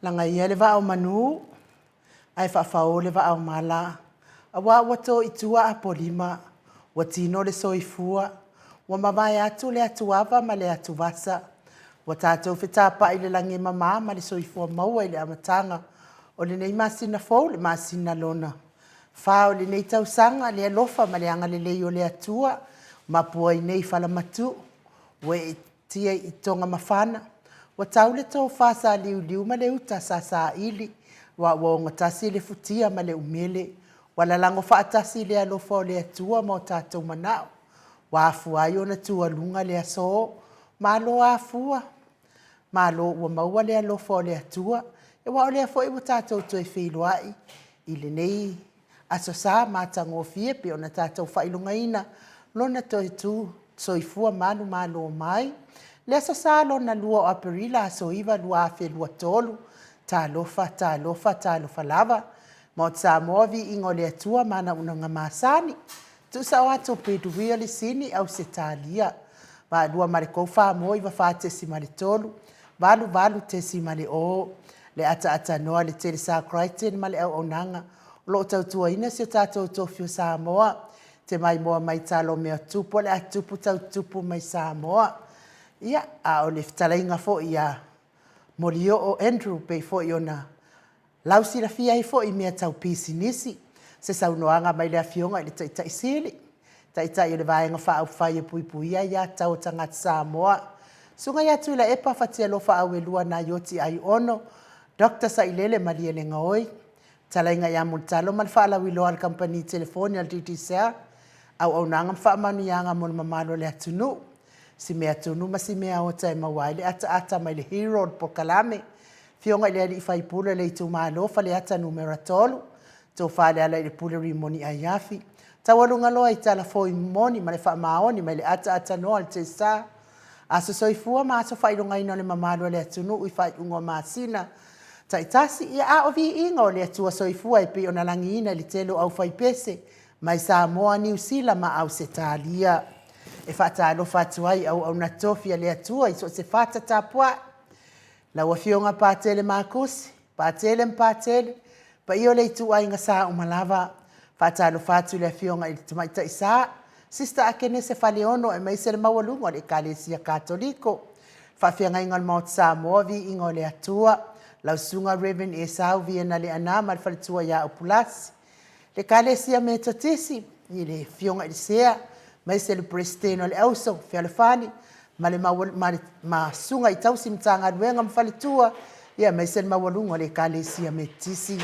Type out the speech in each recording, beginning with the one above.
Langa ia le va o manu, ai whaafao le va o mala. A wā wato i tua a polima, wa tino le soifua, wa mawai atu le atu ava ma le atu vasa, wa tātou whetapa i le langi mama ma le soifua maua i le amatanga, o le nei masina fau le masina lona. Whao le nei tausanga le alofa ma le anga le lei o le atua, ma pua i nei whalamatu, we tia i tonga mawhana, wa tau le tau whasa liu liu ma le uta sa ili, wa wonga tasi le futia ma le umele, wa la lango whaatasi le alofa o le atua ma o tātou manao, wa afua i ona tua lunga le aso, ma lo afua, ma lo ua maua le alofa o le atua, e wa o le afo i wa tātou tue whiloai, i le nei aso sa mātango fie pe ona tātou whailunga ina, lona toi tu soifua manu malo mai, le aso sa lona lua o aperila aso iwa lua afe lua tolu, tā lofa lava, ma o Samoa Viiga le atua mana unanga masani, tu sa o ato peduia le sini au se talia, va lua mareko wha moi va wha tesi ma le tolu, valu tesi ma le o, le ata noa le tere sa kraiten ma le au onanga, lo tautua ina se tātou tofio Samoa, te mai moa mai talo mea tupu, le atupu tautupu mai Samoa. Ia, a o le ftalainga fo ia morio o Andrew pe fo i ona lausi la fia i fo i mea tau pisi nisi, se saunoanga mai le afionga i le taitai sili, taitai o le vaenga wha au whai e puipuia ia tau tangata Samoa. Sunga ia tu la epa fatia lo wha au e lua na yoti ai ono, Dr. Sailele Maria le ngaoi, talainga ia multalo man wha ala wilo al company telefoni al DTCR, au nanga wha manu ianga mon mamalo le atunu, si mea tunu ma si mea ota e mawai le ata mai le hero po kalame, fionga le ali fai pule le itu malo fa le ata numera tolu, to fa le ala le pule rimoni ayafi, tawalunga loa i tala fo i moni ma le wha maoni ma le ata no al te sa, aso soifua ma aso whailunga ino le mamalo le atunu ui whai ungo masina, taitasi ia a o Viiga o le atua soifua e pe ona langi ina li telo au whai pese, mai Samoa New Zealand ma au se talia. E whaatalo whatuai au na tofia le atua i so se whata tapua. La wafionga pātele mākusi, pātele mpātele, pa io le itu ai ngasa o malava, whaatalo whatu le fionga i tumaita isa, sista akene se whaleono e mai se le mawalunga le kalesia katoliko, whawhianga ingal maot Samoa Viiga o le atua, lau sunga Reverend Esau viena le anama le whaletua ia o pulasi, le kalesia me totisi, i le fionga i sea, mai se le presteno le auso, whialefani, ma sunga i tausi mtanga ruenga mwhaletua, ia mai se le mawalunga le kalesia me tisi,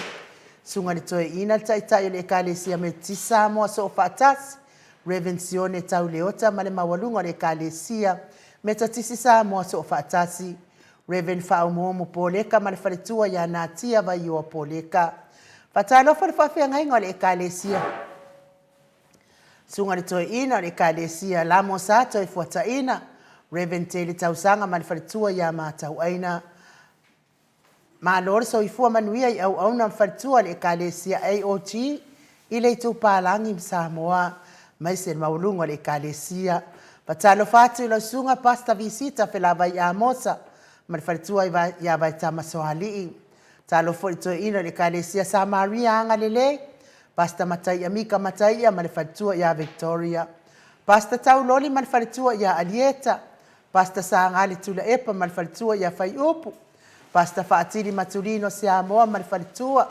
sunga le toe ina le taitai le kalesia me tisi Samoa so o whaatasi, Revensione tau leota ma le mawalunga le kalesia, me tatisi Samoa so o whaatasi, Reven whao momo poleka ma le whaletua ia nā tia vai o poleka, whatalo whawhiangainga le kalesia, sunga le toe ina le kalesia lamo sato e fuata ina, Reven te le tausanga ma le whaletua ia mātau aina, ma lor so i fua manuia i au na whaletua le kalesia AOT, i le tu pālangi Samoa, mai se maulunga le kalesia, patalo fatu ilo sunga pasta visita whelava i amosa, ma le whaletua ia vai tamasohalii, talo fo i toe ina le kalesia sa Maria anga lele, pasta matai amika matai ia ma le whaletua ia Victoria, pasta tau loli ma le whaletua ia Alieta, pasta sa ngali tula epa ma le whaletua ia whai upu, pasta whaatiri matulino se Samoa ma le whaletua,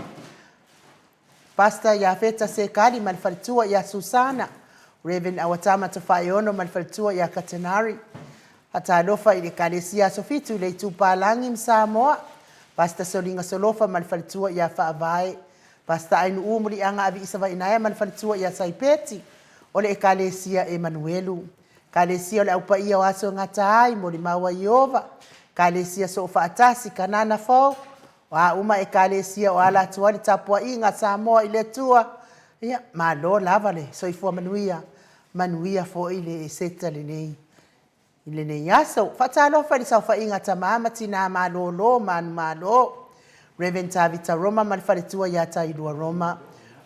pasta ia feta se kari ma le whaletua ia Susana, Reven awatama to whaeono ma le whaletua ia Katanari, hata alofa i le kalesia sofitu le tupalangi Samoa, pasta solinga solofa ma le whaletua ia whaavae, pasta ainu umuri anga avi isa wa inaya ma le whaletua ia Saipeti, o le kalesia Emanuelu, kalesia o le aupa ia o aso ngatai mo le maua Iova, kalesia so whaatasi kanana fau, wa uma kalesia o ala tuari tapua inga Samoa i le tua, ia malo lava le so i fua manuia fo i le seta le nei. I le nei aso, whatalo whari sau whainga tamama tina malo malo, Reven Tavita Roma ma le whaletua ia Tailua Roma,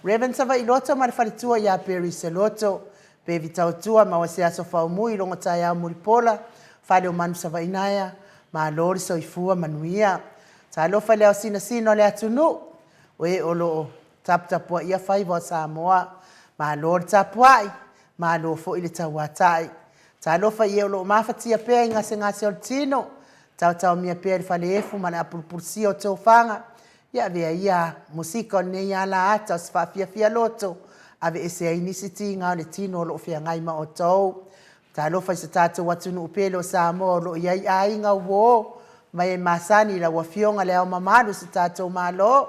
Reven Sava Iloto ma le whaletua ia Peri Seloto, pe vitautua ma wase aso whaumui longa tai au muripola, whale o manu Sava Inaya, ma lori so i fua manuia, Talofa leo sina le atunu. We olo tapua ia fai wa Samoa. Ma lor tapuai. Ma lo fo ile tawatai. Talofa ia olo mafatia pea ngase o tino. Tau mia pea le fale efu ma le apulpulsi o tofanga. Ia vea ia musika ne ia la ata fia loto. Ave ese inisiti nga le tino lo fia ngai ma o tau. Talofa se tato watunu upelo Samoa lo iai ainga wo. Mai masani la wa fionga le au mamadu se tato malo.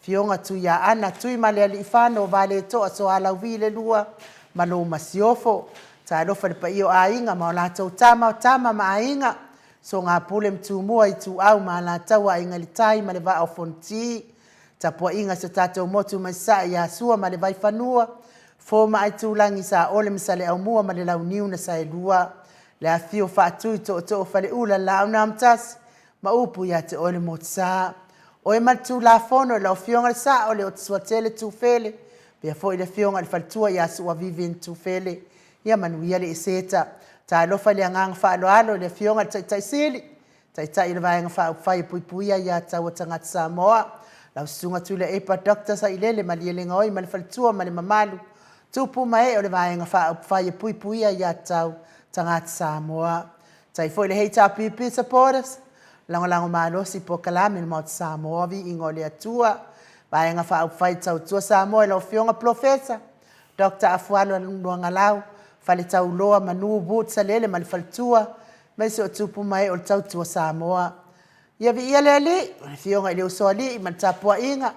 Fionga tu ya ana tui male ali ifano vale to so ala wile lua. Malo masiofo. Talofa le pa io ainga ma la tama ma ainga. So ngā pule mtumua i tu au ma la tawa inga li tai ma le va au fonti. Tapua inga se tato motu mai sa ia sua ma le vai fanua. Fo ma ai tu langi sa ole misale au mua ma le lau niu na sa e lua. Le a fio fa atu i to fale ula la au na amtas. Ma upu ia te ole motu sa. O e matu la fono lau fionga le sa ole o te suatele tu fele. Pea fo i le fionga le faltua ia sua vivin tu fele. Ia manuia le eseta. Ta lofa le ngang fa alo le fionga tai sili. Tai le vai nga fa puipuia ia tau tangata Samoa. Lau sunga tu le epa doctor sa ilele ma le ngoi ma le faltua ma le mamalu. Tupu mai o le vai nga fa puipuia ia tau tangata Samoa. Tai foi le heita pipi supporters. Lango malo si po kalame le Maota Samoa vi ingo le Atua. Vai nga fa tau tua Samoa le fionga professor. Dr. Afualo Luangalau. Fale tau loa manu but sa lele ma le faltua. Mai se o tupu mai o tau tua Samoa. Ia vi ia lele, fionga ile usoli, man tapua inga.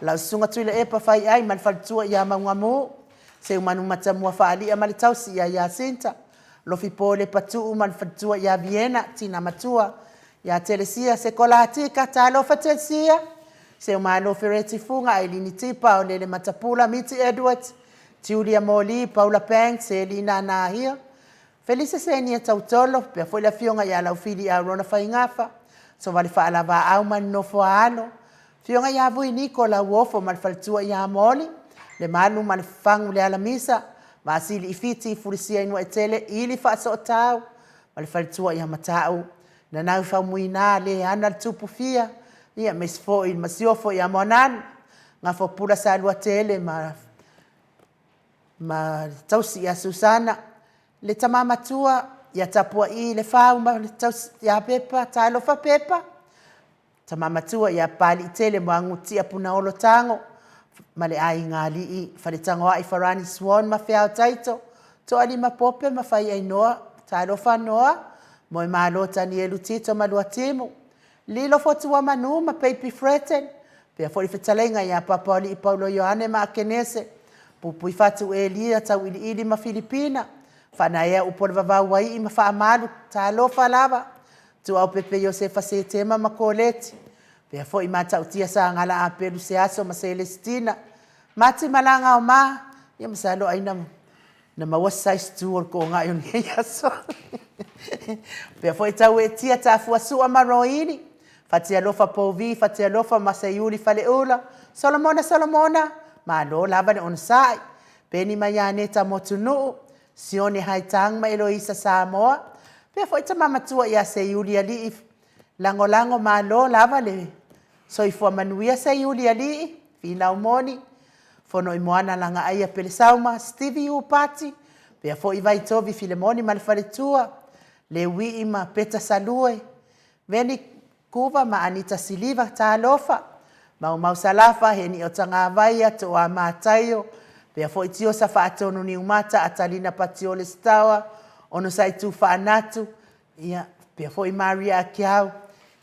Lau sunga tuile epa fai ai, man faltua ia maungamu. Se umanu matamua faali ma le tau si ia sinta. Lofi pole patu man faltua ia Viena, tina matua. Ia telesia se kola hatika, ta lofa telesia. Se umanu fereti funga, ailini tipa o lele matapula, miti Edwards. Julia Moli, Paula Pang, Selina Nahia. Felice Senia Tautolo, pe foi la fionga ia lau fili a rona faingafa. So vale fa ala va au man no fo ano. Fionga ia vui Nicola Wofo mal faltua ia Moli. Le malu mal fangu le ala misa. Ma sili ifiti furisia inu etele ili fa so tau. Mal faltua ia matau. Na nau fa muina le ana tupu fia. Ia mes fo il masiofo ia monan. Nga fo pula sa lua tele ma tausi ya Susana le tamama tua ya tapua i le fau ma le tausi ya pepa talo fa pepa tamama tua ya pali tele manguti apuna olo tango ma le ai ngali i fale tango ai farani swan ma fea taito to ali ma pope ma fai ai noa talo fa noa mo ma lo tani elu tito ma lo timu lilo fotu wa manu ma pepi freten pe fo fetalenga ya papa ali Paulo Yohane ma kenese Pupui fatu elia tau ili ma Filipina. Fana ea upole vavawai ima faa malu. Ta alofa lava. Tu au pepe Josefa se tema ma koleti. Pea fo ima tau tia sa ngala apelu se aso ma Celestina. Mati malanga o ma. Ia masalo aina na mawasai stuol ko nga yon yaso. Pea fo itau e tia ta fuasua ma roini. Fati alofa povi, fati alofa masayuli fale ula. Solomona. Ma lo lava ne on sai. Peni mayane ta motunu. Sione haitang ma Eloisa Samoa. Pea foi ta mamatua ia se Yulia li. Lango ma lo lava le. Soifua manuia se Yulia li. Fina umoni. Fono imoana langa aia pele sauma. Stevie upati. Pea foi vai tovi Filemoni malfaletua. Le wi ima peta salue. Veni kuva ma Anita Siliva ta alofa. Mau salafa heni o tanga vaia to a mataio. Pea fo itio sa faatonu ni umata atalina patio le stawa. Ono sai tu faanatu. Ia pea fo i Maria Akiau.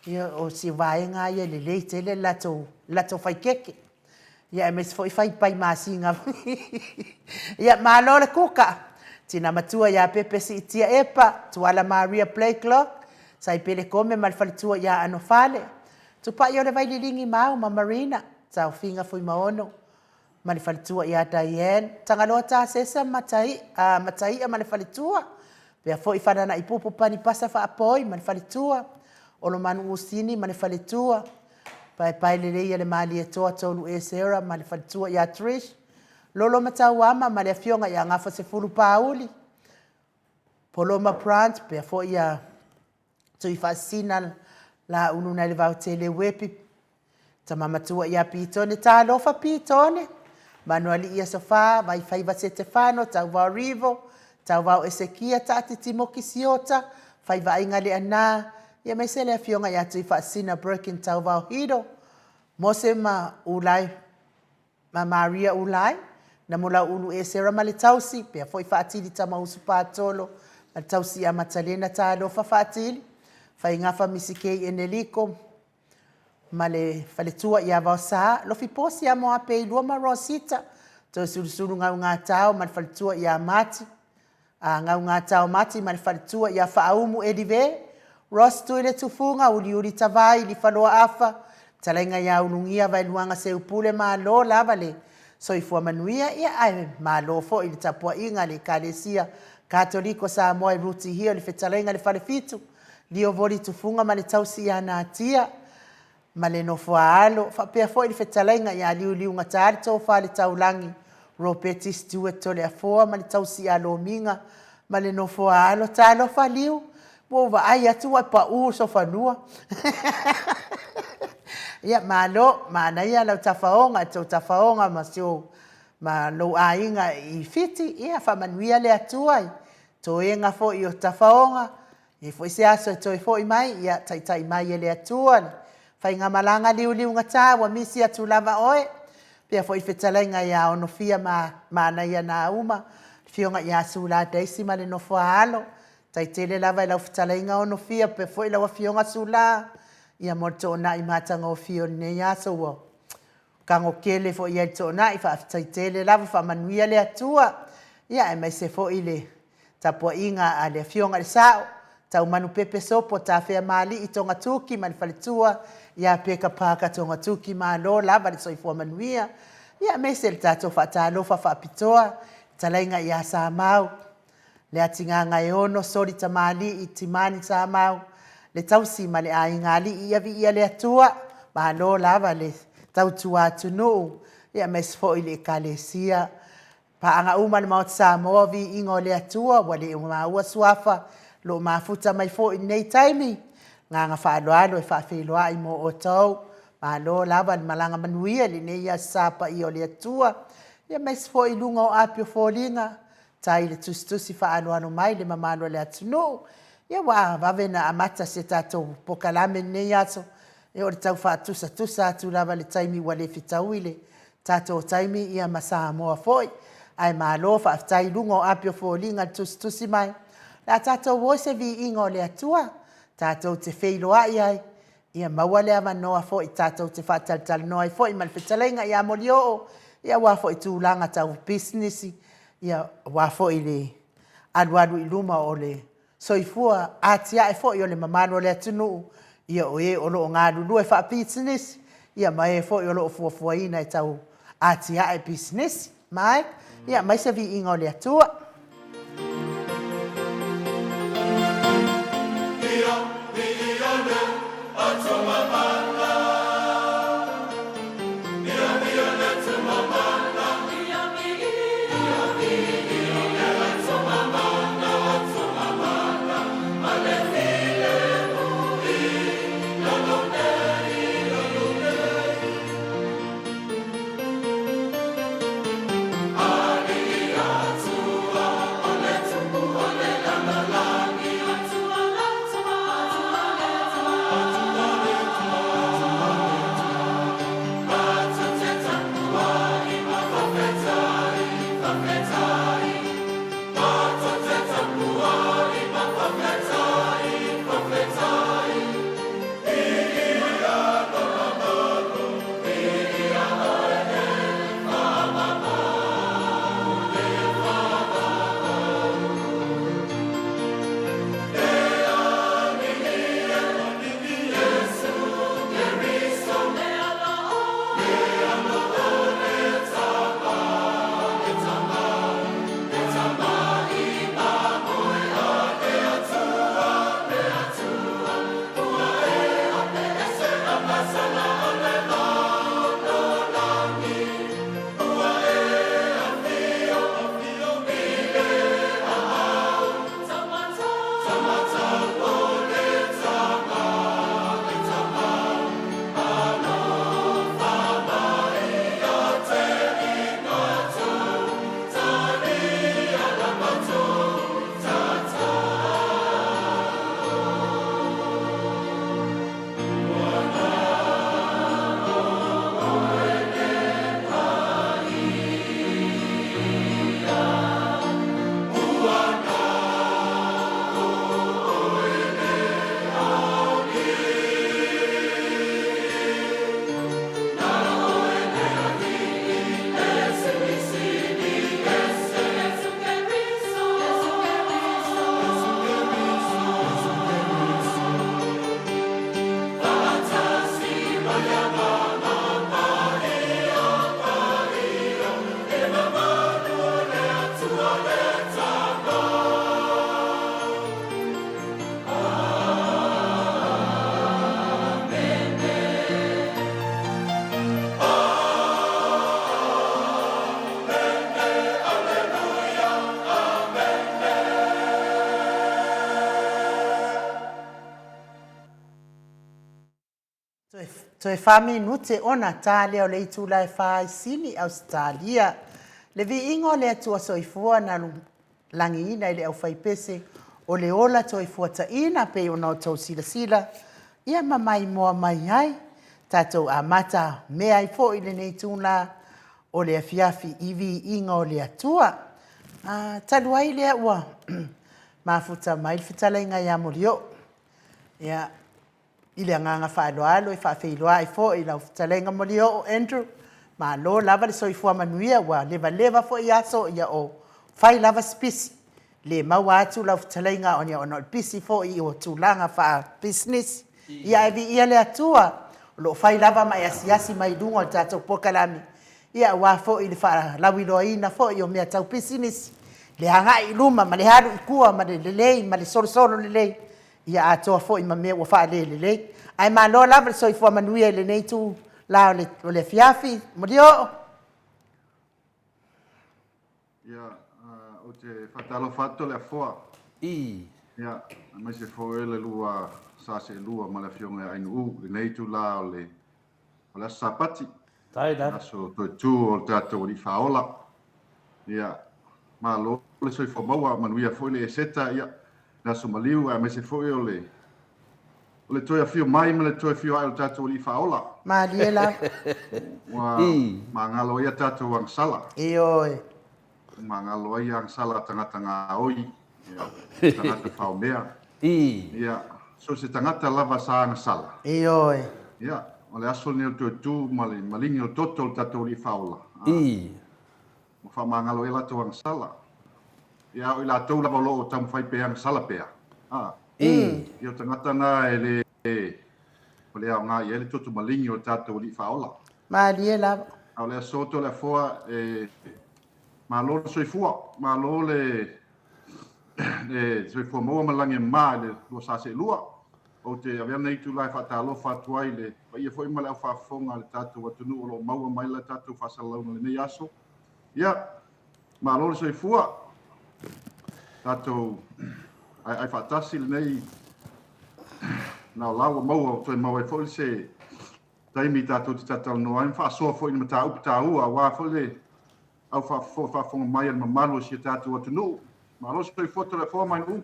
Ia o si vaenga ia le leite le lato fai keke. Ia mes fo i fai pai masinga. Ia malo le kuka. Tina matua ia pepe si itia epa. Tuala Maria Play Clock. Sai pele kome malfalitua ia anofale. Tupa yo le vai lilingi mau ma Marina. Tau finga fui maono. Ma le falitua ia Diane. Tangaloa ta sesa matai a ma le falitua. Pea fo i whanana i pupu pani pasa wha apoi ma le falitua. Olo manu usini ma le falitua. Pai le leia le mali e toa tolu e Sarah ma le falitua ia Trish. Lolo matau ama ma le afionga ia ngafa se fulu pauli. Poloma Prant pea fo ia tui fasina la unu na le vau tele wepi ta mamatua ia pitone ta lofa pitone manuali ia sofa vai faiva Stefano ta va rivo ta va Esekia ta timo kisiota faiva inga le ana ia mai sele fionga ia tu fa sina breaking ta va hido mose ma ulai ma Maria ulai na mula unu e sera male tausi pe foi fatili ta mausu patolo al tausi a matalena ta lofa fatili fai ngafa misikei eneliko male faletua ia vasa lo fi posi amo ape lua ma rosita to sulu nga tao mal faletua ia mati a nga tao mati mal faletua ia faumu edive ros tu ile tufunga uli tavai li faloa afa talenga ia unungia vai luanga se upule ma lo lavale so ifua manuia ia ai ma lo fo ile tapua inga le kalesia katoliko Samoa ruti hiyo le fetalenga le falefitu lio voli tufunga male tausi ia na tia male no foalo fa pe fo il fetalenga ya liu nga tarto fa le taulangi ropeti stuet to le fo male tausi a lo minga male no foalo talo fa liu bo va ai atu pa u so fa lua ya malo mana ya la tafaonga masio ma lo ainga I fiti ia fa manuia le atuai to enga fo io tafaonga e foi se aso to fo mai ia tai mai le atuan fai nga malanga liu nga tawa misi atu lava oe pia foi fetalenga ia ono fia ma na ia na uma fionga ia sula deisima le no foalo tai tele lava la fetalenga ono fia pe foi la fionga sula ia morto na I matanga o fio ne ia so wo kango kele fo ia to na I fa tai tele lava fa manuia le atua ia e mai se fo ile tapo inga ale fionga le sao tau manu pepe sopo ta fea mali I tonga tuki man faletua ia peka paka tonga tuki ma lo lava le soifua manuia ia mesel tato fa talo fa pitoa talainga ia sa mau le atinga ngai ono sori tamali I timani sa mau le tausi male a ingali ia vi ia le atua ma lo lava le tau tua tunu ia mes fo ile kalesia pa anga uma le Maota Samoa vi ingo le atua wale uma ua suafa lo mafuta mai fo nei taimi nga fa alo e fa filo ai mo o tau ma lo lava malanga manuia le nei ia sapa I ole atua ia mes fo I lunga o apio folinga tai le tustusi fa alo mai le mamalo le atunu ia wa vavena amata se tato pokalame nei aso e o tau fa tusa tu lava le taimi wale fitauile tato taimi ia masa mo foi ai malo fa tai lunga o apio folinga tustusi mai la tato wo se vi ingo le atua tato te feilo ai ia mawale ama noa fo I tato te fatal noa fo I malfetalenga ia molio ia wa fo I tulanga tau business ia wa fo I le alu I luma ole soifua atia e fo I ole mamano le atunu ia oe olo ngadu lu e fa business ia mai fo I olo fo ina I tau atia e business mai ia mai se vi ingo le atua Toe whaminute ona tāle o le itula e whai sini Australia. Le vi ingo le atua soifua na langi ina i le au whaipese o le ola toi fuata ina pe o nao tau sila sila. Ia mamai moa mai ai, tātou a mata mea i fo i le nei tūna o le afiafi iwi inga o le atua. Talu ai lea ua, mafuta mai fitala inga ia morio. Ia, i le anganga whaeloalo i whaafeiloa i fo i lau fitala inga morio o Andrew. Ma lo lava le soifua manuia ua leva fo i aso ia o whai lava spisi. Le maua atu lau fitalainga o nia ono pisi fo i o tūlanga wha business. Ia evi ia le atua. Lo whai lava mai asiasi mai dunga o tātou pokalami. Ia ua fo i le wha lawiloa ina fo i o mea tau business. Le hanga i luma ma le haru i kua ma le lelei ma le solo lelei. Ia atoa fo i ma mea ua wha le lelei. Ai ma lo lava le soifua manuia le nei tū la o le fiafi. Morio. Ia. O te whatalo whato le afoa. Ia, mai se fōe le lua, sa se lua ma le fionga ainu u, le neitu la o le sapati. Tai da. So toi tū o le tātou li whaola. Ia, ma lo le soi fo maua, manuia fōe le eseta, ia, na so maliu, mai se fōe o le toi a fio mai, ma le toi a fio ai o tātou li whaola. Ma liela. Ma ngalo ia tātou ang sala. Ioi. Mangalo ai ang sala tangata ngā oi, tangata whaumea. Ia, so se tangata lava sa ang sala. Ioi. Ia, o le aso ni o tū malingi o toto o tatou li whaola. Mo wha mangalo e lato ang sala. Ia, o i latou lava lo o tamu whai pe ang sala pea. Ia o tangata ngā o le au ngā i ele toto malingi o tatou li whaola. Ma liela. Au le aso to le foa ma lo soifua, ma lo le soifua moa malangi ma le lua sase lua. O te avea nei tu lai whatalo whatuai le, pa ia foi male au whafonga le tātou atunu o lo maua mai le tātou whasalauna le nei aso. Ia, ma lo le soifua, tātou ai whatasi le nei, nao laua maua o toi maua e foi se taimi tātou te tātou noa, im whaasoa foi ni mata upi tā ua, wā foi le, au whafonga mai an mamalo si tātou atunu. Ma rosi toi foto le fōa mai nu.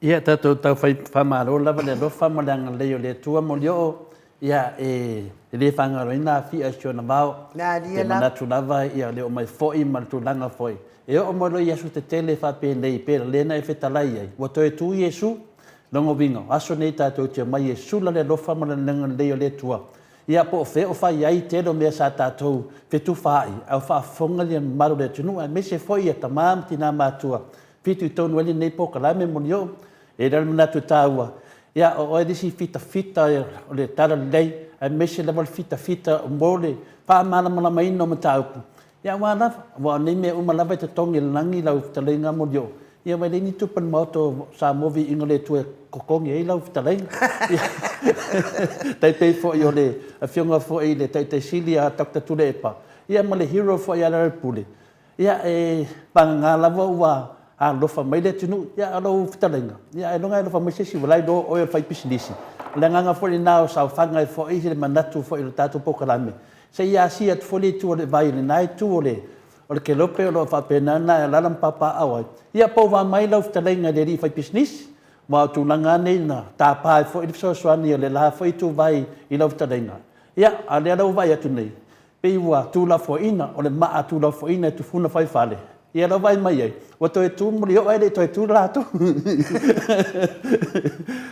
Ia tātou tau whamaro lava le rofa mo le anga leo le tua mo leo. Ia le whangaro ina fi a sio na vau. Te manatu lava ia leo mai foi ma tu langa foi. E o mo lo Yesu te tele whape nei pera lena e whetalai ai. Wa toi tu Yesu longo vinga. Aso nei tātou tia mai Yesu la le rofa mo le anga leo le tua. Ia po fe o fai ai te do mea sa tātou whetu whai, au whaafonga lia maru le tunu, a me se foi ia tamam tina mātua, whitu i tonu ali nei po kalame mo nio, e ral manatu tāua. Ia o edisi fita o le tara lei, a me se level fita o mole, wha mana maino ma tāupu. Ia wā nei mea umalawa te tongi langi lau whitalenga mo nio. Ia mai ni tupan Maota Samoa inga le tue kokongi ei lau whitalenga. Tai fo i o le a whionga fo i le tai sili a takta tule e pa. Ia ma le hero fo i ala pule. Ia panga ngā lava ua a lofa mai le tunu. Ia alo whitalenga. Ia e longa e lofa mai sesi walai do o e whai pisinisi. Le nganga fo i nao sa whanga e fo i le manatu fo i le tātou pokalame. Se ia si at fo le tu o le vai le nai tu o le ke lope o lo whapenana e lalam papa awai. Ia pou wa mai lau whitalenga le ri whai pisinisi. Wa tu langa nei na ta pai fo i so swani le la fo i tu vai i lau talenga. Ia a le lau vai atu nei. Pe wa tu la fo ina o le ma tu la fo ina tu funa fai fale. Ia lau vai mai ai. Wa to tu mo yo ai le to tu la tu.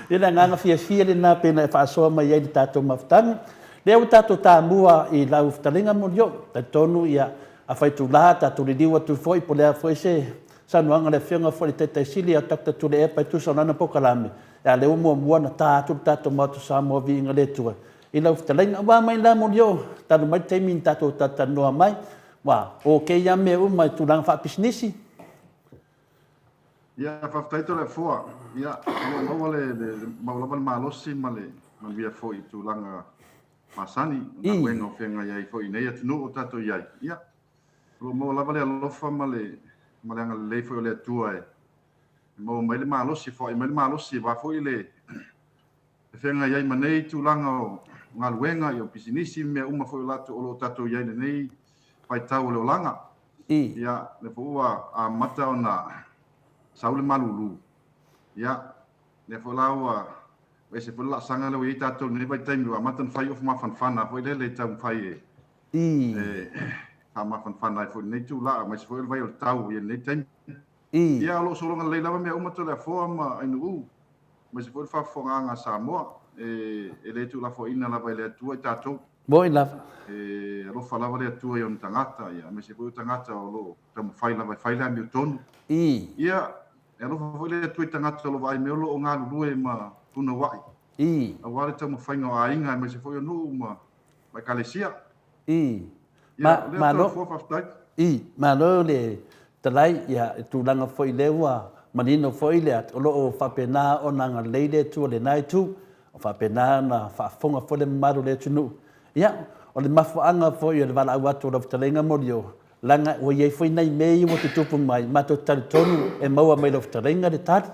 Ia nga fia le na pena fa so mai ai tato maftan. Le o tato ta mua i lau talenga mo yo. Ta tonu ia a fai tu la ta tu le diwa tu foi po le foi se sanuanga le whionga fo le te sili a takta tu le e pai tu saunana pokalame. Ia le mua na tātou Maota Samoa Viiga le tua. I lau whitalenga wā mai la mo lio. Tanu mai teimin tātou tatanoa mai. Wā, o ke ia mea mai tu langa whaapisnisi. Ia, whaftaito le fōa. Ia, maua le maulawa le malosi ma le via fo i tu langa masani. Na wenga o whenga iai fo i nei atunu o tātou iai. Ia, maulawa le alofa ma le malanga le foi le tua e mo mai le malosi foi mai le malosi va foi le whenga iai manei tūlanga o ngaluenga i o pisinisi mea uma fo latu o lo tatou iai nei pai tau o le olanga. Ia, le fua a mata o na saule malulu. Ia, le fo laua e se fo la sanga le i tatou nei vai taimi wa mata fai of mafanfana fo le tau fai e ha mafanfana fo nei tūla ma se fo vai o tau i nei taimi. Ia lo solonga le lava mea uma to le fo ma inu ma se fo fa fonga Samoa e le tūla fo ina lava le tua i tatou. Mo i lava. Lo falava le tua i on tangata ia me se fo tangata o lo tamu fai lava fai la mi tonu. Ia lo fo le tua i tangata lo vai me lo nga lue ma puna wai. A wale tamu fai nga ainga me se fo yo no ma kalesia. Ma lo le talai ia tūlanga foi lewa manino foi le at lo o whapena o nanga leile tu le nai tu o whapena na whafonga fo le maru le tunu ia o le mafuanga foi o le wala watu o talenga morio langa o iei foi nei mei mo te tupu mai mato tali tonu e maua mai lo talenga le tari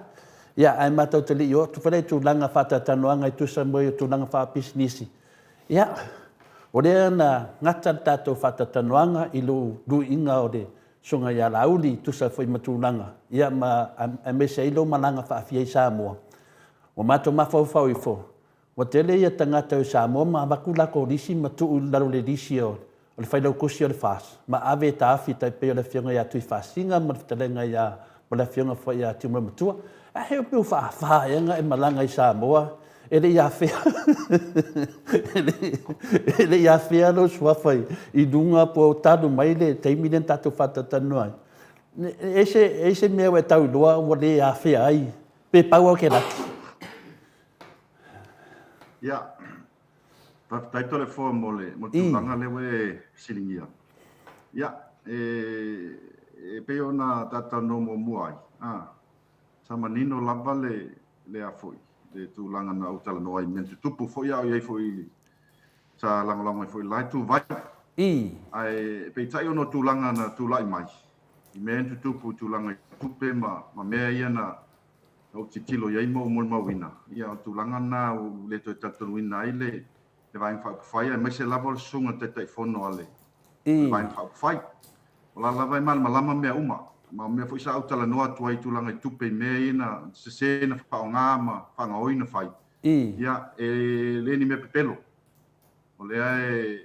ia ai mato tali o tu whare tūlanga whatatanoanga i tusa moi o tūlanga whapisnisi ia o lea na ngata tatou whatatanoanga i lu inga o le sunga ia lauli tusa foi matulanga ia ma a me sei lo malanga fa fia Samoa o mato mafau i fo o tele ia tangata o Samoa ma vakula ko lisi matu lalo le lisi o le failo kusi o le fas ma ave ta afi tai pe le fianga ia tui fasinga ma telenga ia ma le fianga foi ia tuma matua a he pe fa ia e malanga i Samoa ele ia fe ele ia fe no swafai i dunga po tadu mai le teiminen tatu fata tanoi ese meu e tau loa o le ia fe ai pe pau ke laki ia tai tole fo mo tūlanga le we silingia ia e pe ona tata no mo muai sa manino lava le afoi le tūlanga na utala no ai men tupu foi au iai foi sa langalanga foi lai tu vai ai pe tai ono tūlanga na tūlai mai i men tupu tūlanga tupe ma mea ia na o titilo iai mo mawina ia tūlanga na le to tatuina ai le vai fai ai mai se lava sunga te tai fono ale vai fai ola lava mal malama mea uma ma me foi sa utala no atu ai tūlanga tupe me ina se na faonga ma fanga oina fai ia le ni me pepelo o le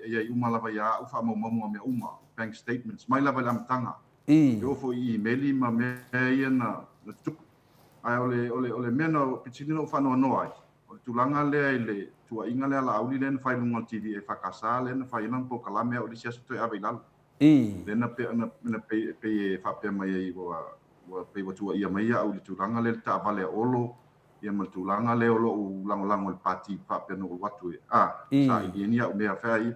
ia uma lava ia ufa mo me uma bank statements mai lava lam tanga yo fo email ma me ia na tupu ai ole mena pitino fa no ai o tūlanga le tua inga le ala auli le fai lunga TV e fakasa le fai nang po kala me o le sia to ave lal le na pe fa pe mai wa pe wa tua ia mai au le tūlanga le ta vale olo ia ma tūlanga le olo u lango le party fa pe no watu sa i ni au me fai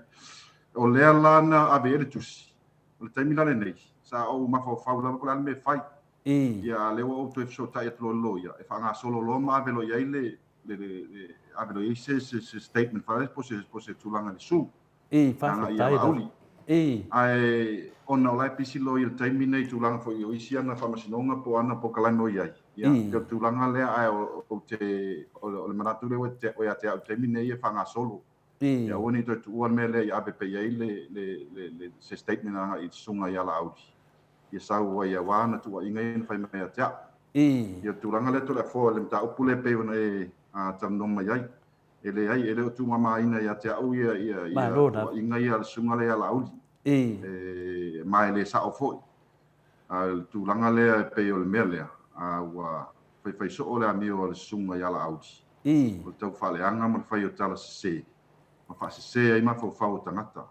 o le ala na ave le tusi o le taimila le nei sa o ma fa la ko me fai ia le o to so ta et lo ia e fa nga solo lo ma velo ia le avelo ise statement fa po se tūlanga le su fa tai ai ona la pisi lo il time nei tūlanga fo i isia na famasinonga po ana po kala no ia ia tūlanga le ai o te o le manatu le o ia te time nei fa nga solo ia oni to tu me le ia be ia le se statement na i sunga ia la audi ia sau ia wana tu inga fa mai tia ia tūlanga le to le fo le ta upule pe ona tamno mai ai ele tu mama ina ia te au ia inga ia sunga le ala uli mai le sa ofoi al tu langa le pe o le mele wa fai so ole ami o le sunga ia la uli o tau fale anga ma fai o tala se ma fa se ai ma fo fa tangata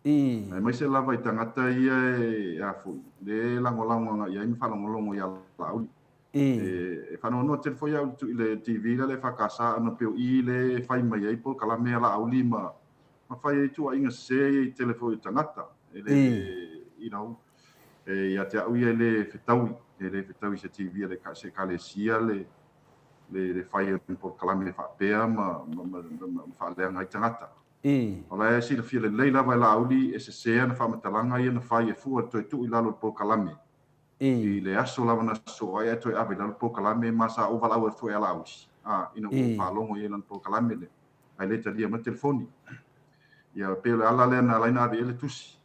mai se lava i tangata ia fu le lango ia mi fa longo ia la uli e fano no te foi au le TV le fa casa no pe i le fai mai ai po kala me la au lima ma fai tu inga se telefone tangata you know ia te au le fetau se TV le ka se kalesia le fai po kala me fa pe ma fa le ngai tangata ola si le file leila vai la au li se na fa matalanga ia na fai e fu tu i lalo po kala me i le aso lava na so ai to ave la po kala me masa o vala o foi ala usi ina o whalongo i lan po kalamele. Ai le talia ma telefoni. Ia pele ala le na laina avi ele tusi.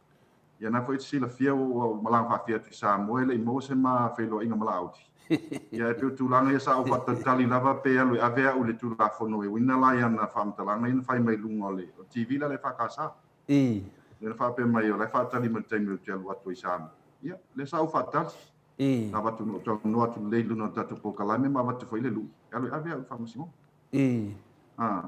Ia na foi sila fia o malang fia tu Samoa le mo se ma felo inga malauti. Ia pe tu langa ia sa o fata tali lava pe alu avea o le tu la fono e wina la ia na fam talanga ina fai mai lunga le. O TV la le fakasa. Le fa pe mai o le fa tali ma temi o te alu atu i Samoa. Ia le sa o fata. Na watu no atu le luna tatu po kalame ma watu foi le lu. Alu avea o famasimo.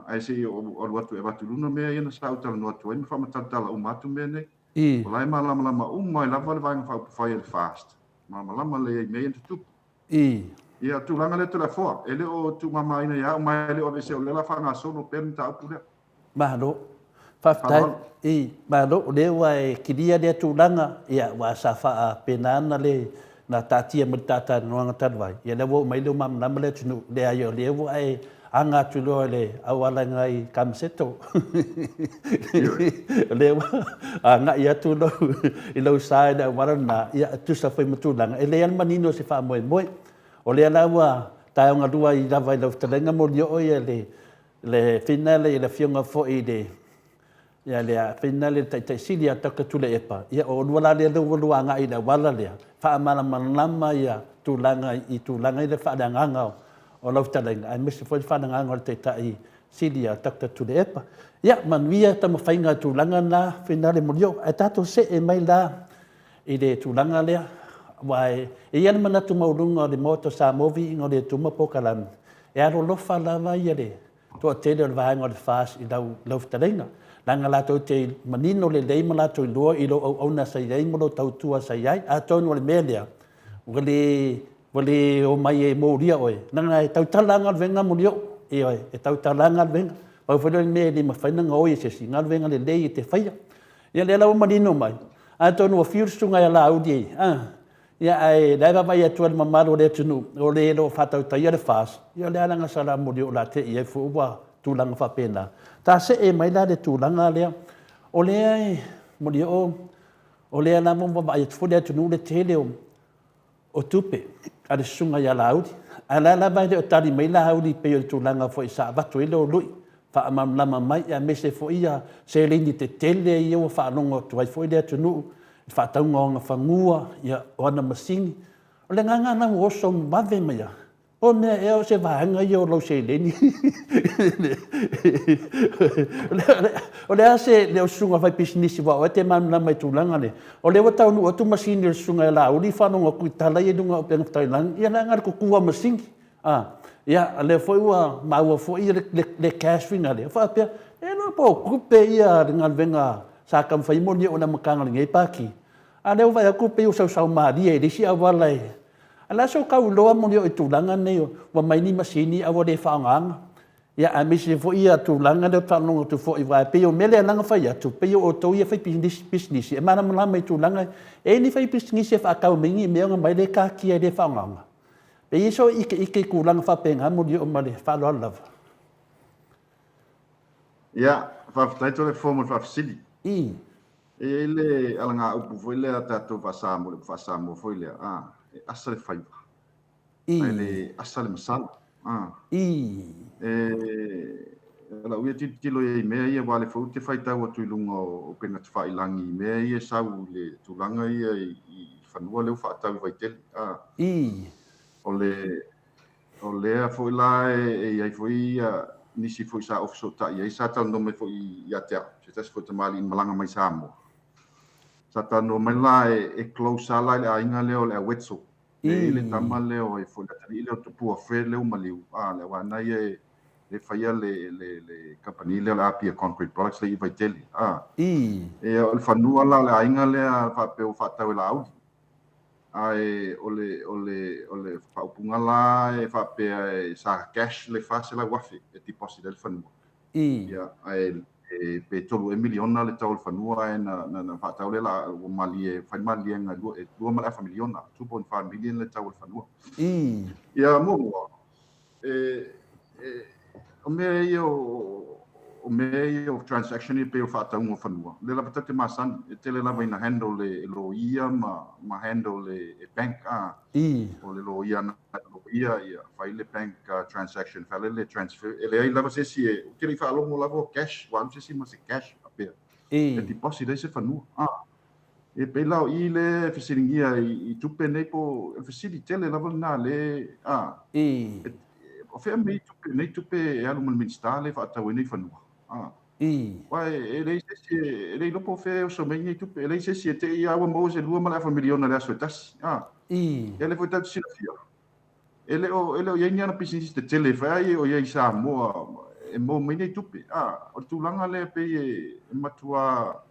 Ai se o watu e watu luna mea ia na sa o tala no atu ai ma fama tala o matu mea ne. Olai ma lama mai lava le vanga fai el fast. Ma lama le mea into tupu. Ia tu langa le tu la foa. Ele o tu mama ina ia o mai le o vese o le la fanga solo pen ta upu le. Mahalo. Faftai mahalo le wai kiria le tu langa ia wa safa penana le na tatia mutata no tanwai. Ia le wo mai le mam nam le tunu le ayo le wo ai anga tulo le awala ngai kamseto le anga ia tulo i lo sai da warana ia tu sa foi mutulanga ele an manino se fa moi o le lawa ta nga dua i lava i lo telenga mo dio ia le finale le fionga fo i de ia le finale tai silia taka tule epa ia o wala le lo anga i da wala le fa amala manama ia tulanga i le fa da nganga o lau talenga, ai mese foi whananga ngor te tai silia takta tule epa. Ia, manuia tama whainga tūlanga na whenare morio, ai tato se e mai la i le tūlanga lea, wai, e iana manatu maurunga o le Maota Samoa ingo le tuma pokalami. E aro lofa lava ia le, toa tele o le vahanga o le fas i lau talenga. Langa lato te manino le leima lato i lua i lo au na sa iai mo lo tautua sa iai, a tonu o le melea, wale o mai e mōria oe. Nanga e tautalanga venga morio e oe. E tautalanga venga. Pau whare me le mawhainanga oe se si. Ngal venga le lei e te whaia. Ia le lau marino mai. A tonu o whiursunga e la audi e. Ia ai leiva mai atua le mamaro le tunu. O le ero whatau tai ere whaas. Ia le alanga sara morio la te i e fuua tūlanga whapena. Tā se e mai la le tūlanga lea. O lea e morio o lea la mumba mai atu le tunu le tele o tupe. Ale sunga ia laudi. Ala la vai o tali mai la haudi pe o tūlanga fo i sa watu i leo lui. Wha amam lama mai a mese fo ia se lini te tele i o wha anonga tuai fo i lea tunu. Wha taunga o ngā whangua ia o ana masingi. O le nganga na oso mawe mai a. O mea e o se wahanga i o lau se lini. O le ase leo sunga vai pisinisi wa o te mam lama i tūlanga le. O le watau nu o tu masini le sunga e la uli whanonga kui tala i dunga o penga tailang. Ia la ngar ko kua masingi. Ia le foi ua maua foi le cash winga le. Wha pia e no po kupe ia ngal venga sa kam whai moni o na makanga le ngai paki. A leo vai a kupe o sau maria e lisi a walai. Ala so kau loa moni o i tūlanga nei o wa mai ni masini a wale whaanganga. Ia a misi fo ia tūlanga leo whanonga tu fo i wai peo mele ananga whai atu. Peo o tau ia whai business. E mana mala mai tūlanga e ni whai business e whakau mingi mea nga mai le kākia le whaanganga. Pe iso ike kūlanga whapenga moni o male whaloa lava. Ia, whawhataito le formal whawhisili. E le alanga upu foi le tatou whasamo le whasamo foi le asa le whaiva. Ai le asa le masala. La uia titilo e mea ia wale fau te whaitau atu i lunga o penga te whailangi. Mea ia sau le tūlanga ia i whanua leo whaatau waitele. O lea foi la e iai foi nisi foi sa ofiso ta iai sa tal nome foi ia te au. Se tas foi te mali in malanga mai Samoa. Sa tal nome la e close ala le ainga leo le awetso. E le tama leo e foi la tali leo tupua fre leo maliu. Le wana ia le whaia le company leo le Apia Concrete Products le i vaitele. E o le whanua la le ainga lea whapeo whatau e la audi. Ai ole whaupunga la e whapea e sa cash le whase la wafi e deposit le whanua. Ia ai pe tolu e miliona le tau le whanua e na whatau le la o mali e whaimali e ngā 2 miliona, 2.5 million le tau le whanua. Ia mua o mea i o transaction i pe o whaatau ngā whanua. Le la patate masan, e tele lava ina handle le lo ia, ma handle le bank, o le lo ia na lo ia fai le bank transaction fai le transfer ele ai lava se si e ke fa longo lava cash wa se si ma se cash ape e deposit ai se fanu e pe lao i le fisiringia i tupe nei po facility le lava na le o fe me tupe e alu mal minister le fa tau nei fanu wa e le se si le lo po fe o so me nei tupe le se si te ia wa mo se 2 miliona le aso tas ele foi tatu sila fia ele o ia ni ana business te tele fai o ia Samoa e mo me nei tupe o tulanga le pe e matua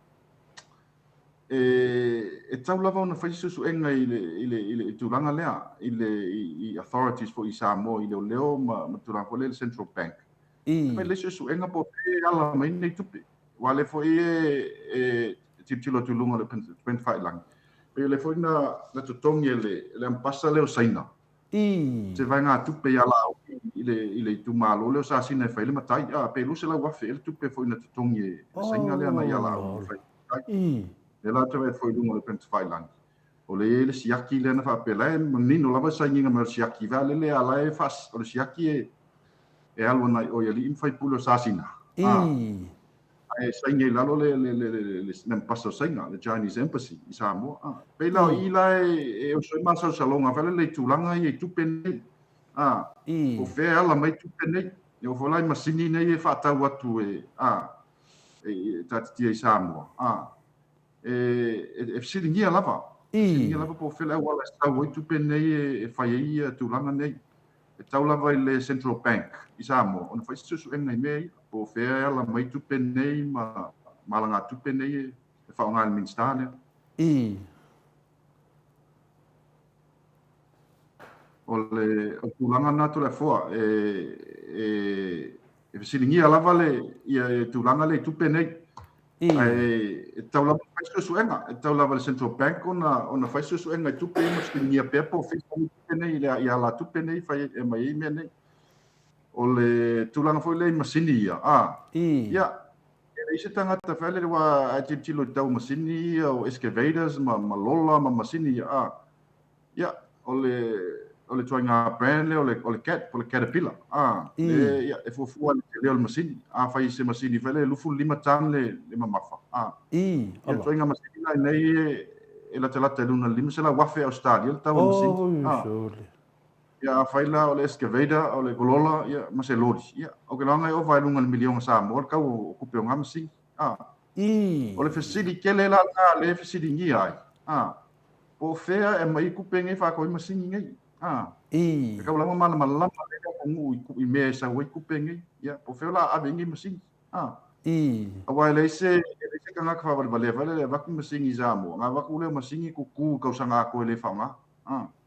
e tau lava ona fai susu enga i tulanga lea i authorities for Samoa i leo ma tulanga le central bank me le susu enga po pe ala me nei tupe wale foi e titilo tulunga le pen fai lang pe le foi na totongi le ampasa le o saina se vai ngā tupe ia lao i le tumalo leo sa sina fai le matai pe lu se la wafe le tupe foi na totongi le saina le ana ia lao fai le la tawai foi lunga le penta fai lang o le siaki le na fa pela nino lava sainga ma siaki vale le ala e fas o le siaki e alwa na o ia li fai pulo sa sina ai sainga i lalo le nem paso sainga le Chinese embassy i Samoa pe la i la e o so masa salonga vale le tulanga i tupe nei o fe ala mai tupe nei o volai masini nei e fa tau atu e tati i Samoa e siringia lava siringia lava po fe la wala tau i tupe nei e fai ia tulanga nei e tau lava i le central bank i Samoa ona fai susu enga i mei po fe ala mai tupe nei ma malanga tupe nei e fa ngal minstane o tulanga na to le foa e siringia lava le ia tulanga le tupe nei e tau lava fai susu enga e tau lava le central bank ona fai susu enga i tupe mo siringia pe po fe tupe nei ia la tupe nei fai e mai me nei o le tulanga foi le masini ia ia e se tangata fele wa a tilo tau masini o excavators ma lola ma masini ia o le toinga brand o le caterpillar ia e fu le masini fai se masini fele lufu 5 tan le mamafa ia toinga masini nei e la tala luna lima se la wafe Australia tau masini ia fai la o le excavator o le golola ia ma se lori ia o ke langa o vai lunga milion sa mo ka o kupe o ngamsi o le facility kele la le facility ngi ai o fea e mai kupe ngi fa ko masini ngi e ka langa mana mala le ko ngu i me sa we kupe ngi ia po fea la ave ngi masini a vai le se ka ka fa le va ku masini za mo nga va ku le masini ku ka sanga ko le fa nga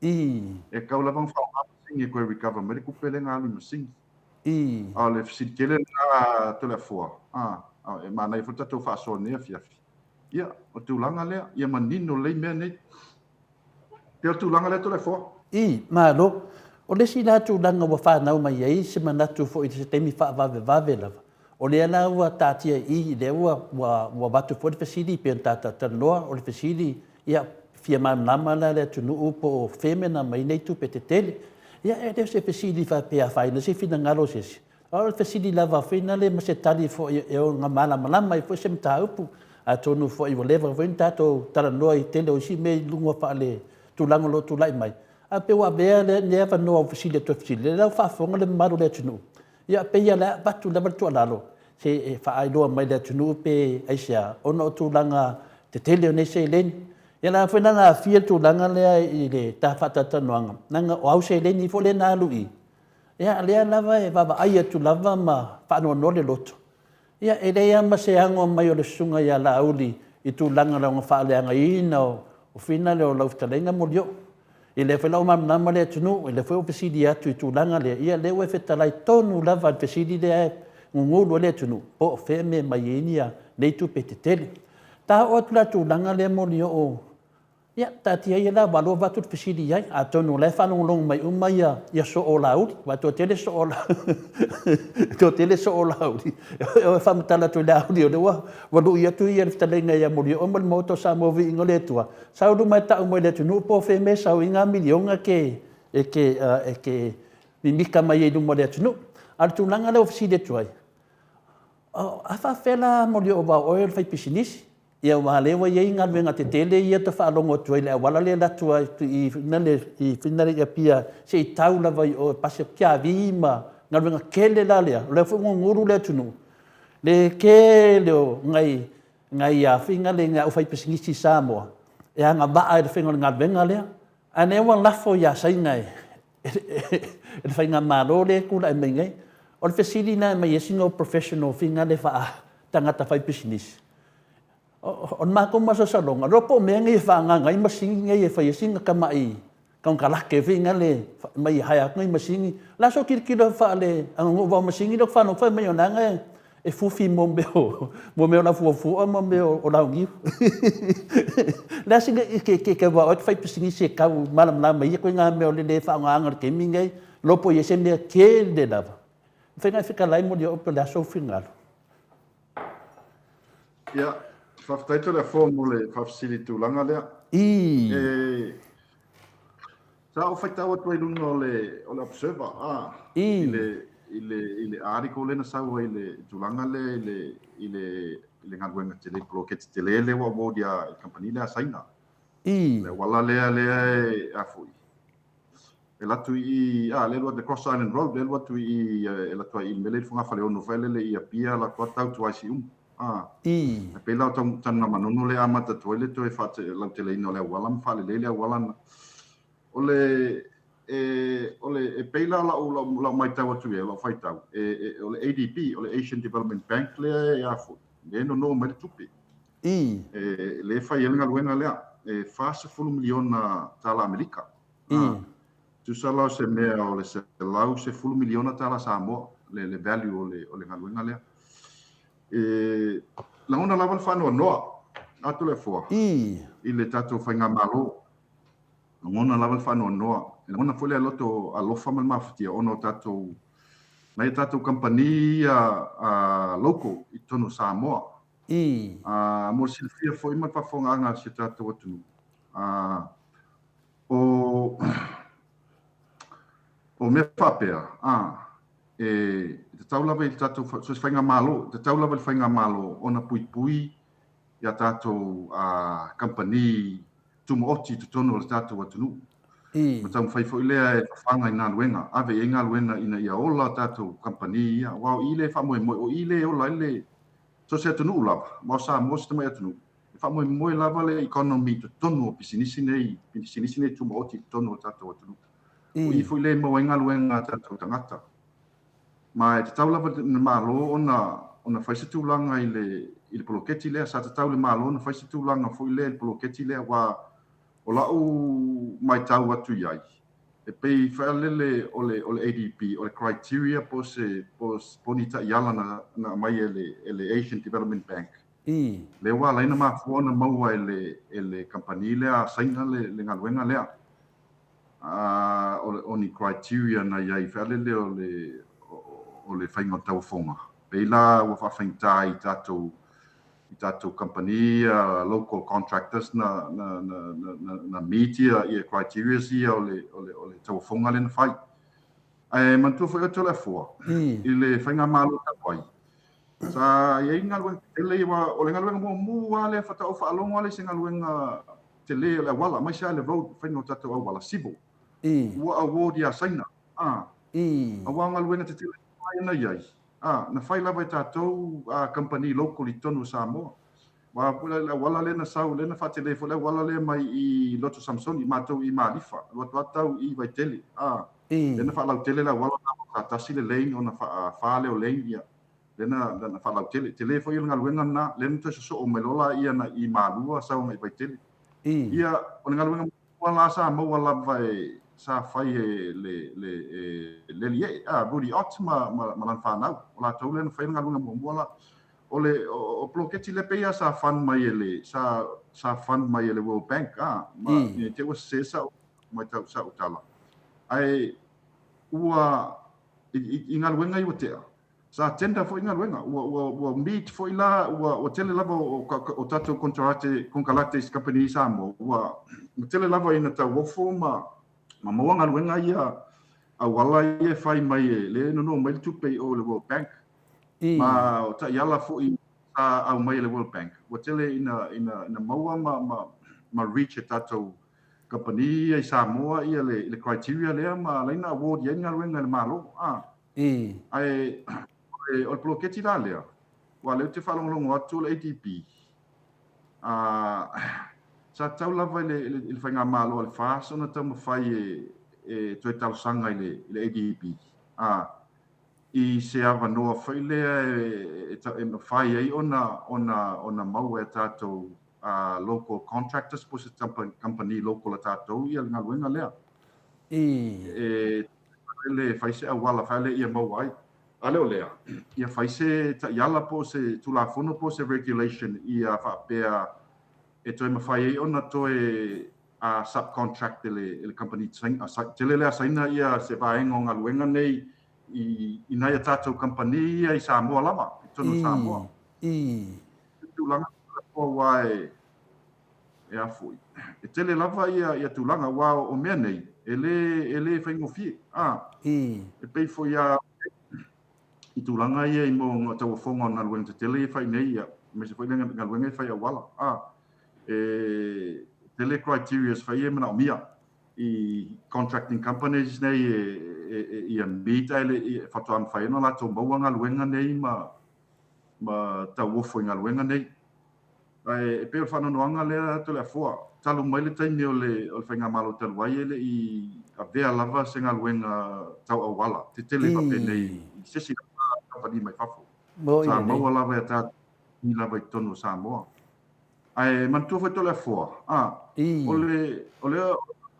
e ka la vang fa singi ko recover me ku pele nga li sing le fit kele na to la fo e mana i fota to fa so ne fia ia o tu langa le ia manino le me ne te tu langa le to la fo ma lo o le sila tu langa wa fa na mai ai se mana tu fo i se temi fa va la o le ana wa tatia i le wa batu fo de facility pe ta no o le facility ia fia mamama le tunu po femena mai nei tu petele ia e de se facility fa pe fa ina se fina ngalo se o facility lava fina le ma se tali fo e o ngamala malama i fo se mta upu a tonu fo i voleva venta to tara noi tele o si me lunga fa le tu lango lo tu lai mai a pe wa be le never no facility to facility le fa fo le maru le tunu ia pe ia la batu le batu lalo se fa ai do mai le tunu pe aisia ono tu langa te tele ne se len ia la foi nanga fia tu langa le i le ta fata tanoanga nanga o au se le ni fo le na lui ia le lava e baba ai tu lava ma fa no no le loto ia e le ama se ango mai o le sunga ia la auli i tu langa la fa le anga ina o fina le o lau talenga mo dio i le fela o mam na le tunu i le foi o pesidi atu i tu langa le ia le we feta lai tonu lava pesidi le ngulu le tunu po fe me mai nia nei tu petitele ta o tu langa le mo dio o ia tatia ia la walo watu fisidi ia a tonu le whanong long mai umaia ia so o lauri watu tele so o lauri o whamatala tu lauri o lewa walu ia tu ia riftalenga ia mori o mal moto sa movi ingo le tua sau du mai tau mo le tunu po fe me sau inga milionga ke e ke mimika mai e lumo le atunu. Al tunanga le ofisi de tuai. A whawhela mo le o wa oil whai pisinisi. Ia wa lewa ia inga luenga te tele ia te whaalongo tuai le wala le latua i whinare ia pia se i tau lava i o pasio kia vima ngā luenga kele la lea. Le whungo nguru le atunu. Le ke leo ngai a whinga le ngā whai pisinisi Samoa. E anga waa e whinga ngā luenga lea. Ane wa lafo ia saingai. E whai ngā maro le kula e mengai. O le whesiri na mai e singo professional whinga le wha tangata whai pisinisi. O mako masa salonga. Ropo mea ngai whaanga ngai masingi ngai e whai e singa ka mai. Kaun ka lake whinga le mai haya ngai masingi. Laso kirikira wha le ango wau masingi lo whanau whai mai o nanga e fufi mo meo. Mo meo la fuafua mo meo o lau ngiu. Lasi ke wau o te whai pisingi se kau malam la mai e koe ngā meo le whaanga angar ke mingai. Lopo i se mea ke le lava. Whengai whikalai mo le ope le aso whingalo. Ia, whaftaito le fōmu le whafsiri tūlanga lea. Sa o whaitau atu ai lunga o le observer. I le ariko le na sau ai le tūlanga le i le ngaruenga te le proketi te le wa wodia i company le asaina. Le wala lea e afui. E latu i le lua the Cross Island Road le lua tu i e latu i mele funga fale ono fele le ia pia la tua tau tu aisi e pela tau tanga manono le amata toile to e fate la tele ino le wala mfale le wala ole e pela la mai tau tu e la fai tau ole ADB ole Asian Development Bank le e afu le no mai tupi le fai elnga luenga le e fase fulu miliona tala Amerika tu sala se mea o le se lau se fulu miliona tala Samoa le value o le ngaluenga lea la ona lava whanua noa atu le fua i le tatou whainga malo ona lava whanua noa ona fule aloto alofa mal mafatia ono tatou mai tatou company a local i tono Samoa mo silfia foi ma whafonga se tatou atu o me whapea te taulava i tatou so whainga malo te taulava i whainga malo ona pui ia tatou company tumo oti te tono le tatou atunu ma tau whai fo ilea e whanga i ngā luenga ave e ngā luenga ina ia ola tatou company ia wao ile whamoe moe o ile ola ile so se atunu ulava ma sa mo se mai atunu whamoe moe lava le economy te tono o pisinisi nei tumo oti te tono le tatou atunu i fo ile mo ngā luenga tatou tangata ma te taulava na malo ona faise tūlanga i le poloketi lea sa te tau le malo ona faise tūlanga fo i le poloketi lea wa o lau mai tau atu iai e pei whaelele o le ADP o le criteria po nita iala na mai e le Asian Development Bank le wa laina mafuona maua e le company lea saina le ngaluenga lea o ni criteria na iai whaelele o le whainga tau whonga. Peila wa whawhainta i tātou company, local contractors na media i criteria si o le tau whonga le na whai. E mantua whai ato le fua, i le whainga malo ta wai. Sa i ngaluenga tele o le ngaluenga mua le whata o whaalonga le se ngaluenga tele le wala, mai sa le vote whainga tātou au wala civil. Ua award ia saina. Awanga luenga te tele na iai na fai lava tātou company local i tonu Samoa wa wala le na sau le na fatele fo le wala le mai i Loto Samson i matou i malifa loto atau i vai tele le na fa lau tele la wala na tasi le lein ona fa le o lein ia le na fa lau tele fo i nga luenga na le na so o melola ia na i malua sau mai vai tele ia o nga luenga wala sa mo wala vai sa fai le lie buri otma malan fanau la tole na fai nga lunga mola ole o bloketi le peia sa fan mai ele sa fan mai ele World Bank ma te was se sa mai tau sa utala ai ua i nga lunga i wotea sa tenda fo nga lunga ua meet fo ila ua tele lava o tato contrate con calate company sa mo ua tele lava ina tau wofo ma Mamoa ngaluenga ia awala ia fai mai le no mai tupe o le World Bank. Ma o ta yala fo I au mai le World Bank. Wa tele ina maua ma reach e tatou company ai Samoa ia le criteria le ma leina award ia ngaluenga le malo. Ai o ploketi la le. Wa le te falonglongo atu le ADP. Sa tau lava le whainga malo le whaasa na tau mawhai e toi tau sanga le ADP. I se awa noa whailea e mawhai ei ona mau e tātou local contractors po se company local a tātou ia ngā luenga lea. E le whaise a wala whaile ia mau ai. Aleo lea, ia whaise ta iala po se tulafono po se regulation ia whapea e toi mawhai ei ona toi subcontract le company tele lea saina ia se vaenga o ngā luenga nei I nai a tātou company ia I Samoa lama, I tono Samoa. Tūlanga kua wae e afoi. E tele lava ia tūlanga wā o mea nei, e le whaingofi. E pei fo ia I tūlanga ia I mo tau whonga ngā luenga te tele e whai nei ia, me se whai ngā luenga e whai a wala. Tele criteria whai e mana o mia I contracting companies nei ia mita ele whatoan whaena la tō maua ngā luenga nei ma tau wofo I ngā luenga nei. E peo whananoanga lea to lea fua. Talu mai le taimi o le whainga malo talu wai ele I a vea lava se ngā luenga tau awala. Te tele pape nei I sesi na whani mai whafo. Sa maua lava e tā ni lava I tono Samoa. Ai mantua whai to lea fua.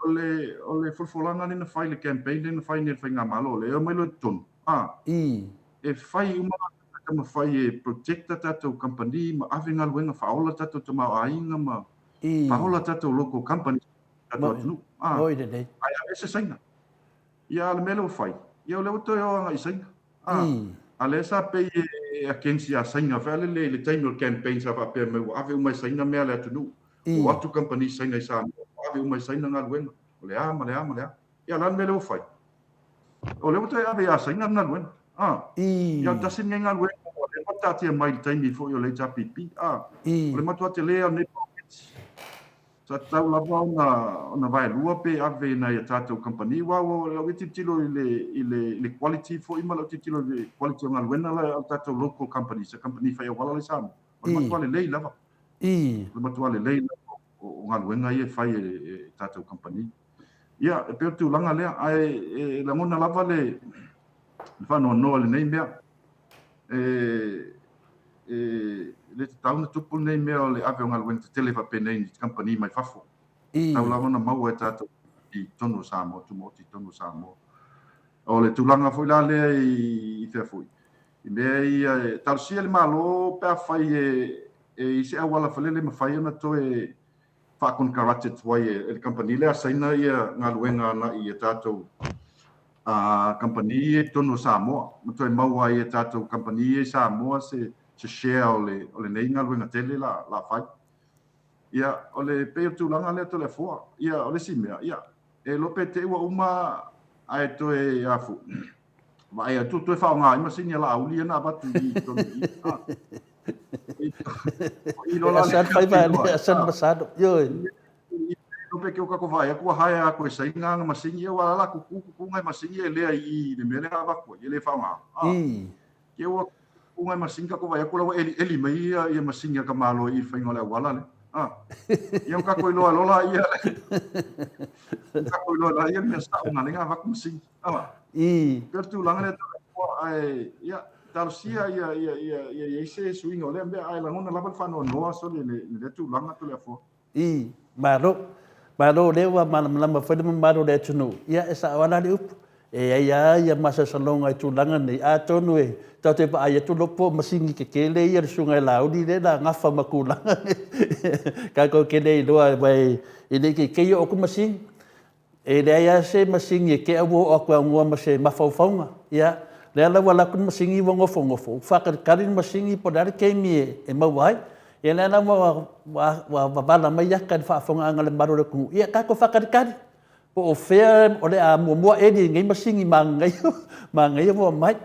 O le fulfulanga ni na whai le campaign ni na whai ni whainga malo le o mai lo tonu. E whai umara kama whai e protecta tātou company ma awe ngā luenga whaola tātou tamau ainga ma whaola tātou local company tātou atunu. Ai a se saina. Ia le mele o whai. Ia o leo toi o anga I saina. A le sa pe e a kensi a saina whale le taimi o campaign sa whapea me o awe umai saina mea le atunu. O atu company saina I sa ave umai saina ngā luenga. O le ama. Ia lan mele o whai. O leo toi ave a saina ngā luenga. Ia tasi ngā luenga. O le matatia mai taimi fo I o le tapipi. O le matua te lea ne pockets. Sa tau lava ona vai lua pe ave na ia tātou company. O le witi tilo I le quality fo I malo tilo le quality o ngā luenga la o tātou local company. Sa company whai o wala le samu. O le matua le lei lava. O le matua le lei lava. O ngā luenga ia whai e tātou company. Ia, e peo tūlanga lea, ai la ngona lava le whanau noa le nei mea. Le te tauna tupu nei mea o le ave o ngā luenga te tele whape nei ni company mai whafo. Tau la ngona mau e tātou I tono Samoa, tumoti tono Samoa. O le tūlanga foi la lea I whea foi. I mea I tarusia le malo pea whai I se awala whalele ma whai ona to whakon karate tuai e company lea saina ia ngā luenga na I tātou company e tono Samoa. Mato e maua I tātou company e Samoa se share o le nei ngā luenga tele la whai. Ia, o le peo tūlanga lea to le fua. Ia, o le si mea. Ia, e lope te ua uma ai to e afu. Vai a tu e whao ngā ima sinia la auli na batu I tono Asan whai vāne, asan masado. Lope ke o kako vai, a kua hae a koe sainga ngā masingi e wala kuku ngai masingi e lea I le mele a wako, I le whao ngā. Ke o ngai masingi kako vai, a kua lawa eli mai I masingi a ka malo I whainga lea wala le. Ia o kako I loa lola ia le. Kako I loa ia mea sa o ngā lenga wako masingi. Pera tu langa le tala, ia, tarusia ia ise suinga o lea mea ai langona lava whanau noa so le tu langa to le afo. Maro lewa lama whanima maro le tunu. Ia e sa awana le upu. E ia masa salonga I tūlanga nei. A tonu e tau te pa aia tu lopo masingi ke kele ia sunga I laudi le na ngafa makulanga. Kako kele I loa vai I le ke keio oku masingi. E le ia se masingi ke awo oku a ngua ma se mawhauwhaunga. Ia. Le ala wala kun masingi wa ngofo. Whakarin masingi po dare keimi e mawai. Ia le ala wa bala mai yaka ni whaafonga anga le maro le kuhu. Ia kako whakarikari. po o fea o le a mua e ni ngai masingi ma ngai vo mai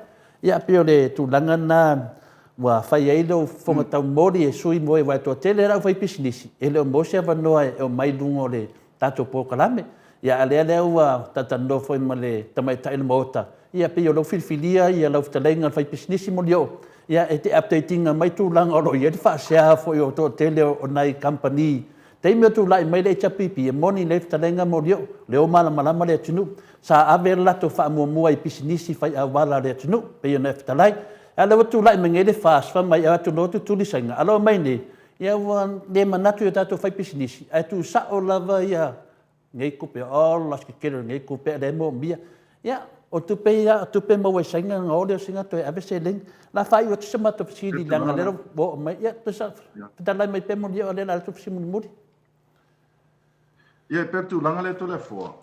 ia pe o le tulanga na wa fai ai lo fonga tau mori e sui mo e vai to tele ra fai business e le mo se va no e o mai lungo le tato po kalame ia ale wa tatando foi male tamai tai Maota ia pe o lo filfilia ia lo talenga fai business mo dio ia e te updating mai tulanga o lo ia fa share foi o to tele o nai company te me tu lai mai le chapipi e moni le talenga mo dio le o mala mala le tunu sa ave la to fa mo i business fai a wala le tunu pe o nef talai ala watu lai mengele fast fa mai atu no tu tuli sanga alo mai ni ia wan de manatu ya to fai business atu sa o lava ia ngai kupe all las ke kero ngai kupe de mo bia ia o tu pe mo sanga ngole singa to ave selling la fai o tsema to sili langa le bo mai ia to sa talai mai pe mo dia le la to simu muri ia pe tu langa le to le fo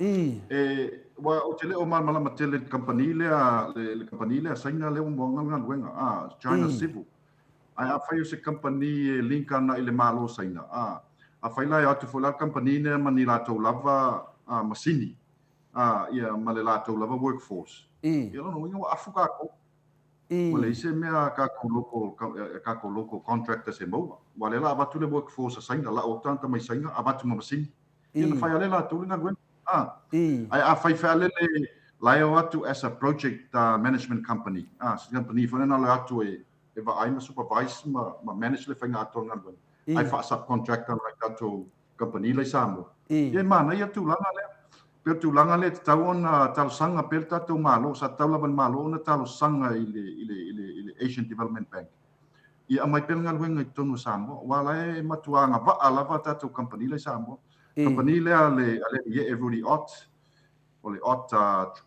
wa o tele o mala matele company le company le saina le mo ngal wenga China Civil ai a fai se company linka na ile malo saina a fai la atu fo la company ne manila to lava masini ia male la to lava workforce ia no winga afuka ko wale se mea ka ko local contractors e mo wale la abatu le workforce saina la o tanta mai saina abatu masini ia na fai ale la to linga wenga I fai fale le laio atu as a project management company. So company fa na la atu e va ai ma supervise ma manage le fanga atu ngal ben. I fa subcontractor like atu company le samo. Ye mana ia tu langa le. Pe tu langa le tau ona tau sanga pe tatu malo sa tau la ban malo na tau sanga ile Asian Development Bank. Ia mai pe ngal wenga tonu samo. Wala e matuanga va ala tatu company le samo. Company le ale ye every ot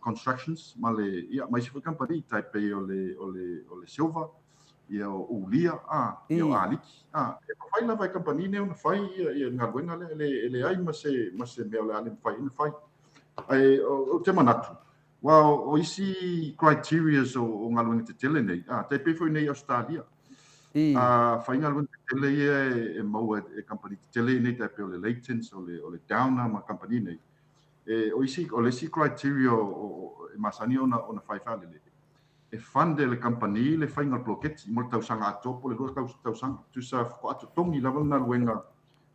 constructions male ia mai se company type ole silva ia o lia ia ali e fai la vai company ne fai ia ngawenga le ai ma se me ale fai ai o te manatu wa o isi criteria o ngawenga te tele nei te pe foi nei Australia fai ngawenga te tele e mo e company te tele nei te pe ole latents ole downer ma company nei o isi criteria o masani ona fai fale le e fande le company le fai ngal blocket mo tau sanga atopo le tau sanga tu sa ko atu tongi la na luenga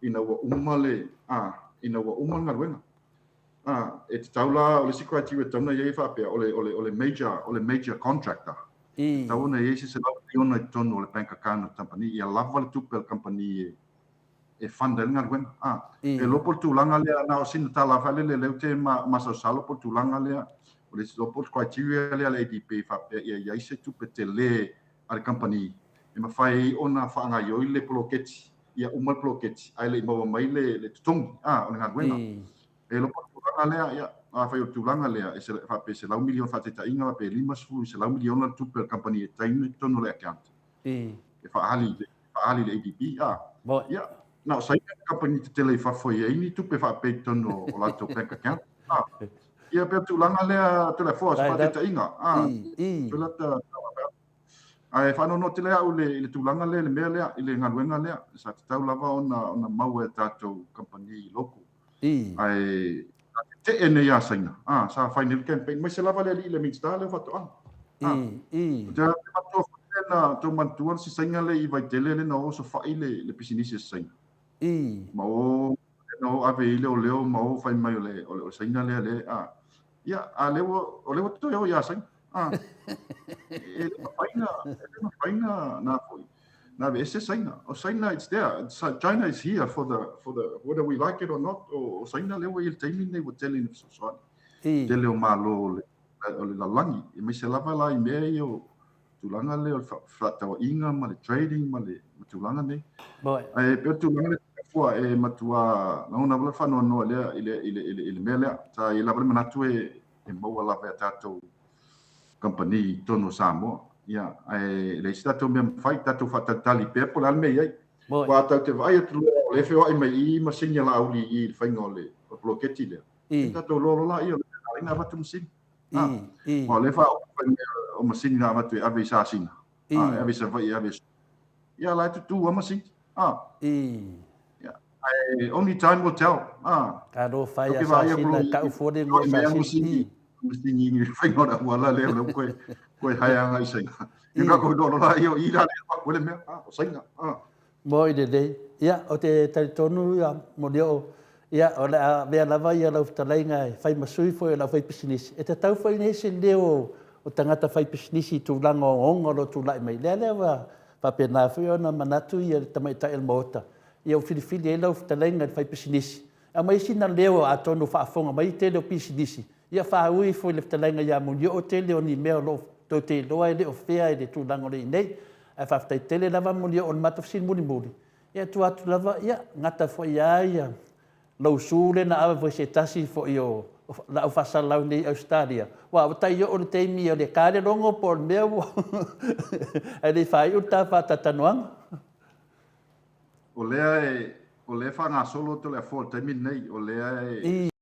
ina wa umale ina wa umal ngal luenga e tau la o isi criteria tau na ye fa pe ole major contractor tau na ye se la ona tono le bank account company ia lava le tupel company e fanda ngal wen e lopo tulanga le na o sin tala vale le leute ma so salo po tulanga le o le lopo criteria le ADP fa ia se tu petele al company e ma fai ona fa nga yo le blocketi ia umal blocketi ai le mo mai le tong o ngal wen e lopo tulanga le ia fa yo tulanga le e se fa pe se la 1 million fa te inga pe 5 se la 1 million tu per company e tain tono le account e fa ali le ADP ia na sai company te tele fa foi ai ni tu pe fa pe tono o la to bank account ia pe tu langa le telefone fa te inga tu la ta ai fa no te le au le tu langa le me le ile ngaluenga le sa te tau lava ona mau e tato company loco ai te ene ya saina sa final campaign mai se lava le ile minsta le fa to ja to na to mantuan si saina le i vai tele le no so fa ile le business saina mau no ave ile o leo mau fai mai o saina le ia a leo to yo ya saina e faina na foi na esse saina o saina it's there China is here for the whether we like it or not o saina leo il timing they were telling us so tele o malo le la langi e me se lava la i me yo tulanga le fa ta inga ma le trading ma le tulanga ne ai pe tulanga fua e matua na bla fa no le ile mele ta ila bla manatu e mo la ve tato company tono Samoa ia ai le stato mem fai tato fa tali pe po al mei ai wa ta te vai tu le fe ai mai ma segnala au li fai ngole o blocketi le tato lo la io ina va tu sin o le fa o ma signa va tu ave sa sin ave sa vai ave ia la tu ma sin Only time will tell. Ka ro fai Okay, vai asasina ka ufode ngo sasin. Mesti ngingi fai ngora wala le lo koe haya ngai senga. Inga ko do la io ira le pa kole me. Senga. Moi de dei. Ia o te tonu ia mo dio. Ia o la vea lava ia lau talainga fai masui foi la fai business. E te tau fai nese leo o tangata fai business tu lango ongo lo tu lai mai le wa pa pena foi ona manatu ia tamai ta el Maota. Ia o filifili e lau talainga fai business. A mai sina leo a tonu fa fonga mai te lo business. Ia fa ui foi le talainga ia mo dio o te leo ni meo lo to te loa le o fea e tu lango le nei. A fa tai tele lava mo dio on matafsin muli. Ia tu atu lava ia ngata foi ia. Lau sule na awa se tasi fo io la ufasa lau nei Australia. Wa o tai o te mi o le kare rongo por meu. Ele fai uta fa tatanuang. O le fa nga solo to le fo te mi nei o le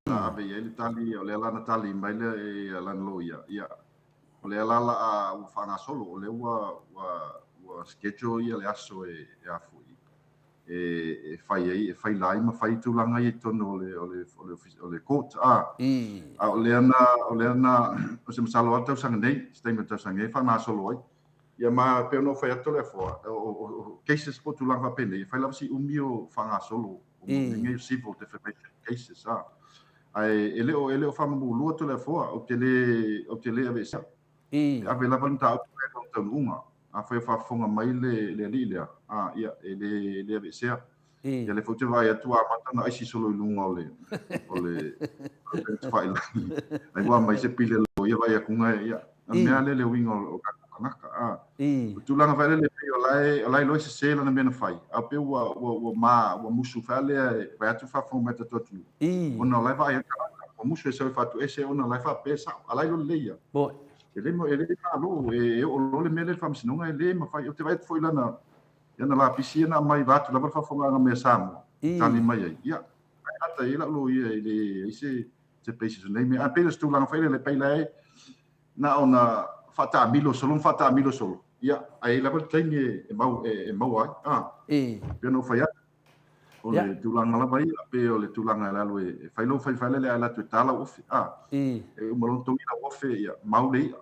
la ave ele tali o le la natali mai le la loia. Ia. O le la la o fa nga solo o le wa schedule ia le aso e afu. E fai lai ma fai tu langa i tono le court o le ana o se masalo ata sang nei statement sang nei fa na solo ai ia ma pe no fai ato le fo o cases po tu langa pe nei fai la si umio fa na solo ngai civil defamation cases ai ele o fa mo lu to le fo o te le ave sa ave la vanta o te unga a foi fa fonga mai le lilia ia ele ave sea ia le fote vai atua mata na isi solo lunga ole fai la ai wa mai se pile lo ia vai kunga ia mea le winga o kanaka tu langa vai le pe olai lo se la na mena fai a pe wa musu fale vai atu fa fonga meta totu ona lai vai o musu se fa tu ese ona lai fa pesa alai lo leia ele malo o lo le mele fam sinonga ele ma fai o te vai foi lana yana la piscina mai vatu la fa fonga me samo tani mai ia ata ila lo ia ele se peixe nei me apenas tu langa fai le peila na ona fata milo solo ia ai la vai e mau ai peno fai o le tulanga la vai pe o le tulanga la lo e fai le ala tu tala o e o malon tongi la ofe ia maule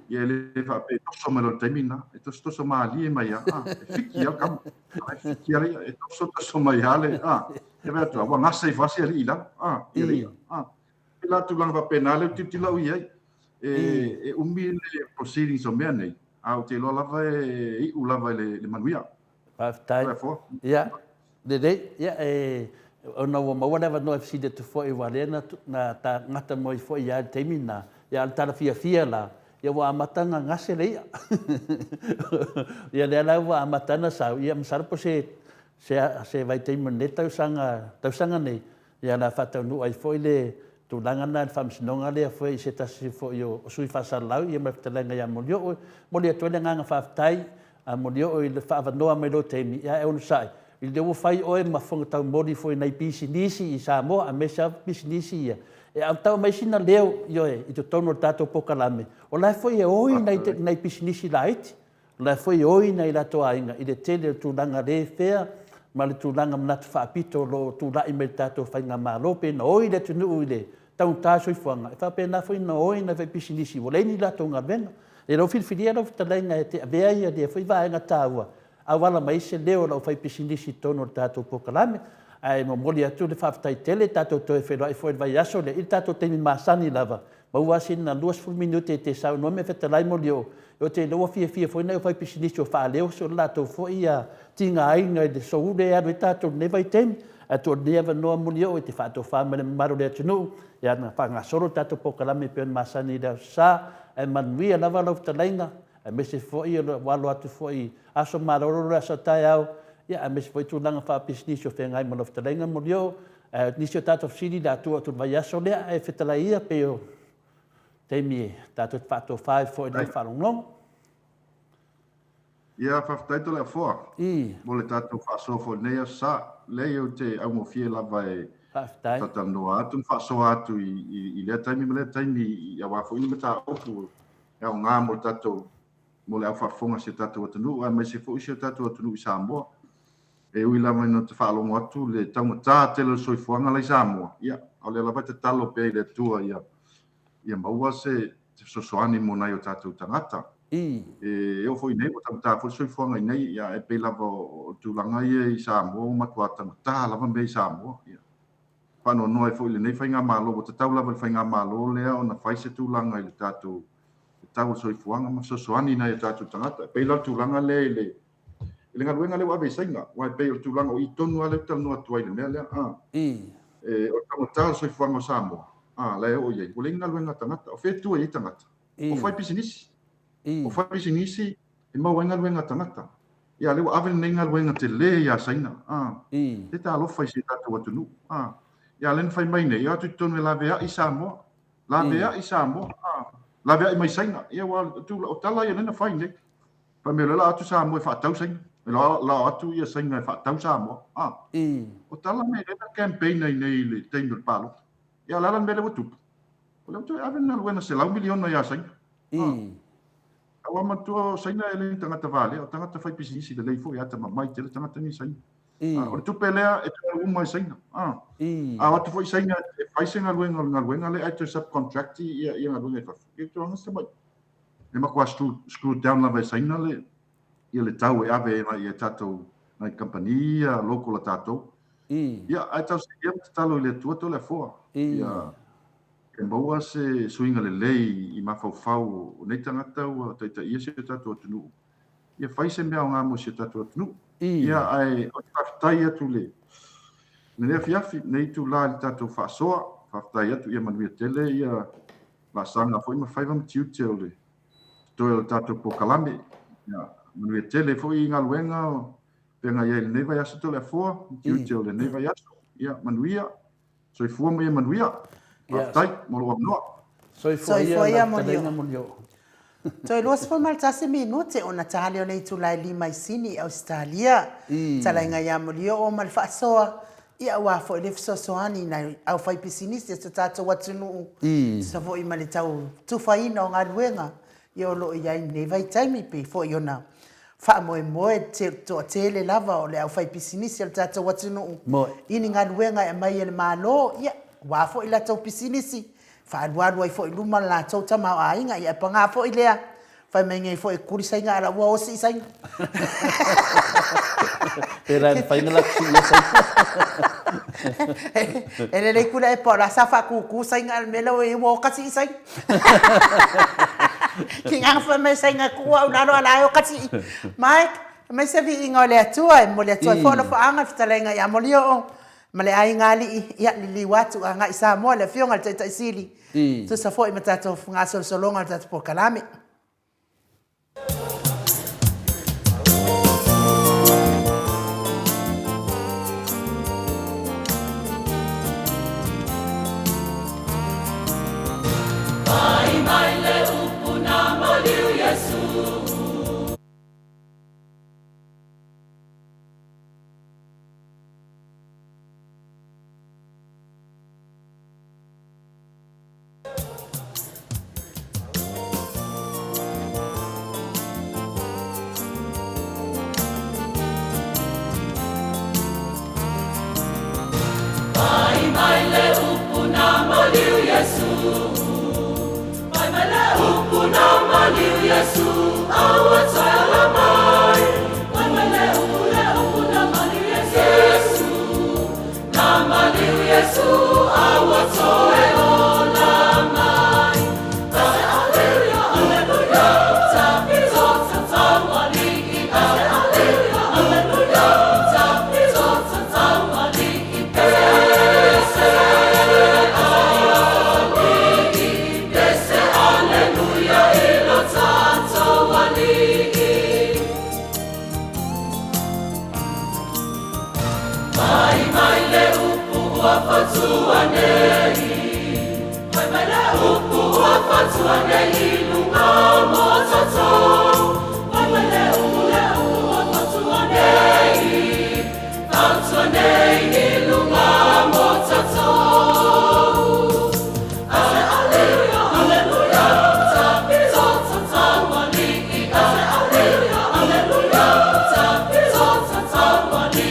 ia le fa pe to so melo termina e to so mali e mai fiki ia kam fiki ia e to so mai ale e va tu wa ngasa i fasi ali ila ia la tulanga va penale tu la ia e umi le proceedings o mea nei o te lo lava i u lava le manuia pa tai ia de ia ona wa whatever no FC de fo e wale na ta ngata mo fo ia termina ia ta fia la ia wa matanga ngase le ia le la wa matana sa ia msar po se vai termina tau sanga nei ia la fata no ai fo le tu langa na fam sinonga le fo se ta si fo io sui fa salau ia me telenga ia mo le to le nga fa tai a mo io le fa va no me lo temi ia e un sai il devo fai o ma fonga tau modi foi nei business i Samoa a mesa business ia e au tau mai sina leo io i to tono tato pokalame o la foi oi nei business light la foi oi nei la to ainga i de tele tu langa le fea ma le tu langa mnat fa pito lo tu la i me tato fai nga malo pe no oi le tu nu ile tau ta soi fuanga fa pe na foi no oi na business o le ni la to nga venga e lo filia lo talenga te avea ia de foi va nga taua awala mai se leo la fai pisinisi tono tato pokalame ai mo moli atu le faftai tele tato to e felo ai foi vai aso le il tato temi masani lava ma ua sin na 2 minute te sau no me feta lai molio o te lo fia foi na fai pisinisi o fa leo so la to foi ia tinga ai ngai de so de adu tato ne vai tem atu never no molio e te fa to fa me maro le tunu ia na fa nga solo tato pokalame pe masani da sa e manuia lava lo talenga a mese foi o walo atu foi aso maroro asa tai au ia a mese foi tu langa fa business o fengai mo lofta lenga mo dio nisio tato fsidi da tu vai aso le e fetala ia pe o temi tato fato 5 foi de falong ia fa tato le fo mo le tato fa so fo nei sa le o te au mo fie la vai tata no atu fa so atu i le taimi ia wa fo ni meta o ia nga mo tato mo le fa fonga se tato tonu a me se fo se tato tonu Samoa e ui lava ina te whaalongo atu le taumata te le soifuanga lai Samoa. Ia, o le lava te talo pe le tua ia maua se te sosoani mo nai o tātou tangata. E o foi nei o taumata foi soifuanga i nei ia e pe lava o tūlanga ia i Samoa o matua tangata lava me i Samoa. Ia. Whano noa e foi le nei whainga malo o te tau lava le whainga malo lea o na whaise tūlanga i le tātou tau soifuanga ma sosoani nai o tātou tangata. Pe lau tūlanga le le ngaluenga le wabe sainga wa pe o tulanga o itonu ale tanu atu ai le mea lea o tangata soifuanga o Samoa le o ye o le ngaluenga tangata o fetu e tangata o fai pisinisi o fai pisinisi e mau ngaluenga tangata ia le ave nei ngaluenga te le ia saina te ta lo fai se tatu atu nu ia len fai mai nei atu tonu la vea i Samoa la vea i Samoa la vea i mai saina ia wa tu o tala ia na fai nei pa me la atu Samoa fa tau saina la atu ia sainga fa tau Samoa o tala me le campaign nei le teino palo ia la me le watu o le tu ave na luena se la milion ia sainga awa matu sainga ele tangata vale o tangata fai pisisi le leifo ia tama mai te tangata ni sainga o tu pelea e tu mai sainga watu foi sainga fai sainga luenga le ai subcontract ia luenga fa e tu anga se mai e makwa screw down la vai sainga le ia le tau e ave ia tatou nai compania local la tatou ia ai tau se ia talo le tua to le foa ia e maua se suinga le lei i mafaufau o nei tangata ua taita ia se tatou atunu ia fai se mea o ngā mo se tatou atunu ia ai o whaftai atu le nea fiafi nei tu la le tatou whaasoa whaftai atu ia manuia tele ia la sanga foi ma whaiva mtiute o le toi o tatou po kalame ia manuia tele foi ngā luenga o penga ia le nei vai aso to le foa mtiute o le nei vai aso ia manuia soifua mo ia manuia whaftai mo lo amnoa soifua mo lio Toi luas po mal tasi minute o na tali o nei tulai lima i sini Australia. Talai ngai amulio o mal whaasoa. Ia ua fo i lefso soani na au fai pisinisi e tato watunu. Sa fo i mali tau tufaina o ngā luenga. Ia o lo i ai nei vai taimi pe fo i ona. Wha moe moe to tele lava o le au fai pisinisi e tato watunu. Ini ngā luenga e mai e le malo. Ia ua fo i la tau pisinisi. Whaaluaru ai fo i luma la tau tamau a inga ia panga fo i lea. Whai mai ngai fo i kuri sainga ala ua osi sainga. Pera ni whainga la ki ia sainga. E le kura e po la safa kuku sainga al mela o e ua kasi sainga. Ki ngā wha mai sainga kua unaro ala o kasi. Mike, mai se vi inga o le atua e mo le atua. Fo la fo anga fitalenga ia mo lio o. Ma le ai ngali ia li watu a ngai Samoa le fionga le taita isili. Tu sa fo i matato ngā solonga le tato po kalame. Mai mai le upu na maliu Yesu. Mai le upu na maliu Yesu. Mai le upu na maliu Yesu. Awa tsala mai. Mai le upu na maliu Yesu. Na maliu Yesu. Awa tsoe ola mai. Ase aleluya, aleluya. Tapizo tsatsawali. Ase aleluya, aleluya. Tapizo tsatsawali. Mai le upu ua fatua nei. Mai le upu ua fatua nei lunga mo tatou. Mai le upu ua fatua nei. Fatua nei lunga mo tatou. Ase aleluya, aleluya. Tapizo tatawali. Ase aleluya, aleluya. Tapizo tatawali.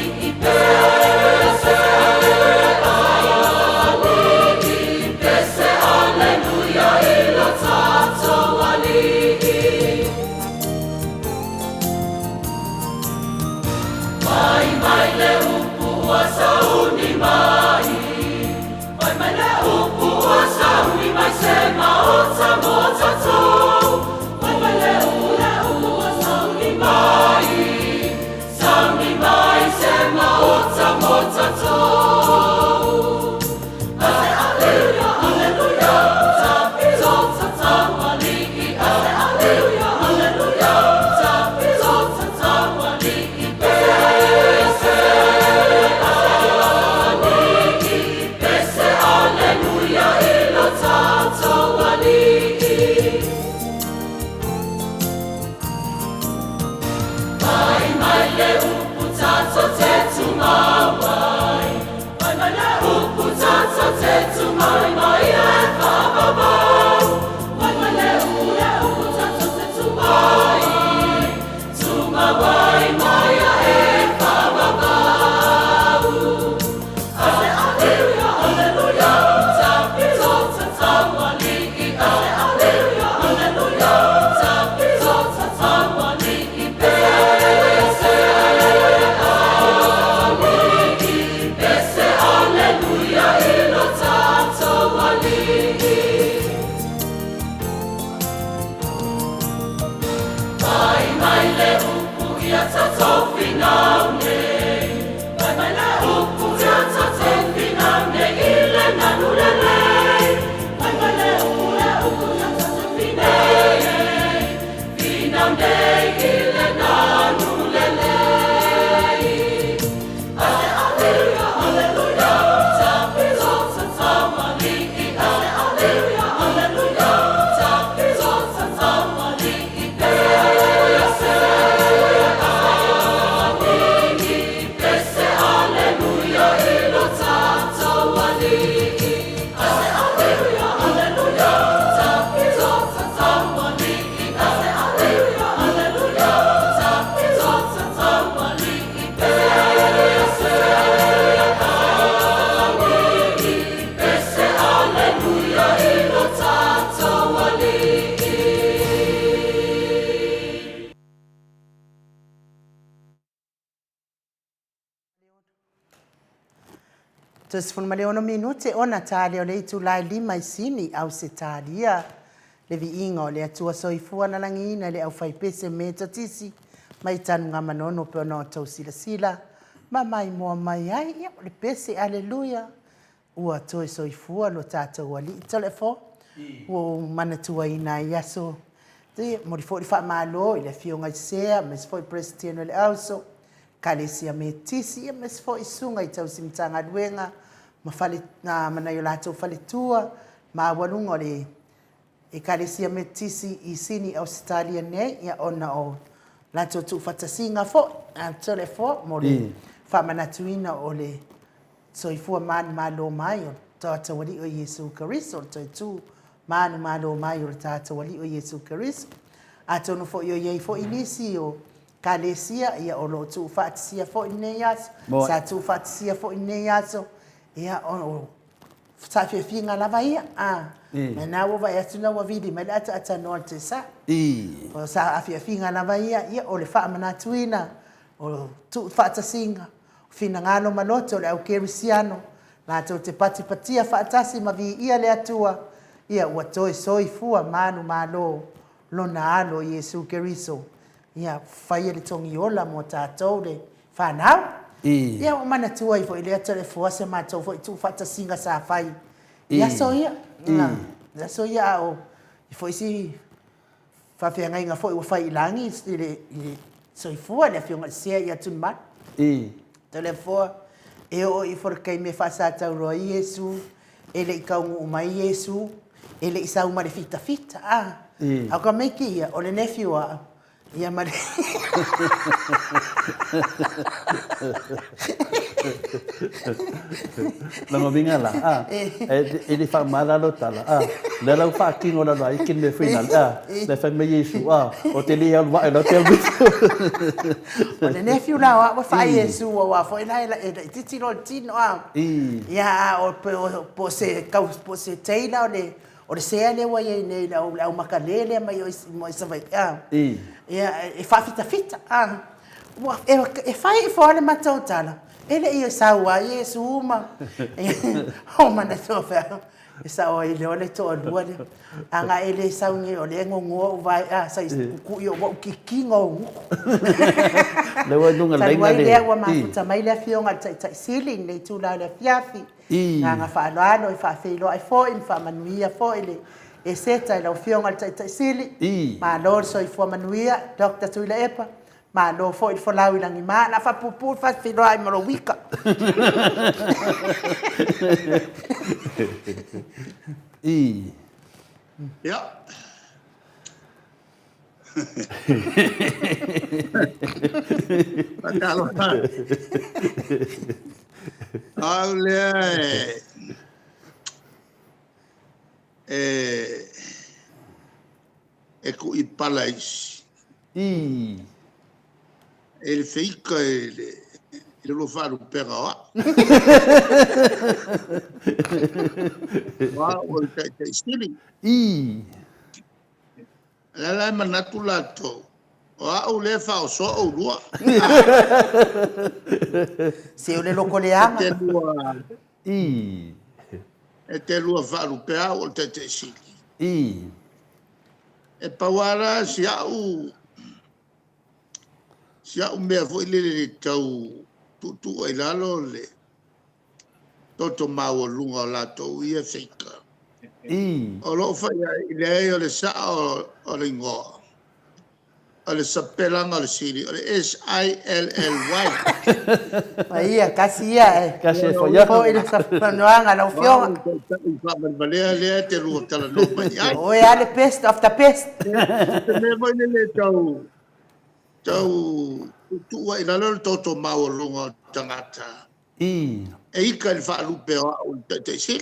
Tus maleono minute ona tali o le itulai lima isini au se talia le viiga o le atua soifua na langina le au faipese me tatisi mai tanu nga manono pe ona o tausilasila ma mai moa mai ai ia o le pese aleluia ua toe soifua lo tatou alii telefo ua manatuaina i aso te mo le foʻi faamālo i le afioga i sea ma se foʻi presiteno le auso kalesia me tisi ia ma se foʻi suga i tausimitaga aluega ma fale na manai o latou faletua ma aualuga o le e kalesia me tisi i sini ausitalia nei ia ona o latou tuufatasiga foʻi a telefo mo le faamanatuina o le soifua malo mai o tatou alii o iesu keriso o le toetū malo mai o le tatou alii o iesu keriso atonu foʻi o iai foʻi nisi o kalesia ia o loo tuufaatisia foʻi nei aso sa tuufaatisia foʻi nei aso ia o saafiafiga lava ia mena ua vai atu na ua vili mai le ataatanoa le tesa o sa afiafiga lava ia o le faamanatuina o tuufaatasiga finagalo maloto o le au kerisiano latou te patipatia faatasi ma viia le atua ia ua toe soifua malo lona alo iesu keriso ia faia le togiola mo tatou le fanau ia ua manatua i foʻi lea telefoa se matou foʻi tuufaatasiga sa fai ia so ia a o i foʻi si faafeagaiga foʻi ua fai i lagi i le soifua le afioga lesea ia tunumana telefoa e o i forkai me faasatauloa i iesu e leʻi kaugu'u mai iesu e leʻi sauma le fitafita au ka mai kia o le nephew a ia ma le Lama binga la e le faamala lo tala le lau faakigo lalo ai kini le final le fai me iesu o te lea luaʻe lo te aluiso o le nephew la ua faai iesu ua foʻi la e titi lo le tino ia o po se teila o le sea le ua iai nei au makalele mai o isavaiʻa ia e faafitafita e fai i foa le matautala e leʻi o saua iesu uma o manatua fea Isa o ile ole to lua le. Anga ele saungi o le ngongo vai sa ku yo wa kikingo. Le wa dunga lenga le. Le wa ma futa mai le fionga tai ceiling le tu la le fiafi. Nga fa loano fa filo ai fo in fa manuia fo ile. E seta le fionga tai ceiling. Ma lo so i fo manuia doctor tu le epa. Ma lo fo il fo lau i langi ma na fa pupu fa filo ai mo wika. Ja. E ku i palais. Ele fica ele lo fa lo pega wa. Wa o te stili. La manatulato. Wa o le fa o so o lua. Se o le loko le ama. E te lua fa lo pega o te stili. E pawara si au mea fo le tau tu ai lalo le toto mau lunga la to ia fika o lo fa ia le o le sa o le ngo o le sapelanga o le siri o le SILLY Ia kasi ia Kasi fo ya fo ile sa panoanga la fionga fa balea le te lu tala no mai ai o ia le pest of the pest te me vai le tau tu ai lalo toto mau lunga tangata e ika il fa lupe o te si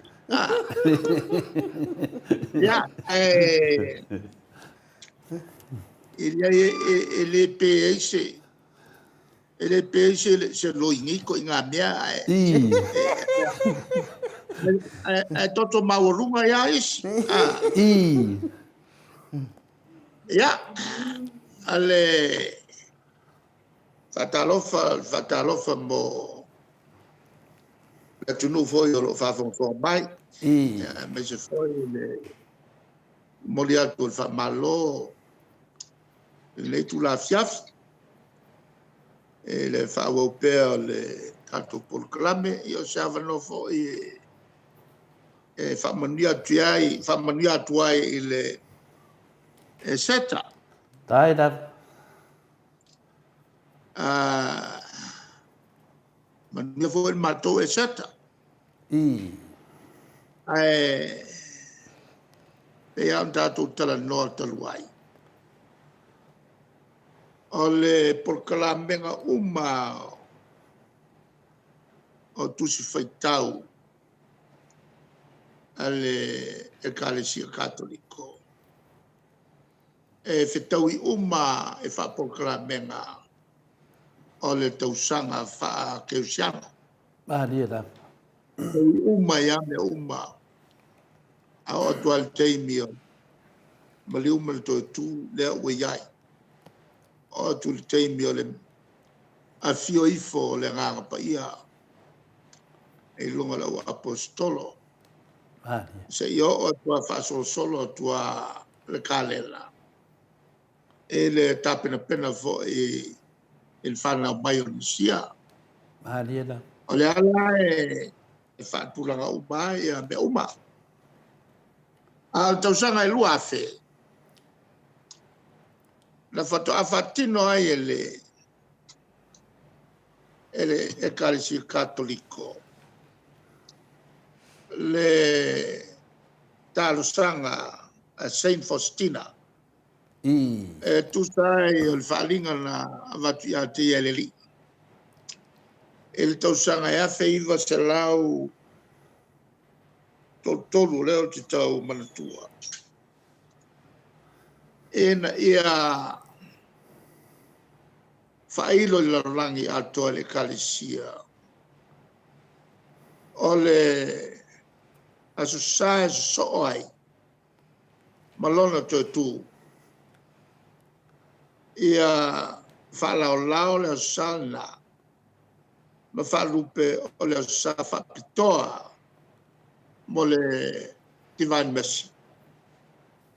ya il est pêché se lo iniko inga mea toto mau lunga ya is ya ale fatalofa mo la tunu foi o lo fa fon mai me se foi le molia tu fa malo le tu la fiaf e le fa o per le tanto por clame io serve no foi e fa mania tuai ile e seta dai da mania foi matou e seta e anda tutta la nota luai ole por kalamenga o tu si faitau ale ekalesia cattolico e fetaui e fa por kalamenga ole tausanga fa keusianga dia da ya me a o tual teimio mali to tu le weyai o tu teimio le a fio ifo le nganga pa ia e lunga la apostolo se io o tua fa solo tua le calela e le tapena pena fo il fana maionisia dia da o le ala e fa tulanga ubai a me al tausanga e lua fe la foto afatino ai ele ecclesia cattolico le talusanga a Saint Faustina e tu sai il falinga na avatia te leli il tausanga e feiva se lau tolu leo te tau manatua ena ia failo la rangi ato le kalesia ole asusai soai malona tu ia fala o le sana ma falupe ole sa fa pitoa mole divine mercy.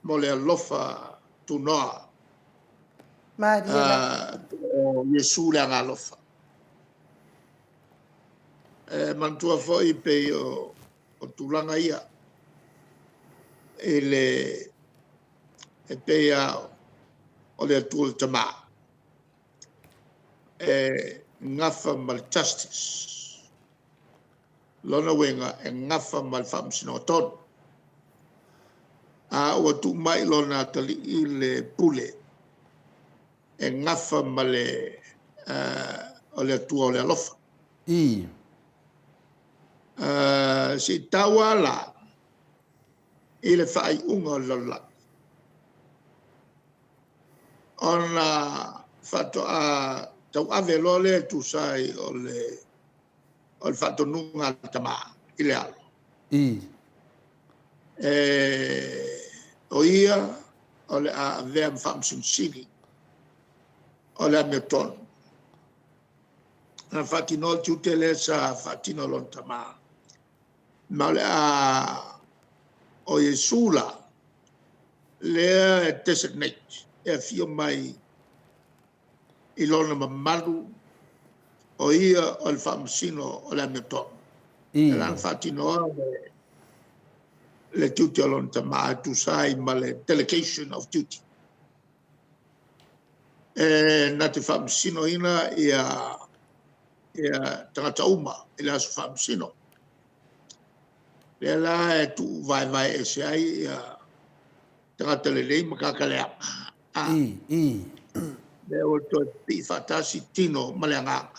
Mo le alofa tunoa. Mariela. O Yesu le alofa. Mantua foi pe o tulanga ia. Ele pe o le tul tama. Ngafa mal justice. Lona wenga ngafa mal famsinoton. O tu mai lona tali ile pule. Ngafa male o le tua o le alofa. Si tawala ile fai unga lola. Ona fato a tau ave lole tu sai o le fato nunga tama ile alo. O ia o le a vea famsun sili o le ameton. Na fatino tutele sa fatino lon tama. Ma le a o Yesula le designate e fio mai ilona mamalu o ia o le famsino o le ameton. Lan fatino le duty alon tama tu sai ma le delegation of duty. Na te famsino ina ia tangata uma ila su famsino. Le la tu vai e se ai tangata le lei makakalea. Le o to pi fatasi tino maleanga.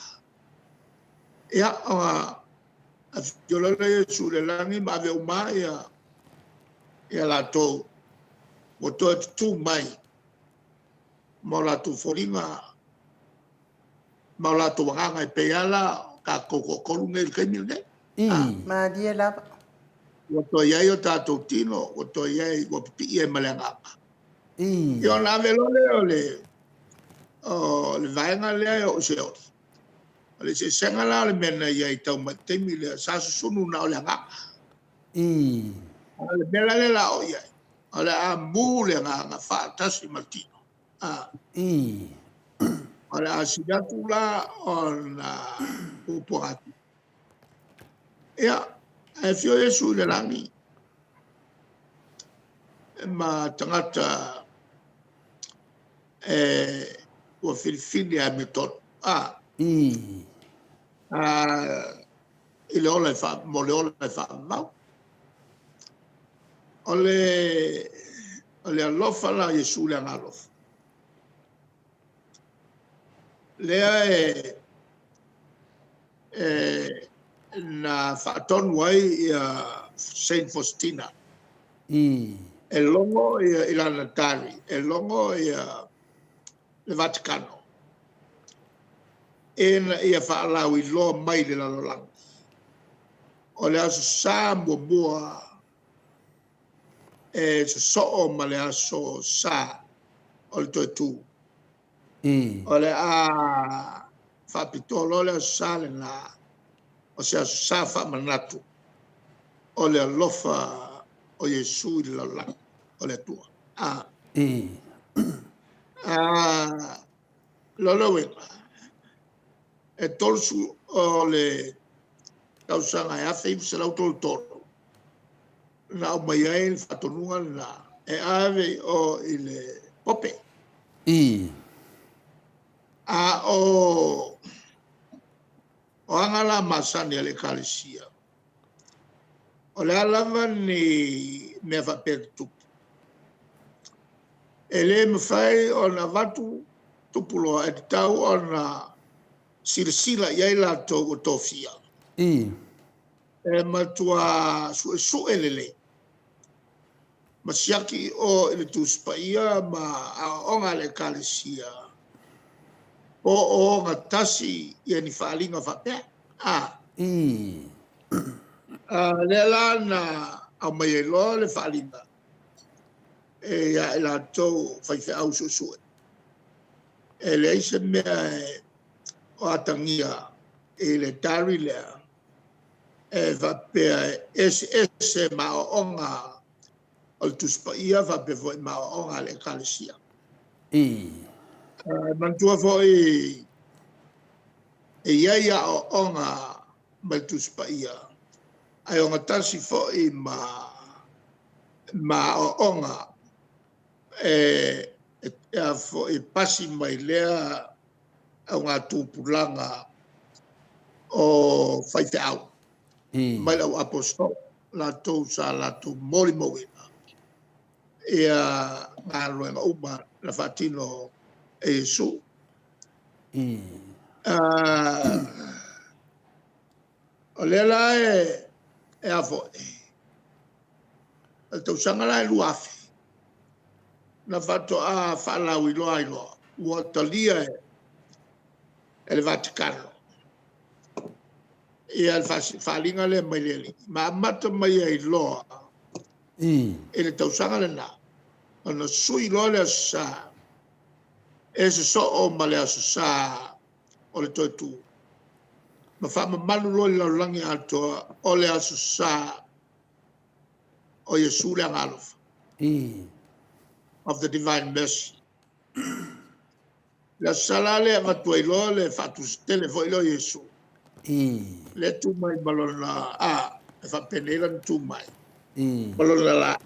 Ia a fiolala Yesu le langi ma ave uma ia la to o to tu mai mo la tu foringa mo la tu wanga pe ala ka koko kolunga il kemile Mariela. o to ia yo tato tino o to ia o pi e malanga yo na velo le vainga le o se le se senga la le mena ia i tau matemi le sa sunu na o le nga le bela le la o ia o le a mu le nga fa tasi matino o le a sidatu la o na upuatu ia e fio Yesu le langi ma tangata o filfili a meton ile ole fa mo le ole fa mau ole alofa la Yesu le alofa le na faton wai Saint Faustina e longo ila Natali e longo le Vaticano ia whaalau i loa mai le lalolang. O le aso sā mua so soo ma le aso sā o le toi tū. O le a whapitolo le aso sā le nā o se aso sā whamanatu o le alofa o Yesu i le lalolang o le tua. Lolo wenga. E tolsu o le kausanga e awhi se lau tolu tolo. Na o mai ai whatonunga na e ave o i le pope. O angala masani ale kalisia. O le alava ni mea whapere tupu. E le mwhai o na watu tupulo e tau o na sirsila iai la tō tōwhia. E matua su elele. Masiaki o ele tūspaia ma a onga le kalisia. O ngā tasi i ni whaalinga whapea. Le la na au mai e loa le whaalinga. E la tō whaiwhi au susue. E le eise mea o atangia e le tari lea e vapea ese ma o onga o le tuspa ia fa pe foi ma o ngale kalesia mantua foi e ia o onga ma le tuspa ia ai o ngatasi foi ma o onga foi pasi mai lea o ngā tūpulanga o whaiteau mai lau apostol la tau sa la tau mori mowina ia ngā roenga uma la whatino e Yesu o lela e afo e tau sangala e luafi na whato a whalau iloa iloa ua talia e le Vaticano ia le whalinga le mai leli ma amata mai e iloa e le tau sangala na ana sui loa le asa e se so o ma le asa sa o le toitu ma wha malu loa le laulangi atoa o le asa sa o Yesu le angalofa of the divine mercy la salale matua ilo le fatus telefo ilo Yesu le tu mai balona e fa penela tu mai balona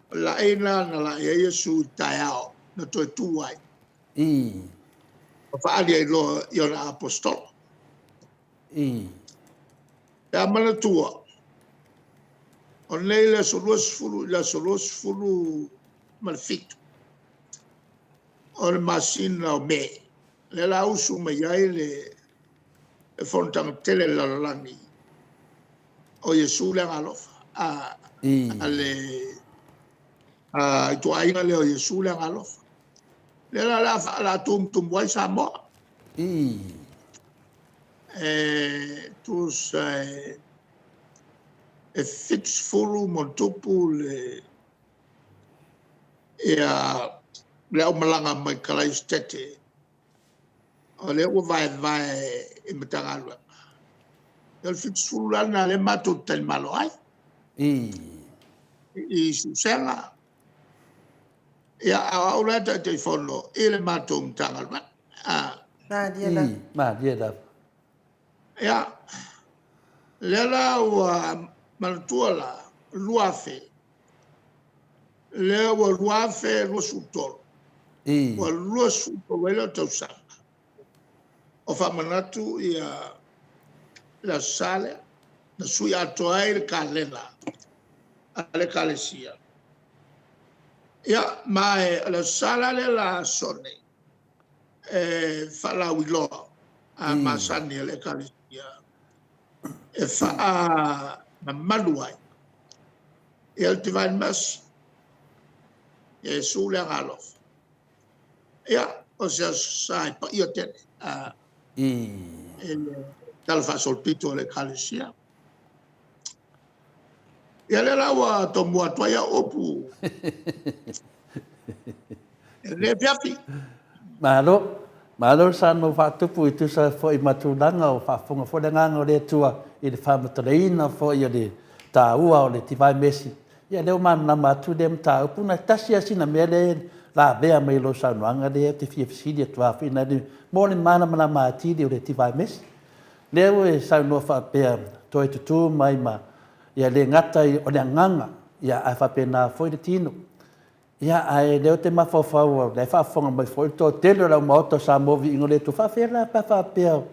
la na la Yesu taiao na to tu ai fa ali ilo io la apostol ya mana tua on le solos fulu malfit on masina o me le la usu me yai le e fontang tele la langi o Yesu le ngalofa ale tu ainga le o Yesu le ngalofa le la tum wai Samoa tu e fix fulu montupu le le au malanga mai kalai stete o le o vai e matanga el fix fulu lana le matu tel malo ai susela ia au la te fono ele matu mtanga na dia da ia le la wa maltuala luafe le wa luafe lo sutol wa lo sutol wela tausa o fa manatu ia la sale na sui atoai kalela ale kalesia ia mai la sala le la sone fa la wilo a masani le kalesia e fa na maluai el divine mercy Yesu le ngalof ia o se sai pa io te tal fa solpito le kalesia ia le lawa to mua toia opu le piafi malo sa no fatupu itu sa fo i matulanga o fa fonga fo le nganga o le tua i le whamataleina fo i le tā ua o le tivai mesi. Ia leo mana matu le mta upuna tasi asina mea le la vea mai lo sanuanga le te fiafisidi atua whina le mo le mana matidi o le tivai mesi. Leo e saunua whapea toi tutu mai ma ia le ngata o le nganga ia ai whapena foi le tino. Ia ai leo te mawhawhau le whafonga mai foi to telo lau Maota Samoa Viiga le tu whawhela pa whapea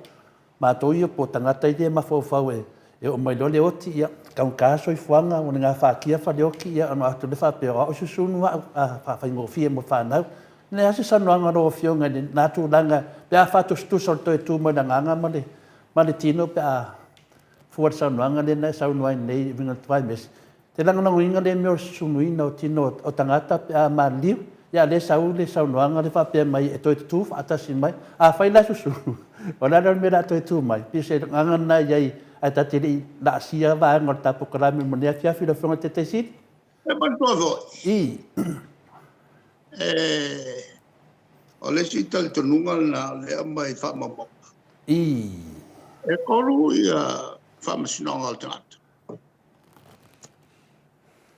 ma toi po tangata i le mawhawhau e o mai le oti ia kaunkaso i fuanga o ngā whakia whaleoki ia ano atu le whapea o susunu a whaingofia mo whanau. Ne ase sanuanga ro fionga ni natu langa pe a whatu stusol toi tu mo nganga ma le tino pe a fuat sanuanga le na saunua nei vinga tuai mes. Te langa na uinga le meo sunuina o tino o tangata pe a ma liu ia le saunuanga le whapea mai e toi tu atasi mai a whaila susunu. O nana mera toi tu mai pise nganga na iai ai tatiri la sia va ngor tapu karami monia fia filo fonga te sit e mantovo o le sital tonunga na le mai fa mamo e kolu ia fa masinonga altat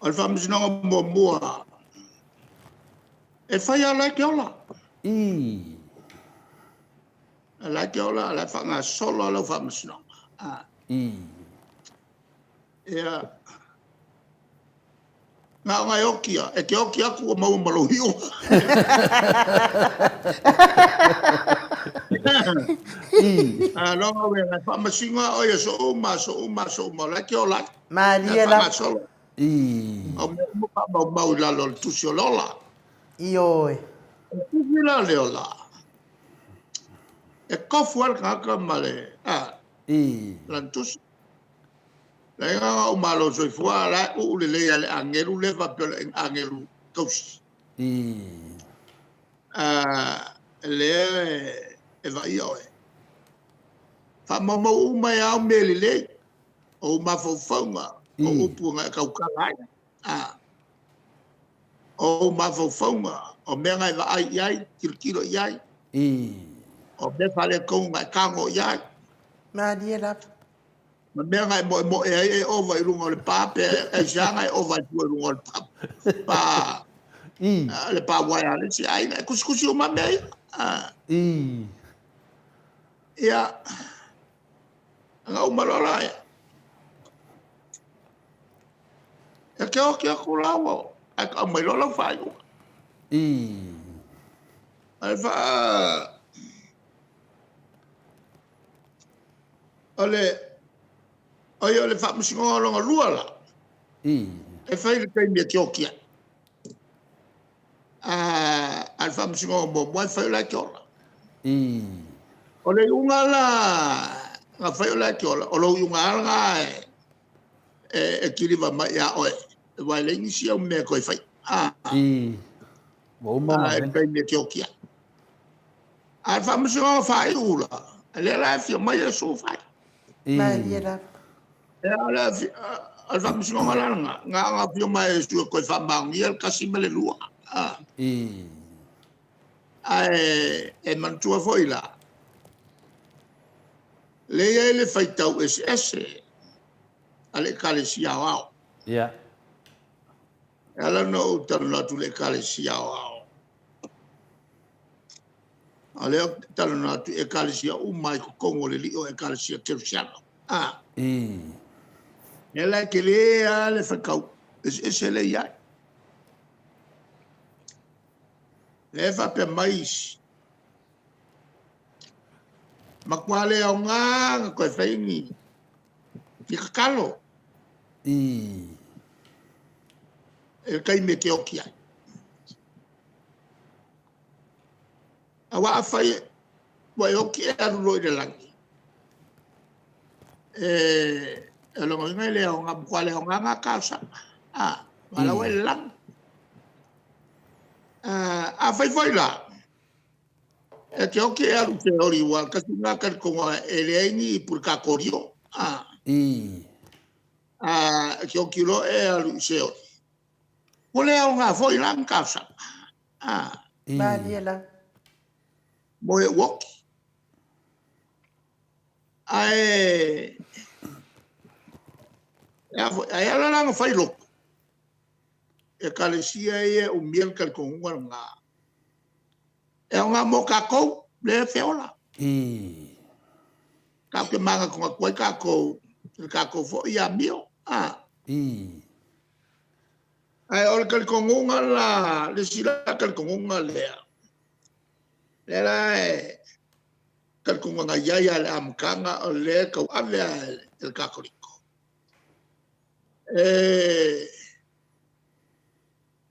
o Al whamasinoga mua. E whai a lai ke ola. A lai ke ola, a lai whanga solo a lau whamasinoga. Ia, ngā ngai okia, e ke okia ku o mau malohio. Longa we ngai whamasinga o ia so uma, lai ke ola. Maria Whanga la. solo. O me umuka mau lalo le tusi o lola. Ioi. E tusi la le ola. E kofu al kaka male. Lan tusi. La inga o malo soifua la u le le angelu le vapele angelu kausi. Le e vai oe. Fa mama uma e au mele le. O mafofonga. O upunga e kaukalai. O mafofonga. O menga e vai iai. Kirkiro iai. O me fale konga e kango iai. Maria la. Ma menga e mo e ova i runga le pape. E janga e ova i runga le pape. Pa... le pa wai ale si ai na kusi o mamei ia nga o malala e ke o ke ko lawo a ka mai lo fa yo ai fa ole fa musingo lo luala e fa ile kai me ke o ke al fa musingo mo fa la ke ola ole unga la nga fa la ke ola o lo unga nga e kiri va mai ya oe vai le inicia o me ko fai Bo mama e kai me ke o ke al fa musingo fa ula le la fi mai so fa Maria la. e ala al fa musingo nga fi mai so ko fa mangi el kasimele lua e mantua foi la. Le ele fai tau ese ale kale sia wao. Yeah. Ala no tanu na tu le kale sia wao. Ale tanu na tu e kale sia mai ko kongo le lio e kale sia tersiano. Ela que le ale fai kau ese le ia. Le fa pe mais. Ma quale o nga ko fai ni. Ki kalo. E kai me ke okia. Awa fai wa okia ro de langi. Lo ngai le o nga quale o nga casa. Wala wa lang. Fai foi la. E ke okia ru te ori wa ka singa ka ko ele ni por ka korio. Ke okilo e alu se ori. Ole o nga foi lang casa. Maria la. Mo e wok. Ai ala lang fai lo. E kalesia e o miel ka ko nga. E nga mo ka ko le feola. Ka ke manga ko ka ko fo ia mio. Ai ol ka ko nga la le sila ka ko nga le. Le la ka ko nga ya le amkanga o le ko ale el ka ko.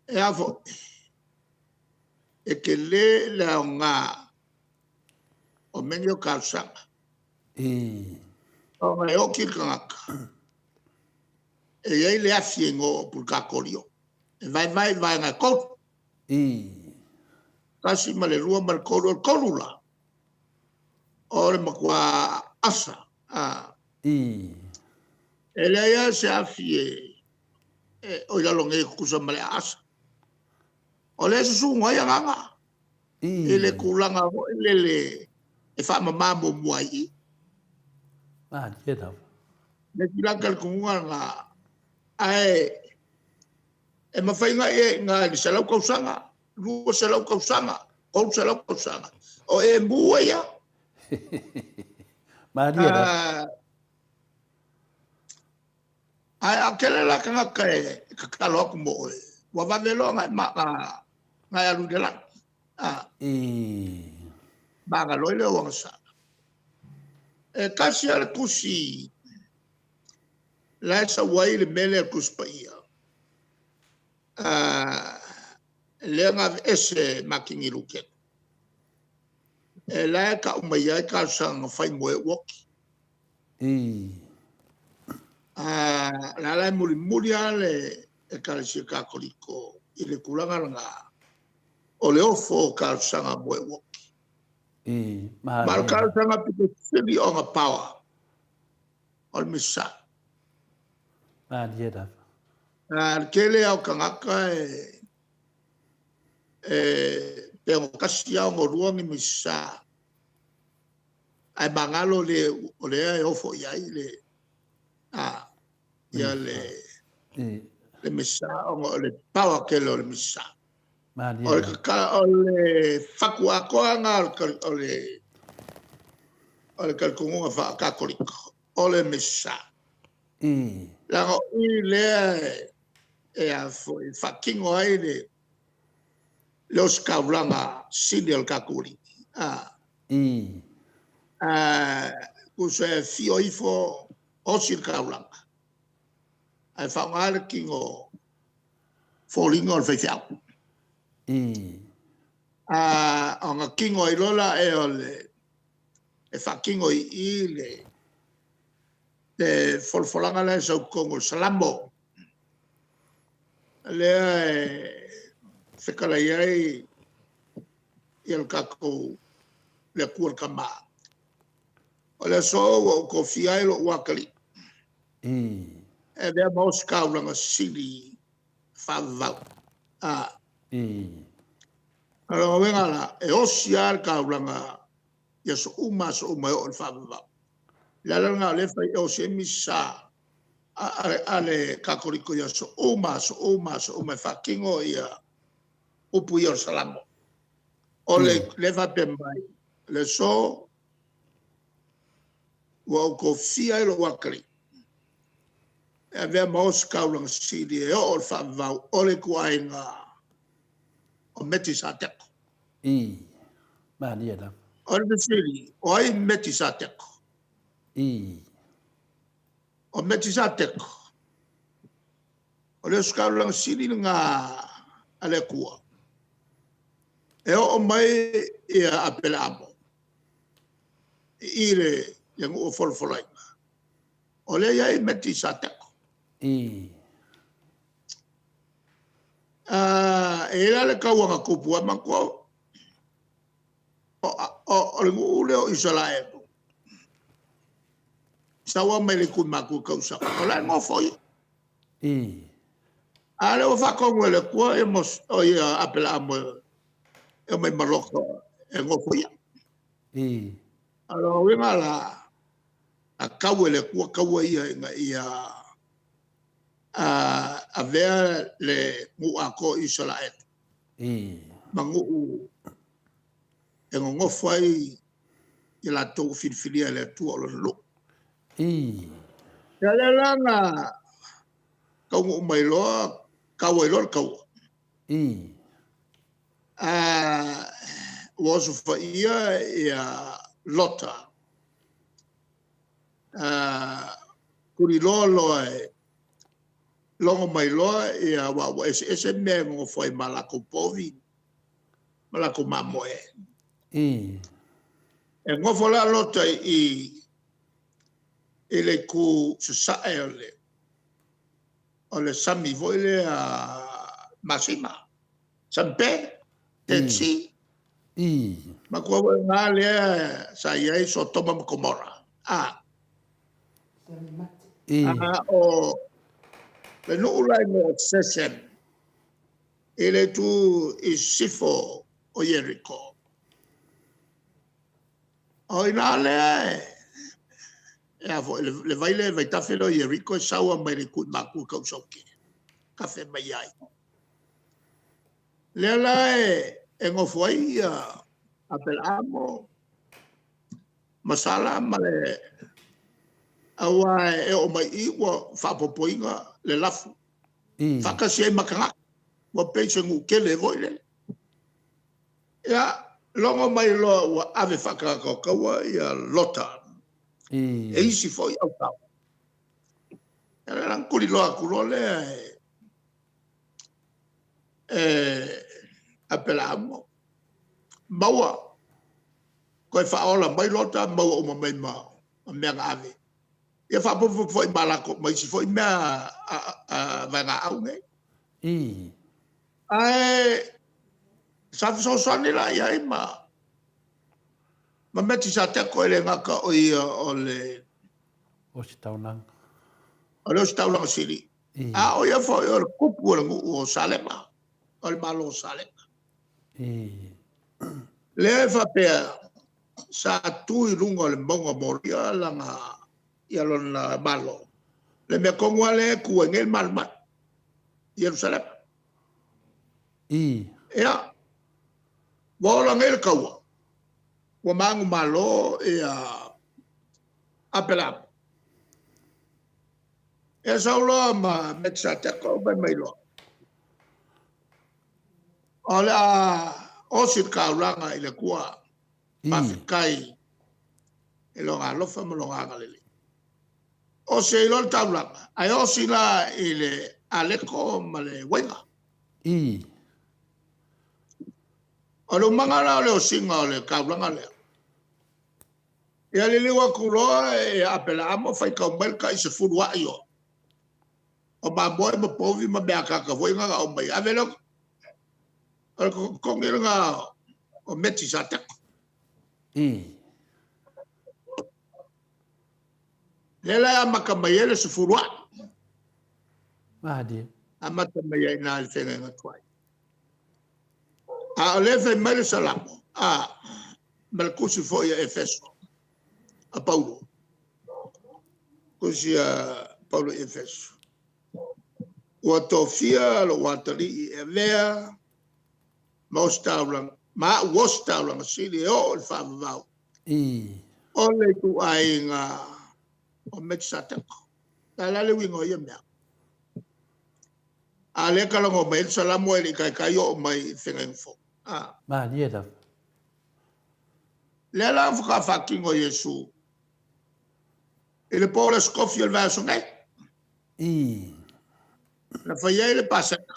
E avo e ke le la nga o menio kalsanga o mai o ki kanga e ai le afiengo por ka korio e vai nga ko kasi male rua mal kolula o le makwa asa e le ya se afie o ya lo nge kusa male asa o le su ngoya nga ele kulanga ele e fa mama mo muai Dia tahu. le tira kal kunga nga ai E mawhainga e ngā ni salau kausanga, lua salau kausanga, kou salau kausanga. O e mua ia. Maria da. Ai akele la ka ngaka e kakalo aku mo e. Wa vavelo ngai alu de la. Baga loile o ngasa. E kasi ala kusi la sa wai le mele kuspa ia. Le nga ese makingi luke. E la ka umaya ka sang fai moe woki. La la muri ale e ka si ka koliko i le kulanga nga o le ofo ka sanga moe woki. Mal ka sanga pite sili o nga power. O le misa. Maria da. Kele au kangaka pengo kasi au ngoruangi misa. Ai mangalo o le e ofo iai le ia le misa o le power kele o le misa. O le fakuakoanga o le kalkungunga whaakakoriko o le misa. Lango i lea e a whakingo ai le os kauranga sini al kakuri. Kusa e fio ifo osir kauranga. Ai whaungare kingo fōringo al whaifiau. O ngā kingo i lola e o e whakingo i le folfolanga le sau kongo salamo. Lea e whekala iai i al kako le kuar kama. O le so o ko fiai lo wakali. E lea maos kauranga sili whavau. Ara wenga la e osia al kauranga ia so uma o le whavau. Lala nga le fai o se misa ale kakoriko ia so uma whakingo ia upu ia o salamo. O le whapemai, le so wa ko fia ilo wakari. E vea maos kauranga siri e o le whavau o le kuainga o meti sa teko. Maria da. O le siri, o ai meti sa teko. O meti sa teko. O le skauranga siri nga ale kua. E o mai ia apela amo. I le yang o folfolai. O le iai meti sa teko. E la le kauanga kupua mako. O le ngule o Israel. Sawa mai le kumaku kausa. O la ngofoi. Ale o whakongo le kua e mos o ia apela amo e mai maroko e ngofoi. Alo winga la a kaue le kua kaua ia a vea le muako Israel. Mangu e ngofoi i la tau filfilia le tua o lo. Ya le langa kaungu mai loa kaua i loa kaua. Wasu whaia ia lota. Kuri loa loa e longo mai loa ia wa ese mea ngofoi malako povi. Malako mamoe. E ngofo la lota i le ku susae o le sami voile a masima. Sampe, tetsi. Makua ngā lea sa iai so toma mkomora. O le nuulai mo sesem. Ele tu i sifo o Jericho. O ina lea le vaile vai tafelo Jericho saua mai le kut maku kausoke. Kafe mai ai. Le lai e ngofo ai apel amo masala male awa e o mai I wa whapopoinga le lafu. Whakasi ai makanga wa peise ngu kele voile. Ia longo mai loa wa ave whakakaua ia lota. E isi foi au tau. Ia rang kuri loa kulole apel amo. Maua koe whaola mai lota maua o mai mao. Mea ngā ave. Ia whapopo foi malako mai si foi mea vanga au nei. Ai sa so sani la ia ima. Ma meti sa te koe le ngaka o ia o le o si taunang. O le o si taunang siri. A o ia foi o le kupu o Salema. O le malo o Salema. Le whapea sa tui runga o le monga moria langa ia lona malo. Le mea kongua le kua ngel malmat. Jerusalem. Ia. Wola ngel kaua. Wa mangu malo ia apela. E saulo ma metsa te ko ba mai lo. Ola osit ka ranga ile kua. Pafikai. Ilonga lofa mo longa ngalele. O se ilol taulanga. Ai osila ile aleko male wenga. O le mangala o le o singa o le kaulanga lea. Ia le liwa kuroa e apela amo fai kaumelka I se furua I o. O mamoe ma povi ma mea kaka voinga o mai. Avelo o kongera nga o meti sa teko. Lela ya makamayele se furua. Amata maya ina alfenga nga tuai. A lefe mele salamo. A malkusi foi a Efeso. A Paulo. Kusi a Paulo Efeso. Ua tofia lo watali e vea. Maustaurang. Ma wostaurang sili o il favavau. O le tu ai nga o metsatako. Talale wingo ia mea. A le kalongo mai salamo e li kai o mai whengengfo. Le la fuka fakingo Yesu. E le pole scoffio il verso nei. La faia le pasaka.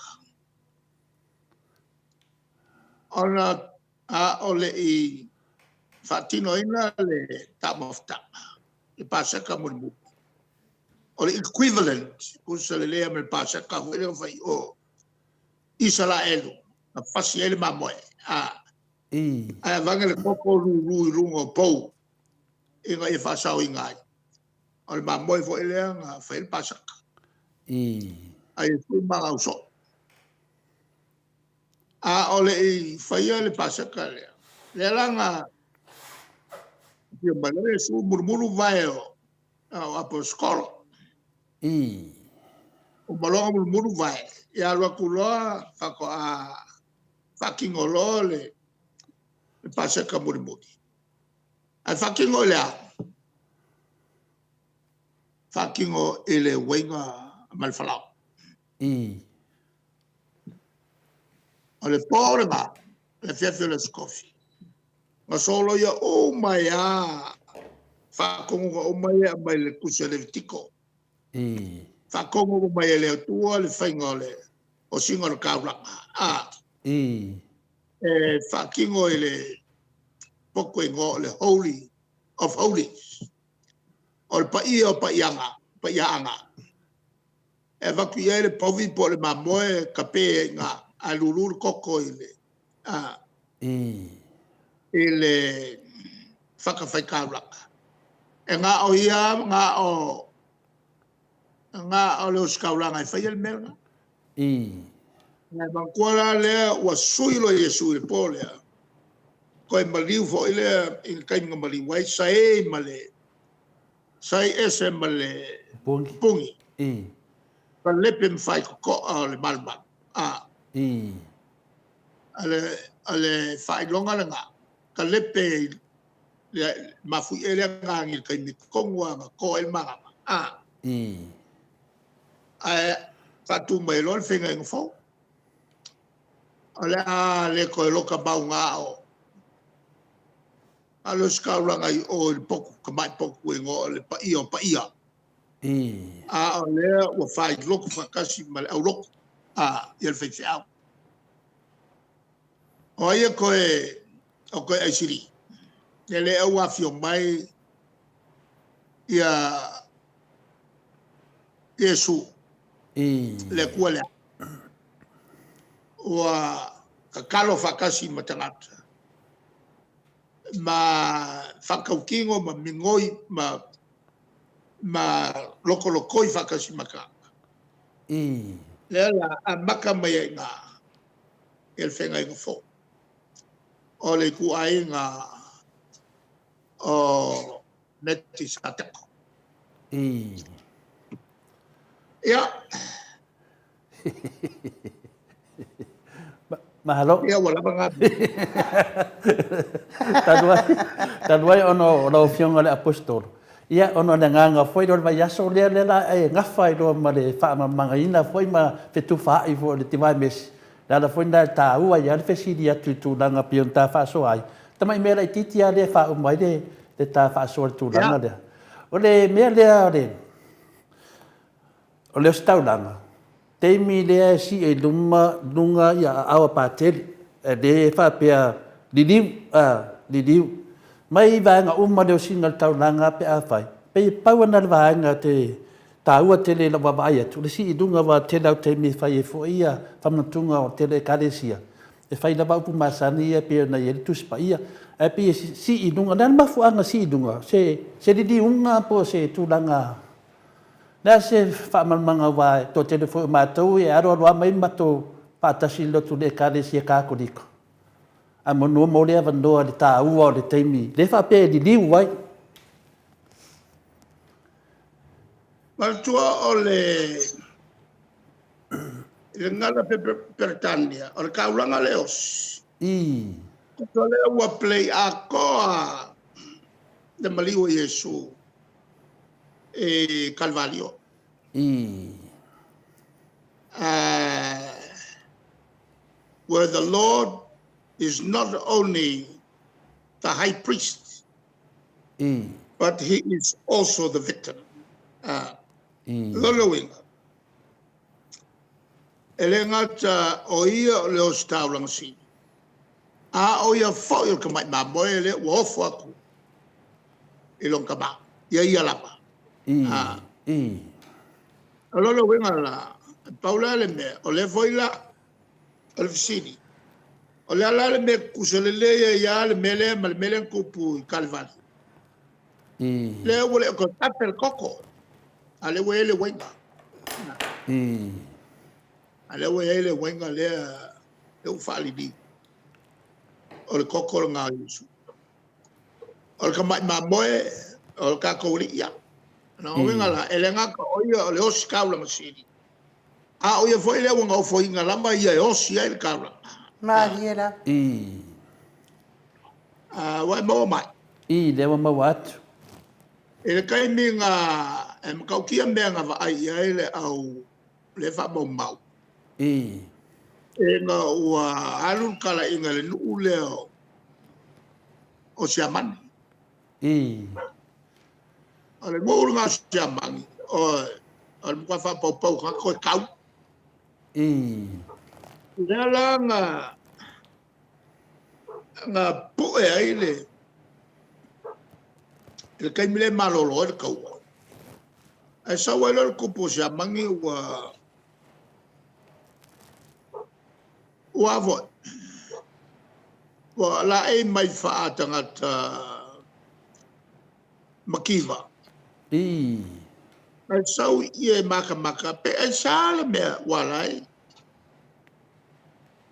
Ona a ole I fatino ina le tamofta. Le pasaka mulmu. O le equivalent. Kusa le lea me pasaka. Wele fai o Israelu. A fasi ele mamoe. Ai vanga le koko rungo pou. Inga e fasau ingai. O le mamoe fo ele nga fai le pasaka. Ai fu manga uso. A ole I fai le pasaka le. Le langa Ia malere su murmuru vai o apostolo. O malonga murmuru vai. Ia loa kuloa kako a fakingo lole. Le pasaka murmuri. A fakingo lea. Fakingo ele wenga malfalau. O le pore ma. Le fiafio le scofi. Ma solo ia o mai a whakongo o mai a mai le kusia le vitiko. Whakongo o mai le atua le whaingo le o singo le kauranga. Whakingo le poko ingo le Holy of Holies. O le paia o paianga. E wakuia le povi po le mamoe kape nga a lulur koko ile. Ele whakawhaikauranga. E ngā o ia, ngā o leo skauranga I whaiel mea. Ngā mangkuara lea ua suilo Yesu le pō lea. Koe maliu fo ilea, inga kainga maliu wai, sae male, sae ese male pungi. Pa lepe mwhai koko o le malman. ale fai longa nga ka lepe le mafu ele nga ngil kai mi kongwa nga ko el manga ai fatu mai lol fenga ngfo ale le ko loka bau nga o alo skauranga I o il poku kamai poku ngo le pa ia ole wa fai loko fakasi mal au loko il fai au oye ko ai siri ele au afio mai ia Yesu le kuala wa kakalo fakasi matangata ma fakaukingo ma mingoi ma lokolokoi fakasi maka le la amaka mai nga el fenga ngfo ole ku ai nga o neti satako ya mahalo ya wala banga tanwai ono fionga le apostol ia ono na nga foi do vai aso le la nga fai do ma le fa ma manga ina foi ma fetu fa I vo le tivai mes la foi na ta ua ia le fesi dia tu langa pionta fa so ai tamai me la titia le fa mai de ta fa so tu langa de ole me le ole staulanga teimi le si e lunga ia awa patel de fa pia didiu mai vanga le singal taulanga pe afai pe pawana vanga te taua tele la babaia tu si idunga wa te lau te mi fai fo ia famnatunga o tele kalesia e fai la bau masani e pe na ye tu spaia e pe si idunga nan mafuanga si idunga se di unga po se tulanga na se fa manga wa to telefo matou e aro mai mato patasi lo tu le kalesia ka kodiko a mono mo le avando le ta ua le teimi le fa pe di wai mal tua ole le ngala pe pertania o kaulanga leos ko le ua play a ko de maliu Yesu e Calvario where the Lord is not only the high priest, but he is also the victim. Loloing. Elengata oia leo staulang si. Oia foil kamai ma moele wofu aku. Ilong kaba. Ia lapa. Loloing ala. Paula le me. Ole foila. Ole fisini. Ole ala le me kuselele ya le mele kupu Calvary. Le wole ko tapel koko. Ale wele wenga. Ale wele wenga le ufali di. Ole koko nga Yesu. Ole ka ma moe ole ka ko ya. No wenga la elenga ko oya ole oskaula masini. Oya foi le wanga foi nga lamba ia osia el kabla. Mariela. Wa mo mai. Le wa wat. Ele kai minga kau kia menga va ai ele au le fa bo mau. Nga ua alun kala inga le nuu leo o siamani. Ale ngōru ngā siamani o mkwa fa pau kako kau. Lela nga pue aile le kai mile malolo le kau. Ai sa wala le kupo siamani ua vo la e mai fa tangata makiva ai sau ie maka pe ai sala me walai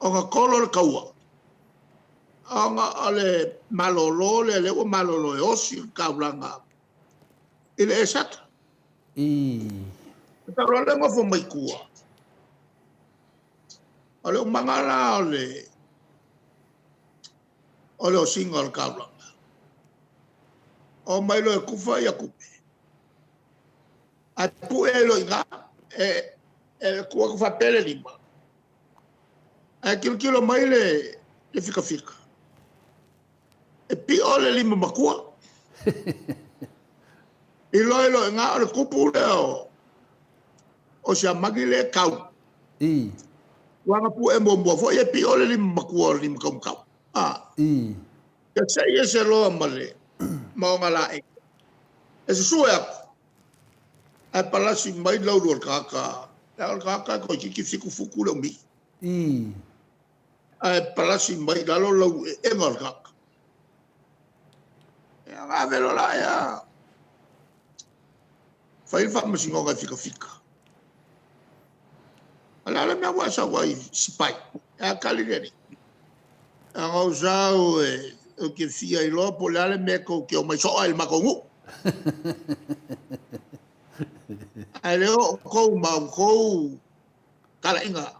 o kolo le kaua anga ale malolo le malolo e osi kaulanga ile esat ta rola ngofo mai kua ale mangala ole o le o singa o le kaulanga. O mai lo e kufa ia kupe. A pu e lo inga, e kua kufa pele lima. A kilo mai le fika. E pi o le lima makua. I lo inga o le kupu le o se amagi le kau. Wanga pu e mo fo e pi o le lima makua o le lima kau. Ka sei e se loa male, maonga la e. E se sue aku. E palasi mai lauru al kaka. E al kaka ko kiki fiku fuku le umi. E palasi mai lalo lau e ngal kaka. E nga velo la e a. Whai whamasi ngonga fika. Ala le mea wasa wai sipai. E a kalireri. E ngau zau o ke fia I lopo le ale mea ko ke o mai soa il makongu. Ai leo kou mau kou kala inga.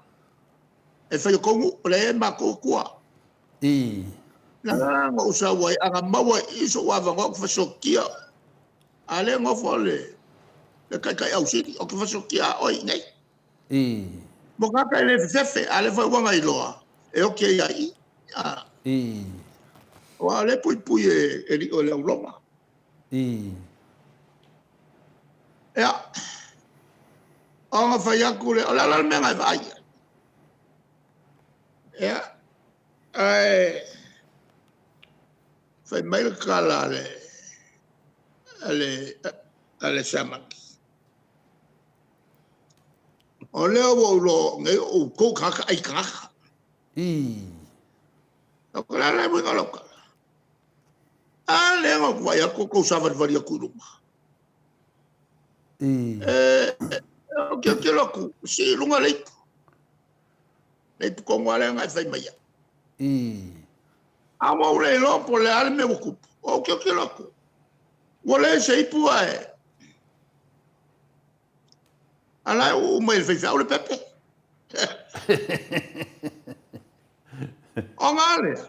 E whai kongu le ma kou kua. Nga ngau zau wai anga maua iso wava ngau kwhasokia. Ale ngofo le kai au siri o kwhasokia oi nei. Mo kaka ele fefe ale whai wanga I loa. E o ke iai. O ale pui e ri o le au loma. Ea. O nga whai aku le, o le alal mea ngai vai. Ea. Whai mail kala ale samaki. O leo o lo ngai o kou kaka ai kaka. O kala le mui ngaloka. A le ngau kwai ako kou savari vari aku ruma. O ke loku, si lunga leipu. Leipu kongo ale ngai whai maia. A mau le lopo le ale me wakupu. O ke loku. Wale se ipu ae. Ala o mai whai whau le pepe. O ngā lea.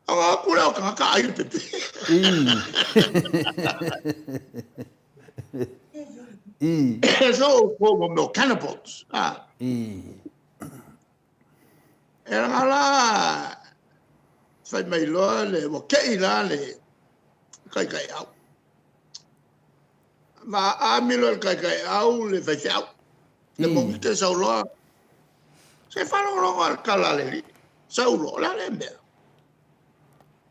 O ngā kure o kaka ai le pepe. So, ko mo cannibals. Era ngala. Whai mai loa le, mo kei la le, kai au. Ma amilo le kai au le whai au. Le mongi ke sau loa. Se whanonga al kala le li. Sau loa la le mea.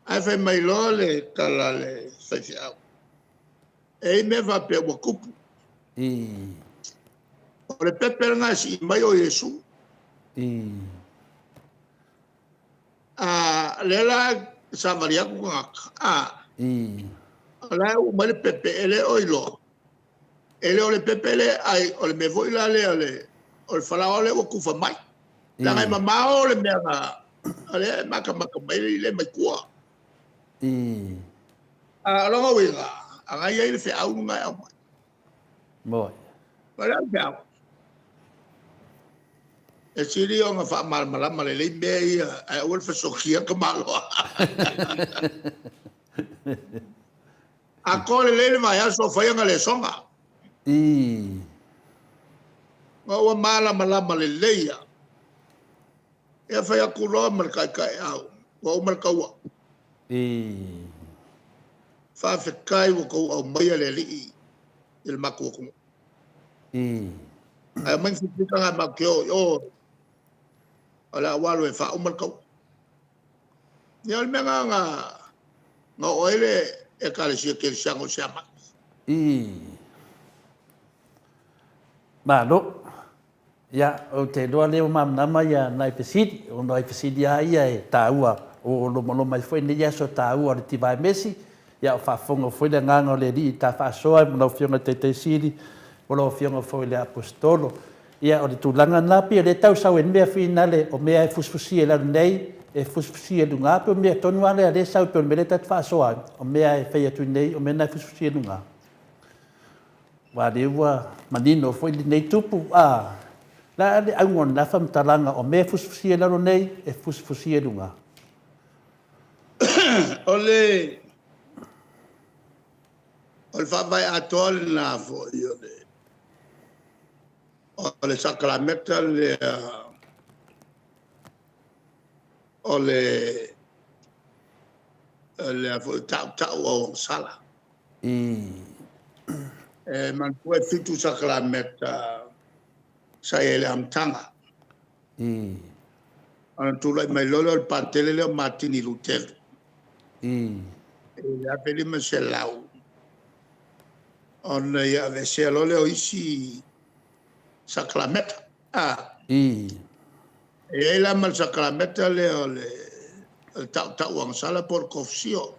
Ai whai mai loa le kala le whai au. E me va pe wakupu. O le pepe nga si mai o Yesu. Lela Samaria ku ngaka. Ala o mai le pepe ele oilo. Ele o le pepe le ai o le me voi la le o le fala o le o kufa mai. La ngai mamao le mea nga. Ale maka mai le mai kua. Longa winga. Angai ai le fe au ngai au mai. Moi. Wala pia. E siri o nga wha malama le mea ia. Ai ua le whasokia ka malo. A ko le lele mai aso whaianga le songa. Nga ua malama le leia. E whai aku roa mal kai au. Wa umal kaua. Wha whikai wa kou au maia le li. Il maku o kumu. Ai mai fitika nga makeo yo. Ala walo e wha umal kau. Ni al menga nga oile e kare sia ke siango siama. Malo. Ya, o te doa leo mamnama ia nai pesidi. O nai pesidi a ia e tāua. O lo mai foi ni yaso tāua le tivai mesi. Ya o whafonga foi le nganga o le ri ta whasoa. Mona o fionga te siri. Mona o fionga foi le apostolo. Ia o le tūlanga napi o le tau sau e mea whina o mea e fusfusi e laru nei. E fusfusi e lunga. Pe o mea tonu ale a le sau pe o mele tatu whasoa. O mea e whai atu nei. O mea nai fusfusi e lunga. Wa rewa manino foi nei tupu. La ale angon la fam talanga o me fusfusi e laro nei e fusfusi e lunga. ole fa vai atol na fo io ole sakramenta le ole le fo ta o sala man può fitu sakramenta sai ele amtanga ana tula mai lolo il patele le matini lutel la peli me selau on ya ve se lolo isi sakramenta e la mal sakramenta le ole ta uang sala por confesio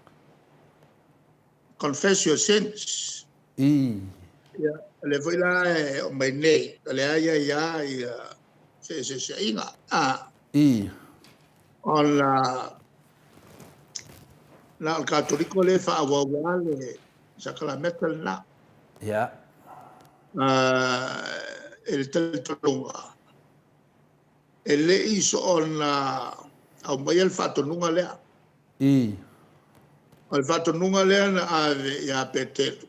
confess your sins ya le foi la o mai nei le ya se inga on la el católico le fa wa le sakramenta na el teltonga ele iso on au mai el fatto nunga lea il fatto nunga lea na ave ya petetu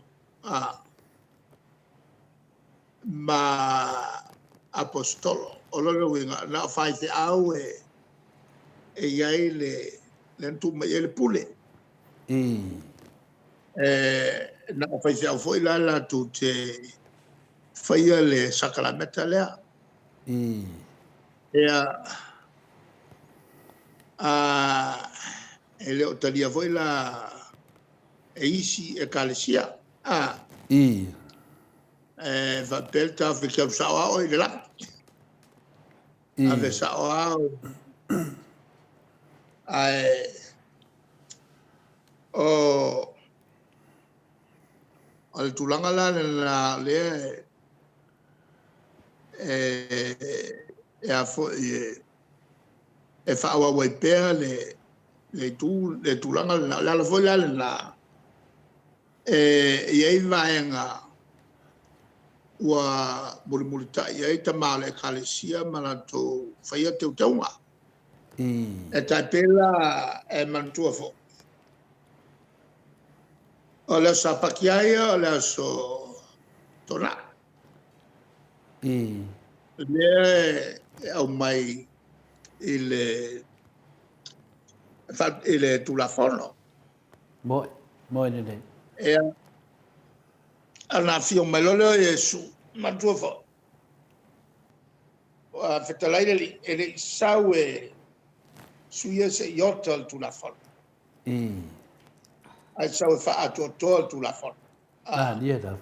ma apostolo o lo winga na fai te au e iai le tu mai el pule na fai te au foi la tu te fai le sakramenta lea ele o talia foi la isi e kalesia va pelta fe que usava o ile la ave sa o o al tulanga la le a fo e fa wa wai pe le tulanga la foi la e ai vaenga wa mulimulita i ai tamale kalesia malato faia te utaunga e taipela e mantua fo o le sapakiaia o le so tona le au mai ile tulafono moi ne e ana fio melolo Yesu mantua fo fetalaile li ele sawe suia se yotol tulafono ai sawe fa atotol tulafono dia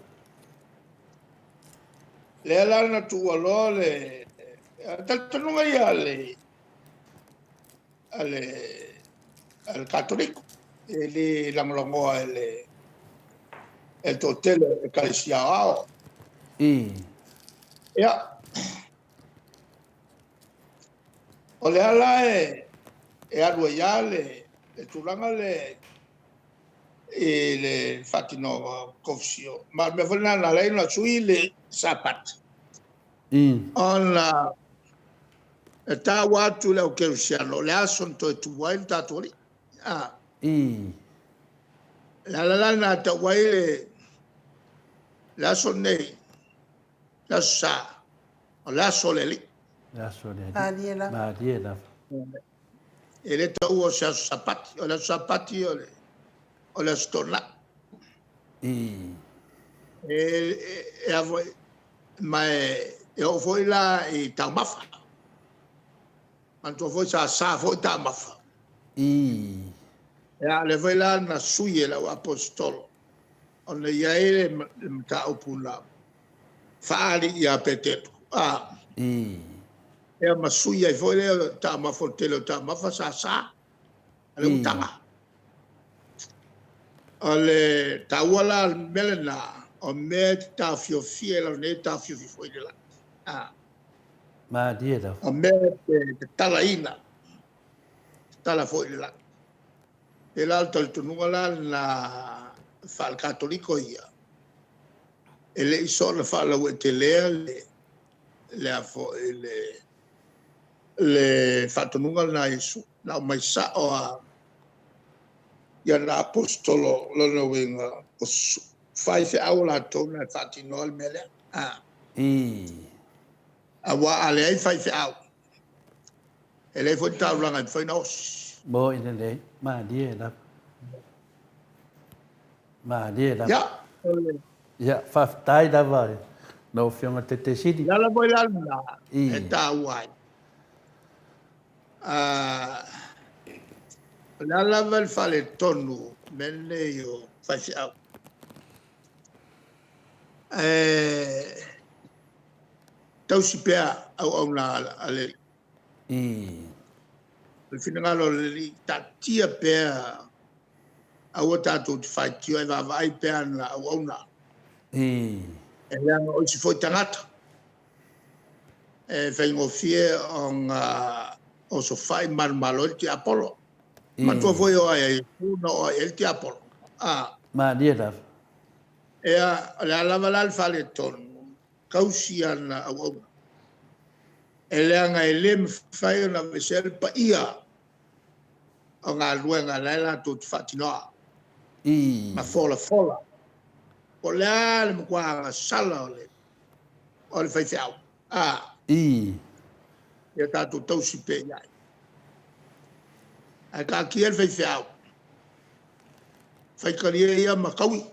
le la na tu le tanto ia al cattolico ele la molongo el totel e calisiao ya ole ala e aduiale e tulanga le fatino confsio ma me volna la lei na suile sapat on la ta watu le okerusiano le ason to tu wild tatori la na ta waile la sonne la sa la soleli ma dia ele ta uo sa sapati o la stona e avo mai e o foi la e tamafa manto foi sa foi tamafa ya le foi la na suie la apostolo on le yaile ta opula fali ya petetu e ma suie e foi le tamafa telo tamafa sa ale utama ale tawala melena o me ta fio fiela ne ta fio foi de la ma dia o me talaina tala foi de la el alto el tunula na fal cattolico ia ele iso fa la wetele le afo le fatto nunga na isu na mai sa o ia na apostolo lona winga o fai se au la tona fatino al mele a wa ale ai fai se au ele foi tau langa foi nos bo ina le ma dia la ya ya fa tai da vai no fiona te sidi ya la voi la na i e ta wai la la val fale tonu mele yo fai se au tau si pea au na ale le finangalo le tatia pea au tātou te whai tio e wawai pea na au na e leanga o si foi tangata e whaingo fie o so whai marmalo el ti Apollo matua foi o ai una o el ti Apollo ma dia la e le alava la le whale tonu kausi ana au e leanga e le mwhai na mesel pa ia o ngā luenga leila tu te whatinoa ma fola o le ale mo kwa sala o le fai fiao ia tātou tau si pe iai a ka ki el fai fiao fai karia ia ma kaui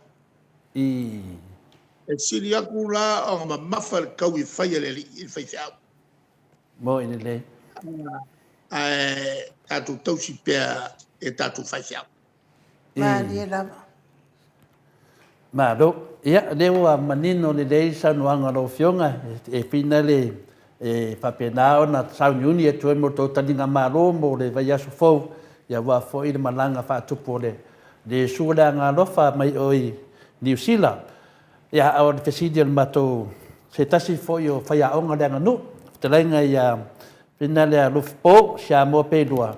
e siri aku la o ma mafa le kaui fai ele il fai fiao mo ina le tātou tau si pe e tātou fai fiao ma dia la ma do ia le wa manino le dei sa no anga lo fionga e finale e papenao na sau nyuni e tue mo to taninga malo mo le vai aso fo ia wa fo i le malanga fa tupo le sula nga lofa mai oi New Zealand ia au le fesidi al mato se tasi fo yo fa ia onga le nganu te lenga ia finale a lo po sia mo pedua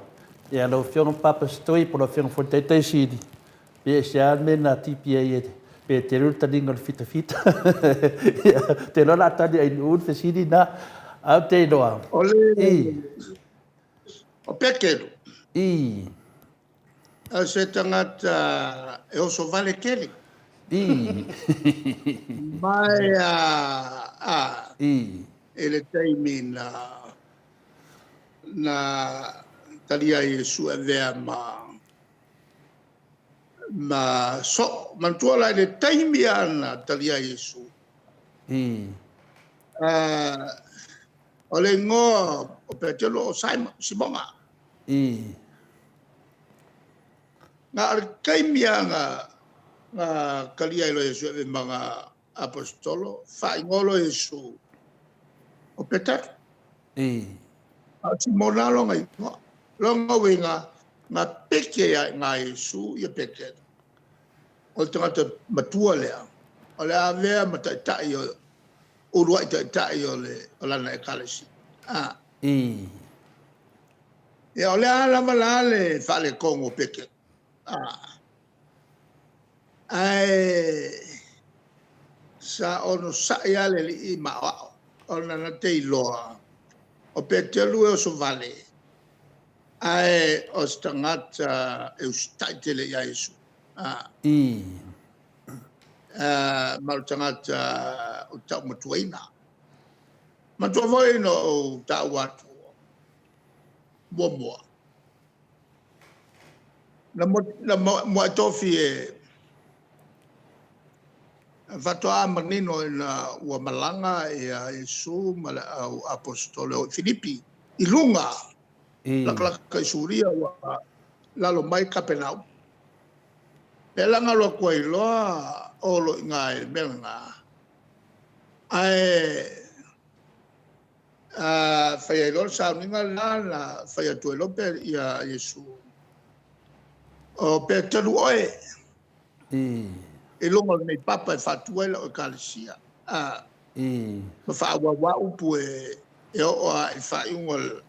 ia lo fionga papa stoi po lo fionga fo te sidi pe sia mena tipia ia pe te ruta dinga fita te lo la tadi ai un fesidi na au te doa o pekero a se tangata e oso vale keli mai ele taimi na talia Yesu e vea ma so mantuala ele taimi ana talia Yesu o le ngoa o petelo o Simonga nga arkaimia nga kalia ilo Yesu e mga apostolo ngolo Yesu o petar Simona lo ngai lo winga nga peke nga Yesu ia peke o tangata matua lea o le avea mataitai o urua itaitai o lana ekalesi ia o le alama la le fale kongo peke sa ono sa ia le li ma'o ona na te iloa o petelu e o so vale o stangata e ustaitele ia Yesu mal tangata o tau matuaina matua voi no o tau watu mua na mo tofi fatoa manino na ua malanga e Yesu mala au apostolo Filipi ilunga la kaisuria wa lalo mai kapenau pelanga lo ko iloa o lo ngai belanga fai lo sa ninga la fai tu lo per ia Yesu o petelu oe e longa nei papa e fatuela o kalesia ma fa wa upu e o e fa ungol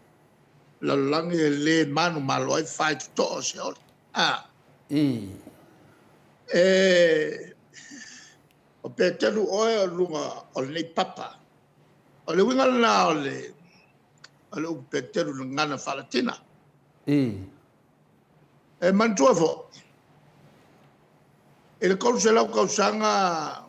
la langi le manu malo e fa to se o o petelu oe o lunga o nei papa o le winga na o le petelu ngana falatina e mantua fo ele kau se lau kau sanga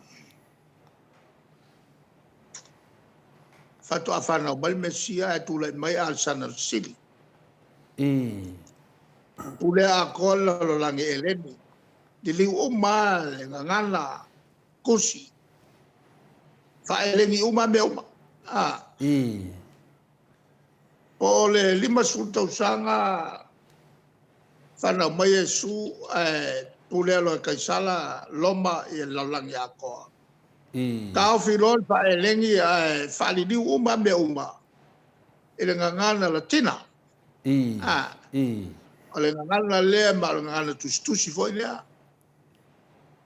fatu afana mal mesia tu le mai al sana sili ule a kola lo langi eleni dili uma le ngana kusi fa eleni uma me uma o le lima sulta usanga fana mai Yesu tule lo kaisala loma e la langi a koa kau filon fa eleni fa li uma me uma ele ngana latina ole ngana le ma ngana tustusi foi le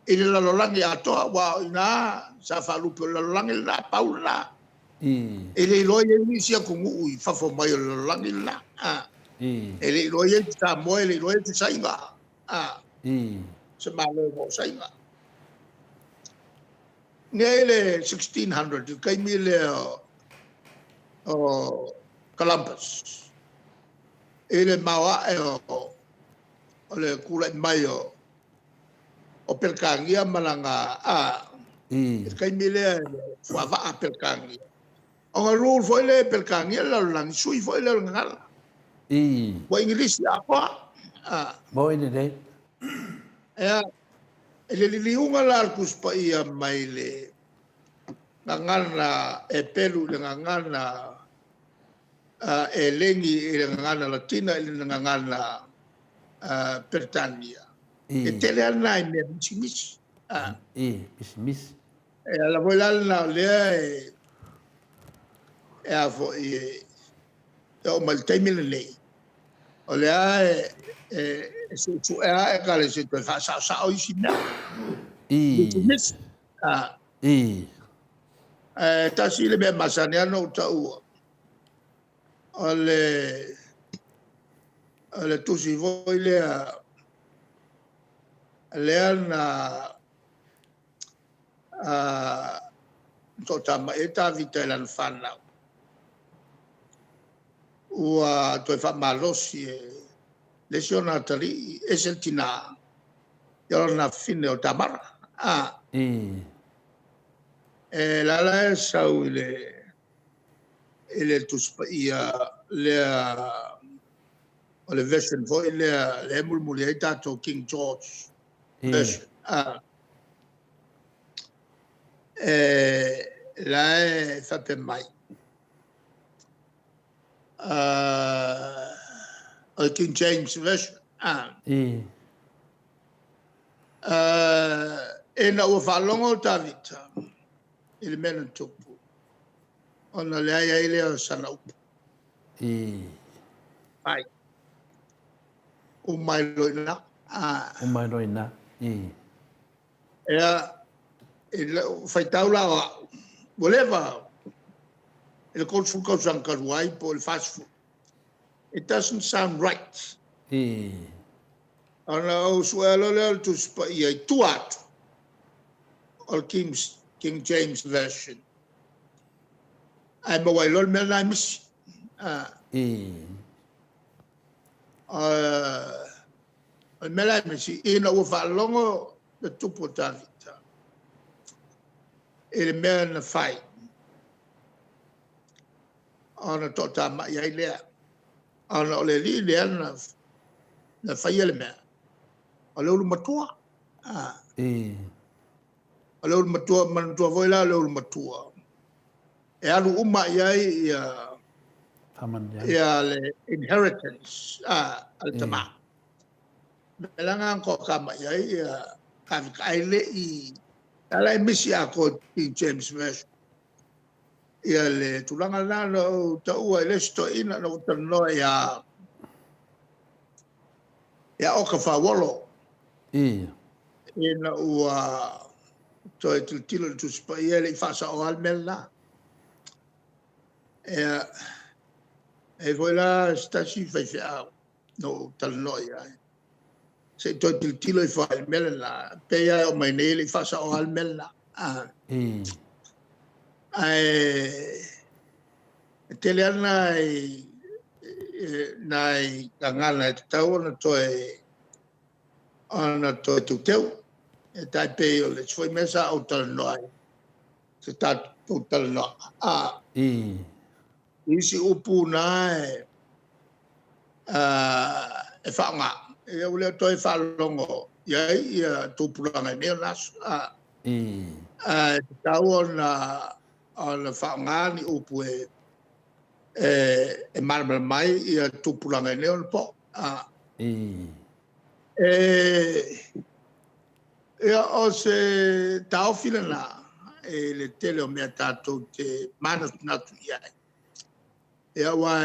ele la lolangi atoa wa ina sa fa lupo la lolangi la paula ele loye ni sia kumu ui fa fo mai la lolangi la ele loye ta mo ele loye ta sainga se malo mo sainga nele 1600 kai mile Columbus ele mawa ole kula mai o perkangia malanga kai mile fa va perkangia o rule foi le perkangia la lang sui foi le ngala bo inglisi apa bo ini dei ele liunga la kuspa ia mai le ngana e pelu le ngana e lengi le ngana latina le ngana Pertania e tele ana me chimis bismis la voila la le e avo o mal temile le o le su e kale se to fa sa o isina chimis ta si le be masania no ta o le tu si voi le ana tota maeta vita lan fana ua to fa malosi lesionatari esentina yorna fine o tamara la sau ele tu ia le version foi le mulmulieta to King George version la fate mai King James version na o falongo tavita il meno tupu ona le ai ile sana upu ai o mai loina ele fai taula voleva il consulco sankaruai po il fast food. It doesn't sound right. Ana o suelo le tu ia tuat or King James version. Ai mo wai lol mena mis mela mis ina o fa longo de tupo tavita. Il men fai ana tota ma ia ile ana le li le ana na fai ele me ala ulu matua ala ulu matua man tua voi la ala ulu matua e alu uma ia le inheritance al tama belanga ko kama ia ka ile I ala misi ako King James version ia le tulanga la no tau ele sto ina no tano ya o ka fa wolo ina ua to il tilo tu spaiele fa sa o almella e voilà sta si fa no tano ya se to il tilo fa almella pe ya o mai nei fa sa o almella tele nai kangana tau na to tu teu e tai pe o le foi mesa o tal noi se ta o tal no isi upu na e fa nga e o le toi fa longo ia tu pulanga ne nas ta ona fa nga ni upu e marble mai ia tu pulanga ne on po ia o se tau filana e le tele o mea tātou te mana natu ia ia wa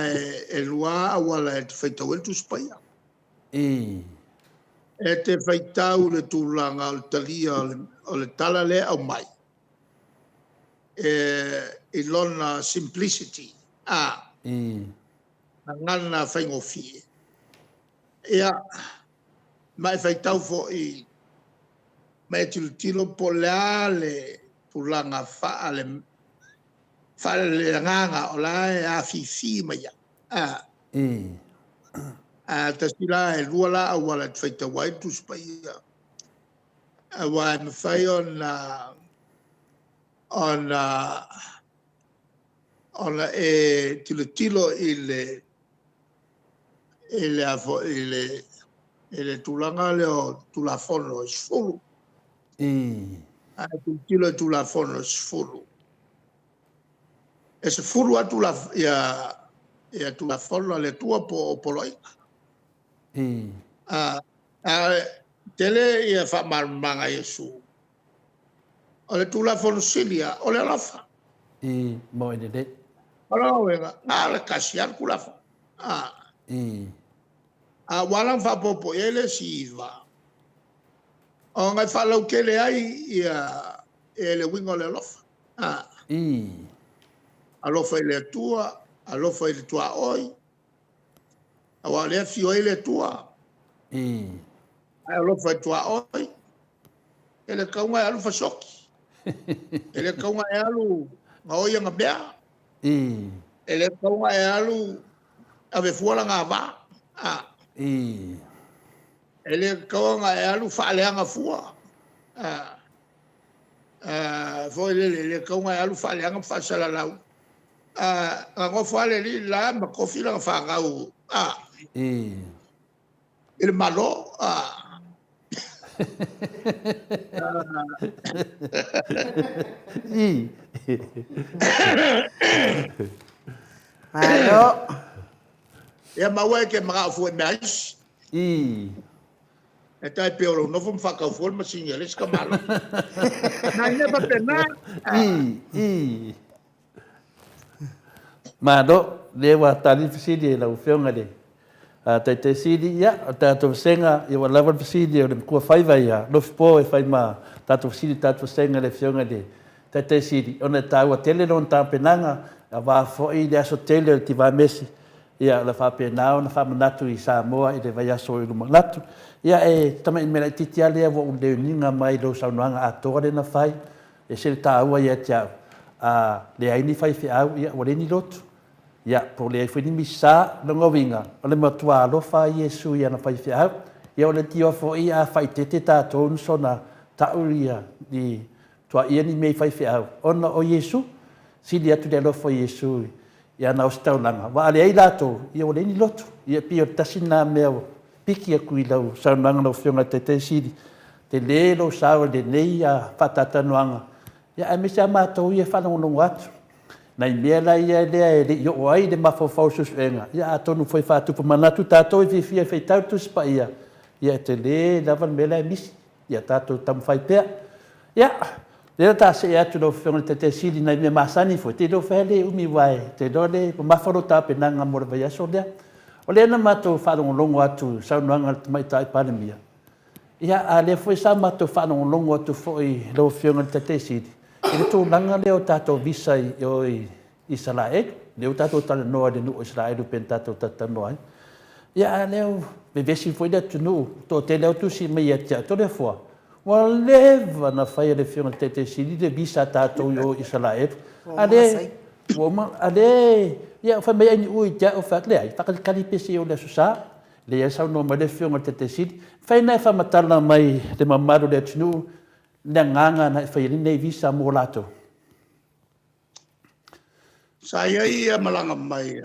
e lua wala e te whaitau e tu spaia e te whaitau le tūlanga o le talia o le tala le au mai e lona simplicity na ngana whaingofie ia mai whaitau fo i mai tilo po le tūlanga wha le nganga o la e a fifi mai ta sila e lua la a wala te whaita wai tu spaia a wai me whai ona e tilo i le tūlanga leo tūlafono e sfuru a tilo tūlafono e sfuru e sfuru atu ia tūlafono le tua po poloi tele ia whamarumanga Yesu o le tūlafono silia o le alafa mo e de ora wega na le kasiar kulafa walang whapopo ele siva o ngai whalau kele ai ia le wingo le alofa alofa i le tua alofa i le tua oi awa le fio i le tua alofa i tua oi ele kaunga e alu fasoki ele kaunga e alu nga oia nga bea ele kaunga e alu ave fuala nga va ele kaunga e alu faaleanga fua foi le kaunga e alu faaleanga fasala lau nga ngofo ale li la ma kofi la fa ngau ele malo Alo. Ya mawe ke mga fu mais. E tai peolo no fum fa ka fu ma sinyeles ka malo. Na ina ba pena. Ma do le wa tali fisidi la ufionga de. Te sidi ya tato senga i wa lava fisidi o le kua faiva ia no fpo e fai ma tato fisidi tato senga le fionga de. Te sidi ona taua tele non ta penanga a va fo i le aso tele ti va mesi ia la fa penao na fa manatu i Samoa i le vai aso i luma natu ia e tama i mera titi ale vo un de ninga mai lo sauanga Atua le na fai e se taua ia tia le aini fai fi au ia o le ni lotu ia po le foi ni misa no ngovinga o le matua lo fa Yesu ia na fai fi au ia o le tio fo ia fai tete tato un sona tauria di tua ia ni mei fai fi au ona o Yesu si dia tu de lo fo Yesu ia na ostaulanga wa ale ai lato ia o le ni lotu ia pio tasina meo piki a kui lau saunanga no fionga te sidi te le lo sao de nei a patata noanga ia a misa matou ia whanongonongo atu nai mea la ia lea e o ai le mafofau susuenga ia a tonu foi whatupu manatu tātou i fifia feitau tu spa ia te le lavan mela e misi ia tātou tamu whai pea ia le ta se atu no fionga te sidi nai mea masani foi te lo whele umi wai te dole mafaro tape nanga mora vai aso lea o le na matou whanongonongo atu saunuanga mai tai panemia ia a le foi sa matou whanongonongo atu foi lo fionga te sidi e tō nanga leo tātou visa i Israel, leo tātou tala noa de nu Israel u pen tātou tata noa. Ia leo, me vesi foi da tunu, tō te leo tu si mei atia, tō le fua. Wa leva na whaia le whionga te sidi de visa tātou i Israel. Ia wha mei aini ui tia o whaak lea, whakali pesi o le susa, le ia sau noa mai le whionga te sidi. Whaina e whamatala mai le mamaru le tunu, le nganga na fai nei visa mo lato. Saya ia malanga mai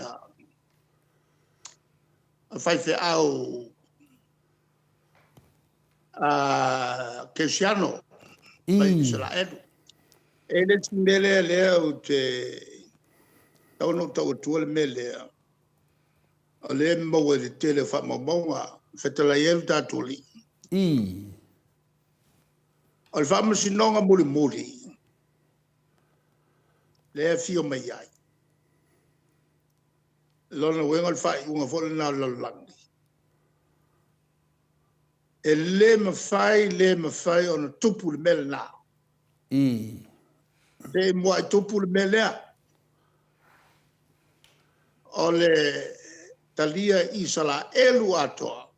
fai au Cristiano mai Israel. Ele tindele leo te tauno tau tuole mele. Ale mo le tele fa mamonga fetela yel tatuli. Al fama sinonga muri muri. Le fio mai ai. Lona wenga fai unga fola na lalandi. E le mafai ona tupu le mele na. Le mua tupu le mele a. O le talia isala elu atoa.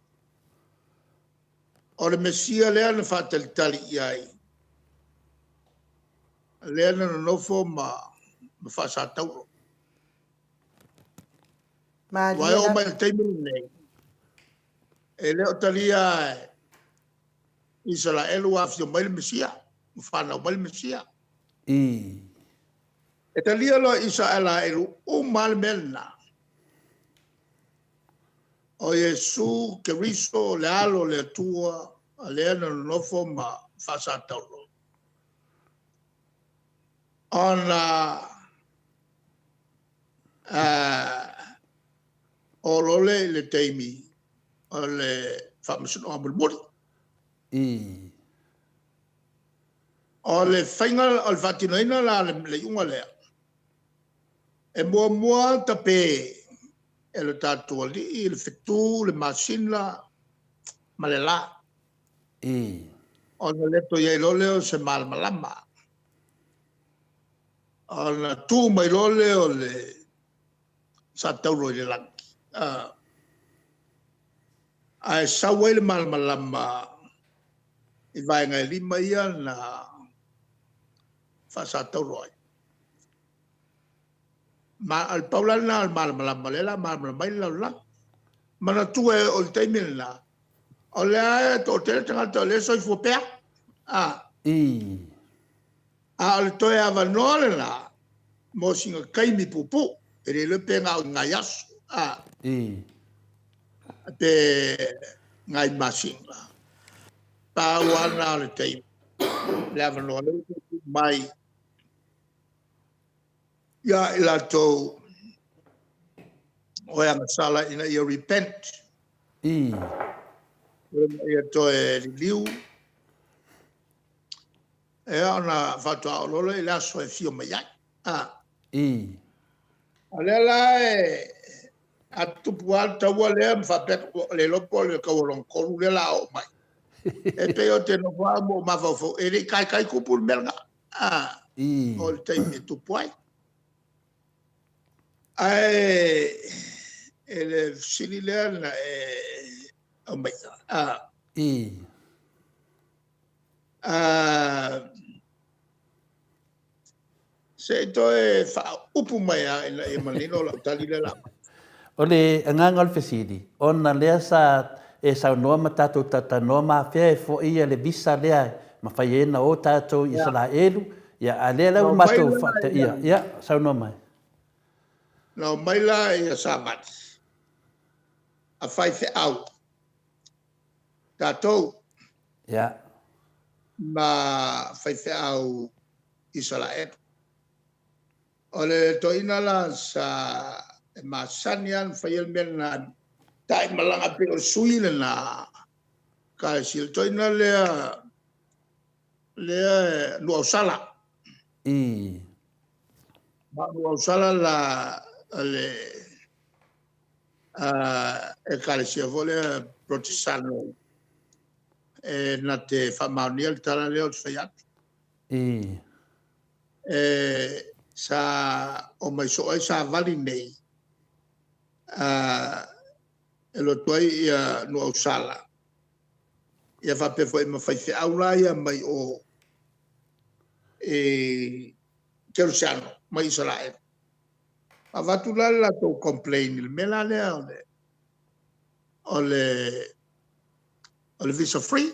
O le mesia lea na whātalitali iai. Lea na nofo ma whāsātauro. Wai o mai teimuru nei. E leo talia isala elu afio mai le mesia. Whānau mai le mesia. E talia lo Israela elu umal melna. O Yesu Keriso le alo le Atua le ana nofo ma whāsātauro. Ona o lole le teimi o le whamasino amulmuri. O le whainga o le whatinoina la le iunga lea. E mua tape e le tātua li, le whetu, le masina, ma le la. O le leto iei lole o se malmalama. O na tū mai lole o le sa tauro i le langi. A e sawa i le malmalama i vai ngai lima ia na fa sa tauro ai. Ma al paulana al malmalama le la malmalama i lau lang. Mana tu e o le taimina na. O le ae to tele tangata o le soi fuapea. A le toe ava nole na. Mo singa kaimi pupu. E le pe ngā ngai asu. Pe ngai masinga. Pa wana le taimi. Le ava nole mai. Ia ila tō o ea masala ina ia repent. Ia tō e liu. E ana whatua o lolo i le aso e fio mai ai. A le la e a tupu alta ua lea mwhapet le lopo le kawarong koru le la o mai. E pe o te no wha mo mawhawho e re kai kupu le melga. O le teimi tupu ai. Ai e le sili lea na e o mai. Se to e fa upu mai e manino la tali le la. O le anganga o le fesidi. O na lea sa e sa noa matatu tata noa mafia e fo ia le visa lea ma fai ena o tatou Israelu. Ia a lea lau matou fata ia. Ia, sa noa mai. Na mai la e sa mati. A fai fe au. Tatou. Ia. Ma fai fe au Israel. O le toina la sa ma sanian fai el mena tai malanga pe o sui le na ka si le toina le no sala. Ma no sala la le e ka si vole protestano e na te fa mauniel tala le o fai at. Sa o mai so ai sa vali nei e lo toi ia no sala ia fa pe foi ma fai fe aula ia mai o Jerusalem mai Israel a va tu la to complain il mela le o le visa free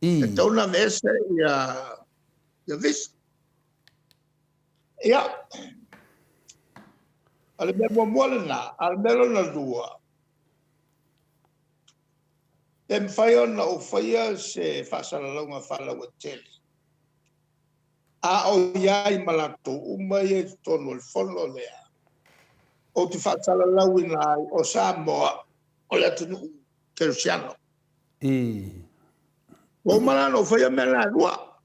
E tauna vese ia vis. Ia. Ale me mo na, al melo na dua. Tem fai na o faia se fasalalonga fala o tele. A o iai malato uma e tono il fono lea. O ti fasalalau ina o Samoa o le tunu kerusiano. O malano o faia me la lua.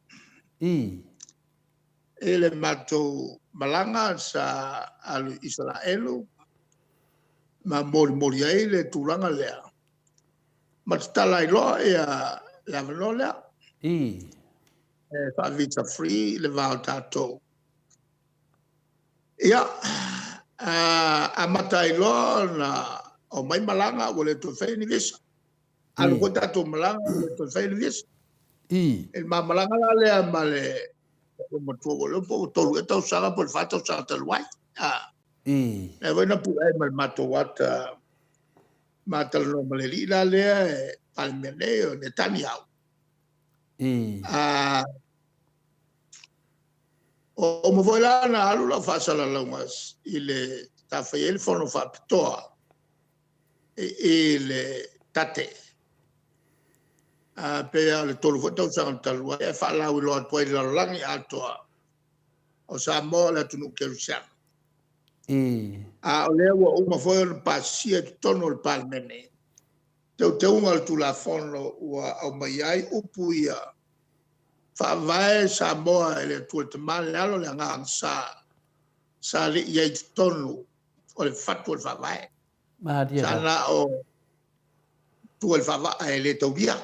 Ele matou malanga sa alu Israelu ma mori ai le turanga lea. Ma tala ilo e a la venola fa vita free le va tato. Ia a mata ilo na o mai malanga o le to fai ni visa. Alu ko tato malanga o le to fai ni visa. El ma malanga la le ma le como tuvo lo po to lo to sala por fatto sa talwai. E voi na pu ai mal mato wata mata lo maleli la le palmeneo Netanyahu. O mo voi la na alu la fa sala longas ile ta fa il fono fa ptoa ile tate pe le tolu foto sa talwai e fa la lo poi la langi Atua o Samoa la tunu kerusiano. O lewa uma foi o pasia tono o palmene. Te unga al tulafono ua au mai ai upu ia. Whaavae Samoa ele tua te male alo le ngang sa li iai tonu o le fatu o whaavae. Sana o tua le whaavae ele tauria.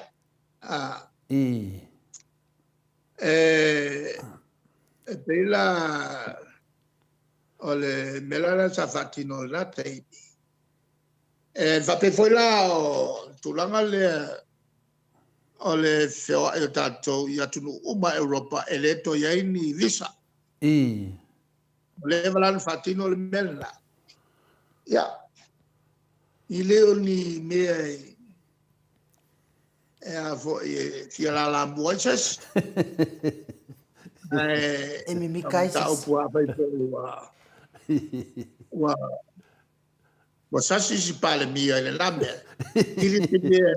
Pela o le melana sa fatino la tei. Vape foi la o tulanga le feo e tato ia tunu uma Europa eleto ia ini visa. Le valan fatino le melna. Ia. Ile o ni mea a fo fia la moises. E mi kaises. Tau pua pai wa sasi si pale mia le lambe. Ili tine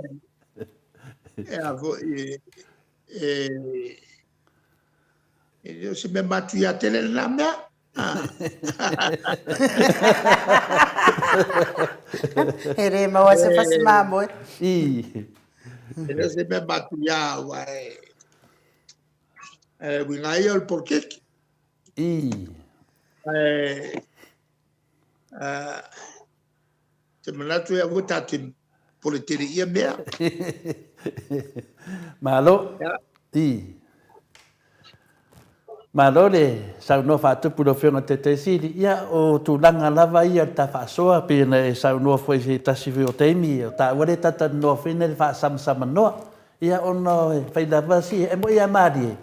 a fo se me matu ia tele le lambe. Ere ma wasa fas mamo. Ele se me matu ia wa winai ol porquê. Te manatu ia vuta te politiri ia mea. Malo. Malo le sau no fa tu pulo fionga te te siri ia o tu langa lava ia ta fa soa pena e sau no foi se ta si o temi o ta wale tata no fina fa sam no ia ono fai lava si e mo ia mari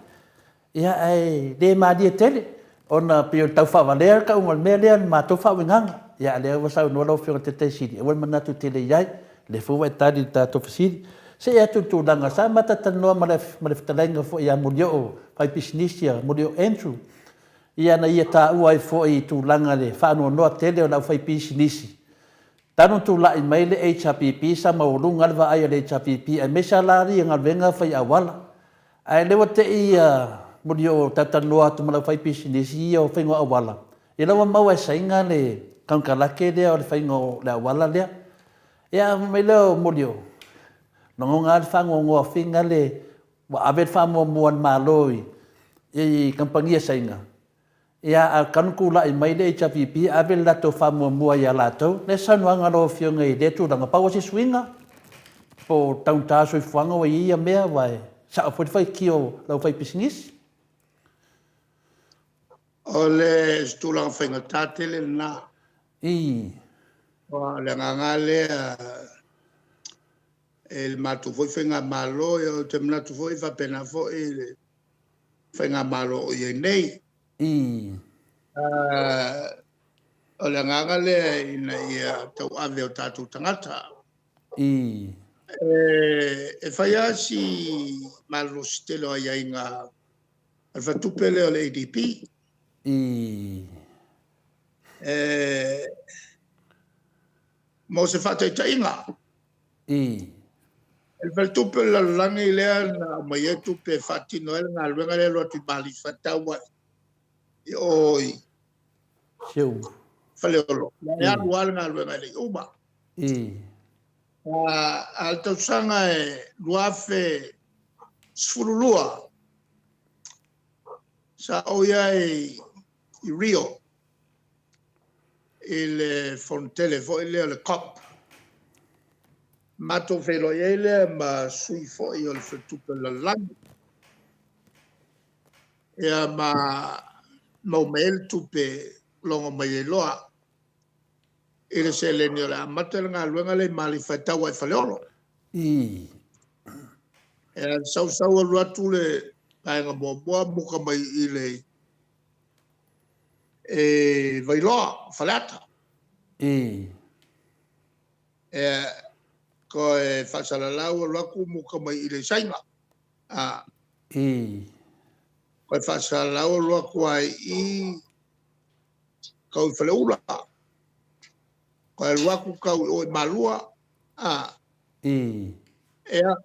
ia ai de mari tele ona pio tau fa valer ka un mele ma to fa wingang ia le wa sau no lo fionga te te siri e wal manatu tele ia le fu wa ta di ta to siri se ia tu langa sa mata tano ma le ftalenga fo ia mulio pai pisnisia mulio entru ia na ia ta uai fo i tu langa le fa no tele o na fai pisnisi tanu tu la email HPP sa maulunga va ai le HPP e mesalari nga venga fai awala ai le wote ia mulio tatano tu ma fai pisnisi o fengo awala ia wa mau sainga le kankalake le o fengo le awala le ia melo mulio nonga fango ngo finga le wa abet famo muan maloi e kampangia sainga ia kan kula i mai de HPP abel la to famo mua ya lato le sanwanga lo fionga i de tu danga pawa si swinga po taunta so fanga wa ia mea vai sa po fai kio lo fai business ole stulang fenga tatele na wa le ngangale el matu foi fenga malo e o temna tu foi fa pena foi fenga malo e nei o le nganga le ina ia tau ave o tatu tangata E whaia si malo stelo ai ai ngā al whatupele o le ADP. Mo se whataita inga. El whatupele la langi lea na mai e tupe whatino el ngā luenga le loa tu bali whataua i oi. Siu. Whaleolo. Ia anu ala ngā luenga le uma. Al tausanga e luafe sfurulua. Sa oia i Rio. Il fontele fo ile le cop. Mato felo ile ma sui fo io le tupe la lang. Ia ma mail tupe longo mai loa. Ile se le ni la matel nga luenga le mali fata wa faleolo. E sau lua tu le nga boa muka mai ile e vai loa falata. Ko e whasalalau laku muka mai ile sainga. Ko e whasalalau laku ai i kau whaleula. Ko e laku kau o e malua. Ea.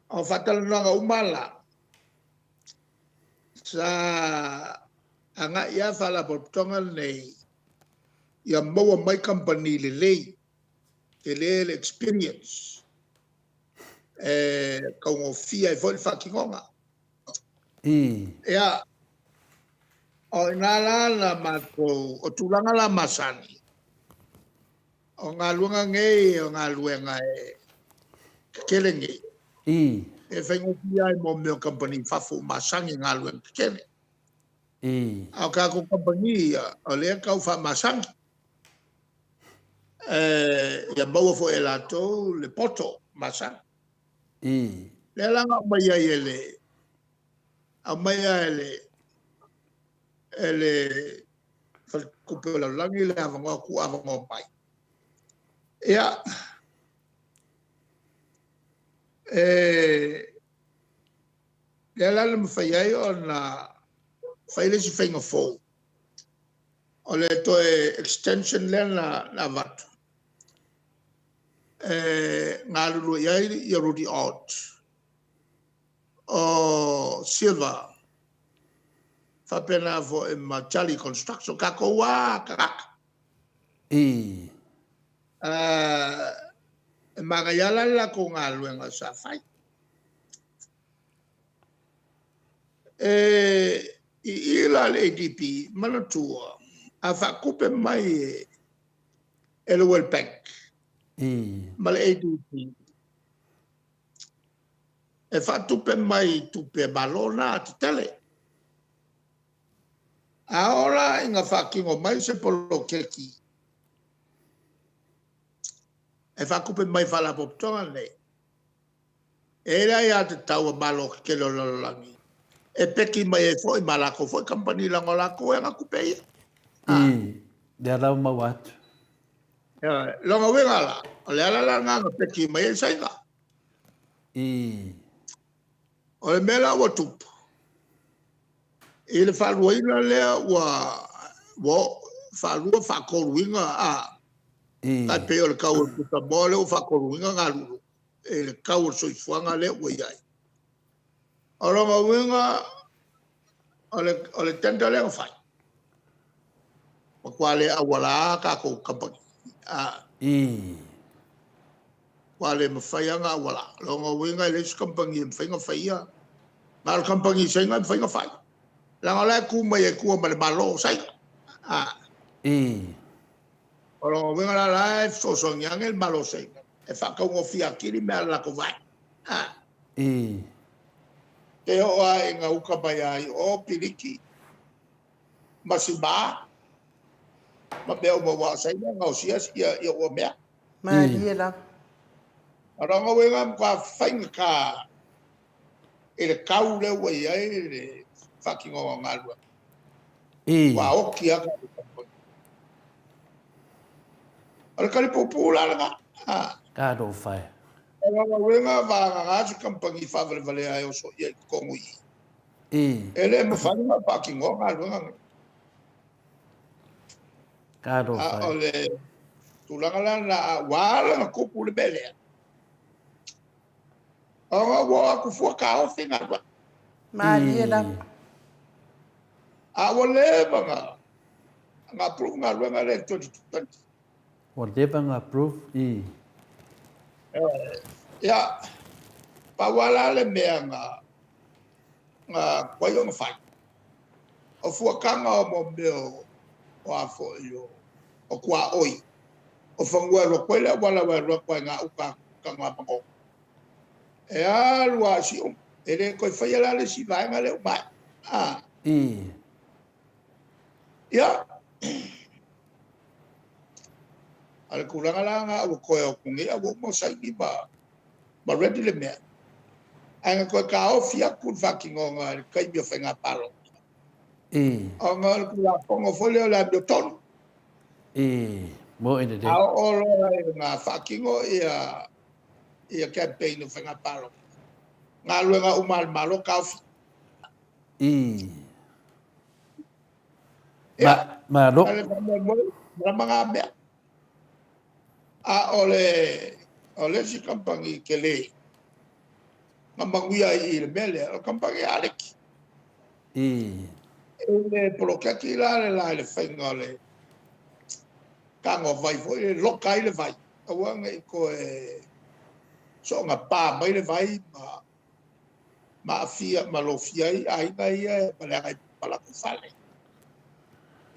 O whatalananga umala. Sa anga ia whala portonga nei. Ia maua mai company le lei. Te le experience. Kau ngofia e foi whakingonga. Ea. O inala la mako. O tulanga la masani. O ngā luenga ngei. O ngā luenga e. Kelengi. E whaingofia e mo meo company whafu masangi ngā luenga kele. Au kako company o lea kau wha masangi. Ia maua fo e lato le poto masang. Le langa o mai ai ele. O mai ai ele kupe la langi le avangoa ku avangoa mai. Ia. Le lala mwhai ai o na whaile si whainga fōu. O le to extension le na vatu. Ngā lulu iai i rudi out. O Silva. Whapena fo e Machali Construction. Kako wā kakaka. Magayala la ko ngā luenga sa whai. I ila le ADP manatua. A whakupe mai e le World Bank. Ma le ADP. E whatupe mai tupe balona te tele. Aora inga whakingo mai se polo keki. E whakupe mai whala poptonga nei. E rea ia te taua malo ke lololangi. E peki mai e foi malako, foi company lango lako e ngā kupe ia. Dea lau mau atu. Longa wenga la, o le ala ngā peki mai e sainga. O le mela ua tupu. I le whaluaina lea ua whalua whakoruinga Kai pe o le kau o puta mole o whakoruinga ngā lulu. E le kau o soifuanga le ua iai. O ronga winga o le tenda le ngawhai. Kwa le awala ka kou kampani. Kwa le mawhai anga awala. Ronga winga le kampani e mwhainga whaia. Ngā le kampani sainga e mwhainga whai. Langa lai kumai e kua male malo sainga. O ronga winga la lai sosongi angel malo sainga. E whakaungo fia kiri mea lako vai. Te hoa e ngā uka mai ai o piriki. Masimba. Ma mea uma wā sainga ngā usias ia ua mea. Ma lia la. A ronga winga mkwa whainga ka e le kau le ua iai le whakingo o ngā lua. Wā oki aka le kamponi. O le karipopu la nga. Ka do fai. Nga wenga va nga si kampangi fa vale ai o so ye kongu i. Ele mo fa nga parking nga wenga. Ka do A fai. ole tulanga la wala nga kupu le bele. Nga wa ku fu ka o finga ba. Malia la. A ole ba nga prove nga wenga le 2020. Whatever nga proof Ya pa wala le mea nga kwayo nga fai. O fu kanga o mo meo o afo yo o kwa oi. O fangua ro kwela wala wa ro kwa nga uka kanga pango. E alua si o ele ko fai la le si vai nga le mai. Ya al kulanga la nga o ko o kungi o mo sai ni ba ready le mea. Anga ko ka o fia kun fucking nga kai bio fenga palo. Anga kula pongo folio la do ton. Mo ina de. A o nga fucking o ia campaign no fenga palo. Nga luenga umal malo ka Ma lo. Mga mea. A ole si kampangi kele. Nga manguia i le mele, o kampangi aleki. Ele poloketi le whainga le kango vai fo, ele loka i le vai. Awanga i ko so nga pā mai le vai ma afia, ma lo fia i aina i ma le angai palaku whale.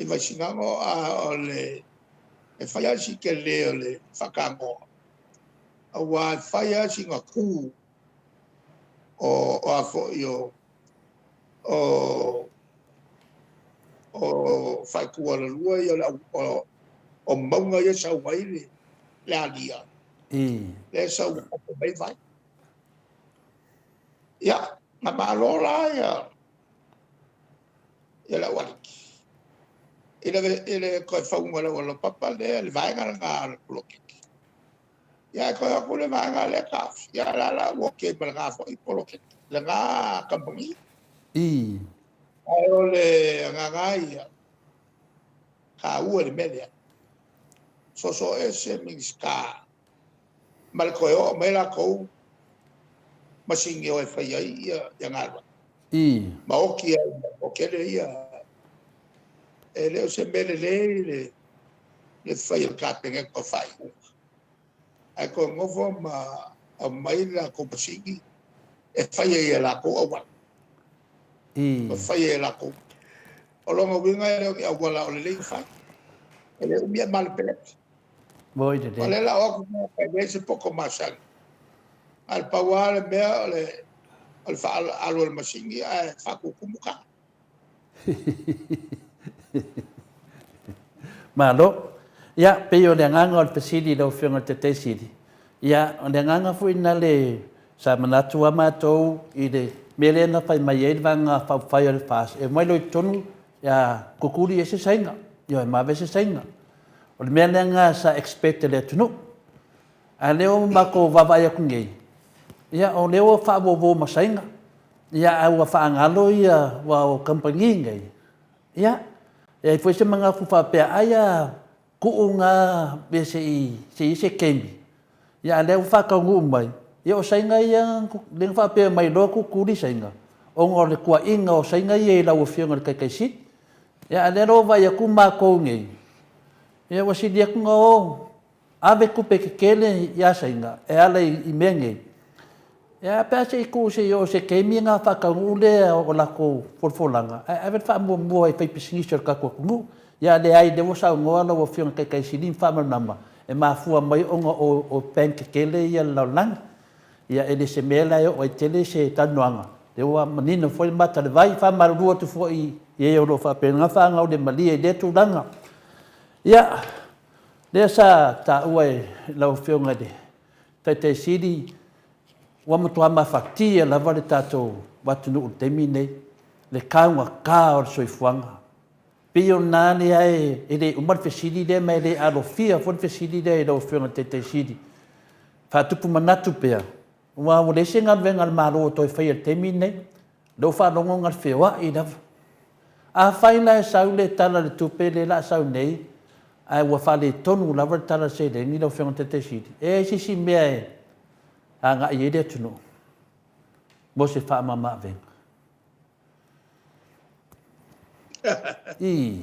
I vai singango a ole e whaia si ke leo le whakango. A wā whaia si ngā kū o afo i o whaikua la lua i o maunga i sau mai le alia. Le sau o mai vai. Ia, ngā mālola ia la wariki. Ile koe whaunga la wala papa le vaenga ngā polokeki. Ia koe aku le vaenga le kafi. Ia la woke ma ngā fo i polokeki. Le ngā kampangi. Ai o le ngai ka ua le media. So ese mings ka. Mal koe o me la kou. Masingi o e whai ai ia ngārwa. Ma oki ai, oke le ia. E leo se mele le whai al kāpenga ko whai. Ai ko ngofo ma mai la ko masingi. E whai ai la ko awan. O whai ai la ko. O longa winga e leo ki awala o le lei whai. E leo mia malpelet. Moi de de. O le la oku mea kai le se poko masang. Al pawale mea al whaal alu al masingi a whakukumuka. Ma lo. Ia, pe o le nganga o le pesidi lau whionga te te sidi. Ia, o le nganga fui na le sa manatua mātou i le mele na whai mai e wanga whai o le whas. E mai loi tonu, ia kukuri e se sainga. Ia e mawe se sainga. O le mea nga sa expect le tunu. A leo mako wawai aku ngei. Ia o leo whaawowo masainga. Ia au a whaangalo ia wa o kampangi ngei. Ia, e fwese mga fuwhapea aia kuunga bese i se kembi. Ia leo whakaungu mai. Ia o sainga ia le whapea mai loa kukuri sainga. O ngā le kua inga o sainga ia i lau o whionga le kaikaisit. Ia leo vai aku mako ngei. Ia wasidi aku ngā o ave kupe kekele ia sainga. E ala i menge. Ia pea se i kū se i o se keimi ngā whakaungu le o lako folfolanga. Ave wha mua i whaipisingisio kakua kungu. Ia le ai dewa sao ngoa lau o whionga kaikaisit ni whamanama. E mafua mai onga o pen kekele ia laulanga. Ia ele se mela e o tele se tanuanga. Dewa manina foi mata le vai whamarua tu foi i e oro whapenga whanga o le malia i le tūranga. Ia, lea sa ta ue lau whionga de. Tai siri, wamatua mawhaktia lava le tātou watunu o temi nei. Le kaunga kā o le soifuanga. Pio nāne ai, e le umar whesiri le mai le arofia fon whesiri le lau whionga tai siri. Whātupu manatu pia. Wa o lese ngal venga malo to fai te mine. Do fa longo ngal fewa I da. A fai la sau le tala le tupe le la sau nei. Ai wa fa le tonu la ver tala se le ni do fe te siti. E si mea e. A nga I de tuno. Mo se fa mama venga. I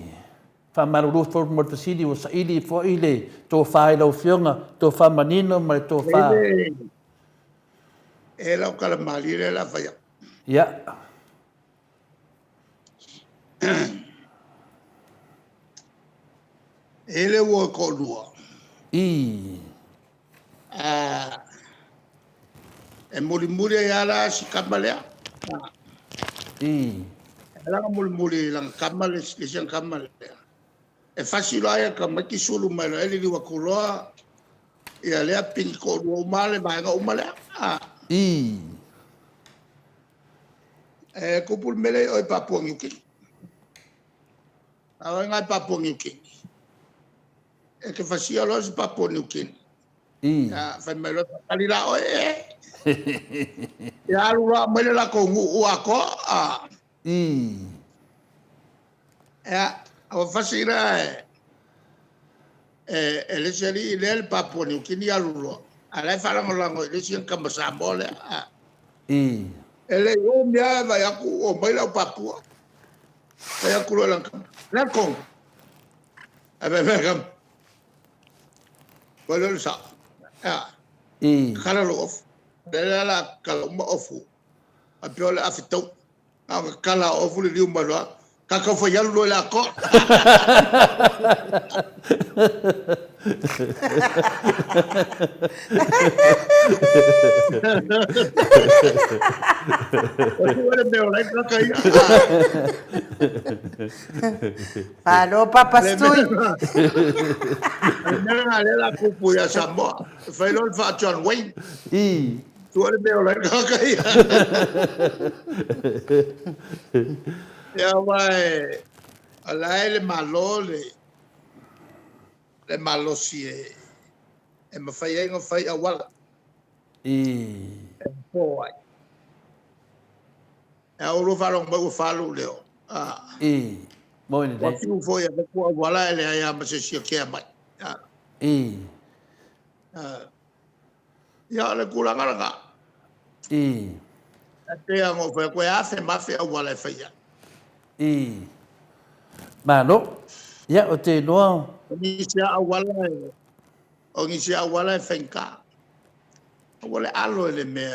fa maruru for mo fasidi o saidi fo ile to fa ilo fionga to fa manino ma to fa e la kala mali le la faya ya ele wo ko lua I e muri ya la si kamalea I la muri lang kamale si siang kamale e fasilo ya ka maki sulu mai lo ele wa kuloa ia le ping ko lua male ba nga umale I e kupul mele o Papua New Guinea awa nga Papua New Guinea e ke fasio lo si Papua New Guinea I fa melo kalila o ya lu mele la ko ngu ako I ya o fasira le seri le Papua New Guinea lu ala fa la ngo le sien kamba sambole I ele o mia va ya ku o mele Papua ya ku lo lang la ko ave kam wala sa I kala lo of dela la kala mo ofu a piola afito a kala ofu le liumba lo kaka fo yalu lo la ko wala me ola kaka ya Palo papastui. nela la kupu ya Samoa fa lo fa John Wayne I wala me ola kaka ya ya vai ala ele malo le malo si e ma fai ngo fai awala I boy e o lo falo mo falo leo I mo ni wa de fiu foi e ko awala ele ya ma se si ke mai I ya le kula ngara I te ngo fa ko ya fe ma fe awala fai ya I Malo ya o te noa ni se awala o ni se awala fenka awala alo le me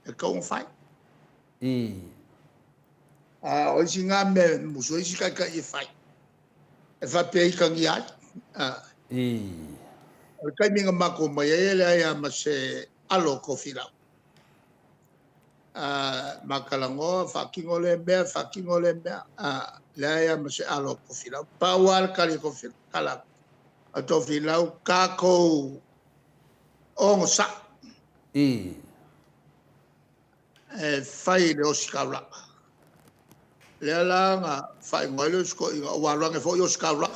e ko fai I o singa me muso isi ka i fai e fa pe ka ngi ai I o kai minga mako mai ele ya ma se alo ko fila makalango fa kingo le me le ya ma se alo ko fila pa wal kali ko fila kala a to fila ka ko o sa I e fai le oskala le la nga fai ngolo sko i wa lo nga fo yo skala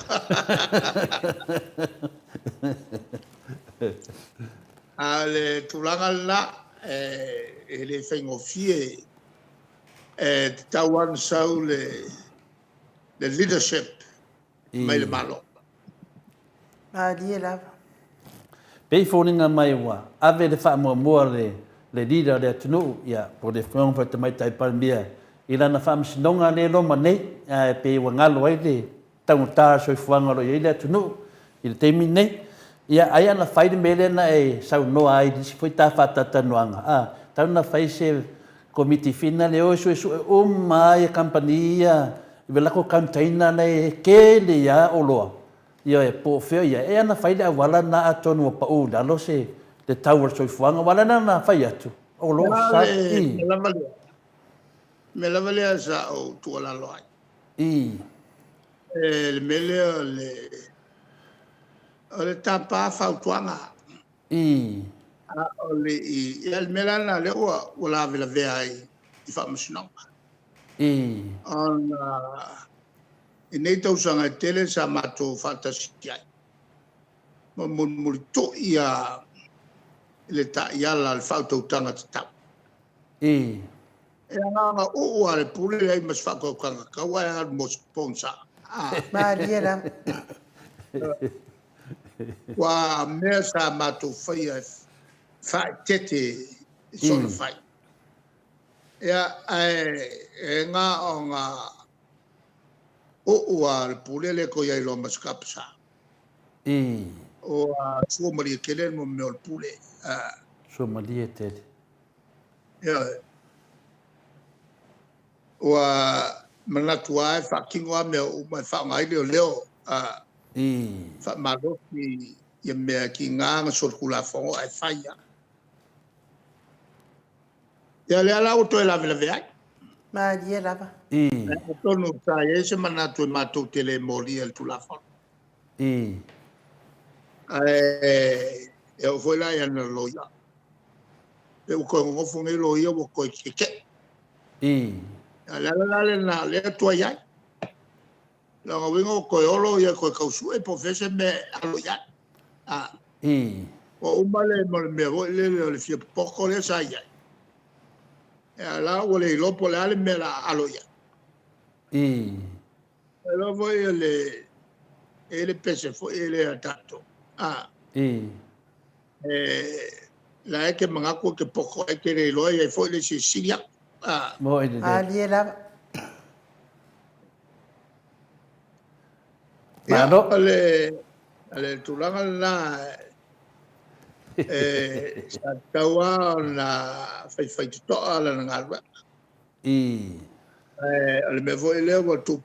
ale tulanga la ele fengo fie tawan sau le leadership mai le malo Dia la. Pei fōninga mai wa, ave le wha mua le leader le tunu, ia, po le whaong pa te mai tai palmia. I rana wha msinonga le loma nei, pei wa ngalo ai le taungatara soi fuanga lo i le tunu, i le teimi nei. Ia, ai ana whaide mele na e sau noa ai, disi fwoi tā whatata noanga. Tau na whai se komiti fina le o sui mai e kampania, i velako kauntaina nei kele ia o loa. Ia e po feo ia e ana whaile a wala na atonu o pau dalo se le tauar soifuanga wala na whai atu. O lo sa i. me la vale sa o tu la loai I. le mele le tapa fa tuanga I. o le i el mela na le o la vela ve ai i fa msino I. on e nei tau sanga tele sa mato fantasia mo to ia le ta iala le whautautanga te tau. I. E ngā ua le pule ai mas whakaukanga kaua e ar mo sponsor. Maria la. Wa mea sa mātou whaia whai tete sona whai. Ia e ngā o ngā ua le pule le ko iai lo mas kapsa. I. O sua maria kele mo mea le pule. So malia te. Ia wa manatu ai whakingo a mea o mai whaongai leo. I. Whamaroki ia mea ki nganga sorkula whongo ai whaia. Ia lea lau toi la vila veai. Maria la. I. E tonu ta e se manatu e mātou tele mori el tu la whongo. I. E o foi la ia na loia. E o koe ngofo ngai loia o koe keke. I. La na lea tua iai. La ngā wingo koe olo ia koe kausu e profese me alo iai. I. O umale mo le mea voi le fia poko le sa iai. E la o le ilopo le ale me la alo iai. I. E la voi ele pese foi ele atato. I. La eke mangako ke poko e ke le loia e foi le si siria. Mo i te. Maria la. Mano. Ale tulanga na sa taua na fai to ala na ngalwa. I. Ale me voi le wa tu.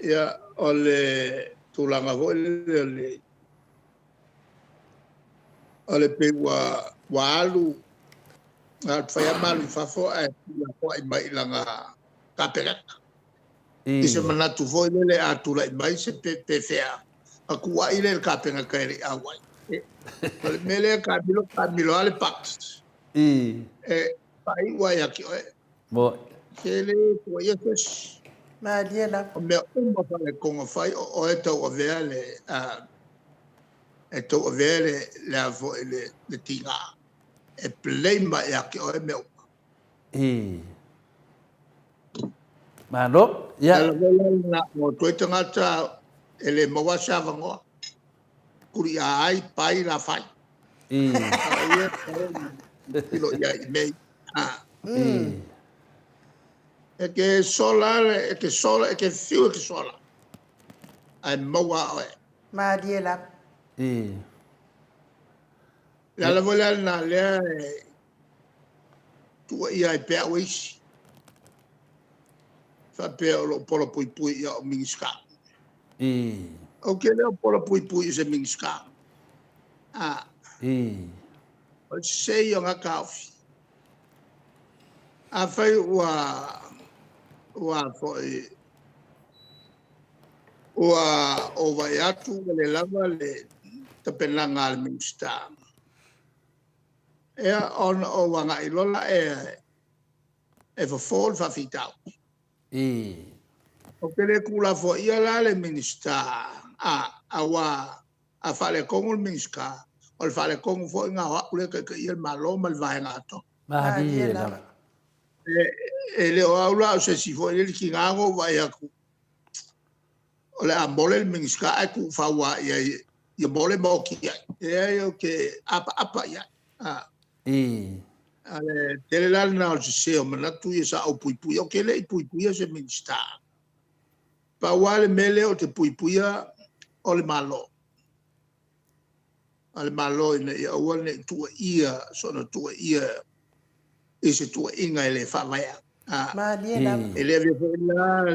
Ya ole tulanga voi le pe wa alu al fai malu fafo e la ko mai langa kapela. Ise manatu foi le atula mai se pe fea. Aku wa ile el kapena kairi awai. Ole mele kabilo ale pax. I. Pai wa ya ki Mo. kele ko yes. Maria la. O me umba le konga fai o e tau o vea le e tau o vea le avo le tinga. E plei ma ya ki o e me umba. I. Mano. Ya. Na mo toi tangata ele mawa sa vangoa. Kuri ai pai la fai. I. Kilo ya me. I. E ke sola e ke fiu e ke sola. Ai mawa oe. Maria la. I. La vola na lea tua ia e pea wisi. Fa pea o polo pui ia o mingiska. I. O ke leo polo pui se mingiska. I. O se i o ngā kaufi. A fai ua foi o vai atu le lava le tapenanga al mingiska. Ea on o wanga ilola e fa fitau. I. O kele kula fo ia la le minista a fale kongu minska o le fale kongu fo nga wa ule ke ia malo mal vai nga to. Maria la. Le o aula o se si fo le ki nga ngo vai aku. O le ambole minska ai ku fa wa ia mole mo ki ia o ke apa ia. I. Ale tele la na o se o manatu ia sa o pui o kele pui se minsta. Pa wale mele o te puipuia o le malo. O le malo ina ia wane tua ia, sona tua ia, ise tua inga ele whawaya. Maria la. Ele ave whaila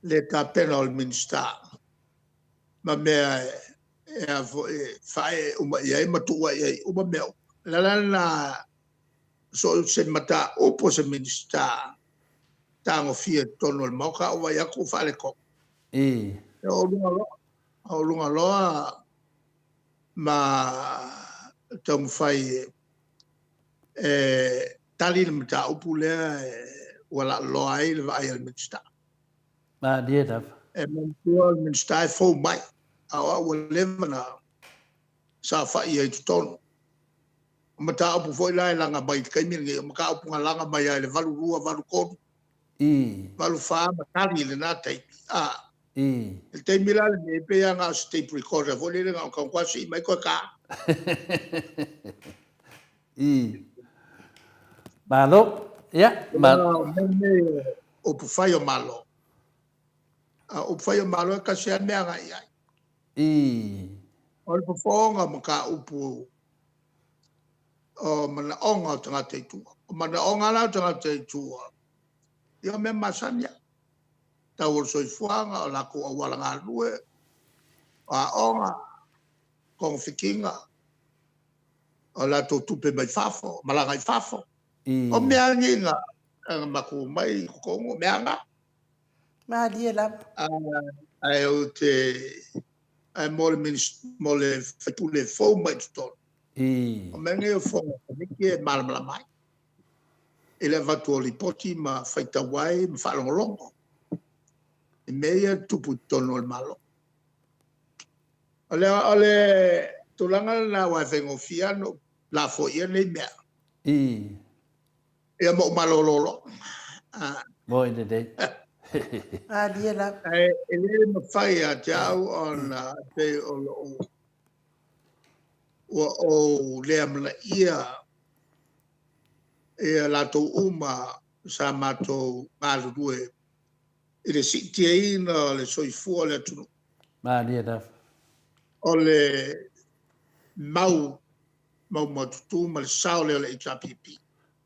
le kapena o le minsta. Ma mea e a whae uma ia e matua ia uma mea. Lala na so se mata opo se minsta. Tango fia tono le mauka o vai aku whale ko. I. O lunga loa ma tamu whai tali le mata upu lea wala loa ai le vai al minsta. Maria la. E mantua al minsta e fau mai. Awa ua leva na sa fa ia tu ton mata upu foi lai langa mai kai mi maka upu langa mai le valu rua valu ko valu fa matali le na tai el te mila le pe nga state recorder vo le nga ka kwasi mai ko ka malo ya me upu fai o malo upu fai o malo ka se me nga ia o le fonga maka upu o mana onga tanga te tu o mana onga la tanga te tu ia me masanya ta o so fuanga o la ko wala nga lue a onga con fikinga o la to tupe mai fafo malanga fafo o me anginga maku mai ko ngo me anga ma dia la ai o te ai mole fetule fo mai to o me nge fo ni ke malmala mai ele va to li poti ma faita wai ma fa longo e meia tupu tono el malo ale tulanga na wa vengo fiano la fo ia nei mea e mo malololo boy de de ma dia la ele ma fai a jau on te o le amla ia e la to uma sa mato malue ele sitie ina le soifua le tunu ma dia da o le mau matutu ma le sao le HRPP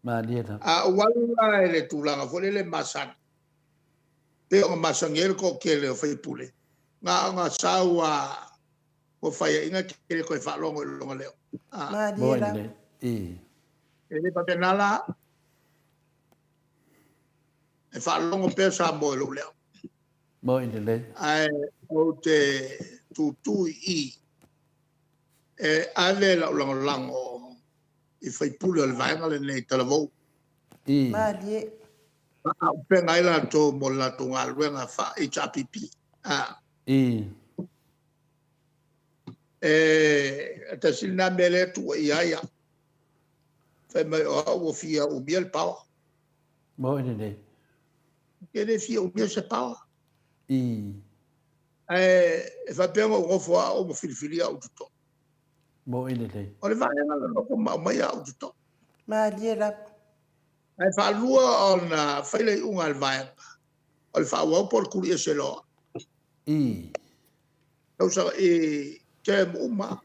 ma dia da a wala ele tulanga fo le masan pe o masangel ko ke le fai pule nga sawa o fai inga ke ko fa longo le ma dia boy la de ele pa penala e fa longo pe sa mo le boy de de ai o te tutu i e ale la lango i fai pule le vaenga le nei talavo ma dia pe ngai la to mo la to ngalwenga fa HRPP ta sina mele tu ia fa mai o fia o biel pau boy de de ke le fia o biel se pau e fa pe o fo o mo filfilia o tuto boy de de o le vaenga la ko mai o tuto ma dia la ai fa lua ona fai le unga al vaenga o le fa o por kuri se lo o sa ke uma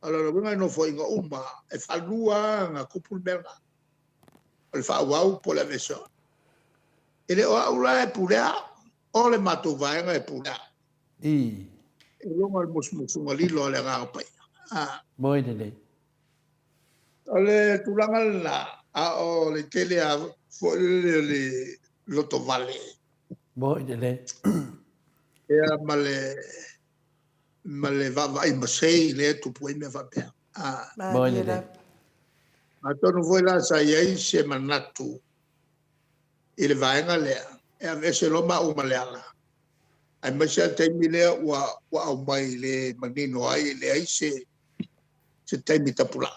allora venga no foi nga uma e fa lua nga kupul belga o le fa o por la veso ele o ula e pula o le mato vaenga e pula e longa al musmus nga lilo le nga pai boy de de ole tulanga la o le tele a fo le loto vale boy de de e male va vai ma sei le tu puoi me va per ma boy dia de la de ma tono voi la sa ye se manatu ele vai nga le e avesse lo ma o maleala ai ma se te mile wa o mai le manino ai le ai se te mi tapula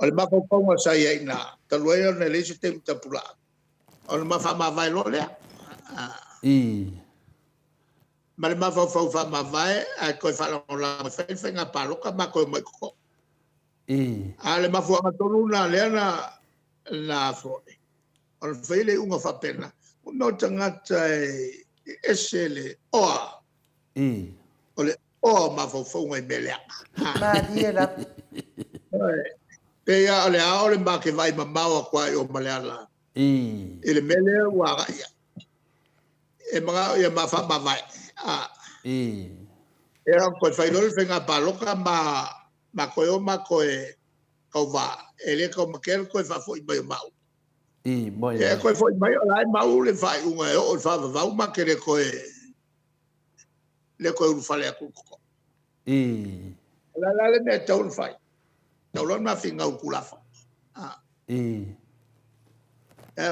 ole ma ko ko sa ye na ta lo ye ne le se te mi tapula ole ma fa ma vai lo le ma le ma fa ma vai ai ko fa la fa nga pa lo ka ma ko mai ko ale ma fu nga tonu na le na fo on fele unga fa pena no tanga esele ole ma fo ngai bele ma dia la pe ya ole ma ke vai ma mawa kwa o maleala ele mele wa ya e ma fa ma vai e ko fai lo fenga pa lo ka ma ko e ko va ele ko ma kel ko fa fo i ma boy e ko fo mai ai mau le fai unga o fa va uma ke le ko u fale ku ko la le me tau fai tau lo na finga u kula fa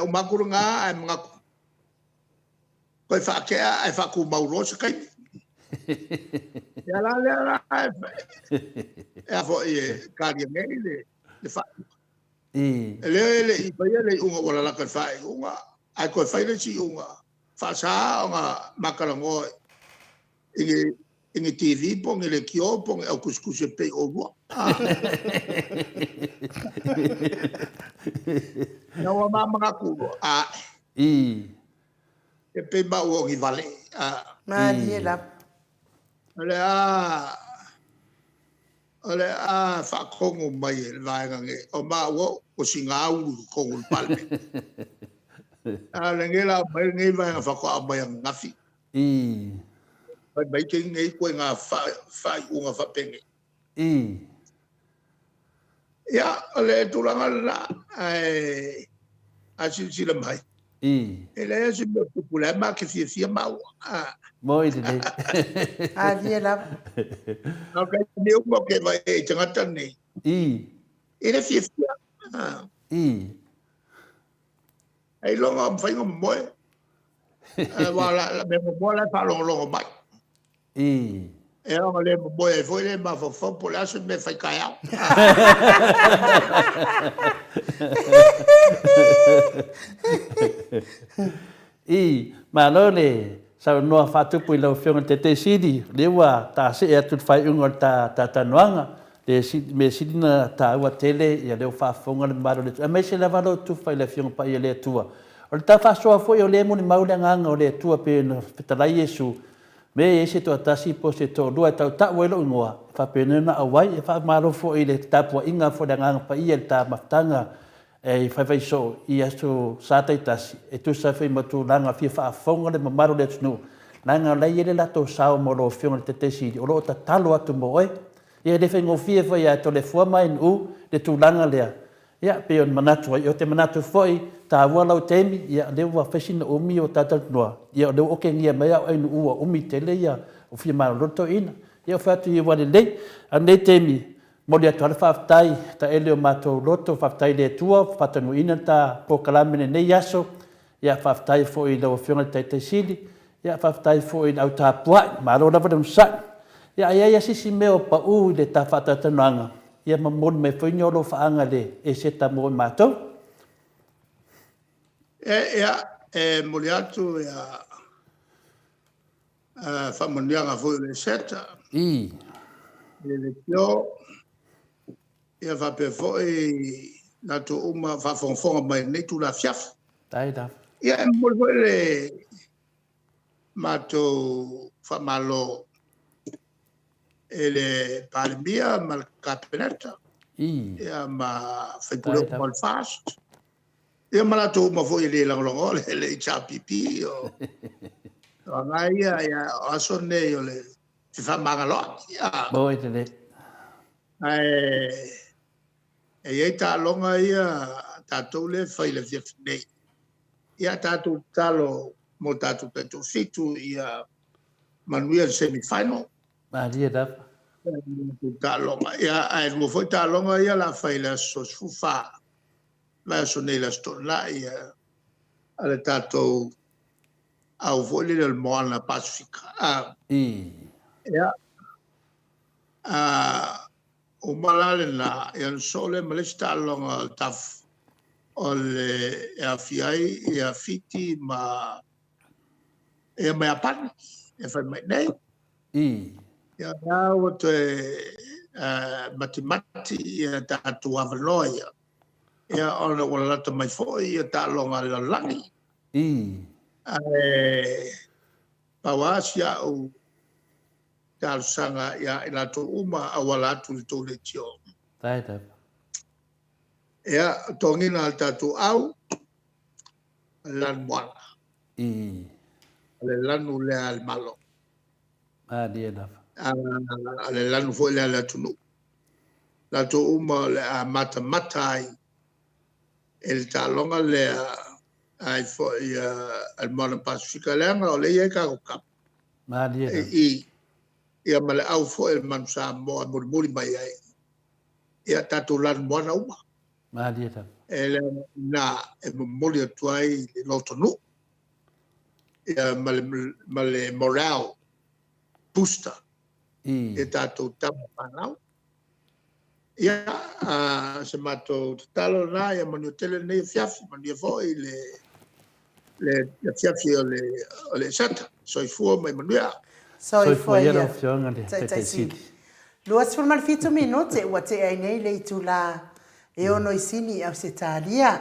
o makuru nga ai mga ko fa ke ai fa ku mau ro se kai Ya la ya fo e ka dia ngai le fa le I pa le unga wala la ka fa unga ai ko fa le si unga fa sa unga makalango inge TV pong le kio pong au kuskus pe o bo na wa mama ku e pe ba o ngi vale ma dia la ole fa kongo mai vai nge o ma wo o singa u kongo palme le ngela mai ngai vai fa ko mai ngafi bai ke ngai ko nga fa unga fa penge ya ole tulanga la ai asil mai ele é o problema que fia mal moi de a dia la não quer meu porque vai jangan tani ele fia ai long am fai ngom moi wala me mo la fa long mai e o le mo e foi le ma fo por la se me fai caia mà nó le sao no fa tu pui lo fiong te sidi le wa ta se e tu fai un ta noanga le si me sidi na ta wa tele ya le fa fonga le maro le me se la va lo tu fai le fiong pa ye le tua o ta fa so fo yo le mo ni mau le nganga o le tua pe no fitala yesu me e se to tasi po se to do ta we lo ngoa fa pe na awai fa maro fo ile ta po inga fo le nganga pa ye ta maftanga e fai so ia so satai tasi e tu sa fai matu langa fia fa fonga le mamaru le tunu langa lai ele la to sao mo lo fiona te si o lo ta talo atu mo e ia le fai ngo fia fai ia to le fua mai u le tu langa lea ia pe on manatu o te manatu foi ta wa lau temi ia le wa fashion o mi o tata noa ia le o ke ngia mai au nu o mi tele ia o fia ma roto ina ia fa tu ia wa le ane temi mo le tua whaftai ta ele o mato loto whaftai le tua whatanu ina ta po kalamene nei aso ia whaftai fo i lau whionga te sili ia whaftai fo i au ta puai ma ro lava sa ia sisi meo pa u le ta whatatanuanga ia mamon me whainolo whaanga le e se ta mo mato mo le atu whamonianga fo i le seta le kio ia va pe foi na to uma va fonfonga mai nei tu la fiaf tai da ia mo le mato fa malo ele palmia mal capeneta ia ma fa pure mal fast ia ma to uma foi le longo le chapipi o ngai ia asone yo le fa magalo ia boy de e ia ta longa ia tatou le fai le fia nei ia tatou talo mo tatou petu fitu ia manuia semifinal dia da ta longa ia ai mo foi ta longa ia la fai la sosfufa la sonei la stola ia ale tatou au foi le moana pacifica ia o malale na ia sole malesta longa taf ole e fiai e fiti ma e mai apan e fa mai nei ia o te matemati ia tatu avaloia ia ona wala ta mai foi ia ta longa la langi pawasia o tal sanga ia ila to uma awala tu to le tio tai da ia tongina al tatu au lan moana le lanu le al malo dia da le lanu foi le ala tunu la to uma le a mata matai el talonga le ai foi al moana pacifica lenga o le ia ka ko kap dia da ia male au foi el man Samoa murmuri mai ai ia tatu lan moana uma dia da ele na e moli atuai lo tonu ia male moral booster. E tātou tama whanau. Ia, se mātou talo nā, ia manu tele nei fiafi, manu ia fo i le fiafi o le sata. Soifua mai manuia. Soifua ia rau fionga le taitaisili. Lua sifurman fitu minute, ua te ai nei le itula e ono i sini au se tālia.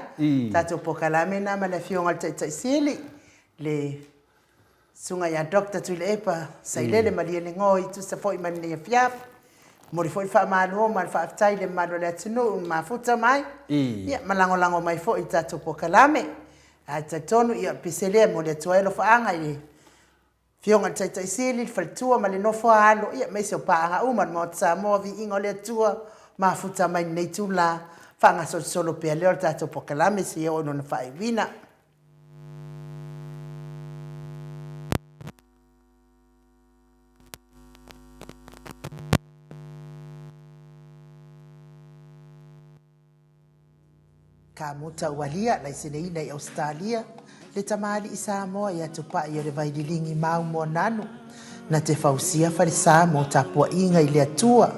Tātou pokalame nā ma le fionga le taitaisili. Le sunga ia dokta tu le epa, sailele malia le ngoi, tu sa foi mani le fiafi. Mori foi fa malu mal fa aftai le malu le tunu ma futa mai. Ia malango mai foi tātou pokalame. A tonu ia pisele mo le tuaelo fa anga i fionga taitaisili faltua ma le nofo alo ia mai se paanga uma mo Samoa Viiga le tua ma futa mai nei tula fanga solo pe le tātou pokalame se o no na fai vina. Ka mota walia la iseneina i Australia le tamali i Samoa ia tupa i le vaidilingi mau mo nanu na te fausia farisa mo tapua inga i le atua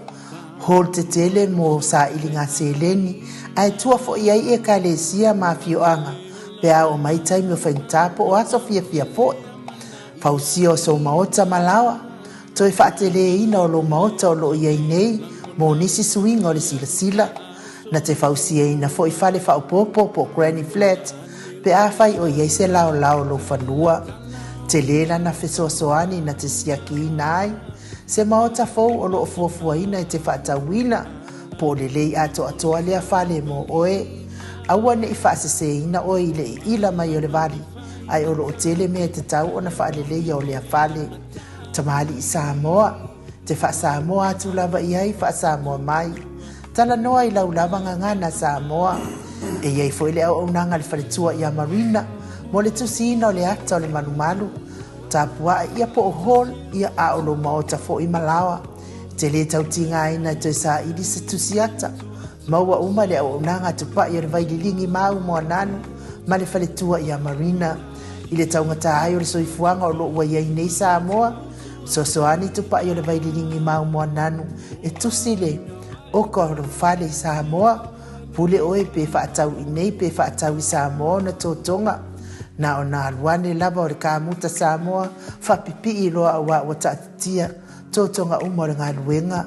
hol te tele mo sa ilinga seleni ai tua fo iai e ka le sia ma fioanga pe au mai taimi o faintapo o aso fia fo fausia o so maota malawa toi faatele ina o lo maota o lo iai nei mo nisi suinga o le sila na te fausia ina fo i fale fa popo po granny flat pe a fai o iai se lao lo fanua te lela na fesoasoani na te siaki nai se maota fou o lo fuafuaina e te faatauina po le lei atoa lea fale mo oe aua ne i faaseseina oe i le ila mai o le vali ai o lo tele mea te tau o na faalelei o lea fale tamali i Samoa te Samoa atu lava iai Samoa mai tala noa i laulava ngangana Samoa e iai foi le au nanga le faletua i Marina mo le tusina o le ata o le malumalu tapua ia po hol ia a o lo maota fo i malawa te le tautinga ina te sa ili se tusiata maua uma le au nanga tupa i le vaidilingi mau mo nanu ma le faletua i Marina i le taungata ai o le soifuanga o lo ua iai nei Samoa sosoani tupa i le vaidilingi mau mo nanu e tusile o ko fale i Samoa pule oe pe faatau i nei pe faatau i Samoa na totonga na ona alwane lava o le kamuta Samoa fapipi i loa awa o tatia totonga uma o le ngaluenga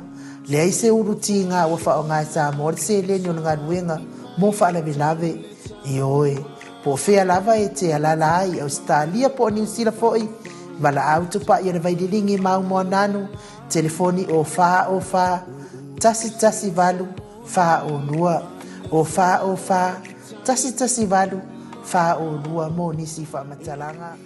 le aise uruti ngā wafa o ngā Samoa le se leni o le ngaluenga mo faalavelave i oe po fea lava e te alala ai Australia po New Zealand foi wala auto pa i le vaidilingi mau mo nanu telefoni o fa tasi valu fa o lua o fa tasi valu fa o lua mo nisi fa matalanga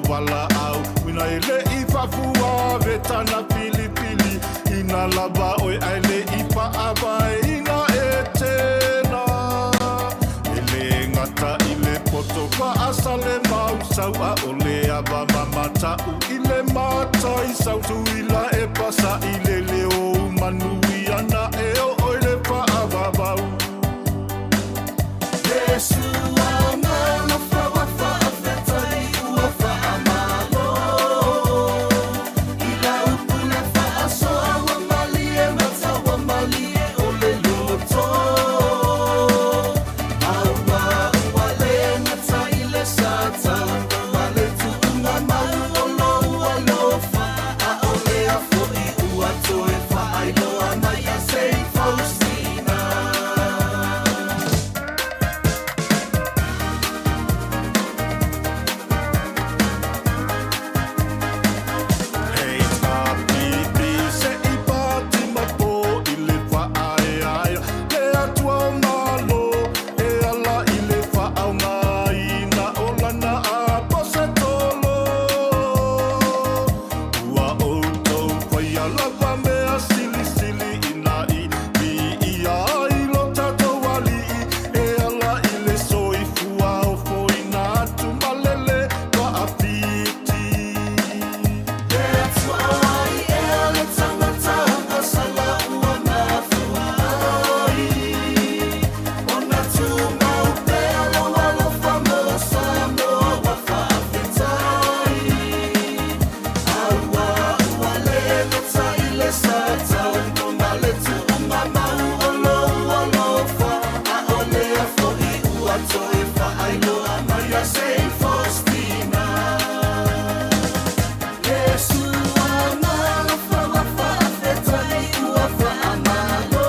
Wala au, wina ele i fafua, veta na pili pili. ina lava oi aile I whaavai ina e tēnā. Ele ngata I le poto whaasa le mau sau a o le awa mamatau I le mātai sau tuila e pasa I le leo manui ana e o oi le whaavavau. Yesu ana na whawa whaafetai ua whaamalo. I la upule whaasoa wa mali e mata wa mali e o le loto. Aua ua le ngata I le sata. Ma le tuunga mau o lo ua lofa. A o le afo I ua toe whaailoa mai a Saint Faustina. Hey, papi, se I pati mapo I le whaaeaea. Le atua o malo, e ala I le whaaungaina o lana a pose tolo. Ua outou pai a lava mea sili sili ina I ia I lo tatou alii. E ala I le soifua o foina atu malele wa a fiti. Le atua ai e ale tangata a sala ua na fuai. Ona tu mau pe alo alo famosa moa wa whaafetai. Aua ua le ngata I le sata. No le tu unga mau o lo ua lofa. A o le afo I ua toe whaailoa mai a Saint Faustina. Yesu ana whawa whaafetai ua whaamalo.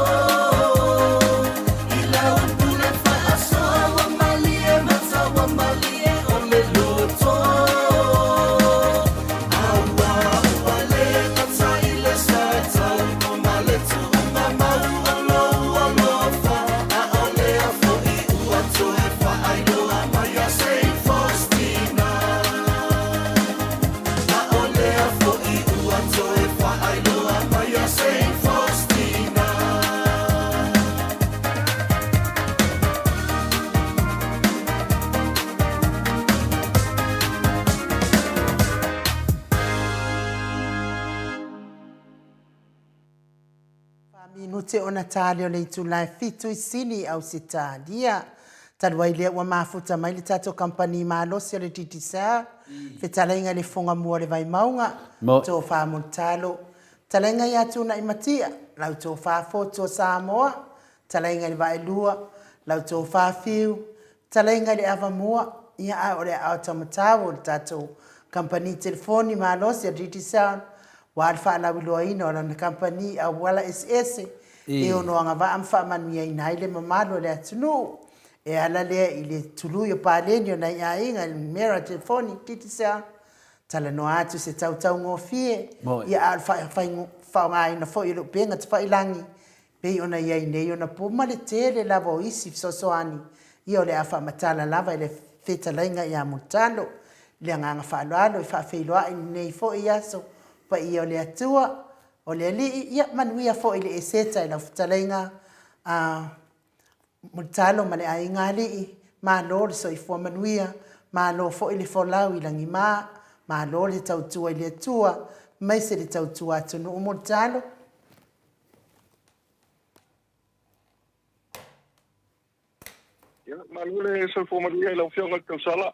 I la upule whaasoa wa mali e mata wa mali e o le loto. Aua ua le ngata I le sata. No le tuunga mau o lo ua lofa. A o le afo I ua toe whaailoa mai a Saint Faustina. A o le afo I ua toe whaailoa mai a Saint Faustina. Minute ona tali o le itulai fitu I sini au se tādia. Taruai lea ua mafuta mai le tato kampani maalosi o le titisa. Fetalainga le fonga mua le vai maunga. Mo. Tō wha montalo. Talainga I atuna I matia. Lau tō wha foto Samoa. Talainga le vai lua. Lau tō wha fiu. Talainga le ava mua. Ia a o le au tamatawo le tato kampani telefoni maalosi o le titisa. Wa alfa la wiloa ina o na kampani a wala SS. E ono anga wa amfa manuia ina ile mamalo le atunu. E ala lea I le tulu yo pālenio na ia inga le mera telefoni titisa. Tala no atu se tau ngofie. Ia alfa whaunga ina fo ilo penga te whailangi. Pei ona ia ine ona puma le tele lava o isi sosoani. Ia o le afa matala lava ile feta lainga ia montalo. Le nganga whaaloalo I whaafeiloa nei fo I aso. Pa ia o le atua. O le ali ia manuia fo I le eseta I la futalainga. Montalo ma le ainga ali. Ma lo le soifua manuia. Ma lo fo I le folau I langi maa. Ma lo le tautua I le atua. Mai se le tautua atunu o montalo. Ma le soifua manuia I lau fionga kausala.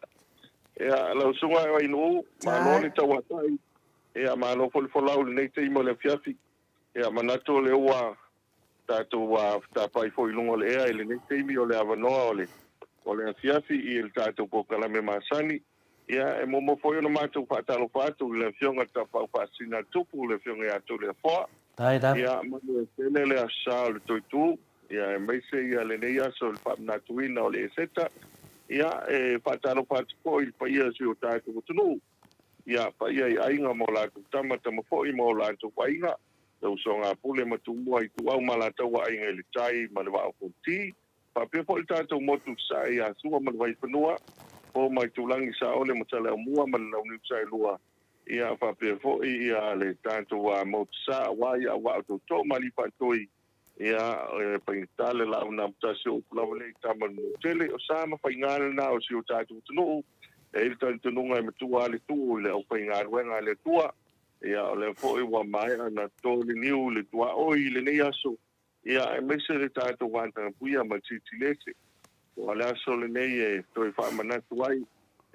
Ia lau sunga e wainu. Ma lo le tauatai. Ia ma lo fo lau le nei te imo le fiafi. Ia manato le ua tātou tāpai fo I lungo le ea I le nei te imi o le avanoa o le fiafi I le tātou po kalame masani. Ia e momo fo na mātou whaatalo whātou le fionga tāpau whaasina tupu le fionga I atou le whoa. Ia manu e tene le asa le toitu. Ia e meise ia le nei aso le whaamnatuina o le eseta. Ia e whaatalo whātou po I paia si o tātou tunu. Ia paia I ainga mo lātou tamata mo fo I mo lātou painga. Tau songa pule matumua I tu au malatau wa ainga le tai ma le wa o ti. Pa pe po I tātou motu sa I asua ma le vai whanua. O mai tulangi sa ole mo tala mua ma le launi sa I lua. ia whapea fo'i ia le tātou a Maota wa ia wa o tō mali whatoi ia paingitale la una mtasi o kulawa le tamanu tele o sama paingale na o si o tātou tunu e il tantununga e matua le tu le o paingale wenga le tua ia o le fo'i wa mai ana tō le niu le tua oi le nei aso ia e mese le tātou wanta puia ma titi lese o le aso le nei e toi whamanatu ai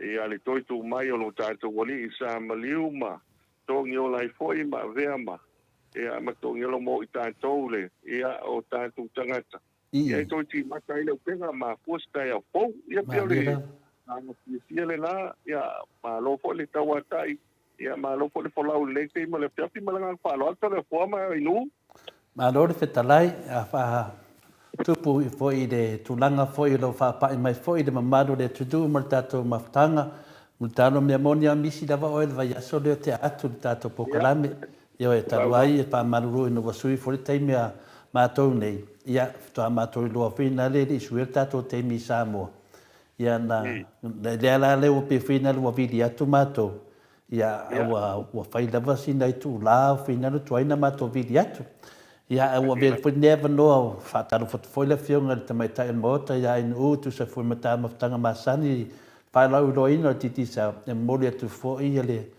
ia le toi tu mai o lo tātou wali i sa maliu ma tōngi o lai fo'i ma vea ma ia ma tōngi o mo i tātou le ia o tātou tangata ia toi ti matai le upenga ma fuastai a fau ia pia le ana fia le la ia ma lo fo le tawatai ia ma lo fo le folau le te ma le piapi ma langa fa lo alta le fo ma inu ma lo le fetalai a fa tupu fo i de tulanga fo i lo fa pa mai fo i de mamado de tudu ma tato maftanga mutano me monia misi dava oil vai aso le te atu tato pokalame io e taluai e pa maruru no vasui fo le taimi a matou nei ia to matou lo fina le di suel tato taimi Samoa ia na le ala le o pe fina lo vidi atu matou ia wa fai lava sina i tu la fina no tuaina matou vidi atu ia wa be for never know fatalo foi le fionga te mai tai Maota ia in u tu se foi mata maftanga masani pa la u loina titi sa e mole tu foi ile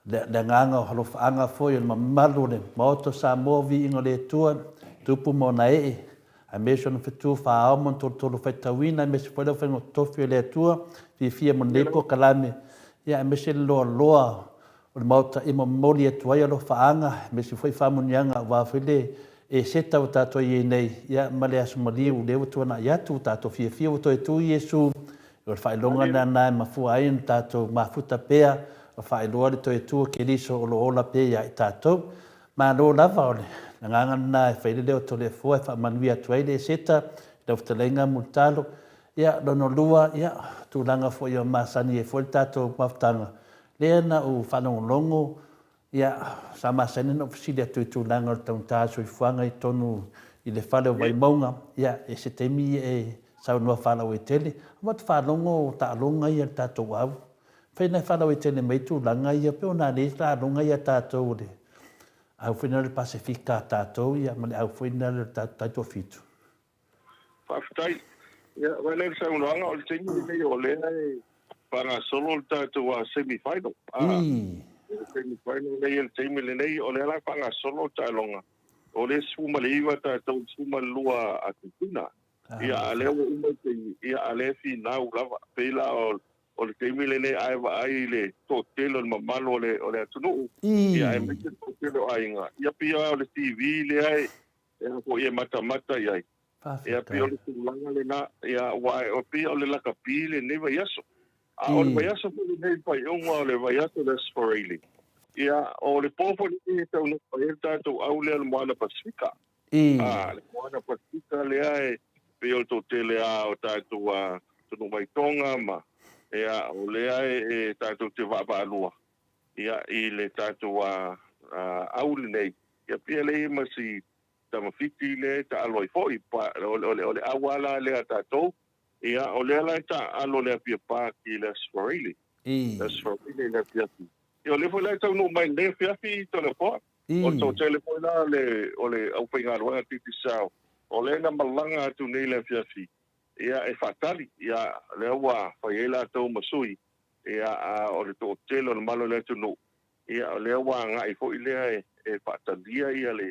le nganga halo fanga foi ma malu le Maota Samoa Viiga le tua tupu mona e a mission for tu fa o mon to fai tawina me se foi le fengo tofi le tua fi fia mon lepo kalame ia me se lo o Maota e mo mole tua ia lo fanga me se foi fa monianga wa fele e seta o tato i nei ia male aso maliu le o tuana ia tu tato fia o toi tu Iesu o fai longa na na ma fu ai tato ma futa pea o fai lo le toi tu ke liso o lo ola pe ia tato ma lo lava ole nganga na fai le o to le fu fa manuia tu ai le seta le o telenga multalo ia dono lua ia tu langa fo ia masani e fo tato maftanga le na o fa longo ia sama sene no fisilia tu langa o tau tāso i fuanga i tonu i le whale o waimaunga ia e se temi e sau noa whalau e tele wat whalongo ta longa ia tātou au whaina whalau e tele mai tu langa ia peo nā ne ta longa ia tātou le au whaina le Pasifika tātou ia male au whaina le tātou fitu whaftai ia wale le sau noanga o le temi nei o lea e whanga solo le tātou a semi-final Semi-final nei el teimi le nei o le ala whanga solo tālonga. O le suma le iwa tātou suma lua a tutuna. Ia a leo ia a le finau lava. Peila o le teimi le nei aiwa ai le tōtelo le mamalo o le atunu. Ia e meke tōtelo ainga. Ia pia o le TV le ai. Ia ko ia mata iai. Ia pia o le tulanga le na. Ia wae o pia o le lakapi le neva yaso. A o le vaiaso puli nei pai unga o le vaiaso le sforeli. Ia o le popo ni tau no pai tātou au lea le moana Pasifika. Le moana Pasifika lea e pe o tō tele a o tātou a tunu mai tonga ma. Ia o lea e tātou te wapa alua. Ia i le tātou a au le nei. Ia pia le masi tamawhiti le ta aloi foi pa o le awala lea tātou. Ia o le ala ta alo le pia pa ki le sforeli. Le sforeli le pia pi. Ia le foi la tau no mai le pia pi to le po. O to tele foi la le o le au pinga roa titi sao. O le na malanga tu nei le pia pi. Ia e fatali ia le wa foi la tau masui. Ia o le to tele o malo le tu no. Ia le wa nga i foi le e fatalia ia le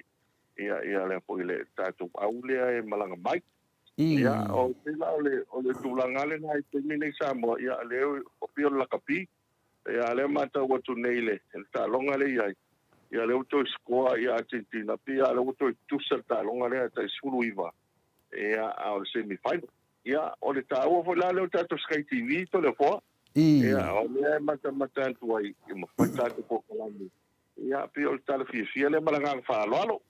ia le foi le tatu au le malanga mai. Ia o tila o le tulangale na i temi nei Samoa ia le o pio la kapi ia le mata watu nei le ta longa le ia ia le uto skoa ia Argentina pia le uto tusa ta longa le ta sulu iva ia o semi final ia o le ta o vola le ta Sky TV to le fo ia o le mata tu ai i mo fata ko kolami ia pio le ta le fia le malanga fa lo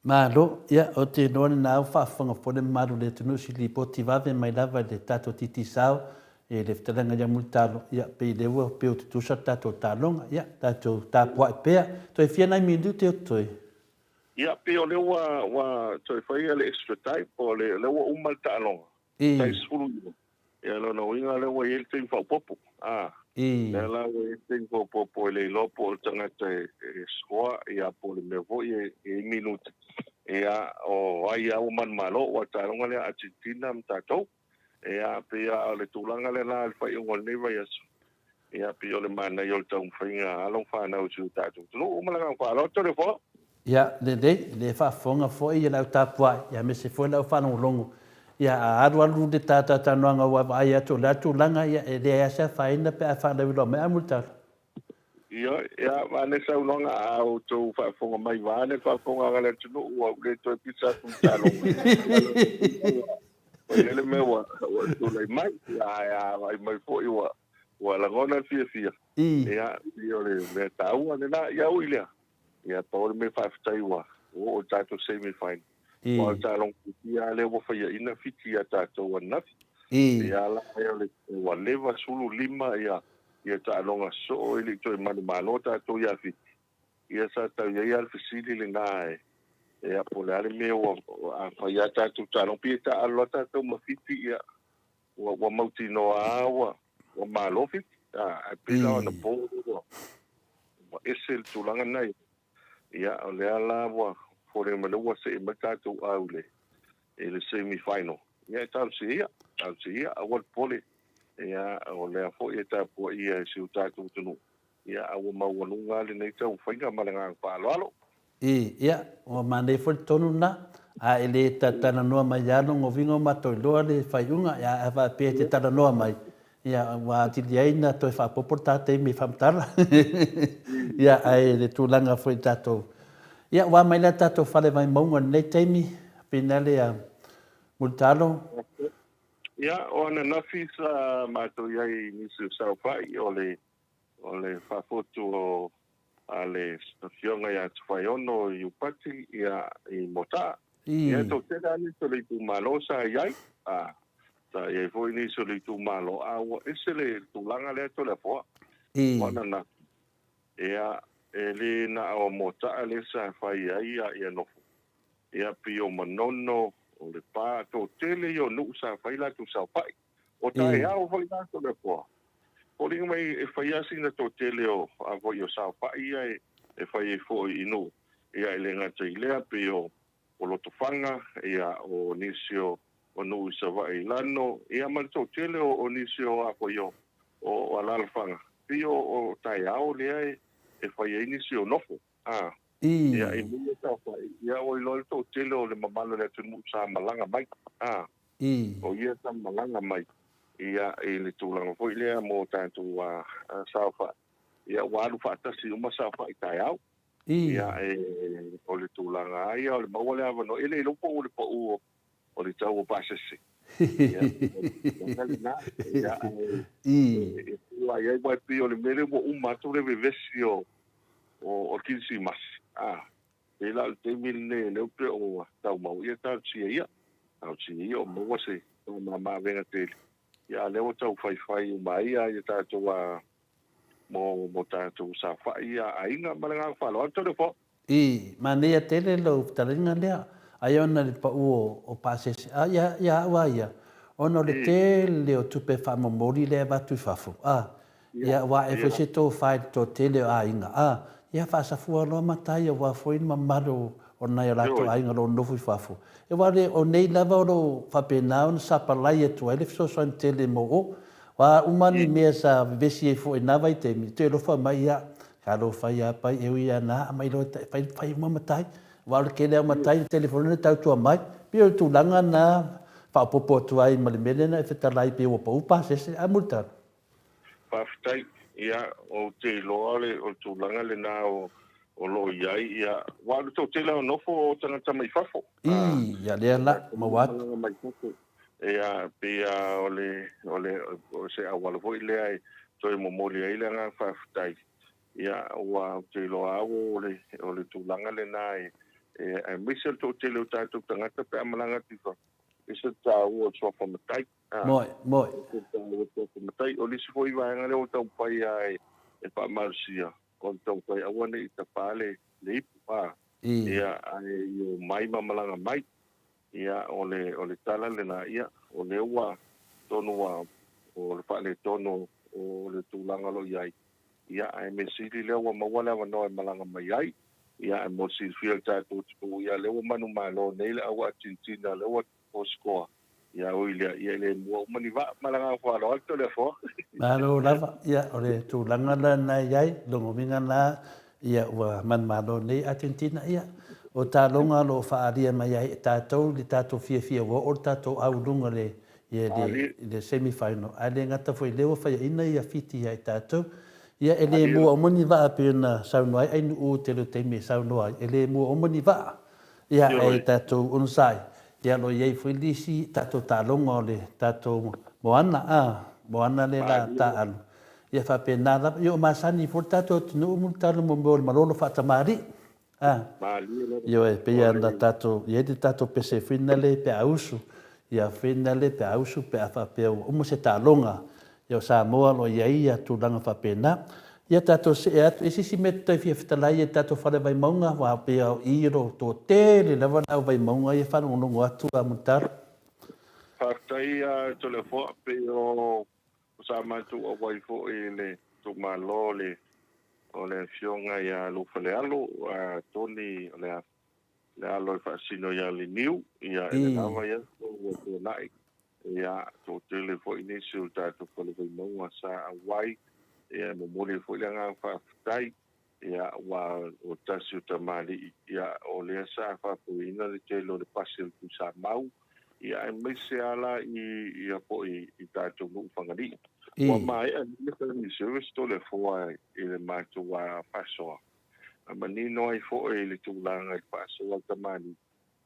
Malo, ia o te nōne nā whawhanga pone maru le tunu si li poti wawe mai lava le tato titi sao e le whtaranga ia multalo ia pe le ua pe o te tusa tato tālonga ia tato tāpua e pea toi whia nai mindu te o toi ia pe o le wa toi whaia le extra time o le ua umal tālonga tai suru ia lo no inga le ua ele te whaupopo Le la we ting po le lo po tanga te swa ia po le me vo e minute. Ia o ai au man malo wa ta longa le Argentina mtato. Ia pe ia le tulanga le la fa i ngol ne vai asu. Ia pe o le mana i o le tau whainga along whana o siu tātou. Tunu umalanga whāroto le fo. Ia, le whaafonga fo i lau tāpua, ia me se fo lau whanau longo. Ia aru aru de tātā tānoanga wa ai atu la tūlanga, ia e le asa whaina pe a whanau ilo me amultara. Ia vane sau longa au tau whaafonga mai vane whaafonga ngale tunu ua ule toi pizza tu tālonga. O ele me wa tu lai mai, ia vai mai fo i wa lagona fia. Ia o le me tāua ne na ia uilea. Ia tau me whaafitai wa o tātou semi-fine. Wa tālong ia le wa whaia ina fiti a tātou anafi. Ia la ia le wa leva sulu lima ia tālonga so ili toi mani malo tātou ia fiti. Ia sa tau ia alfisili le ngā e. Ia po le ale me wa whaia tātou tālong pia tālo tātou mawhiti ia wa mauti noa wa malo fiti. A pila ona po wa esel tulanga nai. Ia o le ala wa fore malua se matatou au le semi-final. Ia tau sia awal pole. Ia o le fo ia tapu ia siu tātou tunu. Ia awa mauanunga le nei tau whainga malanga whaaloalo. Ia, o mane fo tonu na, a ele tatana noa mai alo ngovingo matoi loa le whaiunga, ia a wha pe te tana noa mai. Ia wa tili aina toi whapopo tātei me whamtara. Ia ai le tūlanga fo i tātou. Ia wa mai la tātou whale mai maunga nei teimi, pina le a multalo. Ia o ana nafi sa mātou iai nisu sauwhai o le whafotu o ale stafionga ia tuwhaiono i upati ia i Maota. Ia tau tera ni to le tu malo sa iai. Ta iai foi ni so le tu malo awa ese le tulanga le to le foa. Wana na. Ia ele na o Maota le sa whai ia nofo. Ia pio manono o le pā to tele yo nu sa whai la tu sa whai. O tae au whai la to le foa. O ringa mai e whai asi na tō tele o a voi o sao pai ia e whai e fo i inu. Ia e le ngata i lea pe o loto whanga, ia o nisio o nui sa vai lano, ia man tō tele o nisio a voi o alala whanga. Pe o tai ao lea e whai e nisio nofo. Ia e mui e tau whai. Ia o i lori tō tele o le mamalo le tunu sa malanga mai. O ia sa malanga mai. Ia e le tūlanga foi lea mō tātou sauwha. Ia wāru whaatasi uma sauwha i tai au. Ia e o le tūlanga ai o le maua lea wano. Ele i lupo o le pa'u o le tau o pasasi. Ia e tua iai wai pi o le mere mo umatu le vevesi o kinsi masi. E la le teimil ne leo pe o tau mau ia tau tia ia. Tau tia ia o maua se o mama venga tele. Ia leo tau whai mai ia tātou mo tātou sa whai a inga malanga whalo ato le fo. Ma nea tele lau taringa lea, ai ona le pa'u o pasesi, ia awa ia, ona le tele o tupe whamomori lea batu whafu. Ia wa e fwese tō whai tō tele o a inga. Ia whaasafua loa matai o wa fwoi mamaro o nai rato a inga lo nofu whafu. E wale o nei lava o lo whapena o na sapalai e tua ele fiso soan tele mo o. Wa umani mea sa vesi e fo e nawa i temi. Te lofa mai ia, ka lo whai a pai e ui a nā, mai lo whai uma matai. Wa le kele au matai, telefone tau tua mai. Pio tu langa na whapopo tua i malimele na e whetalai pe o pa upa sese a multara. Whaftai, ia o te loa le o tu langa le nā o lo iai ia walu tau tela o nofo o tangata mai whafo. Ia lea la, mawatu. Ia pia o se awala foi lea e toi momoli ai le ngā whaftai. Ia ua te loa au o le tūlanga le nā e misel tau tele o tātou tangata pe amalanga tifa. Isa tāu o tua whamatai. Moi. Isa tāu o tua whamatai. O lisi foi waenga leo tau pai ai e pa marusia. Kon tau kai awane i tapale le ipu ia ai o mai mamalanga mai ia o le tala le na ia o le ua tonu o le pale tono o le tūlanga lo iai. Ia ai me sili leo wa maua leo no e malanga mai ai. Ia e mo sili fia tātou tipu ia leo manu malo nei le awa tintina leo o skoa. Ia o ia le mua umani va malanga whalo alto le fo. Malo lava ia o le tūlanga la na iai longo minga na ia ua man malo nei Argentina ia. O tā longa lo whaaria mai ai tātou li tātou fia wo o tātou au lunga le semi-final. A le ngata foi lewa whaia ina ia fiti ai tātou. Ia ele mua o moni waa pēna saunoai ai nu o te lo teime saunoai. Ele mua o moni waa. Ia ai tātou unsai. Ia lo iei foi lisi tātou tā longa o le tātou moana le la tā alu. Ia whapena lapa. Ia o masani fo tātou tunu umutalo mo mo le malolo whatamari. Ia e pia na tātou, ia te tātou pese whinale pe ausu. Ia whinale pe ausu pe a whapeo. Umo se tā longa. Ia o Samoa lo ia tūlanga whapena. Ia tātou se e atu, e sisi me tai fia whitalai e tātou whare vai maunga, wā pia o iro tō tēle lewa nau vai maunga e whanongonongo atu a mutaro. Whaktai to le fo pe o samatu o wai fo e le tō malo le o le fionga ia lufa le alo, toni le alo e whaasino ia le niu, ia e le nawa ia tō nai. Ia tō tele fo inisi o tātou whale vai maunga sa awai, ia mo mole fo ile ngā whaafutai, ia wa o tasi o tamari, ia o lea sa whaapuina le telo le pasi o tu sa mau, ia e meise ala ia po i tātou nuu whangari. Wa mai a ni service to le fo i le mātou wa whasoa. A manino ai fo i le tūlanga i whasoa tamari,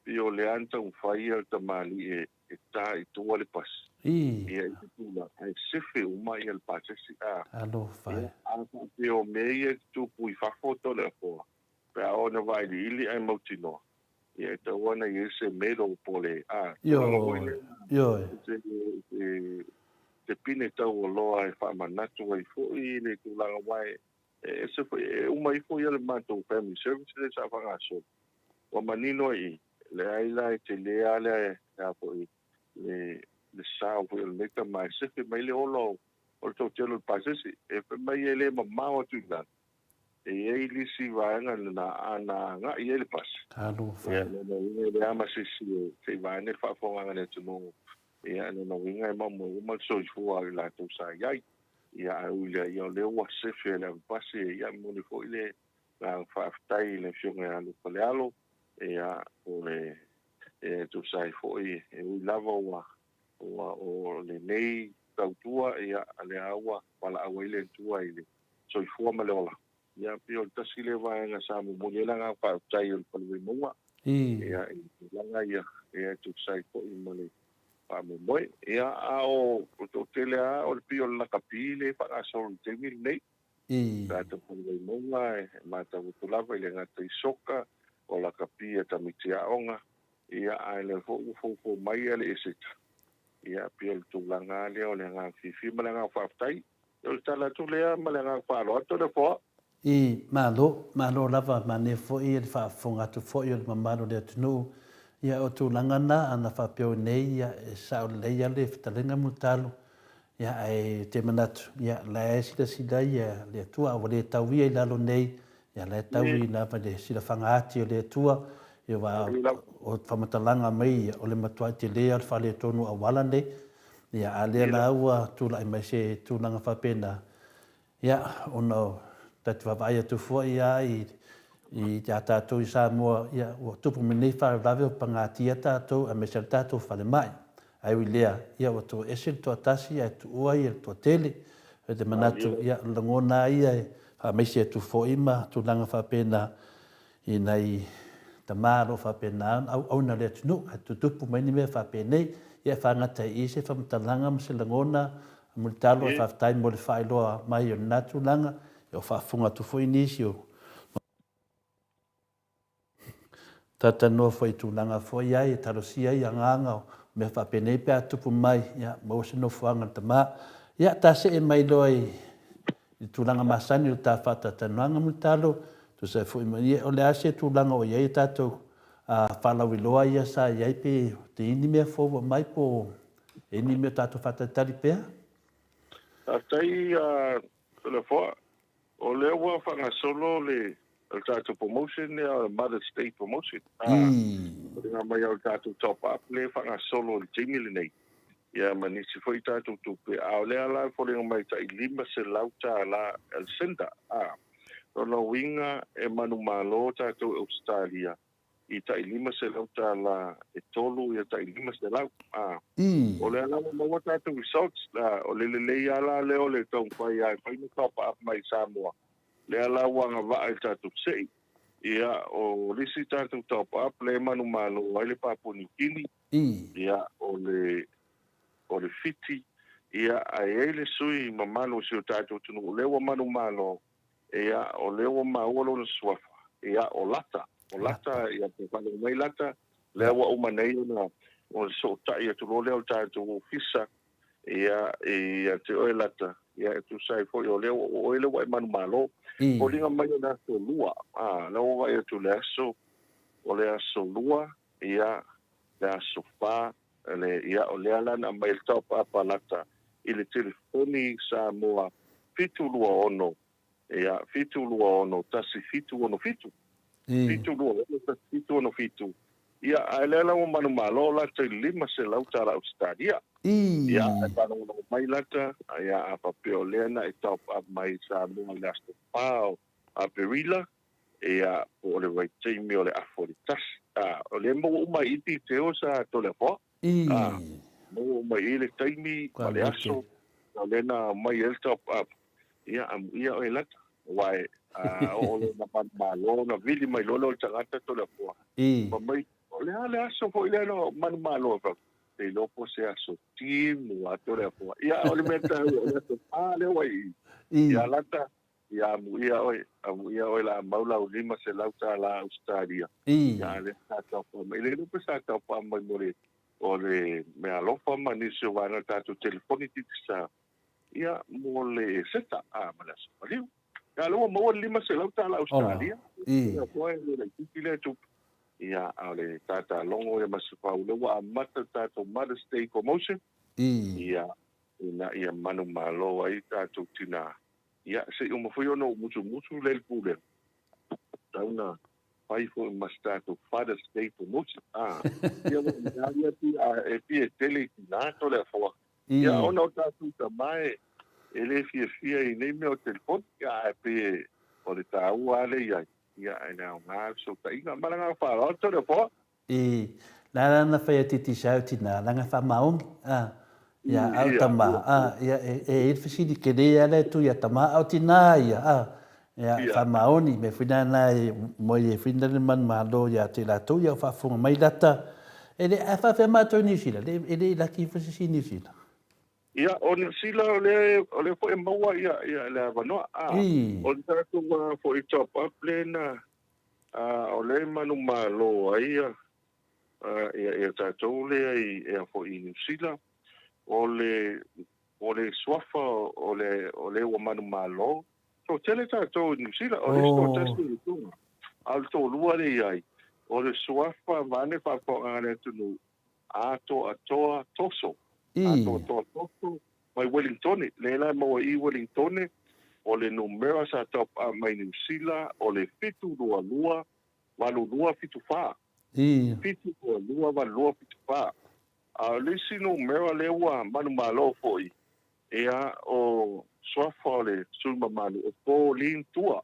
pio le anta un whai al tamari e tā i tua le pasi. Ia i tūla, ai sefe umai al pasesi a. Alo, whai. A pio mei e tupu i whafoto le fo. Pe a ona vai li ili ai mautinoa. Ia i tawana i ese mero pole a. Yo. Te pine tau o loa e whaamanatu ai fo i le tūlanga wai. E se fo e umai fo i ale mātou family service le sa whangaso. Wa manino i le aila e te lea le a fo i le sao fo i le meka mai sefe mai le olo o tau telo le pasesi. E pe mai e le mamao atu i lan. E ei lisi vaenga na ana nga i ele pas. Alo, whai. Ia le ama sisi e te vaene whaafonga ngane tunu. Ia no winga e mamu umal so fua i la tau sa iai. Ia au ia o leo wa sefe le pasi ia moni fo i le la whaaftai le fionga alu pale alo. Ia o le tau sa i fo i ui lava o le nei tautua ia le aua pala awa i le tua i le so i fua ma le ola. Ia pio tasi le vaenga sa mo moniela ngā whaaftai o le palwe monga. Ia i langa ia tau sa i fo i mole moi ia o to tele a o pio la capile para sol temi nei ta to con le monga mata o lava ile ngata isoka o la capia tamitia onga ia ale fo mai ale esit ia pio tu langa le o le nga fifi ma nga faftai o tala tu le ma nga fa lo to de fo malo lava mane fo i fa fonga tu fo i mamaro de tunu. Ia o tūlanga nā ana whapeo nei ia e sao leia le whitalenga mutalo. Ia e te manatu. Ia la e sila ia le atua o le tau ia i lalo nei. Ia le tau i lava le sila whangaati o le atua. Ia wa o whamatalanga mai o le matua te lea al whale tonu a wala nei. Ia a lea la ua tūla i mai se tūlanga whapena. Ia ono tatu whawai atu fua ia i te tātou i Samoa, ia, o tupu menei whaarawe o pangatia tātou, a mesel tātou whale mai. Ai ui lea, ia o tō esel tō atasi, ai tō ua ia tō tele, e te manatu, ia, langona ia, a meisi e tu foima, tu langa whapena, i nei, ta māro whapena, au na lea tunu, ai tu tupu mai ni mea whapenei, ia whangata i se whamatalanga, mse langona, multalo, whaftai mo le whailoa mai o natu langa, i o whafunga tu foinisi o, tata no foi tūlanga foi ai, tarosia i anganga o me whapenei pe atupu mai, ia, mawase no fuanga tama. Ia, ta se e mai loi i tūlanga masani o ta whata tanuanga mutalo, tu se foi mai, o le ase tūlanga o iei tātou whalawi loa ia sa iei pe te ini mea fōwa mai po ini mea tātou whata tari pea? tai le fo o le wa fanga solo le el tato promotion le Mother's Day promotion. Nga mai au tato top up le fanga solo le timile nei. Ia manisi foi tato tupe a le ala fo le mai tai lima se lauta la el senda. Rono winga e manu malo tato Australia. I tai lima se lauta la e tolu ia tai lima se lau. O le ala mo tato results la o le ala le o le tong pai ai pai no top up mai Samoa. Le ala wanga va ai tato sei. Ia o lisi tato top up le manu malo ai le Papua Kini. Ia o le fiti. Ia ai le sui mamalo si o tato tunu le wa manu malo. Ia o le wa maolo le swafa. Ia o lata. O lata ia te whanu mai lata. Le wa o manei na o le so ta ia tu le o tato o fisa. Ia te oe lata. Ia tu sai fo o le o ele wa manu malo. O linga mai na so lua. Na o wa ia tu le aso. O le aso lua. Ia le aso fa. Ia o le ala na mai top apa lata. I le telefoni Samoa. Fitu lua ono. Ia fitu lua ono. Tasi fitu ono fitu. Fitu lua ono. Tasi fitu ono fitu. Ia aelela mo manu malo lata I lima se lauta la Australia. Ia e pano mai lata. Ia a papeo lena e top up mai Samoa le asto pao a Perila. Ia o le waitimi o le afo le tasi. O le mo umai iti teo sa tole fo. Mo umai ile taimi ma le aso. O lena mai el top up. Ia ia o lata. Wai o le na malo na vili mai lolo tangata tole fo. Ma mai o le ale aso fo ile no manu malo fa. Te lopo se aso timu a tole fo. Ia o le meta o le wai. Ia lata. Ia oi la maula o lima se lauta la Australia. Ia le tata pa mai le lupa sa tata pa mai more o le me alofa manisi o wana tatu telefoniti sa. Ia mo le seta malas paliu. Ia lo mo lima se lauta la Australia. Ia po le kitile tu. Ia ale tata longo e masifa o le wa mata tatu Mother's Day promotion. Ia ia manu malo ai tatu tina. Ia se mo foi ono mucho le pule. Tauna pai foi mastato Father's Day promotion. Ia ia pi tele na to le fo. Ia ono tatu mai ele fia I nei meu telefone ia pi o le tau ale ia na nga so ta inga malanga fa o to le fo. La na fa titi shauti na langa fa maong. Ya au tama ya e fasili ke le ale tu ya tama au tina ya fa maoni me fina na mo ye fina le man malo ya te la tu ya fa fu mai data ele fa fa ma to ni sila ele la ki fasili ni sila ya on sila ole fo embawa ya la vano on ta tu fo I top up plena ole manu malo ai ya ta to le ya fo I sila ole swafa ole o manu malo so tele ta to ni sila ole sto testi tu alto lua le ai ole swafa vane fa po ane tu no atoa toso toso mai Wellington le la mo I Wellington ole numero sa top mai ni sila ole fitu lua walu fitu fa fitu lua walu fitu fa lisi no mera lewa manu malo foi ea o swafole sulma manu o polin tua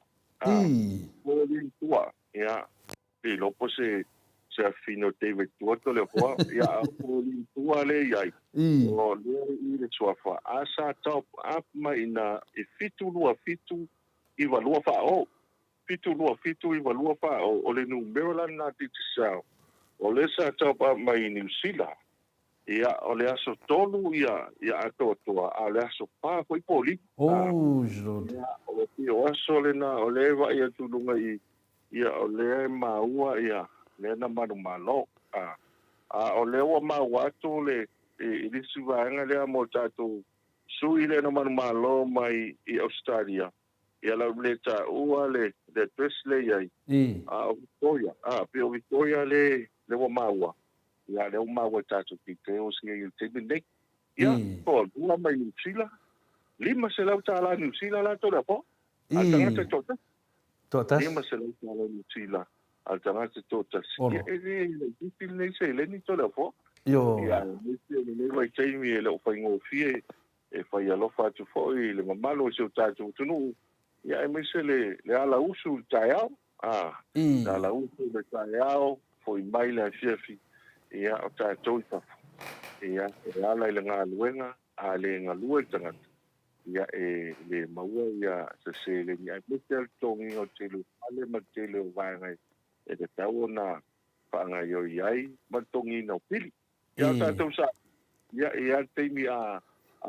ea e lopo se fino David tuoto le fo ea polin tua le iai o le swafa asa top up mai na e fitu lua fitu I valua fa o fitu lua fitu I valua fa o le numero na titisa o le sa top up mai New Zealand. Ia o le aso tolu ia atoa a le aso pa foi poli. Jod. O aso le na o le va ia tulunga ia o le maua ia le na manu malo. O le o maua tu le I lisi vaenga le mo tatu sui le na manu malo mai I Australia. Ia la le ta ua le dress le ia. O Victoria. Pe o Victoria le o maua. Ya le uma wa tatu ki te o si e te nei ya ko lua mai ni sila lima se lau tāla New Zealand la tole po. Al tangata tota. Totas. Lima se lau tāla New Zealand. Al tangata tota. Ia e nei se leni tole po. Yo. Ia nei vai taimi e lau whaingo fie e whai alofa atu foi le mamalo se o tātou tunu. Ia e mese le ala usu tai au. Le ala usu le tai au foi mai le fiafi. Ia o tātou i tafu. Ia e ala i le ngā luenga a le ngā lua i tangata. Ia e le maua ia se le ni ai mese al tongi o te lu ale ma te le o vaengai e te tau na whaanga yo iai ma tongi na pili. Ia tātou sa ia e al teimi a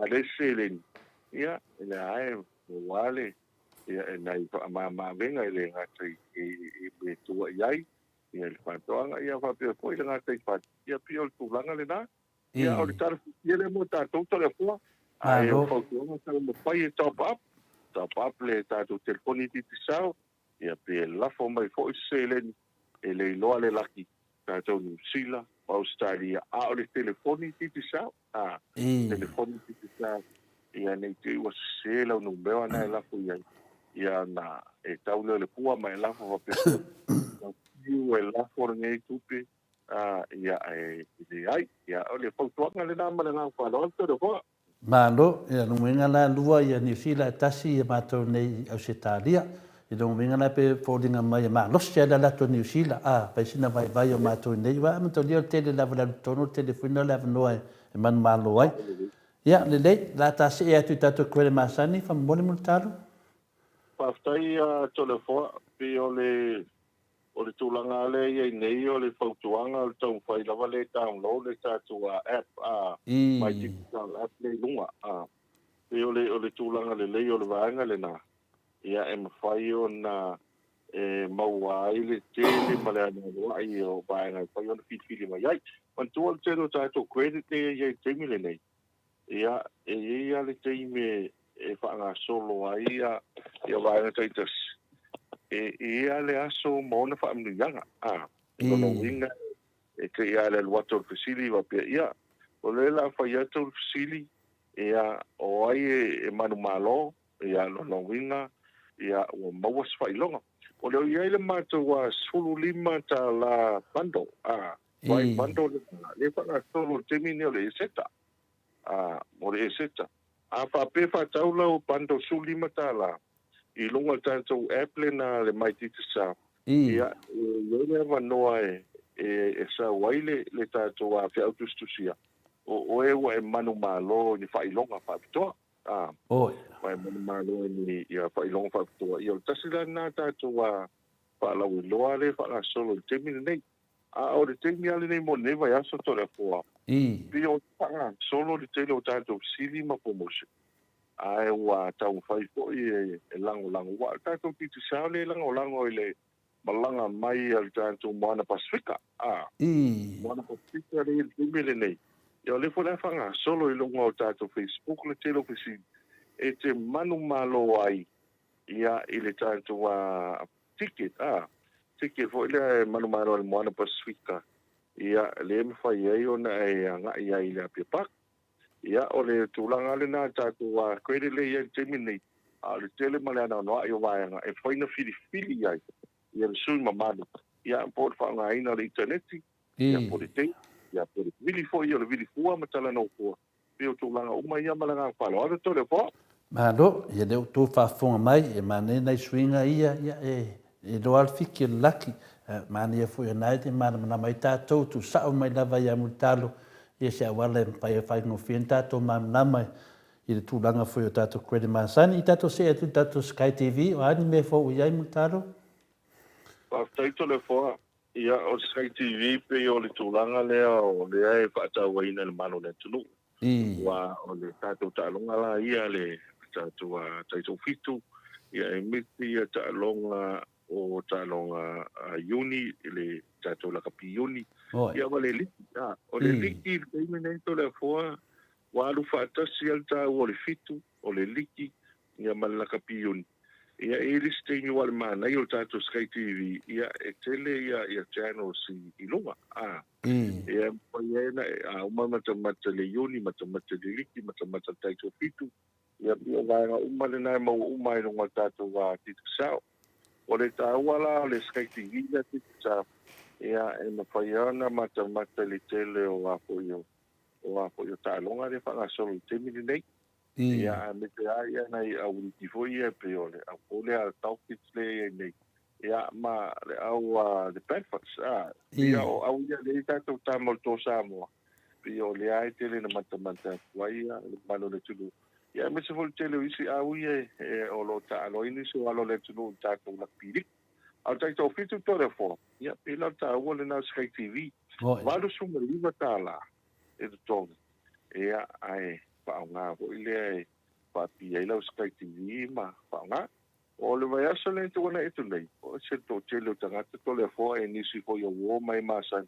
le se le ni. Ia e le ae o wale ia e nai ma venga i le ngata i me tua iai. Ia le whantoanga ia whapea fwoi le ngata i what. Ia pio le tūlanga le nā. Ia o le tarafu ia le mo tātou tole fua. Ai o whautuanga tau mo pai e top up. Top up le tātou telefoni titi sao. Ia pe lafo mai fwoi se le ni. E le iloa le laki. Tātou New Zealand. Australia. A o le telefoni titi sao. Telefoni titi sao. Ia nei te ua se lau no mewa na e lafo iai. Ia na e tau le pua mai lafo whapea. Iu e lafo ngei tupe. Ia e ai. Ia o le whautuanga le nāma le ngā whanau te hoa. Malo, ia nunga la lua ia New Zealand tasi ia matou nei Australia. Ia nunga la pe fordinga mai ma losia la to New Zealand. Pa sina vai o matou nei wa matou dia tele la vala tono telefona la no e man malo ai. Ia le la tasi ia tu tato kwele masani fa moni multalo. Pastai telefona pe o le tūlanga le iei nei o le whautuanga o le tau whai lava le download le tātua app mai digital app le lunga pe o le tūlanga le lei o le vaenga le nā ia e mawhai o na maua ai le tele ma le ana wai o vaenga whai o na whiwhiri mai ai mantua le tēro tātua credit le iei teimi le nei ia e ia le teimi e whaanga solo ai ia vaenga taitas ia le aso mona fa amnianga no winga e ke ia le water facility va pe ia o le la fa ia to facility ia o ai e manu malo ia no winga ia o mawas fa ilonga o le ia le mato wa sulu lima ta la bando vai bando le fa na solo termine le seta o le seta fa pe fa taula o bando sulu lima ta la I longa tātou Apple na le mai tita sa. Ia, le wanoa e sa waile le tātou a whia autustusia. O e wa e manu malo ni whailonga whapitoa. Wai manu malo ni ia whailonga whapitoa. Ia o tasila nā tātou a whaalau I loa le whaala solo i temine nei. O le temine ale nei mo newa i aso tore fua. Pio whaala solo le tele o tātou sili ma pomose. Ai wa tau fai ko e lango wa ta ko titi sale lango ile malanga mai al tanto moana pasifika moana pasifika le dimile nei yo le fona fanga solo I longo tato Facebook le telo fisi e te manu malo ai ia ile tanto wa ticket ticket fo ile manu malo al moana pasifika ia le me fai ai ona e nga ia ile apipak ia o le tūlanga le nā tātou a koere le ia temine le tele ma le ana noa I o vaenga e whaina whiri ai ia le sui mamadu ia po le whaanga aina le interneti ia po le te ia po le vili fo ia le vili fua matala no fua pio tūlanga uma ia malanga whalo ana tole fo Malo, ia leo tō whafonga mai e mane nei swinga ia e lo alfiki laki mane ia fo ia nai te mana mai tātou tu sao mai lava ia multalo ia se awala e whai ngofien tātou mamnama I le tūlanga fo i o tātou Credit Masani I tātou se atu tātou Sky TV o ani me fo iai mutaro? Taito le fo ia o Sky TV pe o le tūlanga lea o lea e whaatau waina le mano le tunu. Wa o le tātou tālonga la ia le tātou taito fitu ia e miti ia tālonga o tālonga uni le tātou lakapi uni. Ia wale liki, o le liki le imenento le foa, walu whaatasi al tāu o le fitu, o le liki, ia malaka piuni. ia listing wal mana yo tato Sky TV ia tele ia channel si ilunga ia payena uma mata le yoni mata le liki mata taito fitu ia ia va uma le na mo uma no tato va titsao o le tawala le Sky TV ia titsao ia na payana mata le tele o apo yo talonga le fa so te mi nei ia me te ia nei au ti foi e peole a pole a tau kitle nei ia ma le au the breakfast ia au ia le tato tamo to Samoa peole ai tele na mata wai le mano le tulu ia me se vol tele isi au ia o lo ta lo ini so alo le tulu tato la pili au tato fitu to le fo ia pela ta o le na Sky TV vado su me liva tala e to ia ai pa nga o ile pa pia ila Sky TV ma pa nga o le vai aso le to na etu nei o se to tele tanga to le fo e nisi ko yo wo mai masa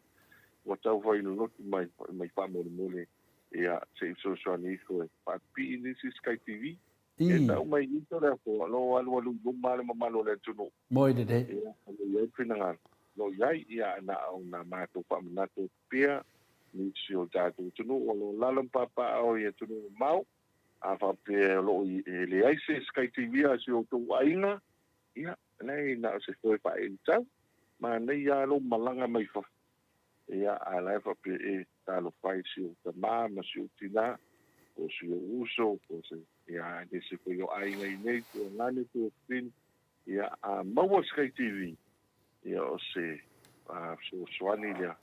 o tau vai no mai pa mo le ia se so ni ko pa pi nisi Sky TV e ta mai to le fo lo alu male malo le tuno moi de ia o fina lo yai ia na ma to pa na to pia ni si o tatu tunu o lo lalam papa o ia tunu mau a fa pe lo le ai se Sky TV a si o tu ainga ia nei na se foi pa e tau ma nei ya lo malanga mai fa ia a la fa pe e ta lo pai si o ta ma si o tina o si o uso o se ia de se ko yo ainga nei to ngani to fin ia a mau Sky TV ia o se so swani ia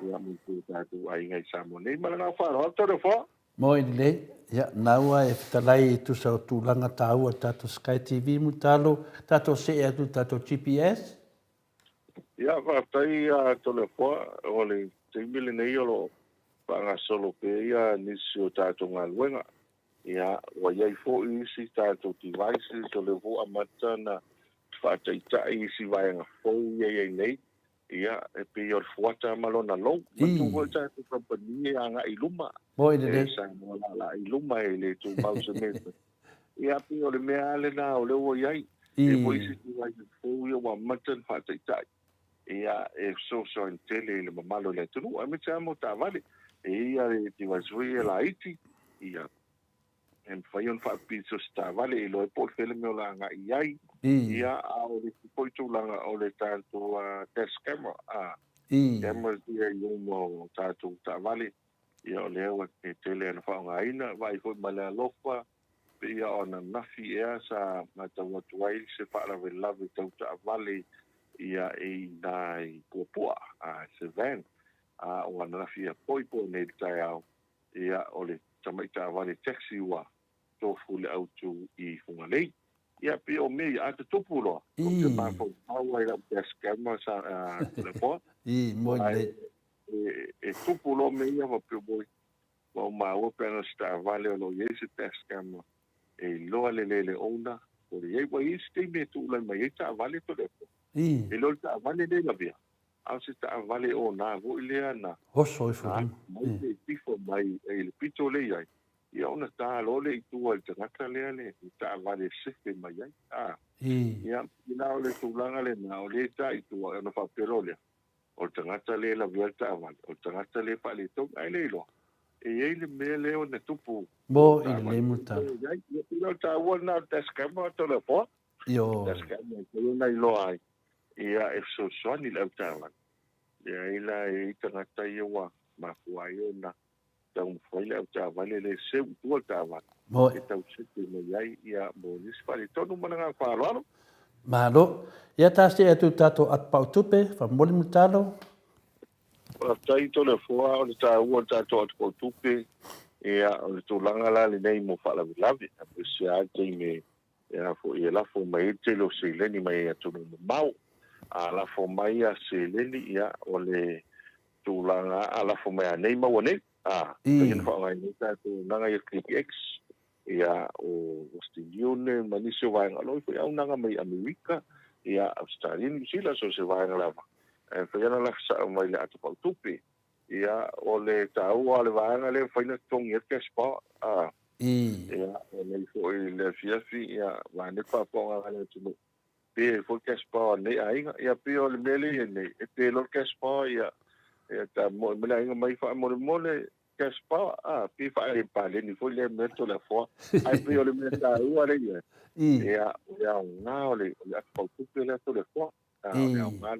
ia mo tu tatu ai ngai Samoa nei malanga fa ro to fo moi le ia naua e talai tu sa tu langa tau tato Sky TV mutalo tato se e tu tato GPS ia va tai to le fo o le te mile nei lo pa solo pe ia ni si o tato ngalwenga ia wa ia fo i si tato devices to le vo amata na fa tai tai si vai nga fo ia nei ia e pe or fuata malona lo tu volta tu company anga iluma moi de sa mo la iluma ele tu pause mes ia pe o le mea le na o le o iai e poi si tu vai fo ia wa matan fa tai tai ia e so in tele le mamalo le tu a me chamo ta vale ia e ti vai sui la iti ia en fai on fa pizza sta vale lo e por fele me la nga iai ia o le poi tu langa o le tanto test camera camera ia yo mo tanto ta vale ia o le o e tele na fa nga ina vai foi mala lofa ia ona nafi ia sa mata watuai se fa la lave tau ta vale ia e dai popua se van o na nafi poi ne tai au ia o le tamaita vale taxi wa to fule auto I fungalei ia pe o me a te tupulo o te mafo au ai la pescama sa le po moi le e tupulo me ia va pe boy o ma o pena sta vale lo yese pescama e lo le ona o ye wa este me tu la mai ta vale to le e lo ta vale de la via au se ta vale ona vo ile ana o so fu mai tifo mai e pito le ai ia ona ta lo le tu al tanga le ta vale se mai ai ia ina o le tulanga le na o le ta I tu ona fa perole o tanga le la vuelta avan o tanga le fa le to ai le lo e ele me le ona tupu bo I le muta ia ina ta ona ta skama to le po yo ta skama to na lo ai ia e so ni le ta avan ia ila e tanga ia wa ma fuai ona tau foi le ta vale le se tu ta va mo e tau se me ai ia mo nis fale tonu mana fa lo malo ia ta se tu tato at pau tupe fa moli mutalo o tai to le fo o ta o ta to at pau tupe ia o to langa la le nei mo fa la lave a se a te me ia fo ia la fo mai te lo se le ni mai to no mau a la fo mai a se le ni ia o le tu langa a la fo mai nei mau nei Pagin fa ngai ni ta tu nanga ia clip X ia o Australia manisio vai ngalo foi au nanga mai Amerika ia Australia New Zealand so se vai ngala e foi na la sa mai la tu tupi ia o le tau o le vai ngale foi na tong ia ke spa ia o nei fo'i le fiafi ia wa ne whaponga ana tunu pe fo kespa nei ainga ia pe o le mele nei e te lo kespa ia ta mo me la inga mai fa mo le kespa pe fa e pa le ni fo le meto la fo ai pe o le meta u ale ia ia nga ole ia fa tu le to le fo ia nga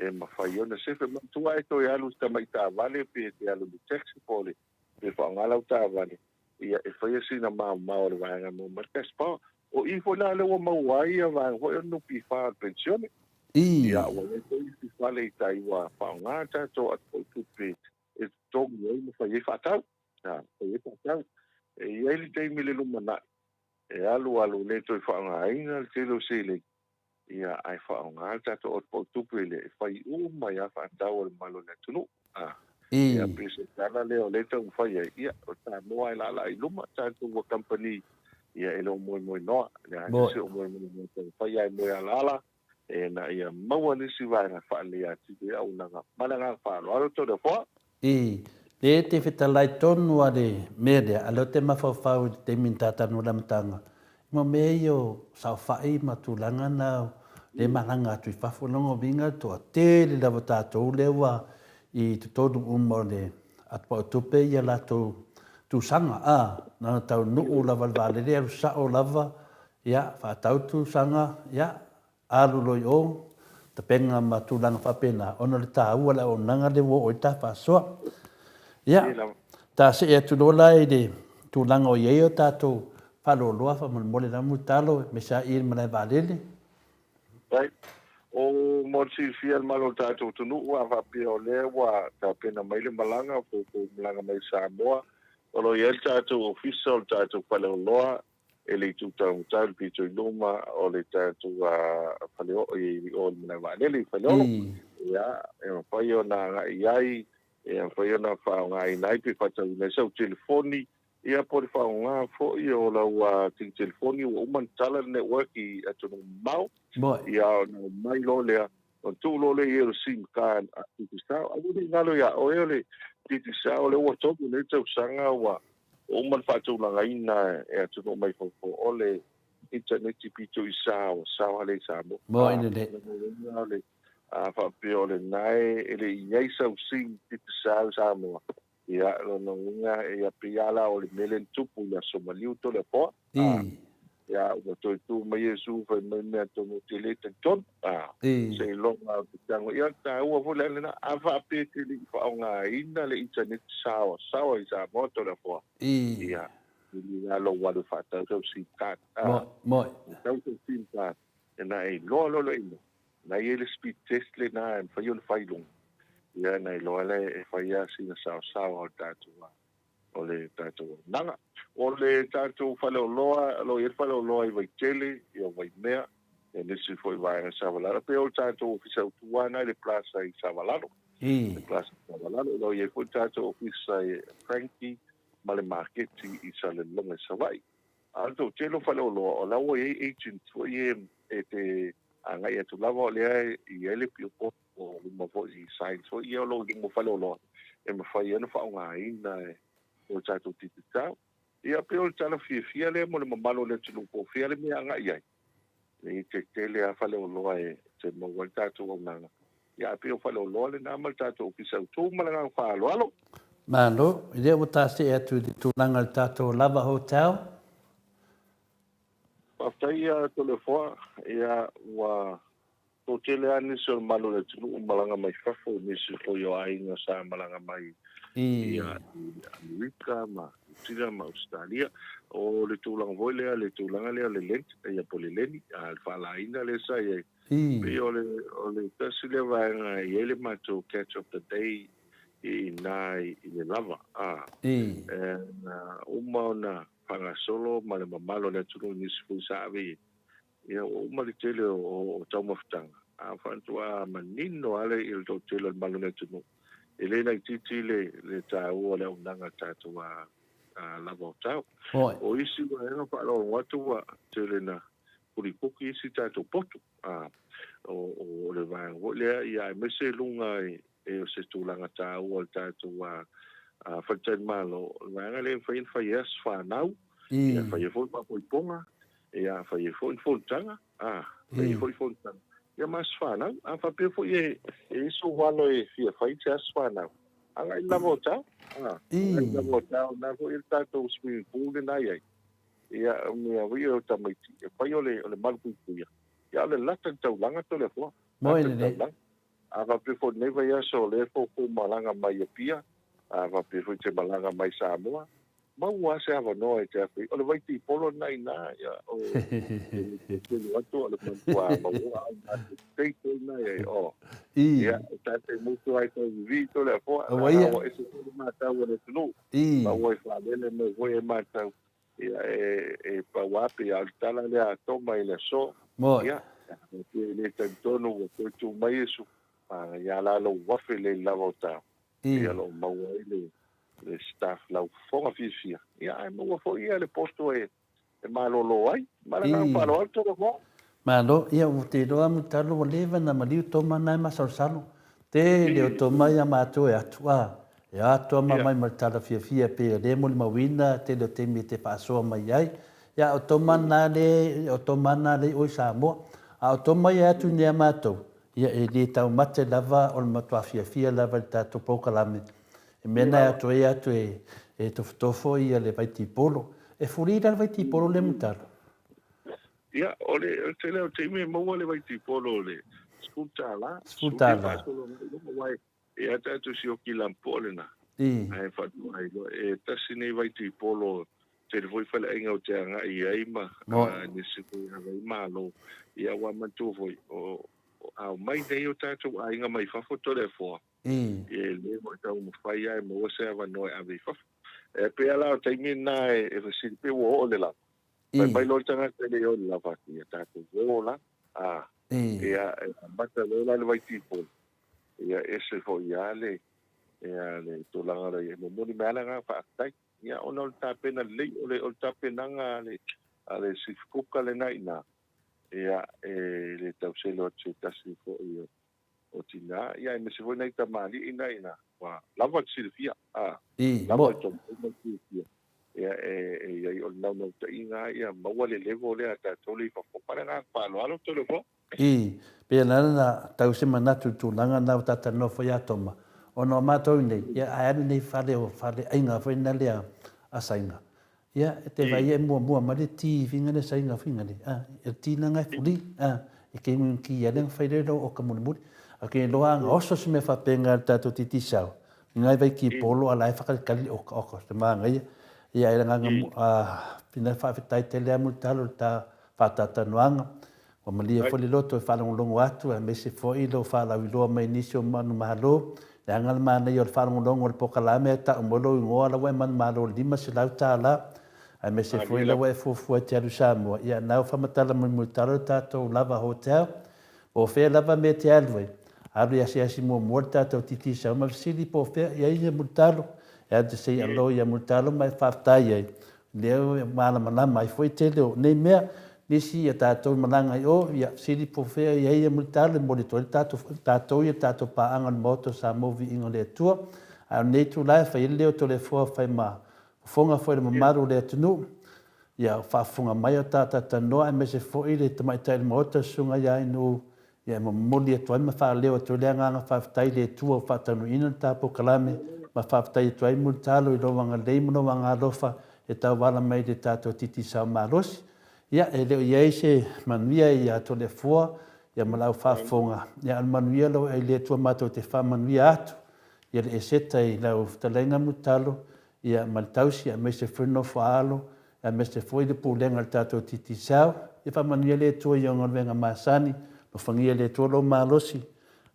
e ma fa yo na se fe ma tu ai to ia lu sta mai ta vale pe te alu de taxi pole pe fa nga la ta vale ia e fa si na ma o le va nga mo ma kespa o I fo na le o ma wai va ho no pi fa pensione ia o le to I fa le tai wa fa nga ta to at tu pe e to mo mo fa ye fa ta ye fa ta e ia le te mi le lu mana e alu le to fa nga ina te lo se le ia ai fa nga ta to o tu pe le fa u ma ya fa ta o malo le tu ia pese tala le o le to fa ia o ta mo ai la I luma ta to company ia e lo mo no ia se o mo to fa ia mo ya la e na ia mau ni si vai na fa le ya ti ia una nga malanga fa lo to de fo le te fetalai tonu a le mele a lo te mafafau te mintata no lamtanga mo me yo sa fai matulanga na le malanga tu fafolongo vinga to te le lava tatou le wa I te todo le at pa tupe ia la tu sanga na tau nuu lava vale le sa o lava ia fa tau tu sanga ia alu loi o te penga matulanga fa pena ona le tau la o nanga le wo o ta fa so ia ta se e tu lola I de tu langa o ye o tatou fa lo loa fa mo le na mutalo me sa I me vale le right o mo si fiel malo tatou tunu wa va pe o le wa ta pena mai le malanga ko malanga mai Samoa o lo ye tatou official tatou pa le loa e le tu tau tau pi tu luma o le tatou pa le o me va le fa lo ya e pa yo na ai e fa yo na fa ngai nai pi fa tau le seu telefoni ia por fa nga fo io la wa telefoni o man tala network I atunu mau ia no mai lo le o tu lo le io sim card a tu sta a ni ngalo ya o ele ti sa o le o to le tau sanga wa o man fa tu la ina e atunu mai fo o le internet pi tu sa o sa le sa mo ine le a fa pe o le nai ele ia sa sim ti sa mo ia no nga ia piala o le melen tupu ia somaliu to le po ia o to tu mai Yesu fa me to mo tele te ton se lo ma tango ia ta o vo le na ava pe te li fa nga ina le internet sawa I sa mo to le po ia ni la lo wa le fa ta so si ka mo ta so si ka na e lo ino na ye le speed test le na fa yo le fa ilong ia nei loale e faia sina sa o tatou o le tatou nanga o le tatou fale o loa lo e fale o loa I vai tele I o vai mea e nisi foi vai na Savalaro pe o tatou ofisa utuana le plaza I Savalaro le plaza Savalaro lo e foi tatou ofisa Frankie ma le marketi I sale longa savai alto telo fale o loa o la o agent foi e te anga ia tu lava o le I ele pio o ma vo I sign so ia lo mo fale lo e ma fai ana fa nga ina o tatou titita ia pe o tala fia le mo le mamalo le tulu ko fia le mi anga ia e te tele a fale lo e te mo wa tatou nga ia pe o fale lo le na ma tatou ki sa tu ma nga fa lo malo ile o ta se atu di tulanga tatou lava hotel pa ia telefona ia wa o tele ani so malo le tulu malanga mai fafo ni se ko yo ai nga sa malanga mai ia Amerika ma tira ma Australia o le tulanga voile le tulanga le lent ia polileni al falaina le sa ia pe o le tasile va nga ele ma to catch up the day I nai I le lava na uma na panga solo ma le mamalo le tulu ni se sa ave ia o mali tele o taumafutanga a fantua manino ale il to tele malune tunu ele na titi le tau le unanga tatu a lava tau o isi wa ena pa lo watu wa tele na kuri poki isi tatu poto o le va o le ia mese lunga e o se tulanga tau o tatu Whaitai malo, wanga le whai as whanau, ia whai e fwoi papoiponga, ia whai e fwoi whontanga, whai e fwoi whontanga. Ia mas whanau, a whapea fwoi e iso walo e fia whai te as whanau. Anga I lava o tau, anga I lava o tau, nā fwoi il tātou swimming pool e nai ai. Ia mea wai o tamaiti, e whai o le malpui kuia. Ia le lata tau langa to le fua. Moi le. A whapea fwoi neva ia so le fwoi malanga mai e pia, a whapea te malanga mai Samoa. Mau se ava noa e te awhi. O le waiti polo nai nā, ia o te watu o le mantua maua au nātu teito nai e o. Ia, tate mutu ai tau vi to le apoa, na hawa e se tōle mātau ane tunu. Mau e whanele me voi e mātau. Ia, e pawapi al tala le a toma i le so. Ia, le tantonu o koitu mai esu. Ia lalo wafi le lava o tau. Ia lo maua i le staff lau fonga fia. Ia, e maua fo ia le posto e malolo ai. Malanga palo alto le fo. Malo, ia o te roa mutalo o lewa na maliu tōma nai masarsalo. Te leo tōma ia mātou e Atua. E Atua mamai martala fia pe le moli mawina, te leo temi te whaasoa mai ai. Ia o tōma nā le oi Samoa. A o tōma ia atu nea mātou. Ia e le tau mate lava o le matua fia lava le tātou paukalame. E mena atu e atu e tofo ia le vaiti polo. E furira le vaiti polo le mutalo. Ia, o le te leo te ime maua le vaiti polo le skutala. Skutala. Ia tatu si o ki lampo le na. Ai whatu ai lo. E tasi nei vaiti polo te le voi whale ainga o te anga I aima. Nisi koi hawa I malo. Ia wa mantu voi. Au mai nei o tatu ainga mai whafoto le fua. E le mo tau mo whai ai mo se ava noi avi whafo. E pe ala o taimi na e wasiri pe wo o le la. Mai lo tanga te le o la vaki e tātou wola. Ia bata lola le vai tipo. Ia ese fo ia le tolanga le momoni meala nga whaatai. Ia ona o tāpena lei o le tāpena nga le sifkuka le nai na. Ia le tau selo atu tasi fo ia o tina. Ia me se fo nei tamali ina ina. Lava silfia. Lava silfia. Ia ia o nau nau ta inga ia maua le levo le ata toli fa para nga palo alo tolo fo. Pe na tau se manatu tu langa na tata no fo ya toma. Ono matou nei ia ai nei fale ainga fo na le a sainga. Ia te vai e mua ma le ti finga le sainga finga le. E ti na ngai fuli. E ke mun ki ia le fai o ka mun a ke loanga oso se me fa penga tatu titi sao. Ngai vai ki polo ala e fa kali o te manga ia. Ia e nganga pina fa fitai te le mutalo ta fatata noanga o malia fo le loto e fala longo atu e me se fo I lo fala I lo mai nisio manu malo e angal mana I o fala longo le pokalame ta o molo I ngoa la we man malo lima se lau ta la e me se fo I la we fu te alu Samoa ia nau fa matala mutalo tato lava hotel o fe lava me te alwe alu ia se mo morta to titi sa ma sili po fe ia ia mutalo e te sei alo ia mutalo mai whaftai ai. Leo mana mai foi te leo. Nei mea, nisi ia tātou mananga I o, ia siri po whea ia mutalo, mori tōre tātou ia tātou pāanga Maota Samoa Viiga le Atua. A nei tu lai whai leo tō le fua whai ma. Fonga whai le mamaru le atunu. Ia whafunga mai o tātata noa, e me se foi le tamaitai le Maota sunga ia inu. Ia mamoli atu ai ma wha leo tō le anganga whaftai le tua whatanu ina tāpo kalame. Ma whaftai tu ai mutalo I lo wanga leimu no wanga alofa e tau wala mai le tātou titi sao marosi. Ia e leo iei se manuia I ato le fua, ia malau whafonga. Ia al manuia lo e le tua mato te wha manuia atu. Ia le e seta I lau talainga mutalo, ia maltausi, ia me se whino whaalo, ia me se fwoi le pūlenga le tātou titi sao. Ia wha manuia le tua I onga wenga masani, no whangia le tua lo marosi.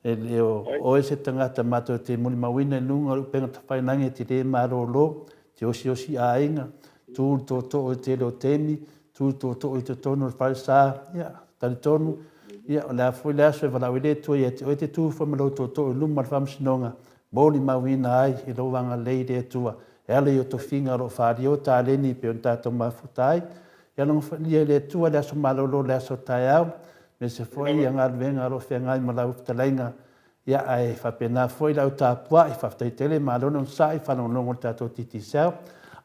E o se tangata mato te muli mawina nunga penga tawhainangi te le maro lo, te osi a inga, tū tō o te leo temi, tū tō o te tonu whaisa, ia, tari tonu, ia, o lea fwoi lea soe walau le tua, ia, o te tū whamalo tō o luma whamsinonga, mōli mawina ai, I lo wanga lei le tua, e ale I o to whinga ro whāri o tā leni pe on tātou mafutai, ia longa whalia le tua lea so malolo lea so tai au, me se foi ia ngā ruenga ro whengai malau talainga ia ai whapena foi lau tāpua i whaftaitele marona un sa i whanonongo tātou titi sao.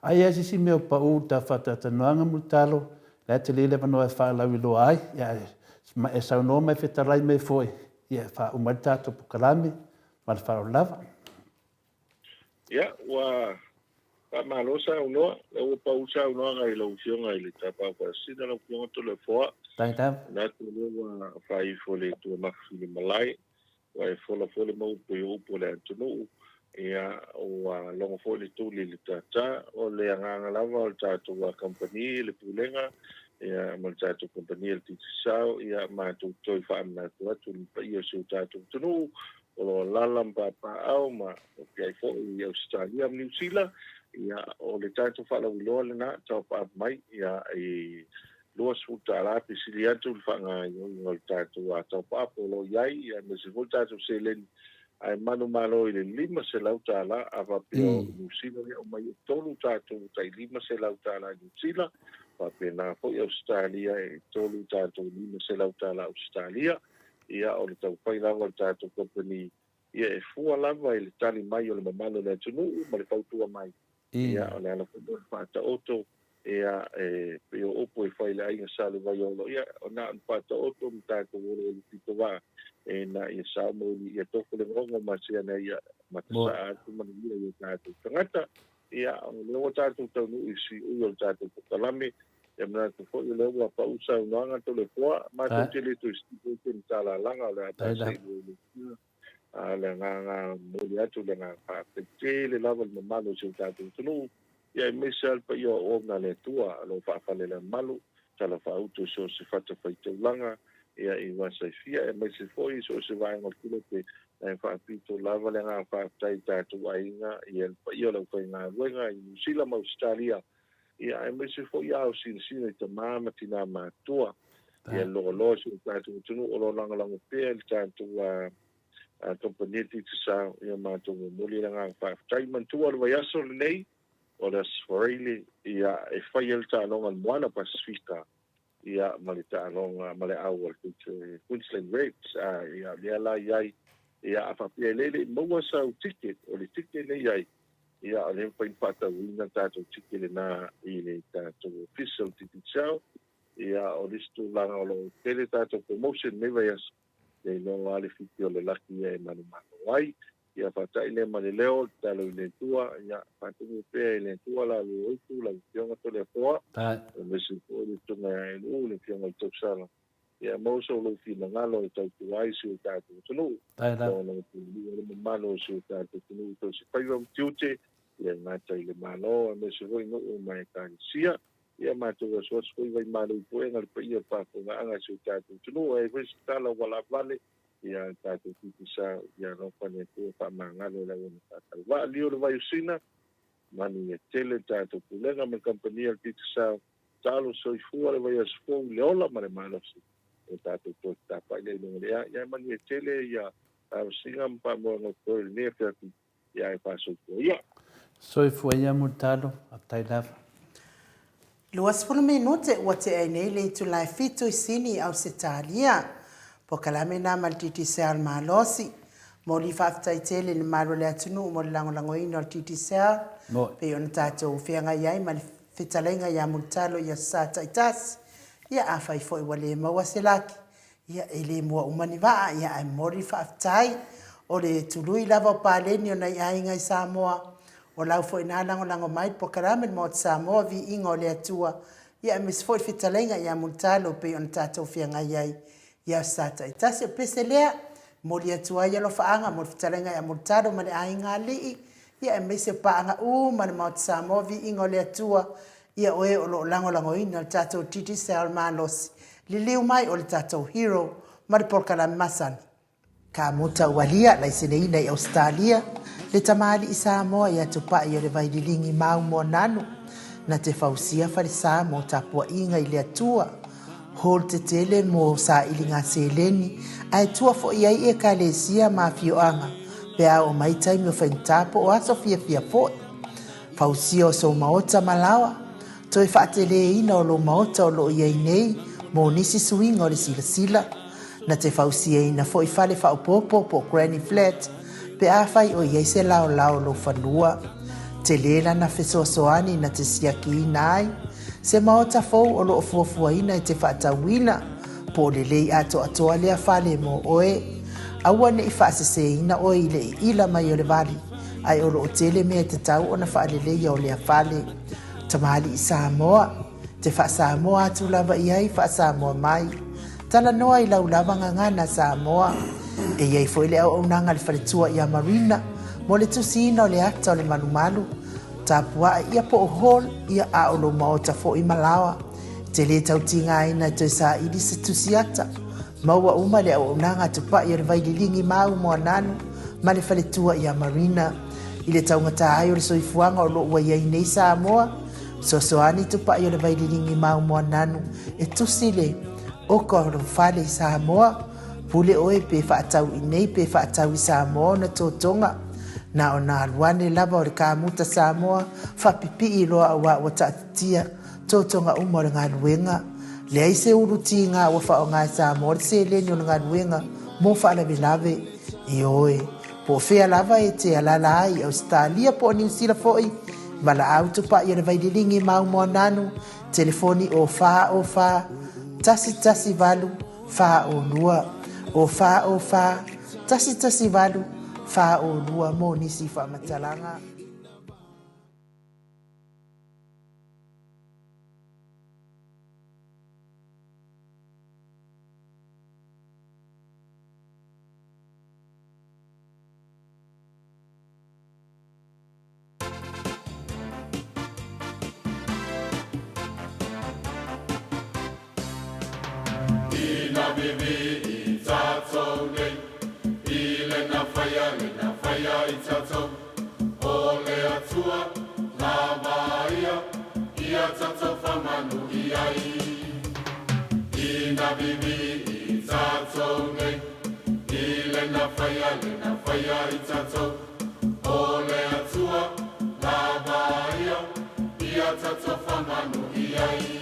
Ai asisi meo pa u ta whatatanuanga mutalo, la te lele wanoa e whaalau i loa ai, ia e saunoa mai whetarai me foi, ia wha umari tātou pukarami, ma le whao lava. Ia, wa malo sa unoa, le ua pa usa unoa ngai lau fionga i le tapa pa sina lau fionga to le foa. Tai tau. Na tu le wa whai fo le tua mafi le malai, wa e fola fole mau po i upo le antunu, ia o longo fo le tuli le tata, o le anganga lava o le tātou wa kompani, le pulenga, ia ma le tātou kompani le titisau, ia mātou toi whaamna tua, tuli pa ia siu tātou tunu, o lo lala mpapa au, ma o piai fo i Australia, New Zealand, ia o le tātou whalau i loa le na, tau pa mai, ia i lua suta la pisili atu le whanga i o le tātou a tau pa lo iai, ia me se fo tātou se leni, ai manu malo i le 5 se lau tāla, a wapio New Zealand, o mai o tolu tātou tai 5 se lau tāla New Zealand, wapio na fo i Australia, e tolu tātou 5 se lau tāla Australia, ia o le tau pai lava le tātou kompani, ia e fua lava i le tali mai o le mamalo le atunu, ma le fautua mai. Ia o le ala fundo le whata oto, ia pe o opo e whai le ainga sale vai olo, ia o na an whata oto, mi tātou oro o le tito wā, e na ia sao ia toko le rongo ma sea na ia matasa atu mani ia tātou tangata, ia o le o tātou tau nu isi ui o tātou pokalame, ia mna tu fo i le ua pa usa unanga to le fua, ma tu tele tu istipo te ni tala langa o le atase le nganga moli atu le nganga te le lava le mamalo se tātou tunu, ia i mesa alpa ia o na le tua, alo whaafale le malu, tala whaautu so se whata whaitau langa, ia i wasai fia, e mese foi so se vai ngol kilo te e whaapito lava le nganga whaatai tātou ainga, ia alpa ia lau whai ngā ruenga i New Zealand ma Australia, ia e mese foi au sina i ta māma tina mātua, ia lo se tātou tunu, o lo langa pēr tātou kompani titi sa ia mātou muli nga whaatai mantua le vai aso le nei o le asfareili ia e whai el tālonga moana Pasifika ia mali tālonga mali au al Queensland Reds ia lea la iai ia a whapia lele maua sa o ticket o le ticket nei iai ia o le mpain pata wina tātou ticket le na i le tātou official titi sao ia o listu langa o lo tele tātou promotion nei vai aso le no ale fiti o le laki e manu wai ia fatai le mani leo talo i le tua ia fatungu pea i le tua la lu oitu la fionga to le poa o mesi po le tunga e lu le fionga i toksala ia mauso lo fina ngalo i tau tuai si o tātou tunu o na le mamalo si o tātou tunu to si paiwa mtiute ia ngata i le malo a mesi hoi no o mai kānisia ia mātou a soas koi vai mālo i poenga le pa ia pāponga anga si o tātou tunu e vesi tala wala vale ia tātou titi sa ia nopane tua whamangalo la wana tātou wa lio le vai usina mani e tele tātou pulenga me kampania le titi sa talo soifua le vai asfou le ola ma le malosi e tātou tō tāpai le inonga lea ia mani e tele ia singa mpa moa ngokoi le nea whiaki ia e pāsoifua ia soifua ia mutalo a tailava Luas pulu minute ua te ai nei le tu lai fitu i sini au se talia. Po kalame na maltiti se al malosi. Mo li whaftai tele ni maro le atunu mo le lango ino al titi se al. Pe ona tātou whianga iai ma le whitalenga ia multalo ia sata itas. Ia awhai fo i wale maua se laki. Ia e le mua umani waa ia ai mori whaftai. O le tului lava o pāleni o nei ainga i Samoa. O lau fo ina lango mai po karamen mo Samoa Viiga o le Atua ia mis foi fitalenga ia multalo pe on tatou fianga iai ia sata itase pese lea mo le Atua ia lo faanga mo fitalenga ia multalo ma le ainga li ia mis paanga ma le mo Samoa Viiga o le Atua ia o lo lango ina tatou titi salmanos liliu mai o le tatou hero ma le porkala masan ka muta walia la isineina i Australia le tamali i Samoa ia tupa i o le vaidilingi mau mo nanu na te fausia farisa mo tapua inga i le Atua hol te tele mo sa ilinga seleni ai tua fo iai e ka le sia ma fioanga pe a o mai taimi o whaintapo o aso fia fo fausia o so maota malawa toi whaatele ina o lo maota o lo iai nei mo nisi suinga o le sila na te fausiaina foʻi fale faʻopopo po granny flat pe a fai o iai se laolao lo fanua te lē lana fesoasoani na te siakiina ai se maota fou o loo fuafuaina i te faatauina po o lelei atoatoa lea falemo oe aua neʻi faaseseina oe i leʻiila mai o le vali ai o loo tele mea tatau ona faaleleia o le afale tamali i Samoa te faasamoa atu lava i ai faasamoa mai talanoa i laulava gagana Samoa e iai foi le auaunaga le faletua ia marina mo le tusiina o le ata o le malumalu tapuaʻi ia po o hall ia a o lo maota foʻi malaoa te lē tautigaina e toe saʻili se tusi ata maua uma le auaunaga tupaʻi o le vaililigi mau mo ananu ma le faletua ia marina i le taugata ai o le soifuaga o loo ua iai nei Samoa soasoani tupaʻi o le vaililigi mau mo ananu e tusi le oka o le fale i Samoa pule oe pe faatauʻi nei pe faatau i Samoa ona totoga na ona aluane lava o le kamuta Samoa faapipii loa auā ua taʻatitia totoga uma o le galuega leai se ulutiga ua faaaogā e Samoa le seleni o le galuega mo faalavelave i oe po fea lava e te alala ai i Australia po o Niusila foʻi ma laau tupaʻi o le vaililigi maumoananu telefoni o fā tasi valu fāolua o fā tasi valu fāolua mo nisi faamatalaga Ina bibi i tatou nei, I lena whaia I tatou. O le atua, nā maia, ia tatou whamanu I ai. Ina bibi I tatou nei, I lena whaia I tatou. O le atua, nā maia, ia tatou whamanu I ai.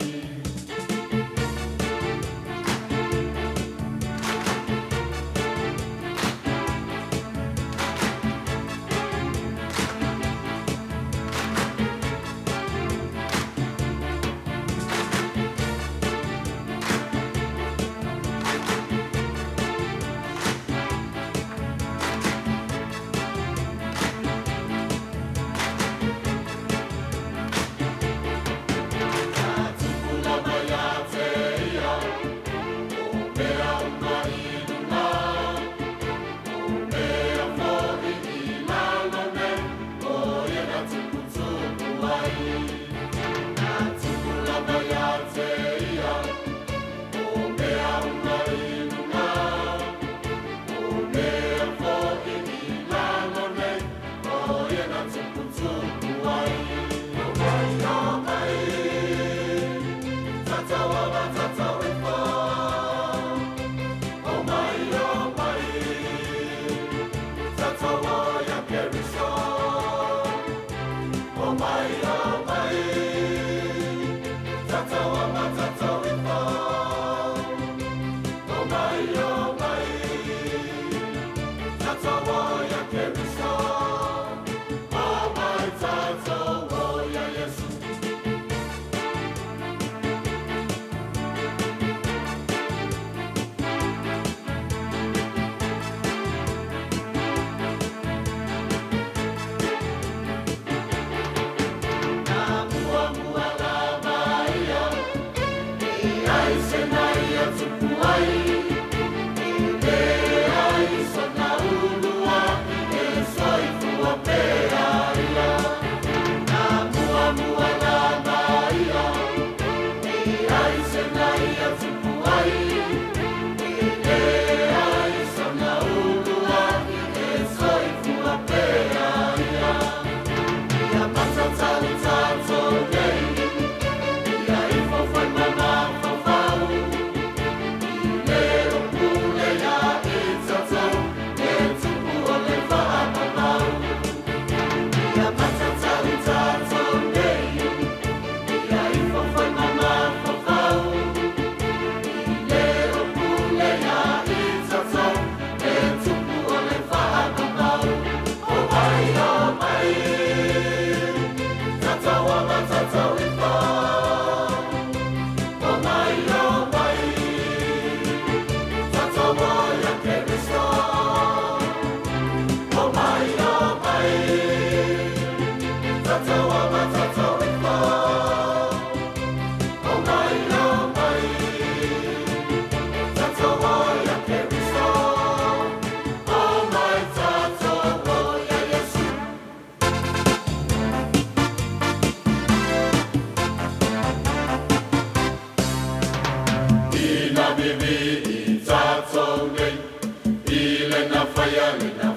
lena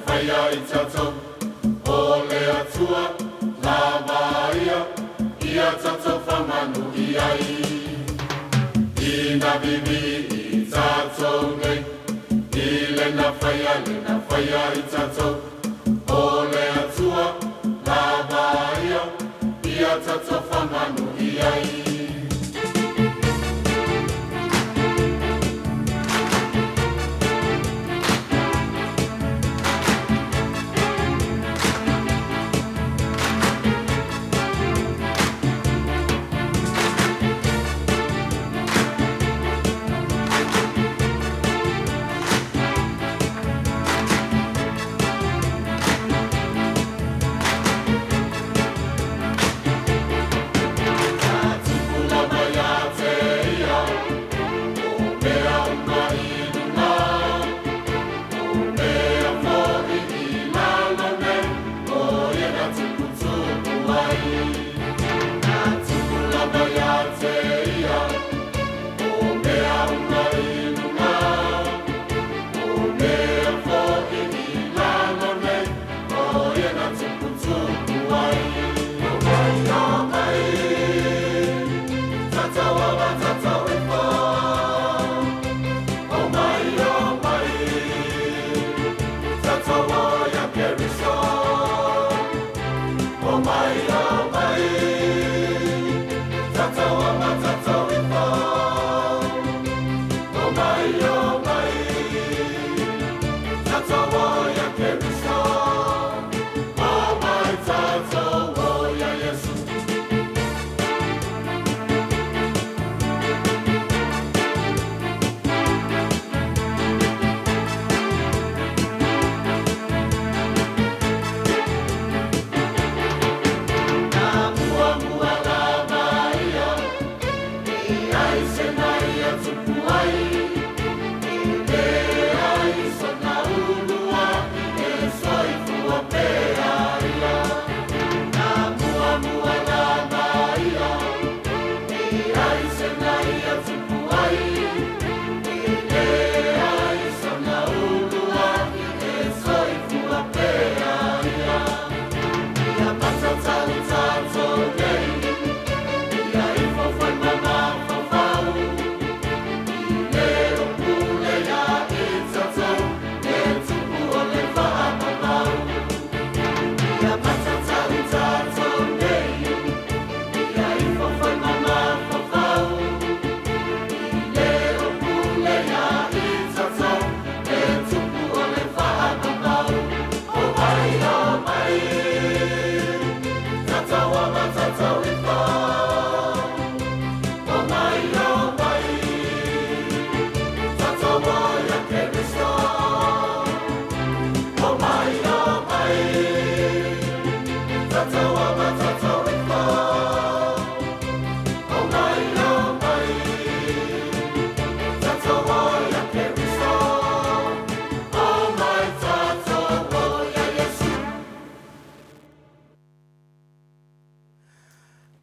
whaia i tatou. O le atua, lava ia tatou whamanu ia i. Ina bibi i tatou nei, I lena whaia i tatou. O le atua, lava ia tatou whamanu ia i.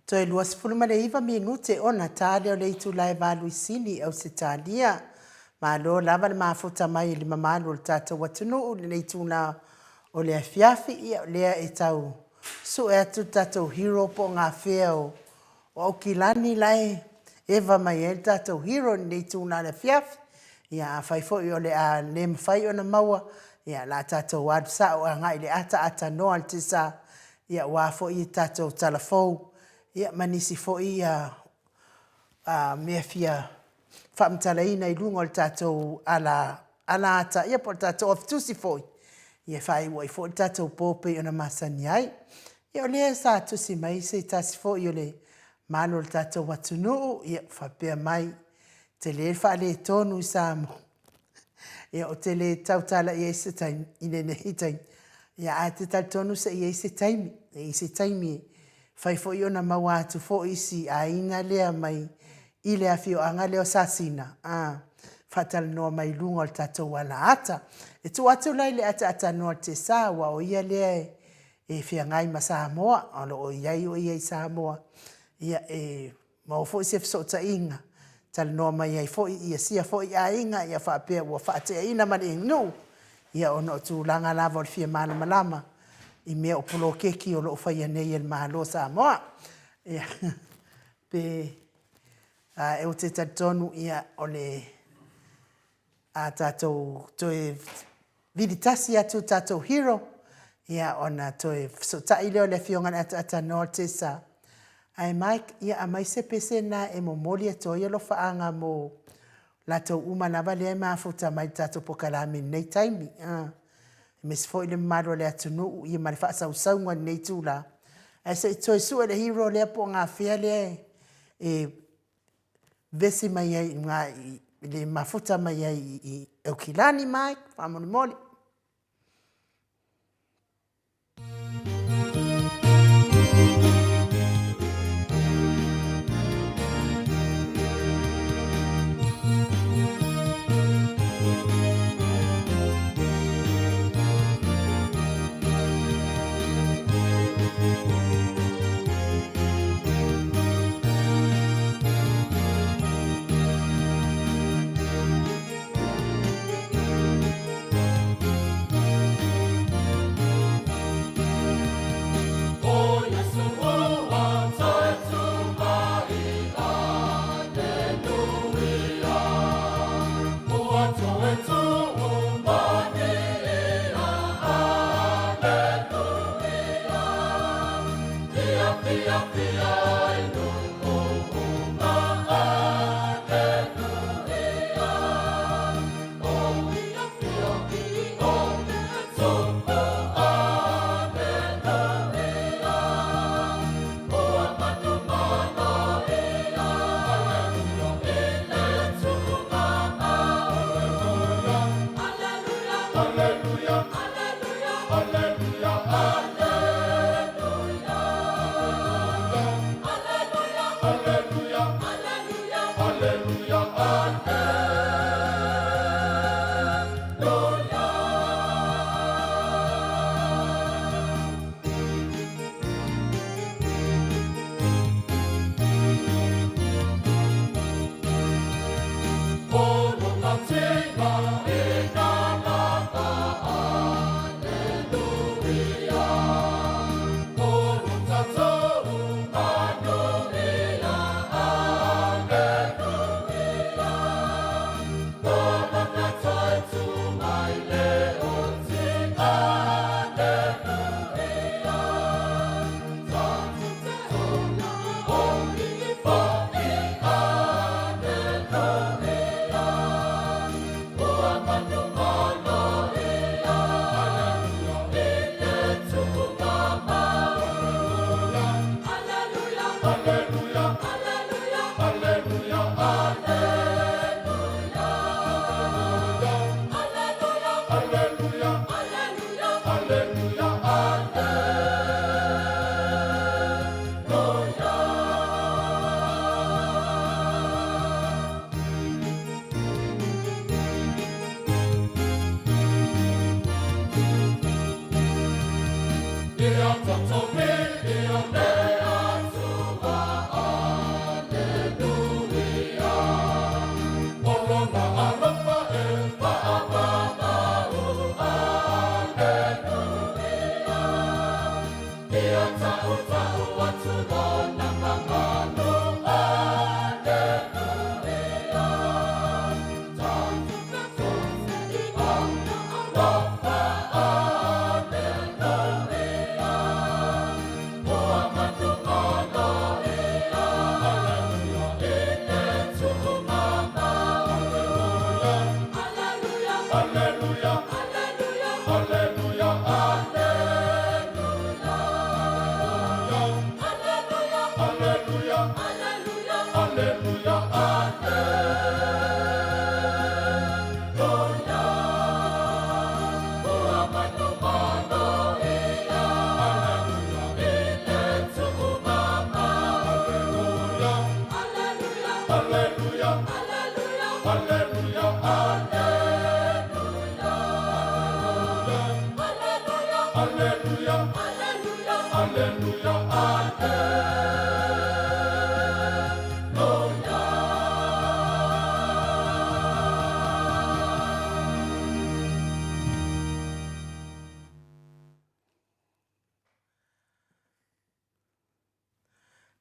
Toi luas fulma le iwa minute o Natalia o le itu lai valu isini au se talia. Ma lo lava le mafuta mai li mamalu o le tata watunu o le itu na o le afiafi ia o lea e tau. Su e atu tata hero po ngā whea o kilani lai eva mai e tata hero ni le itu na le afiafi. Ia a whaifo i o le a nem whai o na maua. Ia la tata wadu sa o a ngai le ata noa le tisa. Ia wafo i tata talafou. Ia manisi fo ia mea fia whamtalaina I lungo le tātou ala ata. Ia po le tātou of tusi fo. Ia whai wai fo le tātou pōpe o na masani ai. Ia o lea sa tusi mai se tasi fo i o le malo le tātou watunu. Ia whapea mai te le whaale tonu I Samoa. Ia o te le tautala I eise taimi. Inene hitai. Ia a te tal tonu sa I eise taimi. Eise taimi fai fo i ona maua atu fo isi a ina lea mai I le afio anga leo sasina. Fatal noa mai lunga o le tatou wala ata. E tu atu lai le ata noa te sa wa o ia lea e fia ngai ma Samoa. Alo o iai o iai Samoa. Ia e ma o fo isi e fisota inga. Tal noa mai ai fo ia sia fo I a inga ia whaapea ua whaatea ina mani nu. ia ona o tūlanga lava o le fia malama i mea o polo keki o lo whaia nei el mahalo Samoa. Ia, pe e o te tatonu ia o le a tātou toe viditasi atu tātou hero, ia ona toe so taile o le fionga ata no te sa. Ai Mike, ia a mai se pese na e mo moli ato ia lo faanga mo latou uma lava le mafuta mai tātou pokalami nei taimi. Mes foi le maro le atunu ia male fa sa usaunga nei tula. Ai se toi su le hero le po nga fia le e vesi mai ai nga le mafuta mai ai i o kilani Mike, famoni moli.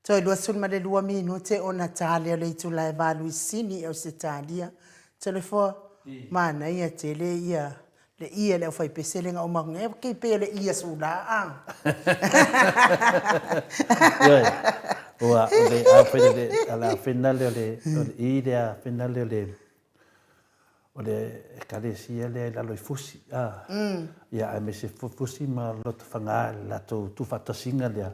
Toi lua sul ma le 2 minute ona tale le tu la valu sini o se talia. Telefo mana ia tele ia le ia le fai peselenga o mange ke pe le ia sula a. Wa le a fai ala finale le idea finale le o le kalesia le la loi fusi ia a me se fusi ma lot fanga la tu fatasinga le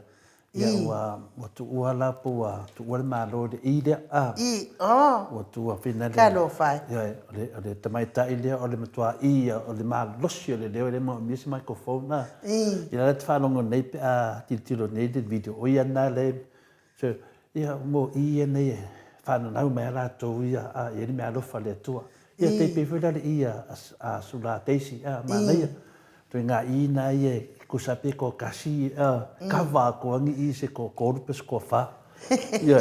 ia wa tu wala po wa tu wal ma lo de idea wa tu a finale Kalo fai ia le tamai ta ile o le matua ia o le ma losio le le mo mi se microphone na ia le fa longo nei a titilo nei de video o ia na le so ia mo ia nei fa na me la to ia a ia me alo fa le tua ia te pe fela ia a sula teisi ma nei to nga ina ia ko sape ko kasi kava ko ngi i se ko corpus ko fa ia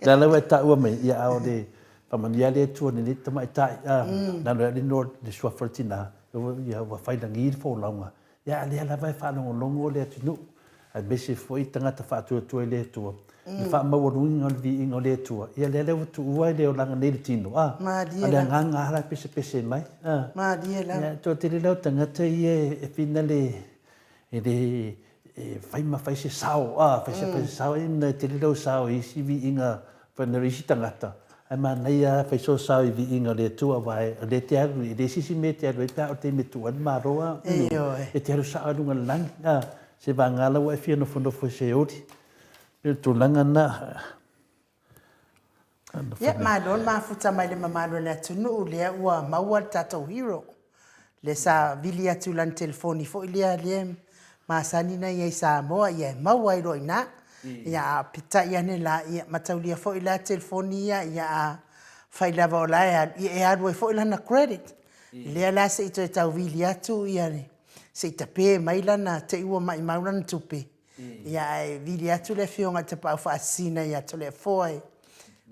la le ta o me ia o de pa mania le tu ni ta mai ta na le no de sua fortina ia wa fai da ngir fo longa ia le la vai fa no longo le tu a bese foi tanga ta fa tu le tu ni fa ma wo ngol vi ngol le tu ia le tu wa le langa ne tino ma dia ala nganga ala pese mai ma dia la ya to te le tanga te e finale e de fai ma fai se sao fai se sao in te le sao i si vi inga fa ne risi tangata ai ma nei fai so sao i vi inga le tu vai le te aru i de si me te aru ta o te me tu an ma roa e te aru sao lunga lang se va ngala wa fi no fondo fo se oti tu langa na ya ma don ma futa mai le mamalo le tunu le wa maua tato hero le sa vilia tu lan telefoni fo ilia le ma sanina ia Samoa ia maua i roina ia pita ia ne la ia mataulia fo ila telefoni ia fai lava ola ia adu fo ila na credit le la se ito tau vilia tu ia ne se tape mai lana te iwa mai mauna tupe ia vilia tu le fionga te pa fa sina ia to le foi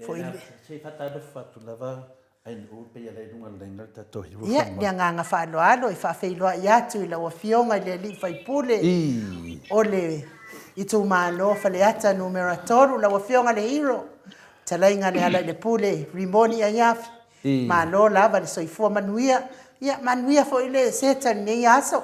foi se fata do fatu lava ai no pe ia le nunga lenga ta to hiru ia nga fa lo alo fa fe lo ia tu la wa fionga le li fai pule ole itu malo fa le ata numero toru la wa fionga le hero talainga le ala le pule rimoni ia ma lo lava le soifua manuia ia manuia fo ile setan ni aso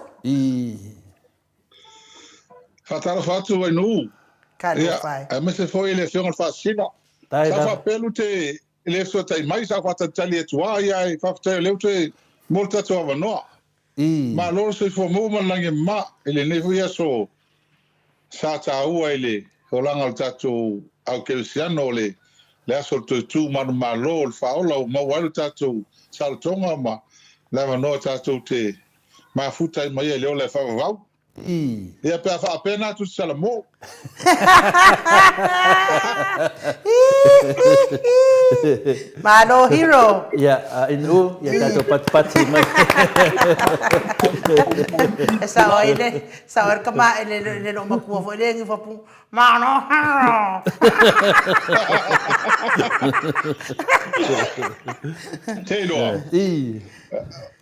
Fatalo fatu vai nu. Kalo fai. A me se foi ele fiona fa sina. Sa fa pelu te ele so tai mai sa fa tali e tua ia e fa te le te molta to va no. Ma lo se fo mo man lange ma ele ne via so sa ta u ele holanga al tatu au kelsiano le aso tu ma lo fa ola ma wa tatu saltonga ma la no tatu te ma futa mai ele le fa va. Ia pe fa pena tu salamo. Malo hero. Ya inu ya tato pat mai. Sa or kama ele no makuwa fo ele ngi fo malo hero. Telo.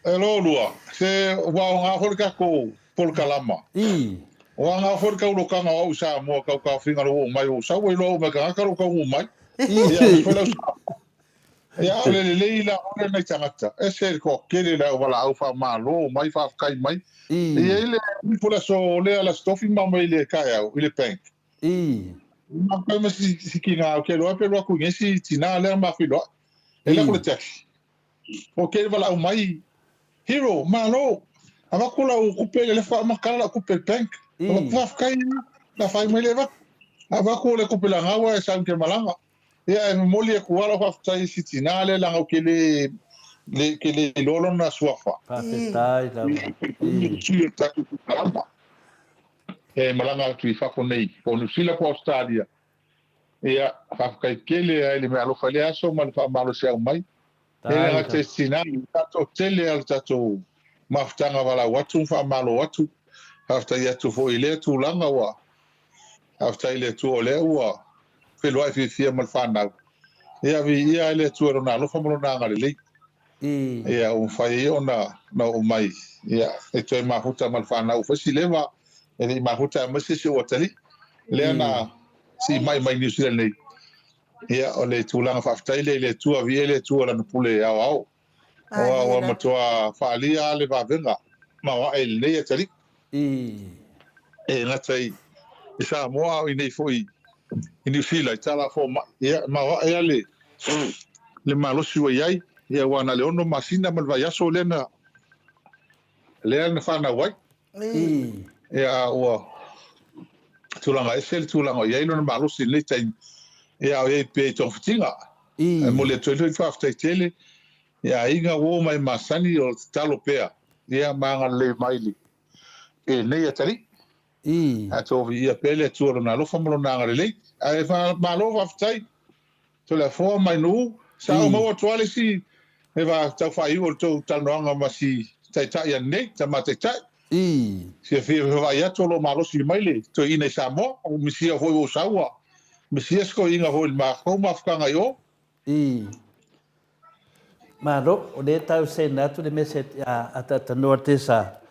Elo lua. Se wa nga holka ko pol kalama. Wa nga for ka ro ka nga o sa mo ka finga ro mai o sa we lo me ka ro ka o mai. Ya le la o le tangata. E se ko kele la wala au fa malo mai fa kai mai. E ele po la so le la stofi ma mai le ka ya ile pink. Ma ka me si ki nga ke lo pe lo ku ngesi tina le ma fi lo. Ele ko le taxi. O ke wala au mai hero malo. Ava kula o kupe le fa makala kupe tank. Ava kai la fa mai leva. Ava kula kupe la ngawa e san ke malanga. Ya e moli e kuala fa tai sitinale la ke le lolo na swafa. Pa fetai la. E malanga tu fa ko nei. Ko no sila ko Australia. Ya fa kai kele ele me alo fa le aso mal fa malo se mai. E te sinale tato tele al tato maftanga wala watu fa malo watu after ya tu fo ile tu langa wa after ile tu ole wa fe lo fi fi mal fa na ya vi ya ile tu ro na lo fa mo na ngale le ya fa yo na o mai ya eto ma huta mal fa na u fa si leva ele ma huta ma se se watali le na si mai New Zealand nei ia o le tūlanga whaftaile le tua vie le tua lana pule au o matua whaalia le wawenga ma wa e nei e tari e ngatai e Samoa o i nei foi i New Zealand tala fo ia ma wa e le malosi wa iai ia wana le ono masina mal vai aso lena whana wai ia ua tūlanga e sel tūlanga iai lona malosi nei tai ia o e pe tō whitinga mo le tōi whaftai tele ia inga wo mai masani o talo pea ia manga le maili e nei atari a tō ia pele tūro na lofa mo na ngare lei a e malo whaftai to le fo mai nu sa o mo toale si e va tau whai o tō tanoanga masi tai ia nei ta mate tai si e whia vai ato lo malosi maile to ina Samoa o misia hoi o saua misia sko inga hoi ma mafkanga yo Maro, o le tau se natu le mese a tatanoa te sa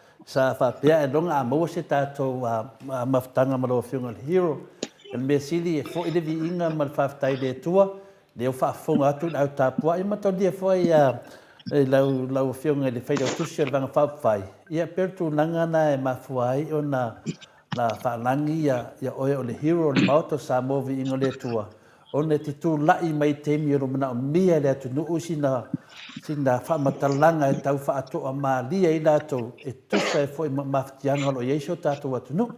whapea e longa a maua se tātou a maftanga maro whiunga le hero. E me sili e fo ile vi inga mal whaftai le tua, le o whaafonga atu au tāpua. I matau lia fo i lau whiunga le whaida o tusi o le vanga whawhai. Ia pertu nangana e mafuai o na whaalangi ia oe o le hero le Maota Samoa vi inga le tua. O ne te tū lai mai temi o mana o mia le atu nuu sina whamatalanga e tau whaatoa maalia i lātou e tusa e fwoi mawhatianga o yeisho tātou atu nuu.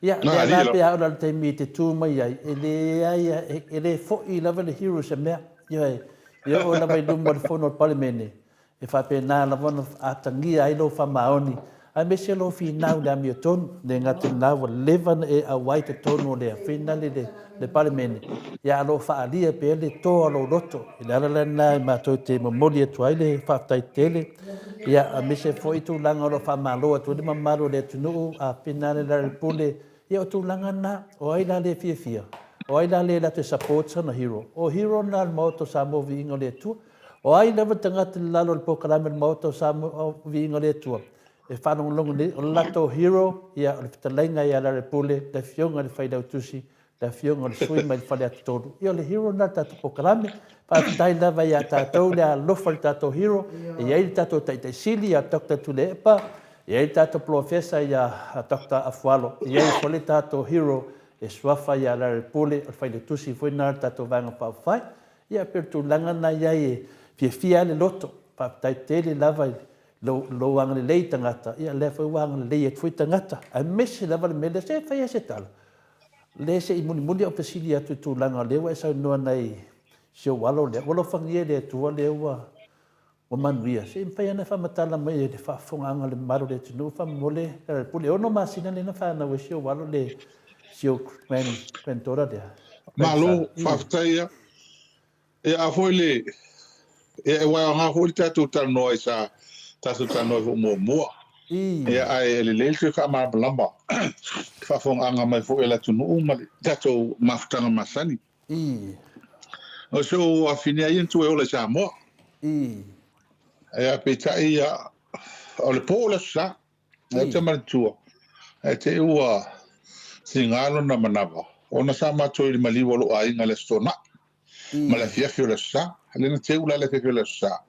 Ia, le nā pia ora le temi te tū mai ai, e le fwoi lava le hero se mea. Ia o lava i lumo le whono o palimene. E whape nā lavona atangia ai lo whamaoni. Ai me se lo fi nau le ami o tonu, le ngate nau levan e a wai te tonu o le a whinale le palimene. Ia alo whaalia pe le toa lo roto. I le ala nā i mātou te mamoli atu ai le whaftai tele. Ia a me se fo i tū langa o lo whamaloa tu le mamaro le tunu a pinale la le pule. Ia o tū langa nā, o ai la le fia. O ai la le la te support sana hero. O hero nā le Maota Samoa vi ingo le tua. O ai lewa tangata le lalo le pokarame le Maota Samoa vi ingo le tua. E whanong longo ni, o lato hero, ia o le whitalenga ia la repule, le whionga le whaidau tusi, le whionga le sui mai le whale atu tonu. Ia le hero na tato pokarame, whaatai lava ia tātou le alofa le tato hero, e ia le tato taitai sili, ia Dr. Tuleepa, ia le tato professor, ia Dr. Afualo, ia le whale tato hero, e swafa ia la repule, o le whaidau tusi, fuina le tato vanga whawhai, ia pertu langana ia e fia le loto, whaatai tele lava lo anga le lei tangata ia le foi wanga le lei e foi tangata a messe lava le mele se fai se tala le se i muni o pesili atu tu langa le wa sa no nei se walo le walo fangie le tu le wa o manuia se fai na fa matala mai le fa fonga anga le maro le tu fa mole le pule ono masina le na fa na we se walo le se pentora de malo faftaia e a foi le e wa nga foi tatu tano isa tasu tano mo e ai le se fa ma lamba fa fong anga mai fo ela tunu ma tato maftanga masani o so a fine ai tu e o le Samoa e a peta ia o le pola sa e te mantua e te ua singalo na manava ona sa ma to i mali wolo ai ngale stona ma la fia fio le sa le na te ula le fio le sa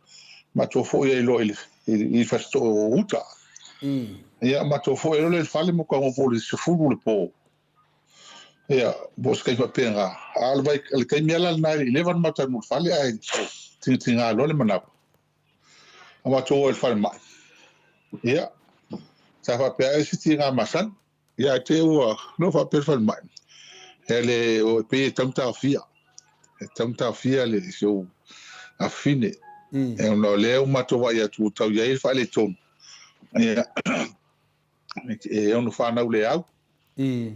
ma to fo ia lo i fasto uta ia ma to fo le fale mo ko fo le sefulu le po ia bos kai pa penga al vai le kai miala na i levan ma ta mo fale ai tinga lo le manap ma to el fale mai ia sa fa pe ai tinga masan ia te ua no fa pe fale mai ele o pe tamta fia le so a fine e no leo mato vai atu tau ia il fale ton e ono fa na le au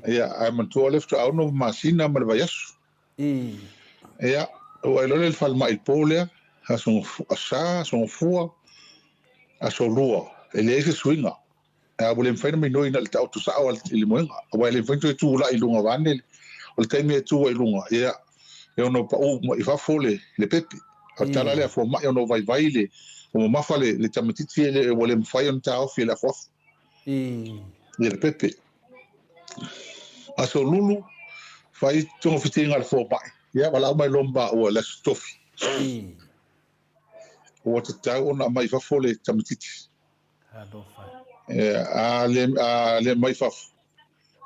ia ai man to left au no masina mal vai asu ia o ele le fal mai pole a son fua a so lua ele se swinga a bole fai me no ina le tau sa au le moenga o ele fai tu la i lunga vanel o te me tu i lunga ia e ono pa o i fa fole le pepe o tala le fo mai ono vai le o mafale le tamatiti le o le fai on ta ofi la fof le pepe a so lulu fai tonga fitinga le fo pai ia wala mai lomba o le stofi o te tau ona mai fa fole tamatiti le mai fa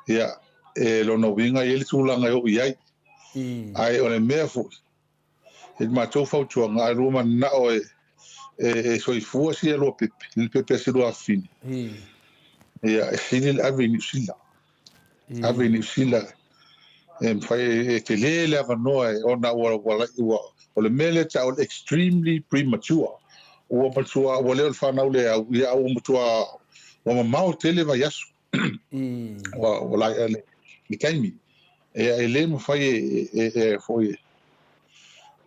ia lo no winga ele tulanga o iai ai o le mea fo e ma to fa tu nga roma na o so i fu si lo pepe si lo afini ia sini aveni sila fai te lele avanoa ona o le mele ta o extremely premature o matua o le fa na le ia o matua o mamau tele va yasu o la le kaimi ele mo fai foi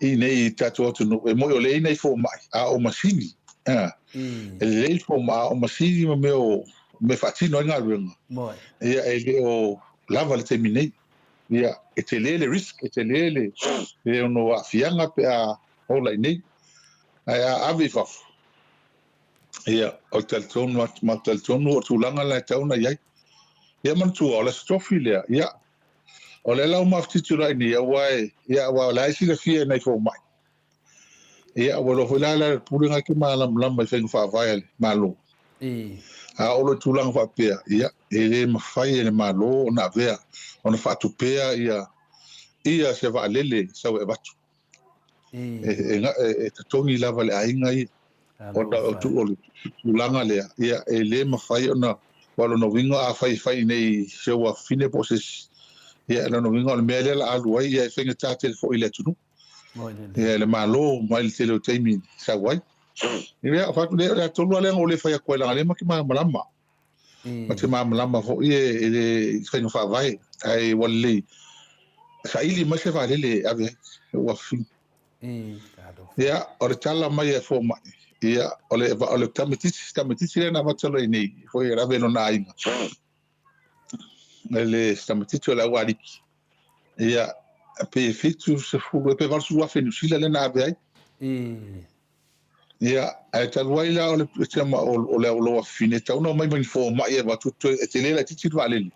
i nei tatu no e mo le nei fo mai a o masini ele fo ma o masini me fatino nga runga ia ele o lava le terminate ia e te lele risk e te lele e no afianga pe a o la nei a ave fa ia o telton ma telton o tulanga la tauna ia man tu o la stofi le ia o le lau maftitura ni ia wa la isi le fie nei fo mai ia o lo hola la pulinga ki malam lam mai feng fa vai malo a o lo tulanga fa pe ia ele ma fai ele malo na vea ona fa tu pe ia se va lele sa e batu e toni lava le ainga i o tulanga le ia ele ma fai ona walo no wingo a fai nei se wa fine poses ia no wingo le mele la alu ia fenga ta telefo ile tunu ia le malo mai le tele taimi sa wai ia fa le tolu le ngole fai ko la le ma ki ma malama ma ki ma malama fo ia ele fenga fa vai ai wali sa ili ma se va le ave wa fin ia o le tala mai e fo mai ia o le tamatiti le na vatalo nei fo era veno na ainga le tamatiti la wariki ia pe fitu se fu pe var su afenu sila le na ave ia ai talwai la o le chama o le lo fineta uno mai fo mai e va tutto e te le titi va le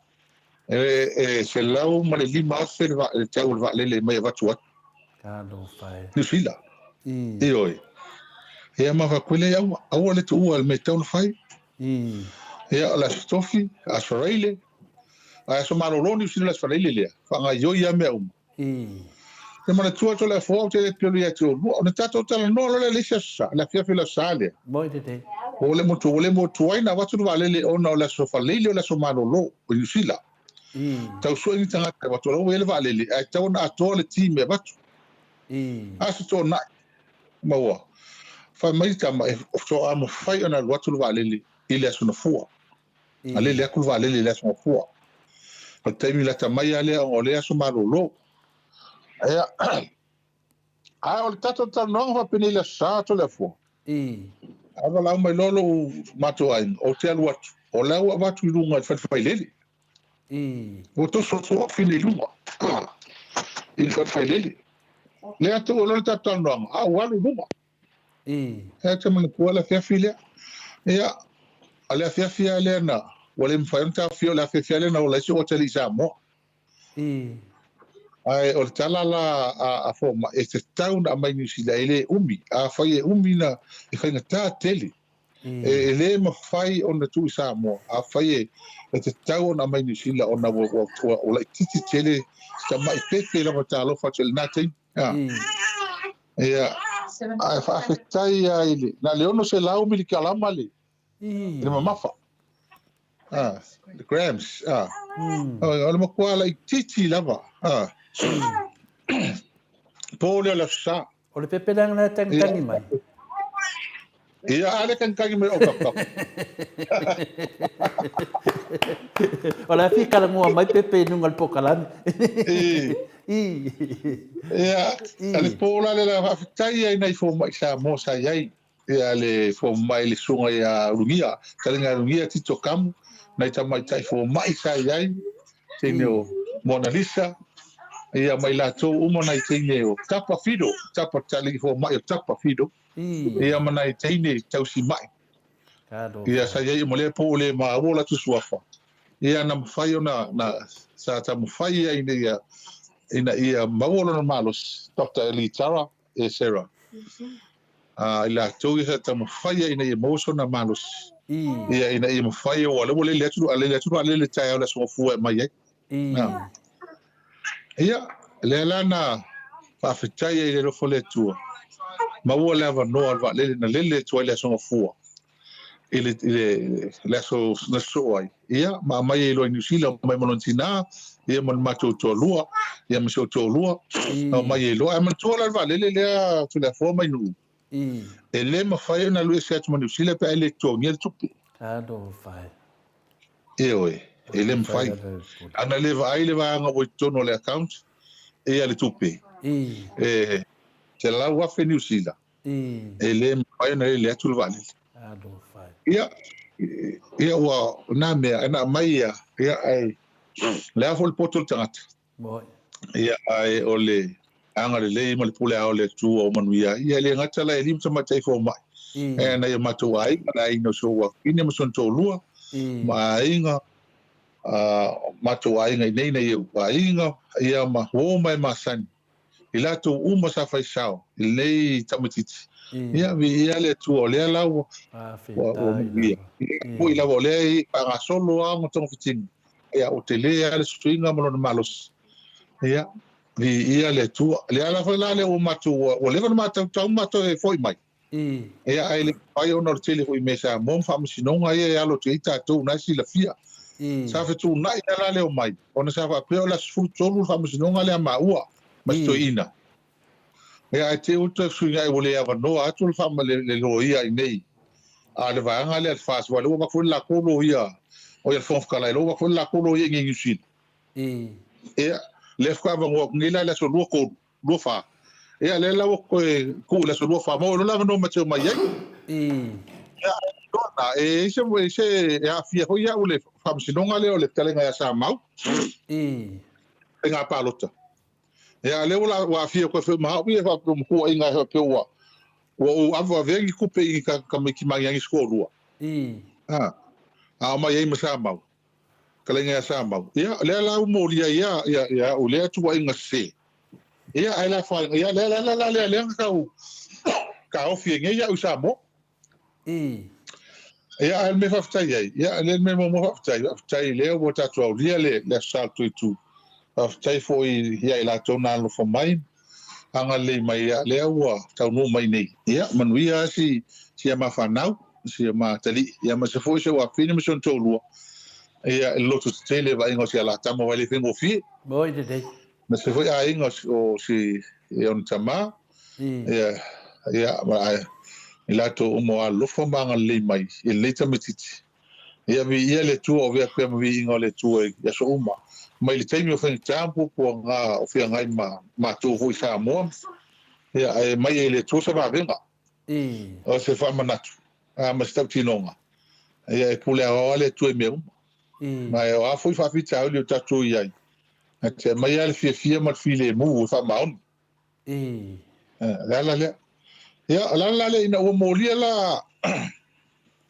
se lau ma le lima se va le tau va le mai va tu ni sila oi ia ma va kwele ya au le tu al metal fai ia la stofi a soreile a so maroloni sila la soreile le fa nga yo ya me te mana tu to le fo te pelo ya tu o na tato tala no le sa la fia fila sale o le mo tu ai na va tu va le o na la so fa le o la so marolo o ni sila tau so ni tanga va tu lo ele va le ai tau na to le team e va tu a so to na ma wa fa mai tama so am fai ona watu va le ile so na fu ale le ku va le so fu o taimi la tamai ale o le so marolo ia a o tato tal no va peni le sa to le fu ava la mai lolo mato ai o te alu atu o la wa tu lunga fa fa lele o to so fini lunga il fa fa lele le atu o lo tato no a wa lunga e te mana ko la fa filia ia ale fa fia le na wale mfayonta fio la fa fia le na o la so o te li sa mo ai o tala la a fo ma e te town a mai ni sila ele umi a fai umi na e fai ngata tele e le ma fai ona tu sa mo a fai e te town a mai ni sila ona o la titi tele sa mai pepe la matalo fa tele na te ia a fa afetai ai na le ono se lau mili kalama le le mamafa the grams o ma kwa la titi lava Pole la sa. O le pepe langa na tangi mai. Ia ale kangi me o kaka. O la fika la mua mai pepe nunga le pokalani. Ia ale pola le la fafitai ai nei fo mai sa mo sa iai. Ia le fo mai le sunga ia rungia. Kalinga rungia tito kamu. Nei tamai tai fo mai sa iai. Tene Mona Lisa. Ia mai la to umana tene o tapa fido tapa tali fo mai tapa fido ia mana tene tausi mai ia sa ia mo le po le ma ola tu suafa ia na fai ona na sa ta mo fai ai ia ina ia mauolo na malos Dr. Elitara e Sarah ila tui sa tamu faya ina ia mauso na malos ia ina ia mafaya wala wale le tai ala so fu mai ia le lana fa fitai ile ro fole tu ma wala va no alva le tu ile so fu ile le so na so ai ia ma mai lo New Zealand mai monontina ia mon mato to lua ia mo to lua no mai lo am to la va le tu la forma nu ele ma fai na lu set mo New Zealand pe electro ni tu do fai oi ele ma fai ana le va nga wo to no le account e ale tupe te la wa fe New Zealand ele ma fai na le tu vale do fai ia wa na me ana mai ia ai le fo le poto tanga ia ai ole anga le mo le pule ole tu o manuia ia le ngata la elim sama tai fo mai na ia mato ai na ino so wa ina mo son to lua ma inga mato ai nei nei wa inga ia ma ho mai masan ila to uma sa fai sao le tamatiti ia vi ia le tu ole la wa ia mo ila ole para solo a mo tong fitin ia hotele ale swinga mo no malos ia vi ia le tu le ala fa la le o mato o le no mato tau mato e foi mai ia ai le pai ona tele foi mesa mo fa mo sinonga ia alo te ita tu na si la fia sa fe tu na ia la le o mai ona sa fa pe ola fu tolu fa mo sinonga le ma ua mas to ina ia te uta swinga e ole ava no atu fa ma le lo ia nei a le va nga le fa so lo ma fu la ko lo ia o ia fo ka la lo ma fu la ko lo ia ngi sul ia le fa va ngo ngila la so lo ko lo fa ia le la ko ku la so lo fa mo lo la no ma che mai ia dona se ya fia ho ia ole fa si no ngale ole talenga ya sa mau nga palota ia le wa fia ko fe ma wi fa ko ko inga ho pe wa o ava vengi ku pe ka me ki mai ngi skolu a mai ma sa mau talenga ya sa mau ia le la mo ia o le tu inga se ia ai la fa ia le ka o fia ngi ia usa mo ia al me faftai ia le me mo faftai le o ta tu lia le salto tu faftai foi ia la tona lo fo mai anga le mai le o ta no mai nei ia manuia si ma fanau si ma tali ia ma se foi se wa fini mission to lo ia lo tu tele va ingo si la tamo va le fingo fi moi de ma se foi a ingo o si on tama ia ma ila to mo a lo fo manga le mai e le tamatiti ia vi ia le tu o vea pe mi ingo le tu ia so uma mai le taimi o fa tampo po nga o fia ngai ma tu vo sa mo ia mai le tu sa va venga o se fa manatu a ma sta tinonga ia e pule a le tu e meu mai o a foi fa fita o le tatu ia te mai ale fia ma file mu fa maun la ia la ina o molia la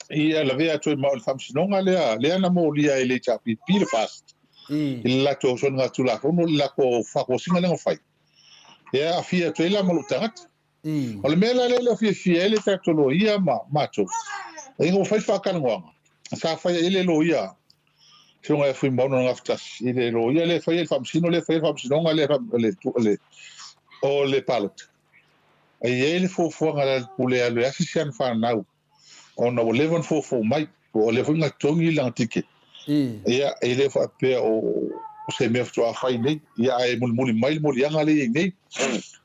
ia la vea tu ma fam sinonga le na molia ele chapi pile fast illa to son nga tula no la ko fa ko singa le fai ia afia tu ila malutangat o le mela le fia ele ta to lo ia ma to e ngo fai fa kan ngwa sa fa ele lo ia so nga fui mo no ngaftas ele lo ia le fai fam sino le fai fam sinonga le o le palot ai ele fo ngala pule ale asian fa nau ona o levan fo mai o le funga tongi lang tike ia ele fa pe o se me fto a fai nei ia e mul mai anga le nei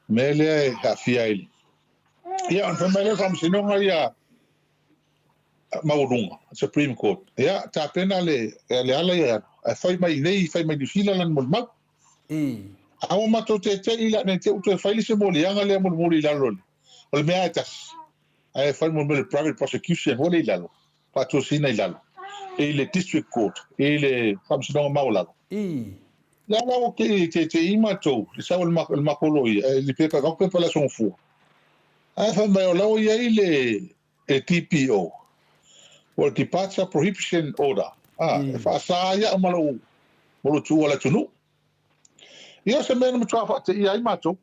mele ha fia ele ia on fa mele fam sinonga ia maurunga Supreme Court ia ta pena le ala ia fai mai nei fai mai difila lan mul mau awa mato te ila ne te uto fai se anga le mul la rol o me atas ai fai mo private prosecution wala ilalo patrocina ilalo e le district court e le famsino maula la o ke te imato sa el makolo le pepa ko pa la son fu ai fa mai la o ile e TPO or departure prohibition order fa sa ya malo tu wala tunu Ia se mena matua fa te ia I matou.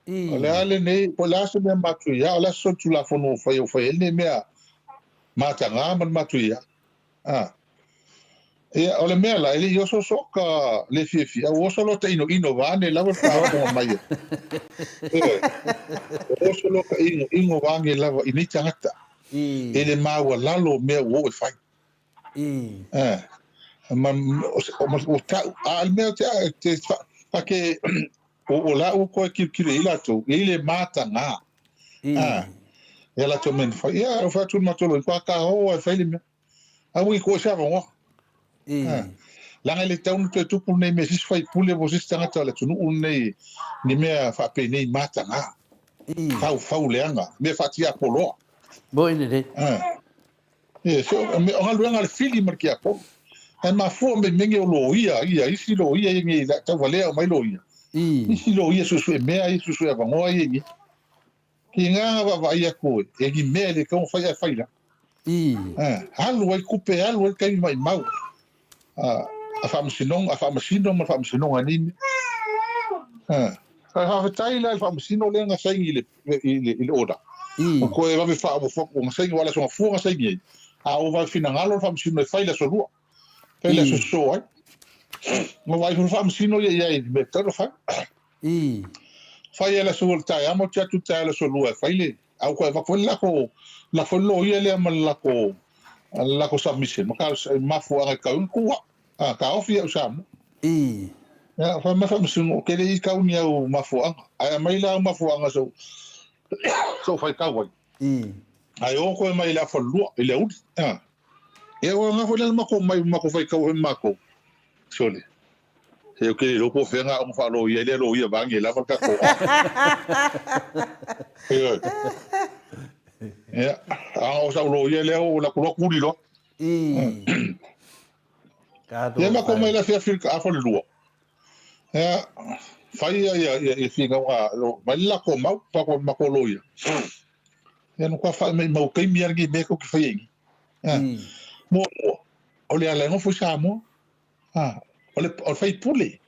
Ole ale nei po la se mena matua ia ole so tu la fono fa yo fa ele mea matanga man matua ia. Ia ole mea la ele yo so ka le fifi o so lo te ino vane la fa ko mai. O so lo ka ino vane la ini tangata. Ele maua lalo mea wo fai. O ta al mea te ke o la o ko ki ila to ile mata nga ela to men fa ia o fa tu matolo pa ka o fa ile a wi ko sa va la ngale taun te tu pu nei me sis fa pule vo sis tanga tala tu nei ni me fa pe nei mata nga fa leanga me fa tia polo boy ne so me o ngalu ngal fili markia po ma fu me mengi o lo ia isi lo ia ngi ta vale o mai lo ia isi lo ia su mea isi su va ngo ia ngi ki nga va ia ko e gi me le ko fa ia fa ila halu ai kupe halu ai kai mai mau a fa msinong ani ha tai la fa msino le nga sai ile oda ko e va fa o sai wala so fu nga sai ngi a o va fina ngalo fa msino fa ila so lu pela so so ai mo vai fa msino ia me todo fa fa ela so volta amo tia tu ta ela so lu fa ile au ko va ko la fo lo ia le mal la ko submission mo ka ma fu a ka un ku ka ofi o sam ya fa ma fa msino ke le ka un ia o ma fu a mai la ma fu anga so fa ka wa ai o ko mai la fo lu ile u e o nga fo le ma ko fa ka o ma ko sole eu que lo po fenga o fa lo ia le lo ia bangi la fa ka ko ya a o sa lo ia le o la ko ku di lo ya ma ko mai la fa a fo lu ya fa ia figa wa lo mai la ko ma ko lo ia ya no ko fa mai mo kai mi argi me ko ki fa yengi mo o le ala no fo sa mo o fai pule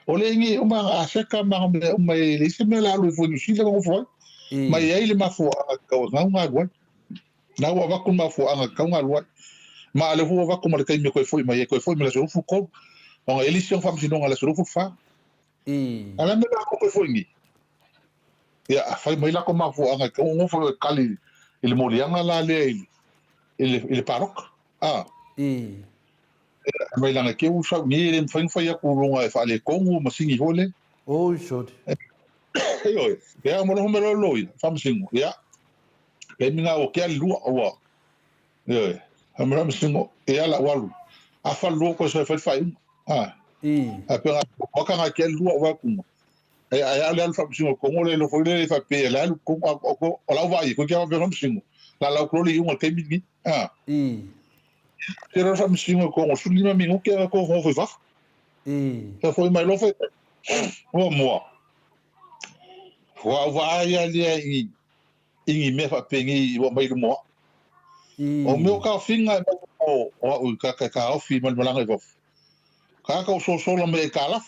o le ngi o ma aseka ma mai le se me la lu fo ni si le mo fo mai ai le ma fo ka nga wa na wa ku ma fo anga ka nga wa ma le fo wa ku ma kai me ko fo mai ko fo me la so fu ko on elisio fam si non ala so fu fa ala me la ko fo ngi ya fai mai la ko ma fo anga ka ngo fo kali ile mo li anga la le ile parok mai langa ke u sa ni le fai fai ku longa e fa le kongu ma singi hole shot yo ya mo no me lo lo fam singo ya ke minga o ke lu wa yo amra singo e ala walu a fa lu ko so fai a pe o ka ke lu wa ku e a ala fam singo ko mo le lo fo le fa pe la ko o la va ko ke va fam singo la ko le un ke mi Pero fa msingo ko su lima mi o ke ko ho fa foi mai lo fa o mo wa ya le i me fa pengi o mai mo o meu ka finga o ka o fi mal malanga go ka so la me ka la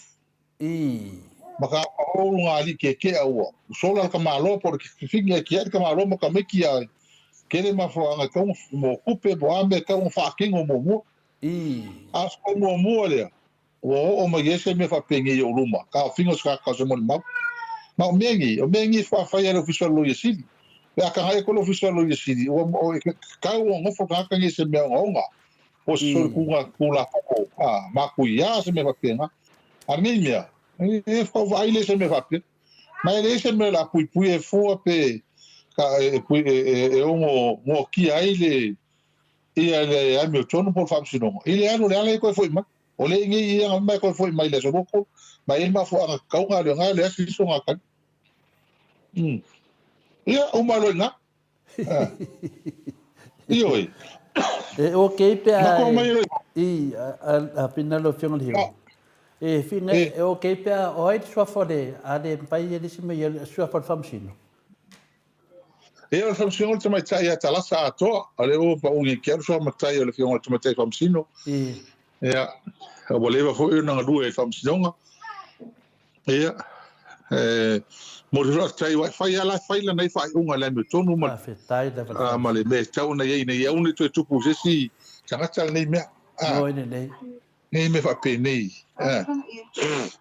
maka o nga li ke o so la ka malo porque finga ke ka malo mo ka me ki ai kele ma fo anga ko mo kupe bo ambe ka mo fa kingo mo as ko mo le o ma yese me fa pengi yo luma ka fingos ka so mo ma o mengi fa fa ya official lo yesi ya ka ha ko official lo yesi o ka o mo fo ka ngi se me nga o so ku la ko ma ku ya se me fa penga a mi mia e fa va ile se me fa pe ma ile se me la pu e fo pe ka e mo ki ai le ia me tono por fam sino ile ano le ale ko foi ma o le ngi ia ma ko foi mai le so ko ma il ma fo anga ka nga le nga le si so nga kan ia o ma lo nga io o ke pe a pinalo fiong li fina o ke pe o ai so fo de a de pai de si me so fo fam sino o fam sino te mai tai ta la sa to ale o pa un ke so ma tai le fiong te mai fam sino ia o voleva fo una due fam sino Ia. Mo ro tai wa fai ala fai la nei fai unga la me tonu ma. Fetai da fa. Ma le me tau na ye nei uni tu pu se si tanga tal nei me. No nei. Nei me fa pe nei.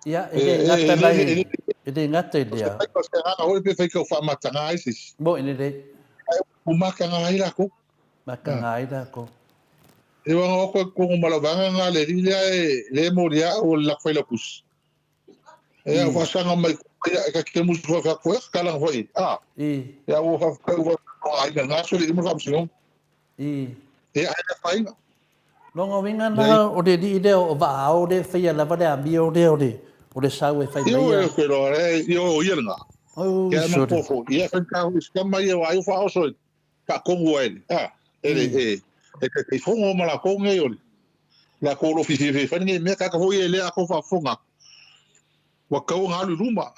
Ia ngata lai. Ngata dia. Ko se ha o pe fai ko fa matanga ai sis. Mo nei. O maka ngai la ko. Maka ngai la ko. E wa ko malavanga nga le ri le mo ria o la fai la kus. E a wasanga mai ka ke mu fa ko ka la foi. Ya o fa ko ai nga so le mo fa msio. E ai la fai. Longa winga na o de ide o va o de fai la va de ambio o de sau e fai mai. Yo pero yo yenga. Ya ma po fo. Ya fa ka ska mai o ai fa o so. Ka ko ngoi. E fo mo la ko ngai o. La ko lo fi fa ni me ka ho ye le a ko fa fonga. Wa ka nga lu luma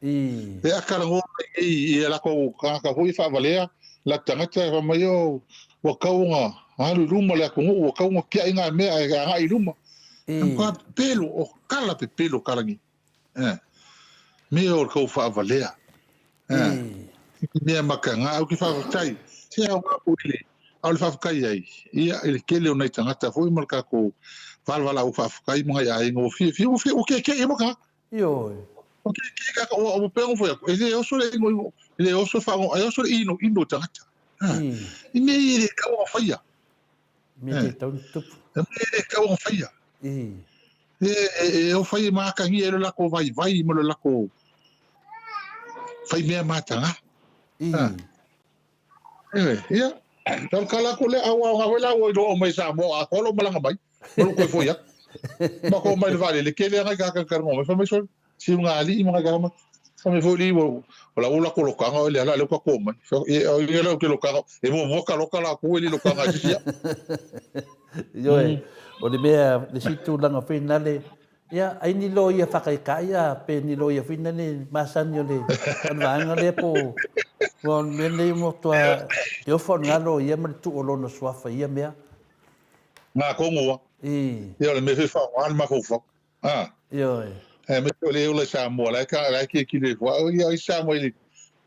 e akala ngo e la ko ka hui fa valea la tangata fa mayo wa ka nga lu luma la ko wa ka nga kia nga me nga i luma ka pelo o kala pe pelo kala ngi me o ko fa valea me ma ka nga o ki fa tai se a wa ko ile al fa kai ai ia ele kele o nei tangata foi mal ka ko fa vala o fa kai mo ya ngo fi o ke mo ka Yo. Okay, kika o pengo foi. Ele eu sou ele eu sou fago, eu sou ino tangata. Me ele ka o faia. Me te tau tu. Me ele ka o faia. Eu fai ma ka ngi ele la ko vai mo la ko. Fai me matanga. Ia. Tal kala ko le awa ngawela o do mai sa mo a ko lo malanga bai. Mo ko foi ya. Ma ko mai vale le kele nga ka ka mo fa me so si nga ali mo ga ma fa me foli mo la ola ko lo ka nga le ala le ko ko mai e le ko lo ka e mo ka lo ka la ko le lo ka nga si ya yo o de mea le situ langa finale ya ai ni lo ia fa ya pe ni lo ia finale masan yo le an vanga le po bon men le mo to yo fo ngalo ia me tu o lo no swafa ia mea nga ko mo yo le me fa wan ma ko fo yo me le o le Samoa la ka la ki le wa o ya Samoa ile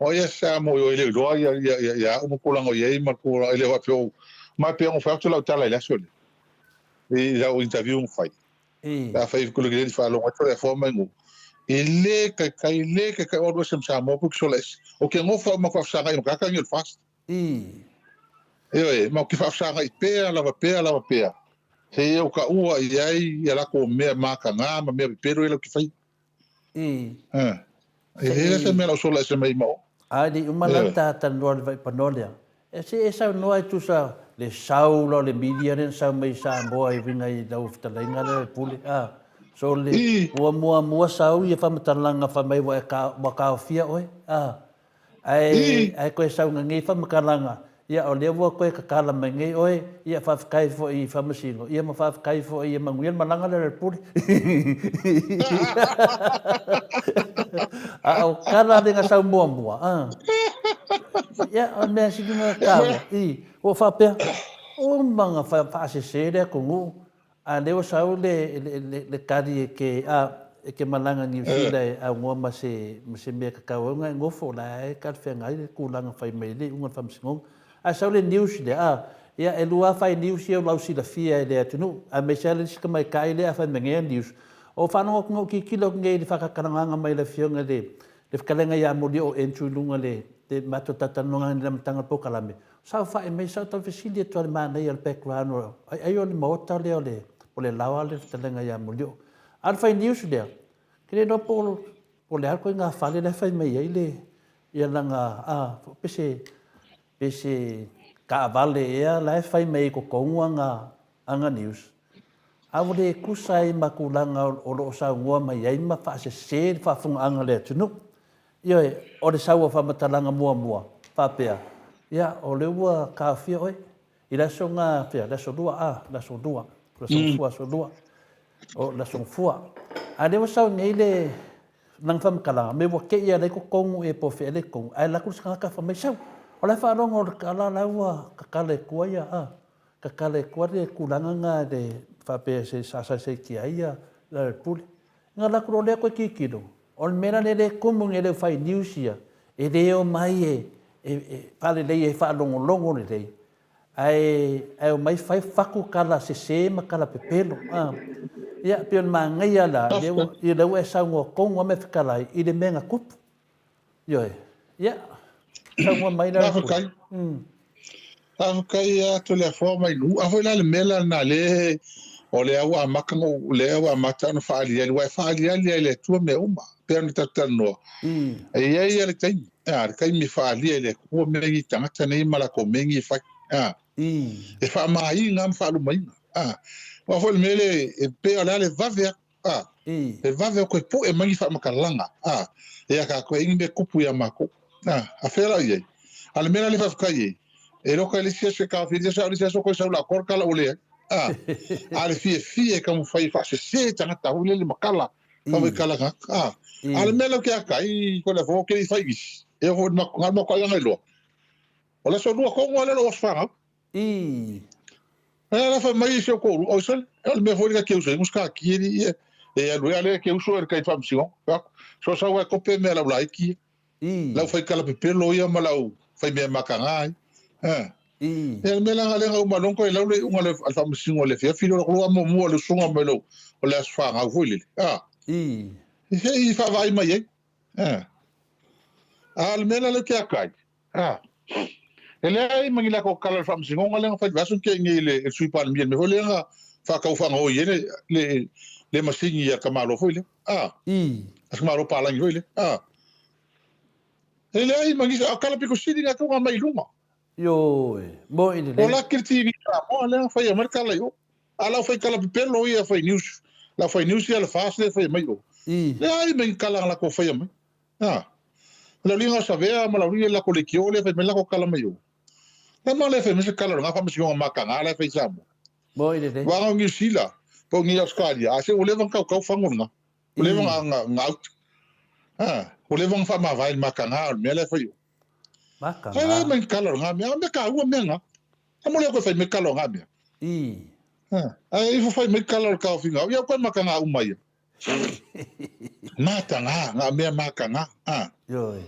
o ya Samoa yo ile do ya o ko lango ye ma ko ile wa pio ma pe on fa tu la tala la so e la o interview un fai la fa ko le fa lo wa le forma ngo ile ka o do Samoa ko so les o ke ngo fa ma ko fa ga ka ngel fast ma ki fa ga pe la pe he o ka ua i ai ia la ko mea maka ngā ma mea pero ila ki fai. E hea se mea la sola e se mei mao. Ai di umalanta tanua le vai panolia. E sa noa i tusa le sau lo le media ren sau mei sa moa i vinga i lau fitalainga le puli. So le mua sau i whamatalanga whamei wa ka o fia oe. Ai koe sau ngai whamakalanga. Ia o lea koe ka kala mai ngai oe, ia whawhikai fo i whamasingo. Ia ma whawhikai fo i manguian malanga le puri. O kala ringa sau mua. Ia o mea sinunga kawa. O whapea, o manga whaasese rea kongu. A leo sau le kari e ke malanga ni while a ngoa ma se mea kakao. Ngai ngofo la e kalwhea ngai le kulanga whai mai le ungan whamasingonga. A sau le news le ia e lua fai news ia lau sila fia le atunu a me sa le sika mai kai le a fai mengea news o whanonga kungo ki kilo ngei le whakakaranganga mai le fionga le whakalenga ia mori o entru lunga le mato tatanonga ni ramatanga pokalame sau fai mei sau tau fesili e tuale maa nei al background ai o le maota leo le o le lawa le whakalenga ia mori o al fai news le kire no po le arko inga whale le fai mei ei le ia langa pese ka vale ea lai fai mei ko konga anga news. Awo le kusai makulanga o lo sa ngua mai ai ma fa se fa funga anga le tunu. Ia o le sa wa fa matalanga mua fa pea. Ia o le wa ka fia oi. Ila songa pea la so dua la so dua. La so dua. O la so fua. A le wa sa nei le nang fam kala me wa ke ia le ko kongu e po fe le kongu. Ai la kuska ka fa mai sa. O le wharongo o kala laua kakale kua ia kakale kua le kulanga ngā le whapea se sasa se ki aia la puli. Ngā lakuro lea koe kikino. O le mera le kumu nge le fai niusia. E reo mai pale lei e whaalongolongo le rei. Ai o mai fai whaku kala se ma kala pepelo. Ia, pion ma ngai ala, i lewa e saungo kongo me whikalai, i le menga kupu. Ioe, ia, saungo mai la Afrikai. Afrikai a to le fo mai lu, a foi la le mela na le o le awa makanga o le awa mata no faali ali wa faali ali le tu me uma, pe ni tatano. E ia le tai, kai mi faali le ko me i tangata nei mala ko mengi fa. E fa mai ngam fa lu mai. Wa foi mele e pe ala le vavea. E vavea ko po e mangi fa makalanga. E aka ko ingi me kupu ya mako. A fera ye. Al mena le fa kai. E roka le sia se ka fi sa le sia so ko sa la korka la ole. Ale fie ka mo fai fa se tangata hule le makala. Fa me kala ka. Al mena ke aka I ko le fo ke fai gis. E ho ma ngal ko langa lo. Ola so do ko ngole lo fa. Ela fa mai se ko o sol. El me foi ka ke uso muska ki e lu ale ke uso er kai fam sion. So sa wa ko pe me la like. La fai kala pe pelo ia malau. Fai me makanga. El me la ngale ngau malon ko la le ngale al fam sion le fia filo ko mo le sunga melo. O le asfa ngau foi. E fa vai mai. Al me la le ke akai. Ele ai mangila ko kala fam singo ngale fa vasun ke ngile e sui pan mien me vole nga fa ka fa ngo yene le masingi ya kamalo foile as kamalo pala ngi foile ele ai mangisa kala piko sidi nga ko mai luma yo mo ine le ola kirti ni mo le fa ya marka la yo ala fa kala pelo ya fa news la fa news ya la fast le fa mai yo le ai men kala la ko fa ya mai la linga sa vea ma la ri la kolekio le fa me la ko kala mai yo na male fe mese kala nga fa mese nga makanga le fe samo mo ide de wa ngi sila po ngi Australia ase o le van ka fangunga o le van nga o le van fa ma vai makanga me le fe yo makanga ai men kala nga me ka u me nga mo le ko fe me kala nga me ai fa me kala ka finga ya ko makanga u mai matanga nga me makanga yo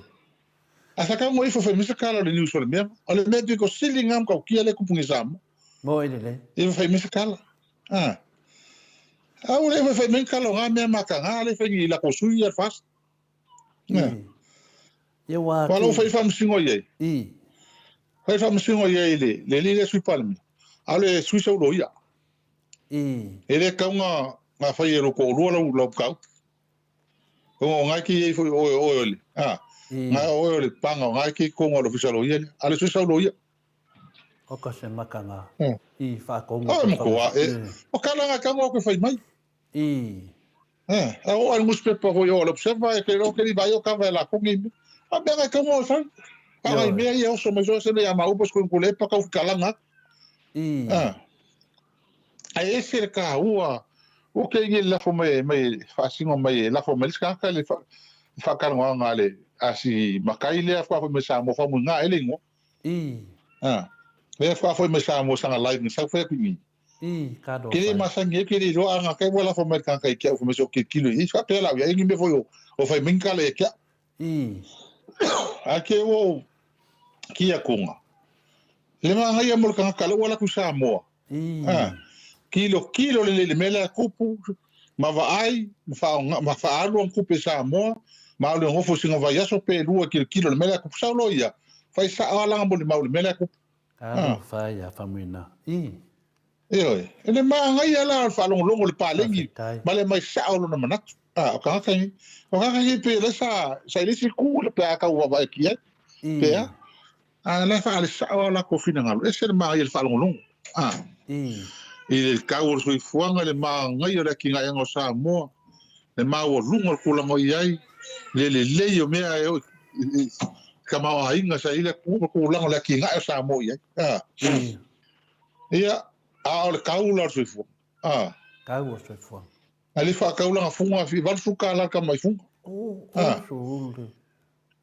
asa ka mo ifo fe mese kala le news le me o le me ko sili ngam ka ki le ku pungi sam mo ide le ifo fe mese kala o le fe me kala nga me makanga le fe ni la ko sui al fast ye wa wala fe fam singo ye fe fam singo ye le sui palmi ale sui so lo ya ele ka nga fa ye ro ko lo ka o nga ki ye fo o le nga o le panga nga ki ko ngo lo fisalo ye ale sui so lo ya o ka se makanga fa ko mo o kala nga ka ngo ko fa mai o al muspe po yo lo observa e que lo que va yo ka va la con mi a ver ka mo fa ai me yo so me so se le llama upos con culepa ka kala nga ai ese ka o que ele la fo me fa singo me la fo me ska ka le fa ka nga le asi makai le fa me sa mo fa mo nga ele ngo le fa fo me sa mo sa live ni sa fa ni ka do que masangue que ro anga ka wala fo me kan ka ke fo me so ke kilo i fa pela ya ngi me fo yo o fa min kala ke ake wo kia kunga le ma ngai mo kan kala wala ku sa mo kilo le mela kupu ma va ai ma fa alu kupu sa mo ma le ngofo singa va ya so pe lu kilo le mela kupu sa lo ya fa sa ala mo le ma le mela kupu fa ya famina ele ma ngai ala fa long le palengi ma le mai sa lo na manat o ka pe le sa le si ku le pa ka wa va ki pe la fa le sa la ko fina ngalo ese ma il fa long il ka o sui fuanga le ma ngai ora ki ngai ngo sa mo le ma o lungo ku la mo yai le yo me ka ma ai nga sa ile ku la le ki ngai sa mo yai ia a le kaula sui fu kaula sui fu ali fa kaula funga fi val sukala ka mai funga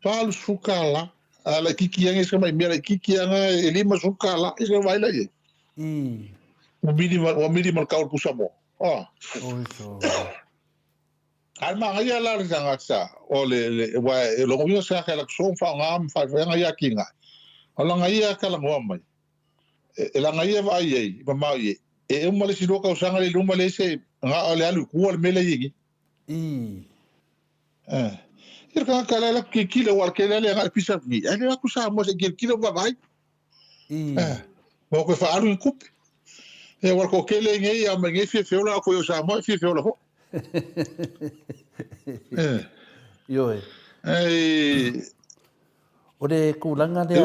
val sukala ala kiki yang esa mai mera kiki yang elima sukala esa vai la ye o mini mal kaul pusamo Alma ngai ala le tangata o le wa lo ngomio sa ka la so fa ngam fa ngai kinga. Ola ngai ka la ngomai. E la ngai va ye ba ma ye. E mo le silo ka usanga le luma le se nga ole alu ku le mele yigi. Ir ka ka la ki kilo war ke le nga pisa ni. Ale ku sa mo se kilo ba bai. Mo ko fa alu kup. E war ko kele ngai ya me ngai fe ola ko yo sa mo fe ola ho. Yo o le kulanga le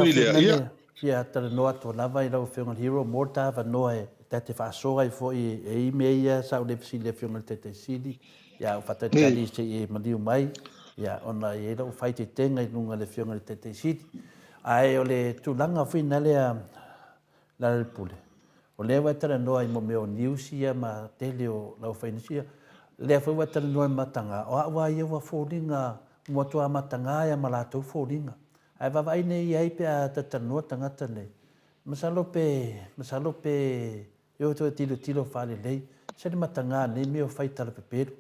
Ia. ia tala noa to lava I lau whiunga hero morta va noa e tate whaasoga I fo I meia sa o le pisi le whiunga te sili ia o whatatari se I maniu mai ia ona I lau whai te tenga I nunga le whiunga te sili ai o le tūlanga whina lea la le pule o lea wai tala noa I mo meo niusia ma tele o lau whainisia lea whai wai tala noa matanga o awa ia wa fōringa mua tua matanga ia ma lātou fōringa ai vai nei ai pe a tatanua tangata nei. Masalo pe yo to tilo fale lei. Se le matanga nei me o fai tala pepero.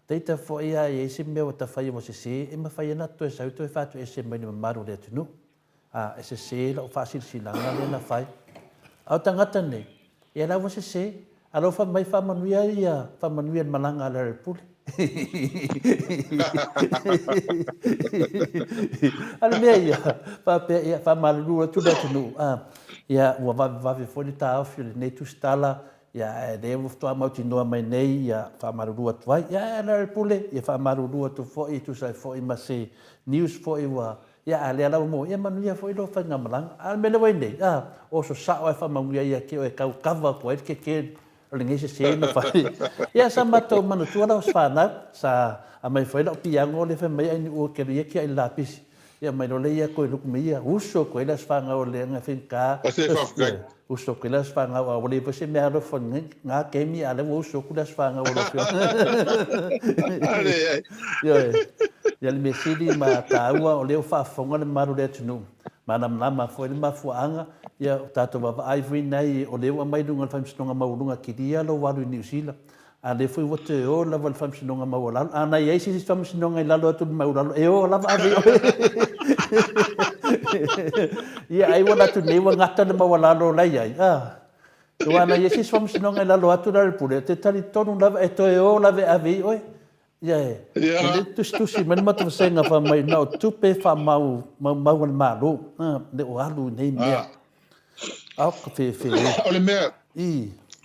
Teita fo ia e se me o ta fai o se e ma fai na to sa to fa to e se mai no maru le tunu. Ese se la o fasil silanga le na fai. Au tangata nei. E la o se alo fa mai fa manuia ia fa manuia malanga le pule. Al meia fa malu tu da tu ia wa va fo ta of ne tu stala ia de ufto a mauti no mai nei ia fa malu tu ia na pule ia fa malu tu fo I tu sai fo I ma se news fo I wa ia ale ala mo ia manu ia fo I lo fa ngamalang al mele wai nei o so sa wa fa mamu ia ke o ka kava ko ke le ngese se na fai ia sa mato manu tu ala sfana sa a mai foi la piango le fe mai ai o ke ia ke ai lapis ia mai lo le ia ko lu me ia uso ko ela sfanga o le nga finka uso ko ela sfanga o le pe se me alo fon nga ke mi ale uso ko ela sfanga o lo fio ia le mesidi ma taua o le fa fonga le maru le tunu manam foi le mafuanga ia tato baba ai foi nei o le wa mai dunga famsinonga maulunga kidia lo walu New Zealand a le foi wote o la val famsinonga maulal ana ia si famsinonga la lo tu maulal e o la ave ia ai wala tu nei wa ngata le maulal la ia o ana ia si famsinonga la lo atu la pule te tali tonu la e to e o la ave oi ia le tu si men matu senga fa mai na tu pe fa mau malu le o alu nei mea au fe ole mea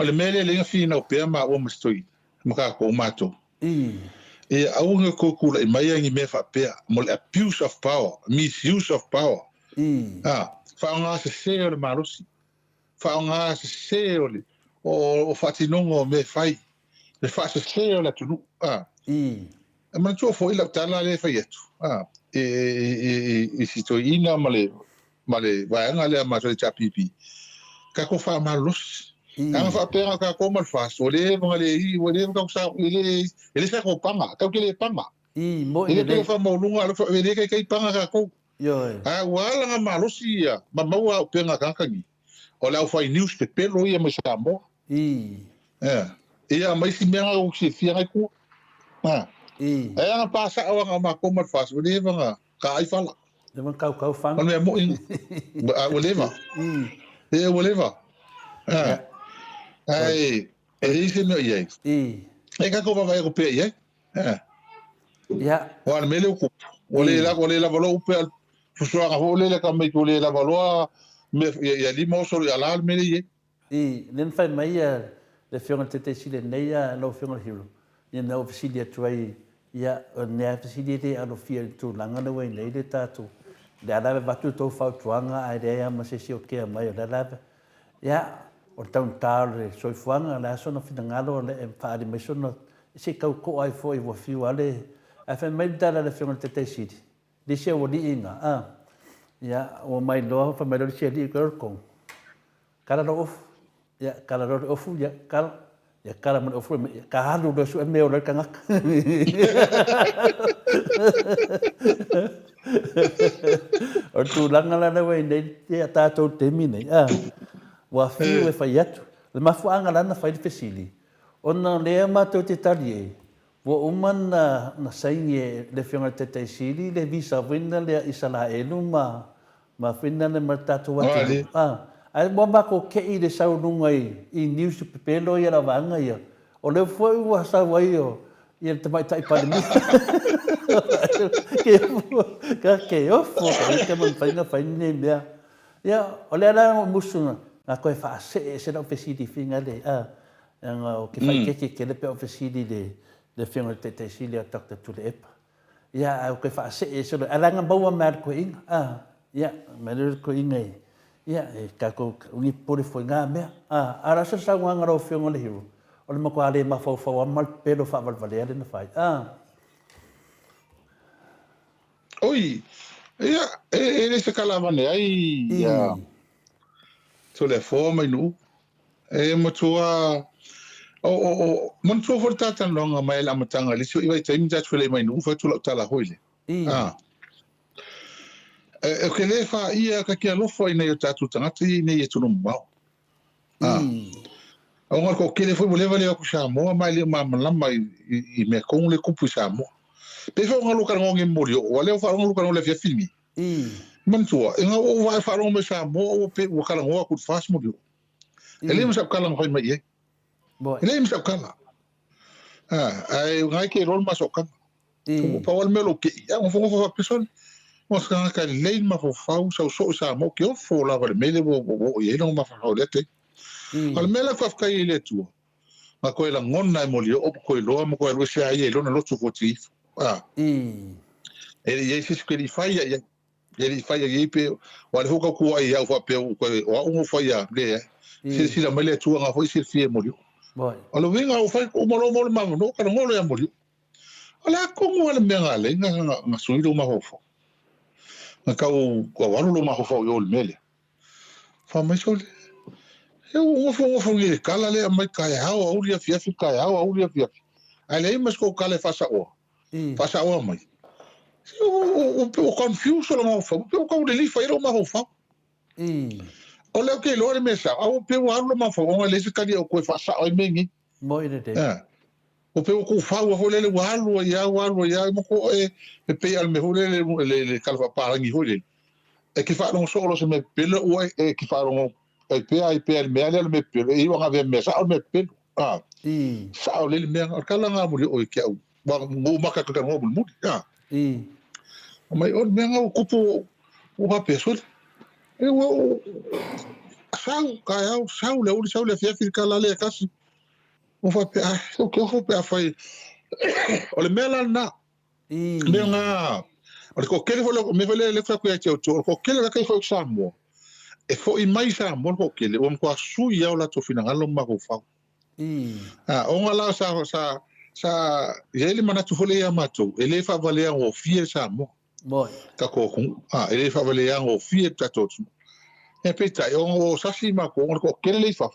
ole mea le fi na pe ma o mstoi maka ko mato e au nga ko kula I mai ngi me fa pe mo le abuse of power misuse of power fa nga se ole marusi fa nga se ole o fatinongo me fai le fa se ole tu ma tu fo ila tala le fa yetu si to ina male va nga le ma so chapipi ka ko fa malos ka fa pera ka ko mal fa so le ka sa ele sa ko panga ka ke le panga mo ele fa mo lunga fa ele ka panga ka ko wala nga malos ia ma wa penga ka ni o la fa news pe pelo ia me sa mo ia mai si menga o se fia ko nga pasa o nga ma ko mal fa so le nga ka ai fala le man kau fang on me mo whatever whatever ai se me ye e ka ko va ko pe ye wa me le ko ole la valo pe so ga ole la ka me ko le la valo me ya li mo so ya la me ye nen fa mai le fiona te sile nei lo fiona hero ye na ofisilia trai ia ne ofisilia alo fia tu langa le wei nei le tatu le ala batu to fa tuanga ai re ma se si o ke mai le la ia o taun tale so fuanga la so no finangalo le fa di mesono se ka ko ai foi vo fiu ale a fa mai dala le fiona te sili di se o di inga ia o mai lo fa mai lo se di ko kala lo ya kala lo ofu ya kala man ofu ka halu do su me o le kanga o tu langa la we nei te ta to te mine wa fiu e fai atu le mafuanga lana fai le fesili ona le ma to te tali Wo uman na sainge le fiona te sili le visa winna le isala elu ma finna le matatu watu. Ai mo ba ko ke i le sau nunga I news pepelo ia la vanga ia. O le foi wa sa wa io. Ia te mai tai pa le mi. Ke ofo ke man faina mea. Ia o le ala musunga na ko fa se na ofisidi finga le nga o ke fai ke le pe ofisidi le fiona te sili a takta tu le epa. Ia o ke fa se ala nga baua mer ko inga. Ia mer ko inga. Ia ka ko ungi pore foi nga mea. Ara sa wanga ro fiona le hiru. O le mako ale ma fo mal pelo fa valvale ale na fai. Oi. Ia ele se kalava ne ai ia. So le forma inu. Mo tua o mon tua for tatan longa mai la matanga le so iwa taimi dat fele mai nu fa tu la tala hoile. E ke le fa ia ka kia lofo ina yo tatu tangati ne ye tunu mau. O ngor ko kele foi boleva le ku Samoa mai le lama I me kong le kupu Samoa. Pe fa ngalo ka ngonge morio o le fa ngalo ka le fia filmi. Man tua nga o vai fa ro me Samoa o pe o kala ngo ku fas morio. Ele mo sa kala ngoi mai. Ele mo sa kala. Ai ngai ke rol masokan. O pa wal melo ke ya mo fo fa person. Mo ska ka le ma fo fa so Samoa ke o fo la va mele o ye no ma fa o le te. Al mela fa ka ile tu. Ma ko la ngona e molio o ko lo mo ko lo sia ye lo na lo tu foti. Ele ye se ke di fa ya ele fa ya ye pe o le hoka ku ai ya fa pe ko o fa ya le. Si la mele tu nga fo si fie molio. Alo vinga o fa o mo ma no ka ngolo ya molio. Ala ko mo le menga le nga so ilo ma ho fo. Nga ka o walu lo ma ho fo yo le mele. Fa me so eu fo ngi kala le mai kai hao au ria fia kai hao au ria fia ai le mas ko kala fa sa o mai o confuse lo mo fo o ko de li fa iro ma ho fa o le ke lo me sa o pe o lo ma fo o le se kali o ko fa sa o mengi moi de o pe o ko fa o le walu ya mo ko pe al me le kalfa para ngi hole e ki fa no so lo se me pelo o e ki fa no e pe al me ale me pelo e wa ave me sa me pelo sa o le me kala nga mo o ke au ba mo maka ka ngo mo mai o me nga o kupu o ha peso e o sa le fia fi kala le kasi o fa pe o ke o pe a fai o le me la na me nga o ko ke me le fa ku ya che o ko ke la ka fo Samoa e fo I mai Samoa ko ke le o ko su ya o la to fina ngalo ma ko fa o ngala sa ele mana tu hole ya mato ele fa vale o fie Samoa ka ko ele fa vale o fie tato e peta o sa si ma ko ke le fa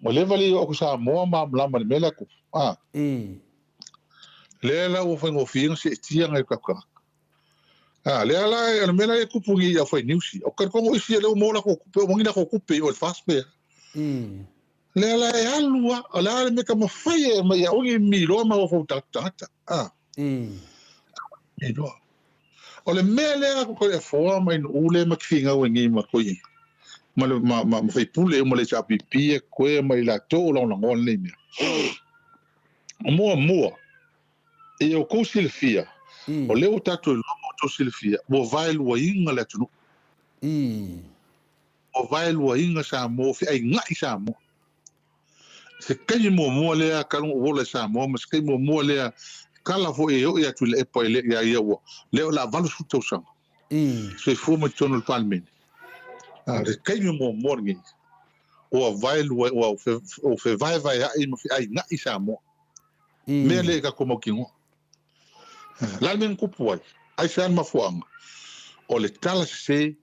o le vale o Samoa ma la ma mela ko le la o fa o fie se tia ngai ka le ala e mena e kupungi ya foi niusi o ka ko isi le mo la ko pe mo ngina ko kupe o fast pe le ala e alua ala me ka mo fai ma ya o mi ro ma o fo ta no o le mele ko e fo ma in ule ma kinga o ngi ma ko yi ma fai pule mo le chapi pie ko ma la to lo na ngol le mo e o ko silfia o le o tatu to silfia mo vai lo inga le tu o vai lo inga sa mo fi ai ngai sa mo se kai mo le ka o le sa mo se kai mo le kala fo e o ya tu le po le ya yo le o la valu su to sa se fo mo tono palmen se kai mo ngi o vai lo o fe vai ai mo fi ai ngai sa mo me le ka como kingo la men ku po ai sa ma fuanga o le tala se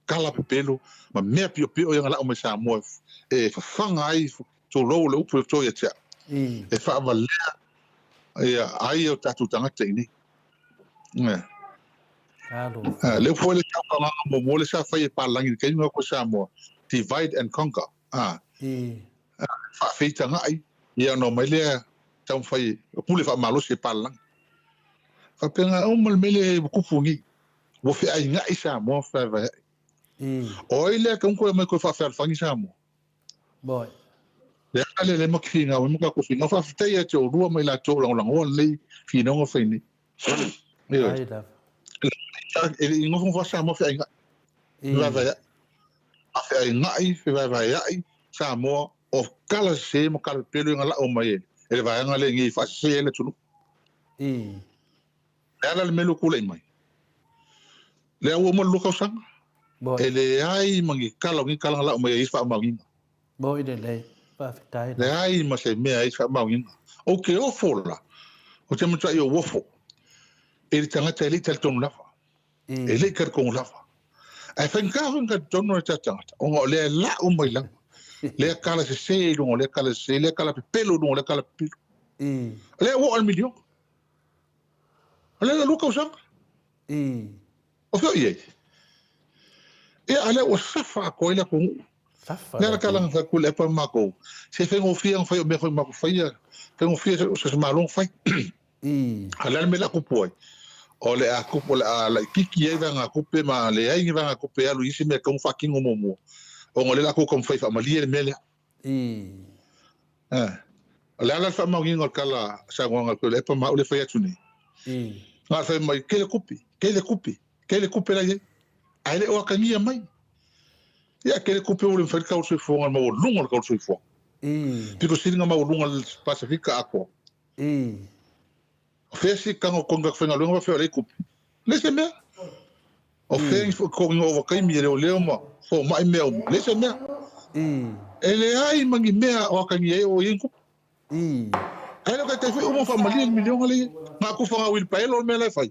kala pelo ma me pio yang la o me sa mo e fanga ai to lo le upu to ya tia e fa vale ai o tatu tanga tini le fo le tapa mo le sa fa e pa langi ke ngo ko sa mo divide and conquer fa fe tanga ai ia no mai le tau fai pule fa malo se pala fa penga o mal mele kufungi wo fe ai nga isa mo fa va o ile ka ko me ko fa fa fangi sa mo boy le ale le makinga o mo ka kufinga fa fa ya to rua mai la to lang o le fi no fa ni ai da ele ingo fa sa mo fe ai nga va va a fe ai nga i fe va va ai sa mo o kala se mo kala pelo nga la o mai ele va nga le ngi fa se ele tu ala le melo kula mai le o mo lu ka sang ele ai mangi kala ngi kala la o mai is fa mangi boy de le pa fitai le ai ma se me ai fa mangi o ke o fola o te mo trai o wofo ele tanga te ele tel ton la ele ker kon la ai fa nga nga ton no ta tanga o le la o mai la le kala se lo le kala se le kala pelo lo le kala pelo le o al million le lu ka sang o fe ye e ale o safa ko ile ko safa le kala nga ko le pa mako se fe ngo fi ang fa me ko mako fa ya fe ngo fi se malong fa ala me la ko poi o le a ko la la kiki e nga ko pe ma le ai nga ko pe alu isi me ko fucking mo o ngole la ko fa fa mali le mele ala fa ma ngol kala sa ngol ko le pa ma o le fa ya tuni nga fa mai ke le kupi la ye ai le o ka ngia mai ya ke le kupi o le fa ka o se fo ma o lungo ka o se fo piko singa ma o lungo pasifika ako fe si ka ngo konga fa lungo fa le kupi le se me o fe ko ngo ka mi le o le mo fo mai me o le se me ele ai mangi me o ka ngia o yin kupi ai lo ka te fi o fa mali million le ma ku fa wil pa lo me le fa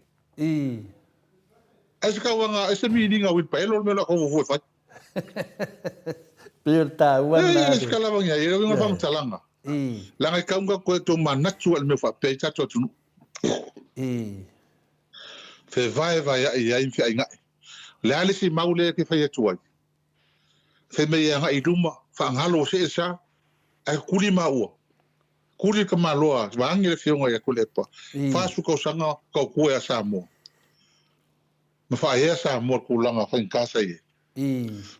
ai ka wanga ese mi ninga wil pa lo me lo ko vo fa Pirta wana. Es kala bang ya, ira nga bang talanga. Langa kaunga ko to manatual me fa pe ta to tunu. Fe vai ya infi ainga. Le ale si maule ke fa ya tuai. Fe me ya ngai duma fa ngalo se sa ai kuli ma o. Kuli ka maloa, wangi le fionga ya kulepa. Fa su ko sanga ko ko ya sa mo. Ma fa ya sa mo kulanga fa in casa ye.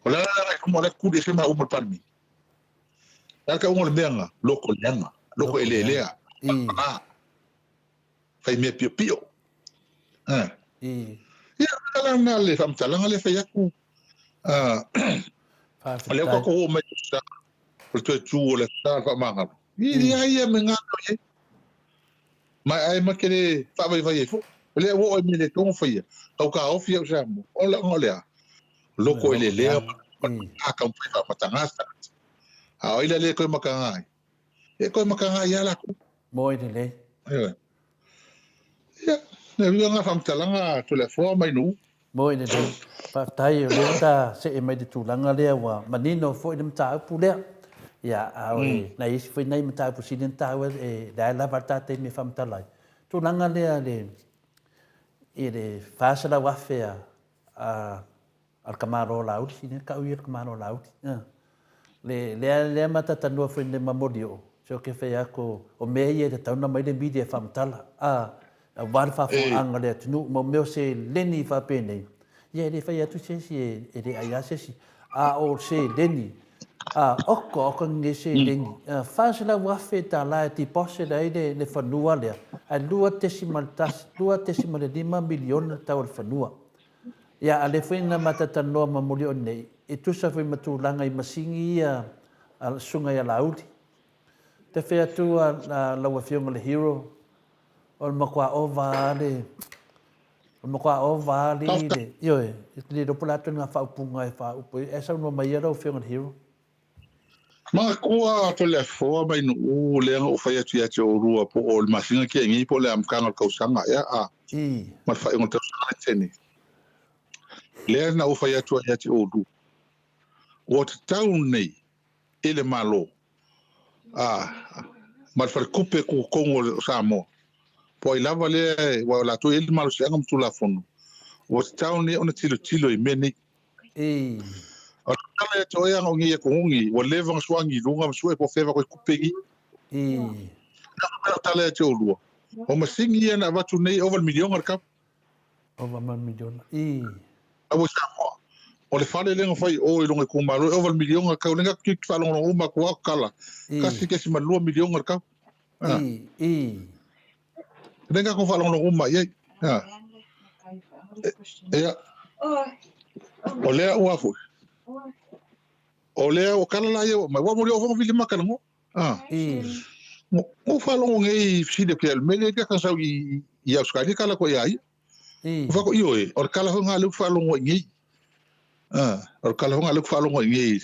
Ola como le kuli se ma umur palmi. Ka ngol menga loko lenga loko elelea fai me pio pio ya kala na le fam talanga le fai aku le ko me sa por tu le sa fa manga ni ai me nga ye ma ai ma kele fa vai fo le wo me le ton fai ka o fia sa mo o la ngolea loko elelea ka fai fa matangasa a ila le ko makangai e ko makangai ya la moi de le ya ne vi nga fam talanga to le fo mai nu moi de le pa tai le ta se e mai de tu langa le wa manino fo de mta pu le ya a na is fo nei mta pu sidenta wa e da la parta te mi fam talai tu langa le e de fa sa la wa fe a al camaro laut sine ka u camaro laut le mata tanu fo de mamodio so ke fe ako o meie de tau na mai de media fam tala a war fa fo angale tunu mo me se leni fa pene ye de fa tu se si e de aya se si a o se leni oko ko nge se leni fa se la wa fe ta la ti posse dai de fa nua le a lua tesimal 5 milion tau fa nua ya ale fe na mata tanu ma mulio nei e tu sa fe matu langa i masingi al sunga ya lauti te fea tua la wafionga le hero o makwa ovale o makwa ovale le yo le do pula tuna fa upunga fa upu esa no mai era o fionga le hero ma ko to le fo mai nu le o fa ya tia o rua po o masinga ke ngi po le am kanga ka usanga ya ma fa ngo to sa teni le na o fa ya tua ya o du o town nei ele malo ma fa kupe ko kongo samo po ila vale wa la to il malo se ngam tu la fono o town ni ona tilo i meni o tala to ya ngi ko ngi o levang swangi lunga swe po feva ko kupe gi tala te olua. O masingi ia na watu nei over milion ar kap. Over milion. I. Awo Samoa. O le whale lenga whai o i longa kumaro over milion ar kau lenga ki whalonga uma kua kala. Kasi kesi malua milion ar kap. I. Lenga ko whalonga uma iei. Ia. O lea ua fui. O lea o kala la ia. Ma wamuri o whango vili makana mo. Mo whalonga ngei side kia mele kia kasau i auskari kala ko ia ia. Whako iyo e. O kala honga lu whalonga ngei. O kala honga lu whalonga ngei.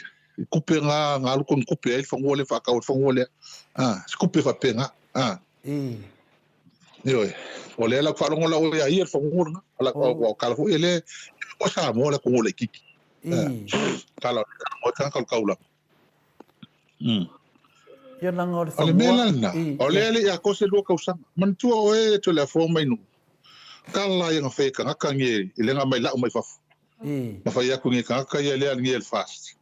Kupe ngā lu kon kupe ai whangole whakau whangole. Kupe whapenga. Iyo e. O lea la whalonga la o ia ia whangole. O kala honga ele. O Samoa la kongole kiki. Kala o tanga kaula. Ia langa o le whamoa. O le mea na. O lea le ia kose lua kausanga. Mantua o e to le forma inu. Kala ia ngā wheka ngaka nge i lenga mai lau mai whafu. Ma whai aku nge ngaka ia lea nge el fast.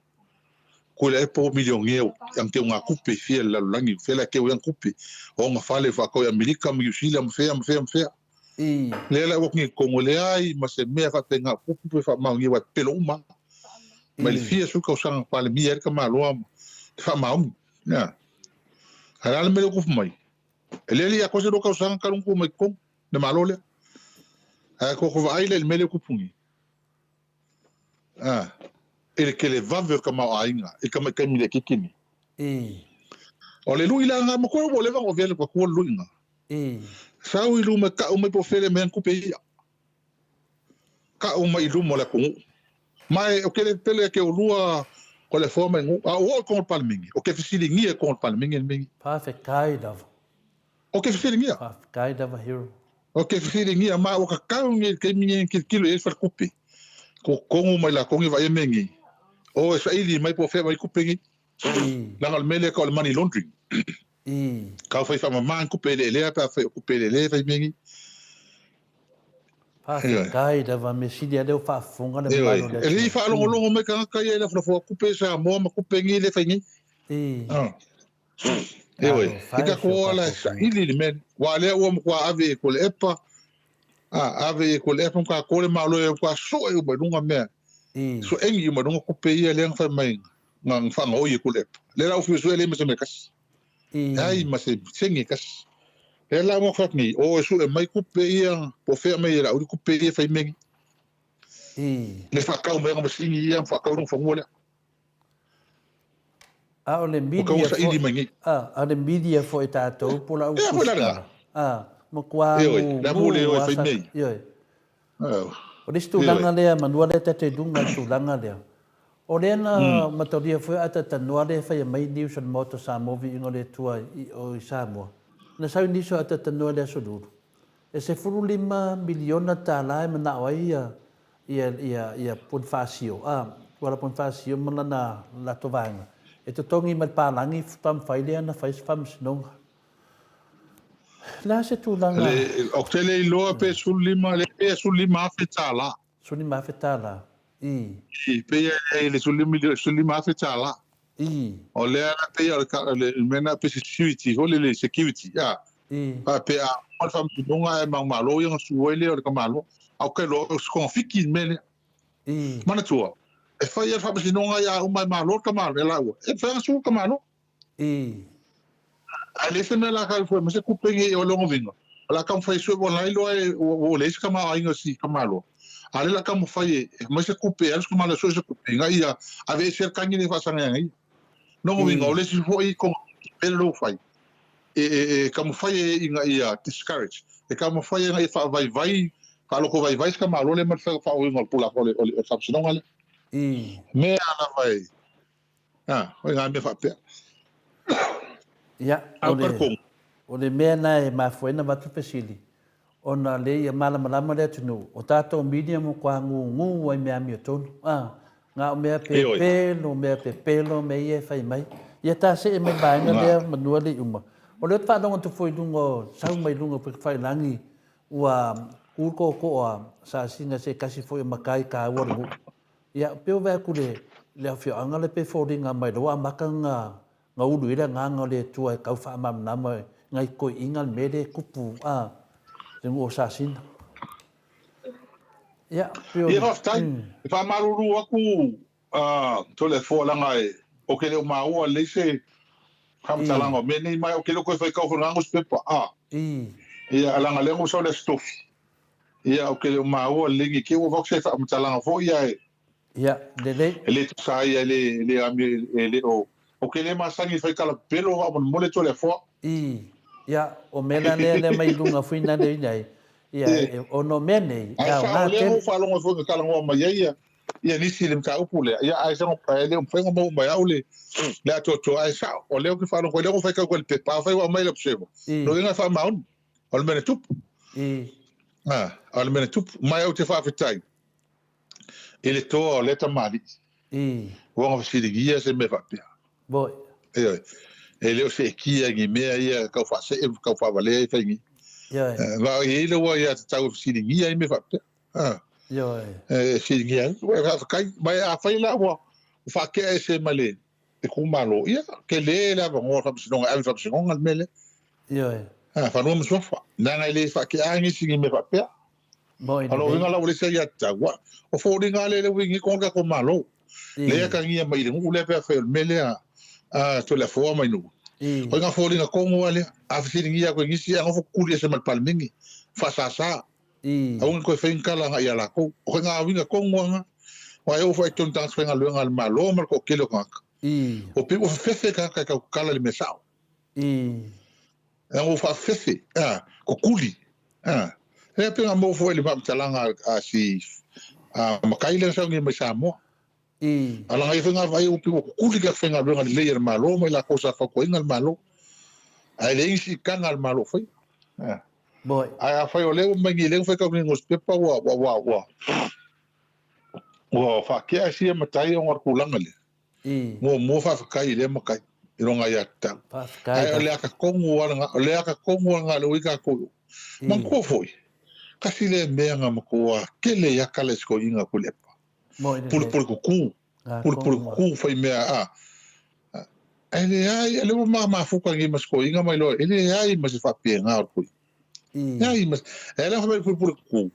Ko le e po milion ngeo. Yang keo ngā kupe fia lalulangi. Fela keo yang kupe. O ngā whale whakau i Amerika, mi Usila, mfea. Lela wak nge kongo le ai, ma se mea whapenga kupe whamau nge wai pelo uma. Ma le fia suka usanga pale mi erika maa loa whamau. Harala mele kufu mai. Eleli a kose roka usanga karungu mai kong. Ne maa lolea. Koko wa aile mele kupungi. Ele ke le vave ka mau ainga. E ka mai kaimile kikini. O le lui la ngā makua o le vanga o vele kwa kua lui ngā. Sau i lume ka umai po fele mean kupe ia. Ka umai i lume o le kungu. Mai o ke le tele ke o lua ko le forma ngu. A o kongo palmingi. O ke fisili ngia kongo palmingi mingi. Perfect kai dava. O ke fisili ngia. Perfect kai dava hero. O ke fisili ngia ma o ka kau ngia ke mingi kilo e far kupe. Ko kongo mai la kongi va e mengi. O e sa ili mai po fele mai kupe ngi. Langal mele ka o le money laundering. Kau fai wha mamang kupe le lea pa fai kupe le lea fai mengi. Perfect kai dava me sidi adeo whaafunga le malo le. E li wha alongo me ka ngaka ia le wha kupe sa moa ma kupe ngi le fai ngi. Ewe, ika ko ala sa ili li men. Wa lea ua mkwa ave e ko le epa. Ave e ko le epa mkwa kore malo e mkwa so e umadunga mea. So engi umadunga kupe ia le ngafai mai. Ngang whanga oi e ko le epa. Le rau fiu sue le mese me kasi. Ai mase sengi kas. E la mo fakni o su e mai kupe ia po fe mai ra uri kupe ia fai mengi. Le fakau me ngam singi ia fakau no fangole. A o le media a le media fo e tatou po la u. Mo kwa la mole o fai mengi. O le stulanga lea manua le te dunga stulanga lea. O le na matoria foi ata tanua le fai mai news and motor Samoa ingo le tua o Samoa. Na sau niso ata tanua le soduru. E se furu 5 miliona tala e mana wai ia pun fasio. Wala pun fasio mana na la tovanga. E to tongi mal palangi tam fai le na fai fam sinonga. La se tulanga. Le oktele loa pe sul 5 le pe sul 5 fetala. Sul 5 fetala. Pe le sulli ma fe tala. O le ana pe le mena pe security o le security ya. Pa pe a mal fam dunga e mang malo yang suele o ka malo. Au ke lo konfiki mene. Mana tua. E fa ia fam sinonga ya o mai malo ka malo la o. E fa su ka malo. Ale se me la ka fo me se kupenge o longo vingo. La kam fa su o lai lo o le ka ma ainga si ka malo. Ale la kamu fai mas se kupe alos kuma la so se kupe nga ia ave ser kangi ne fa sanga ngai no mo vinga ole si foi con pelo fai kamu fai inga ia discourage kamu fai ngai fa vai ka lo ko vai ka malo le mar fa o ngol pula ko le fa sino ngale me ana vai o nga me fa pe ya o le me na e ma foi na vatu pesili ona le ia malama le tunu o tato media mo kwa ngu ai mea mi tonu nga o mea pepelo me ia fai mai ia ta se e me bainga le manua le uma o le pa donga tu foi dungo sau mai lunga pe fai langi ua urko ko sa singa se kasi foi makai ka wor ia pe va ku le afio anga le pe fodinga mai do amaka nga ulu ira nga le tua ka fa mam na mai ngai ko inga mede kupu a te ngo sa sin ya pio Ia tai fa maruru aku to le fo la ngai o ke le maua le se kam talango me nei mai o ke lo ko fa ka fo ngos pepa ia ala ngale mo so le stof ia o ke le maua le ngi ke o vox fa kam talango fo ia le sa ia le ami le o ke le masangi fa ka la pelo mo le to le fo ia o mela le mai lunga fuina le nei ia o no mene ia nga le mo fa lo mo fo ka la ngo mai ia ni silim ka upule ia ai sa mo pa le mo fa mo mai aule le to ai sa o le ke fa lo ko le ko fa ka ko le pepa fa wa mai le psebo no nga fa maun o mene tup o mene tup mai o te fa fitai ele to o le tamali o nga fa dia se me fa pia boy ele o se kia ngi me ia ka fa se ka fa vale fa ngi va ele wa ia ta o si dia me fa pia si dia wa fa kai mai a fa la wa fa ke se male e ku malo ia ke le la va mo fa no al fa se ngal mele fa no mo fa na ngai le fa ke angi si me fa pia alo vinga la se ia ta wa o fo ringa le wingi ko ka ko malo le ka ngia mai le le fa mele a to la fo mai no ko nga fo ringa ko mo ale a fi ngia ko ngi si a fo ku le se mal palmingi fa sa aun ko fe kala nga ia la ko nga winga ko nga wa eu foi ton tan fenga luenga al malo mal ko kilo ka o pe o fefe ka kala le mesao o fa fefe ko kuli e pe nga mo foi le pam talanga a si makaile sa ngi Samoa ala ngai fenga vai o pe ko kuli ka fenga luenga le le malo mai la cosa fa ko ingal malo ai le isi kan al malo foi boy ai a foi o le mai le foi ka ngos pepa wa fa ke asi matai o ngar kulanga le mo fa kai le makai ronga ya ta ai le ka kongu nga le wika ko man ko foi kasi le menga mo ke le ya kale sko inga kulepa por ku foi me ai le ma fu ka ngi mas ko inga mai lo ele ai mas fa pe nga ko ai mas ela fa por ku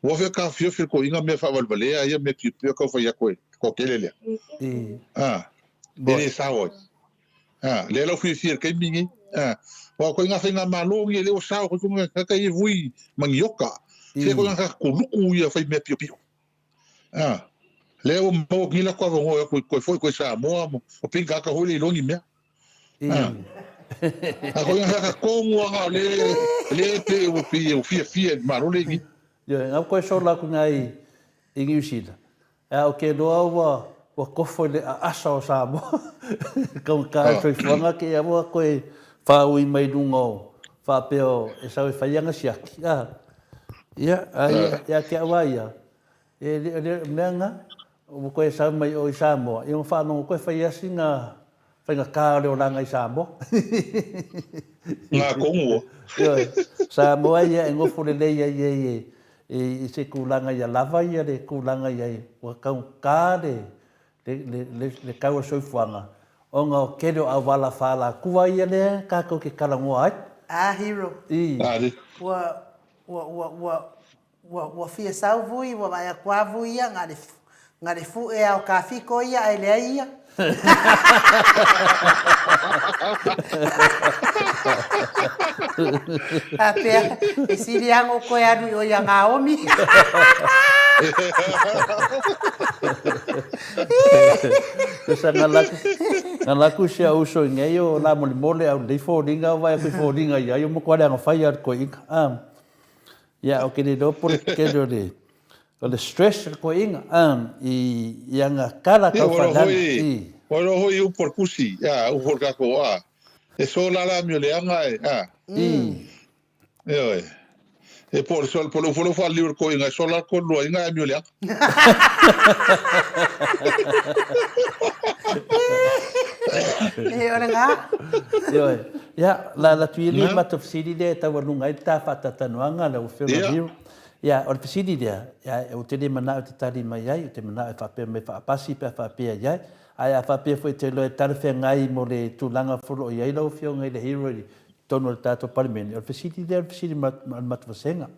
wo fe ka fio ko inga me fa valvale ai me piu ko fa ya ko kelele ele sawo le lo fui fir kai mingi wa ko nga fenga malo ngi le o sawo ko nga ka i vui mangioka se ko nga ko luku ia fa me piu le o mo ngi la ko ngo ko foi ko Samoa o pinga ka holi longi me ko nga ko nga le te o fia malo le ngi nga ko so la ku ngai ingi usida o ke do wa ko foi le asa o Samoa kau ka foi fanga ke amo ko fa ui mai dungo fa peo e sa fa yanga siaki ya ke awaia le menga o ko sa mai o Samoa e fa no ko fa yasinga fa nga ka le langa i Samoa nga kongo Samoa ya ngofo le ye e se kulanga ya lava ya le kulanga ya wa ka le kau so fuanga o nga kedo avala fala kuwa ia le ka ko ke kala ngoa hero wa fia salvui wa vai kwa vuia ngare fu e ao ka fiko ia ai le ia ape e siriango ko ya o ya ngaomi Kesa ngalaku sia uso ngai o la mole au dei fodinga vai ko fodinga ia yo mo kwala ngafai ar ko ik ya o ke do por ke do de o le stress ko inga i yanga kala ka fa Bueno, hoy un por cusi, ya, un por caco, eso la mi le anga, e por sol por lo fa libro ko inga solar ko lo inga mi le ora nga ya la tuili ma tafsiri de ta walunga ta fatata noanga la ufio no ya o tafsiri de ya o te mana o te tari mai ai o te mana fa pe me fa pasi pe fa pe ai ai fa pe foi te lo tar fe ngai mo le tulanga folo ia lo ufio ngai le hero tono le tātou parimene. O le fesiti lea, le fesiti matuwasenga.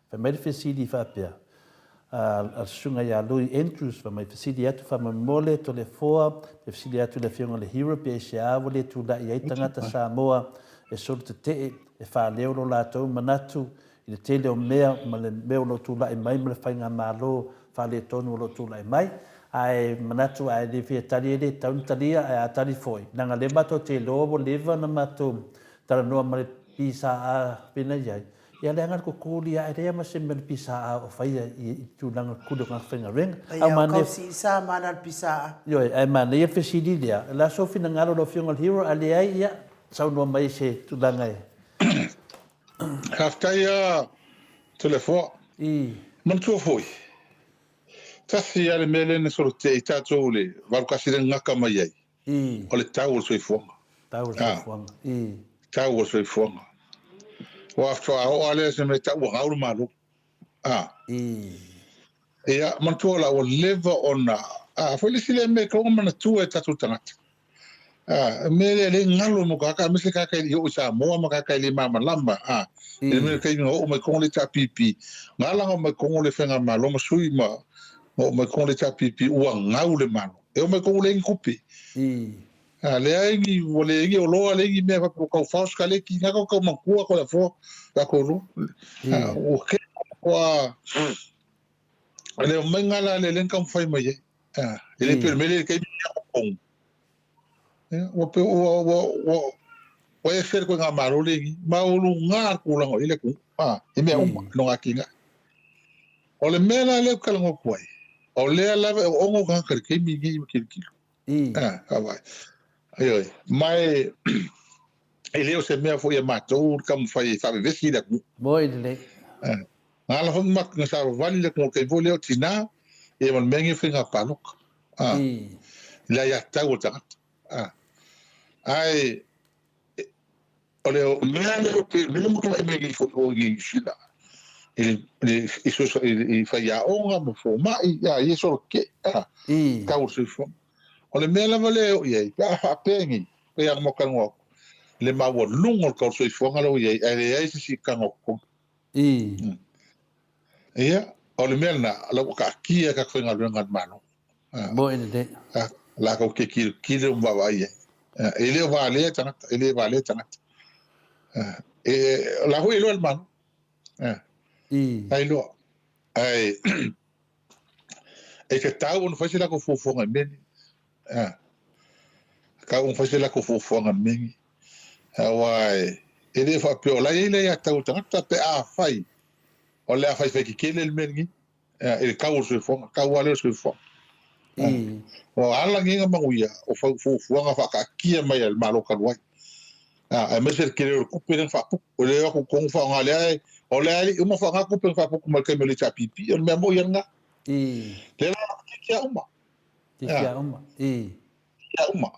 Fa mai le fesiti whapea. Al sunga ia Louis Andrews, fa mai fesiti atu fa mamole to le foa, le fesiti atu le fionga le hero, pe se awa le tu la iai tangata Samoa, e solo te te, e wha leo lo lātou manatu, i le tele o mea, ma le meo lo tu la i mai, ma le whainga mālo, wha le tonu lo tu la i mai, ai manatu ai le fia tali e le tauntalia, ai a tali foi. Nanga le mato te lobo leva na mato, tara noa ma le pisa a pina iai. Ia le angar ko kuli a ere ma se me le pisa a o whaia i tūlanga kudo ngā whainga renga. Ia o kausi isa mana le pisa a. Ioi, ai mana ia whesidi lea. La sofi na ngaro lo fionga hero a le ai ia, sau noa mai se tūlanga e. Haftai a telefo. Man tua foi. Tasi ale mele ne soro te i tātou le warukasire ngaka mai ai. O le tau o soifuanga. Tau o soifuanga. Tau o soifuanga. O after o ale se me tau ngauru malu. Ia man tua la o leva ona. Foi le sile me ka mana tua e tatu tangata. Mele le ngalo mo kaka me se kaka i o Samoa mo kaka le mama lamba. Ele me kai o me kong le tapipi. Ngala o me kong le fenga malo mo sui ma o me kong le tapipi ua ngau le mano. E o me kong le inkupi. Le aingi o le ingi o loa le ingi mea ko kau faus ka le ki ngako kau makua ko la fo ka ko ru. O ke kwa le o mengala le len kam fai mai. Ele per mele kai kong. O pe o e fer ko nga maro le ingi ma o lu ngar ku la ile ku. E mea no akinga. O le mela le kalango kwai. O le lava o ngo ka kar ke mi gi ki ki. Vai. Ai mai ele o se mea foi a matou kam fai sabe vesi da ku. Boy le. Ala fo mak na sa vali le ko ke voleo tina e man mengi finga palok. La ya tago ta. Ai ole o mea le ke le mo ka me gi fo o gi shila. Isso fai a onga mo fo mai ya isso ke ka o se fo o le mela vale o ye ka hapengi pe ang mo kan ngo le ma wo lungo ka o se fo ngalo ye ai si ka ngo ko ia o le mela la ka kia ka fo ngalo ngat mano bo ene de la ka ke ki le mba va ye ele vale tana la ho ilo el mano ai lo ai e que tau no faz la ko fofo nga meni ka un faz la ko fofo nga meni ai ele fa pe ola ile ya tau tata pe a fai o le a fai fe ki kele el meni ele ka o se fo ka wale se fo o ala nginga manguia o fofo nga fa ka kia mai el malo ka wai a me ser kele ko pe fa o le ko ko fa nga le o le ali uma fa nga ko pe fa ko mal ke me le chapipi o me mo yanga le la kia uma kia uma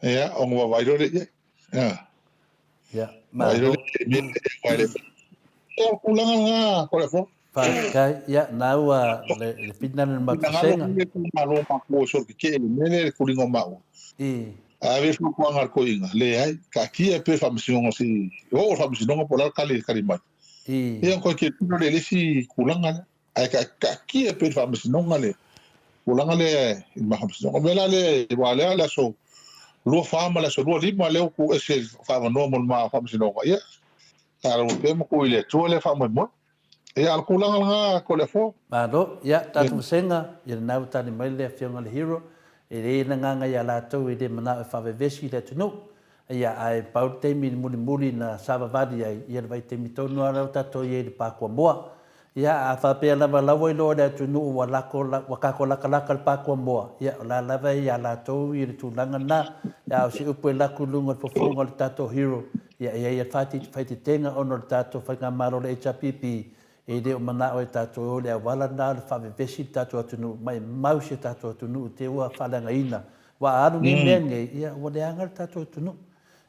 ya o mo vai role ma vai role vai o kulanga nga ko le fo fa kai ya na wa le pinan ma tsenga ma lo ma ko so ke le kulingo ma a ver ko ko ngar ko inga le ai ka kia pe fa misión si o fa misión por la kali mai e ko ke no le si kulanga ai ka kia pe fa misión ngale kulanga le ma misión o vela le wale la so lo fa ma la so lo lima le ko ese fa normal ma fa misión ya ara o pe mo ko ile to le fa mo e al kulanga nga ko le fo ma do ya tatu senga ya na tani mai le fianga le hero e re na nganga ya la tau i de mana fa vesi le tunu ia ai pau te mi muli na sava vadi ai ia vai te mi tonu ara tato ia de pa ko moa ia a fa pe la va la voi lo de tunu wa la ko la wa ka ko la kala kal pa ko moa ia la la vai ya la tau i tu langa na ya si upu la ku lunga fo fo ngol tato hero ia fati fai tenga ono tato fa nga maro le chapipi e de o mana o tato o le wala na fa vesi tato tunu mai mausi tato tunu te wa fa langa ina wa aru ni menge ia o le angal tato tunu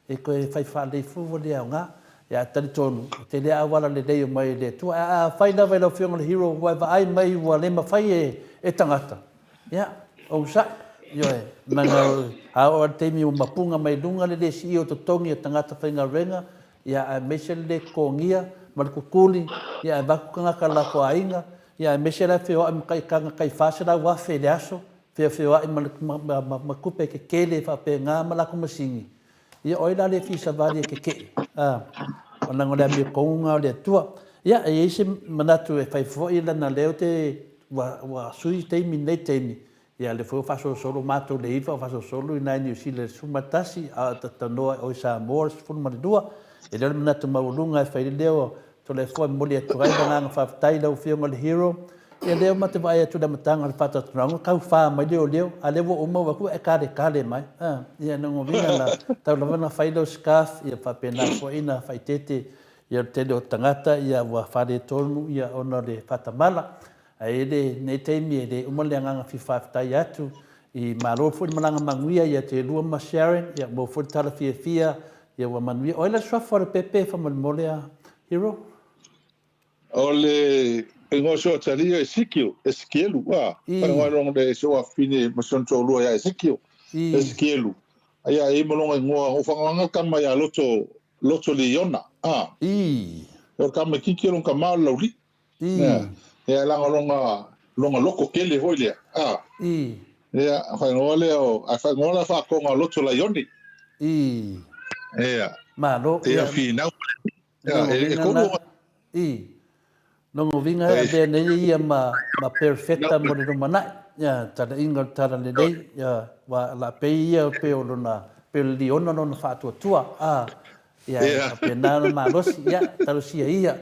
e ko e fai fa le fu o le nga ya tali tonu te le awala le dei mai le tu a fai na velo fiong le hero wa ai mai wa le ma fai e tangata ya o sa Ioe, nanga a te mi o mapunga mai lunga le si o totongi o tangata whainga renga, ia a mese le kongia, malukukuli, ia a vakukanga ka lako ainga, ia a mese la whio a mkai kanga kai whasera wafe le aso, whio a makupe ke kele whape ngā malako masingi. Ia oila le fisa vari ke ke. O nanga le mi konga o le tua. Ia e ise manatu e whaifo i lana leo te wa sui teimi nei teimi. Ia le fo faso solo mato le ifa faso solo ina ni usile sumatasi a tatanoa o Samoa fulu malidua e le manatu maulunga e fai leo to le fo moli e tuai banga fa tai lo fio ngol hero e leo mate vai tu da matanga al fata tronga kau fa mai leo a le wo uma wa ku e kale mai ia no vinga na tau la vana fai lo scarf ia fa pena fo ina fai tete ia te lo tangata ia wa fa de tonu ia ona le fata mala aile nei teimi ele umaleanga fifatai atu I malo fu malanga manguia ia te lua ma Sharon ia mo fu tala fia ia wa manuia oila swa for pepe fa molea hero ole ngo so tali eskielu wa pa ngong de so afine mo son to lua ya eskielu ia e molonga ngo o fanga kama ya loto liona o kama kikelo kama lauli ia longa loko kele hoile ia fa ngole o fa ngola fa ko loto la yoni ia malo ia fina ia ko no vinga be nei ia ma perfecta mo no mana ya tada inga tada le dei ya wa la pe ia pe o na pe liona no fa tua ya pe na ma los ya talo sia ia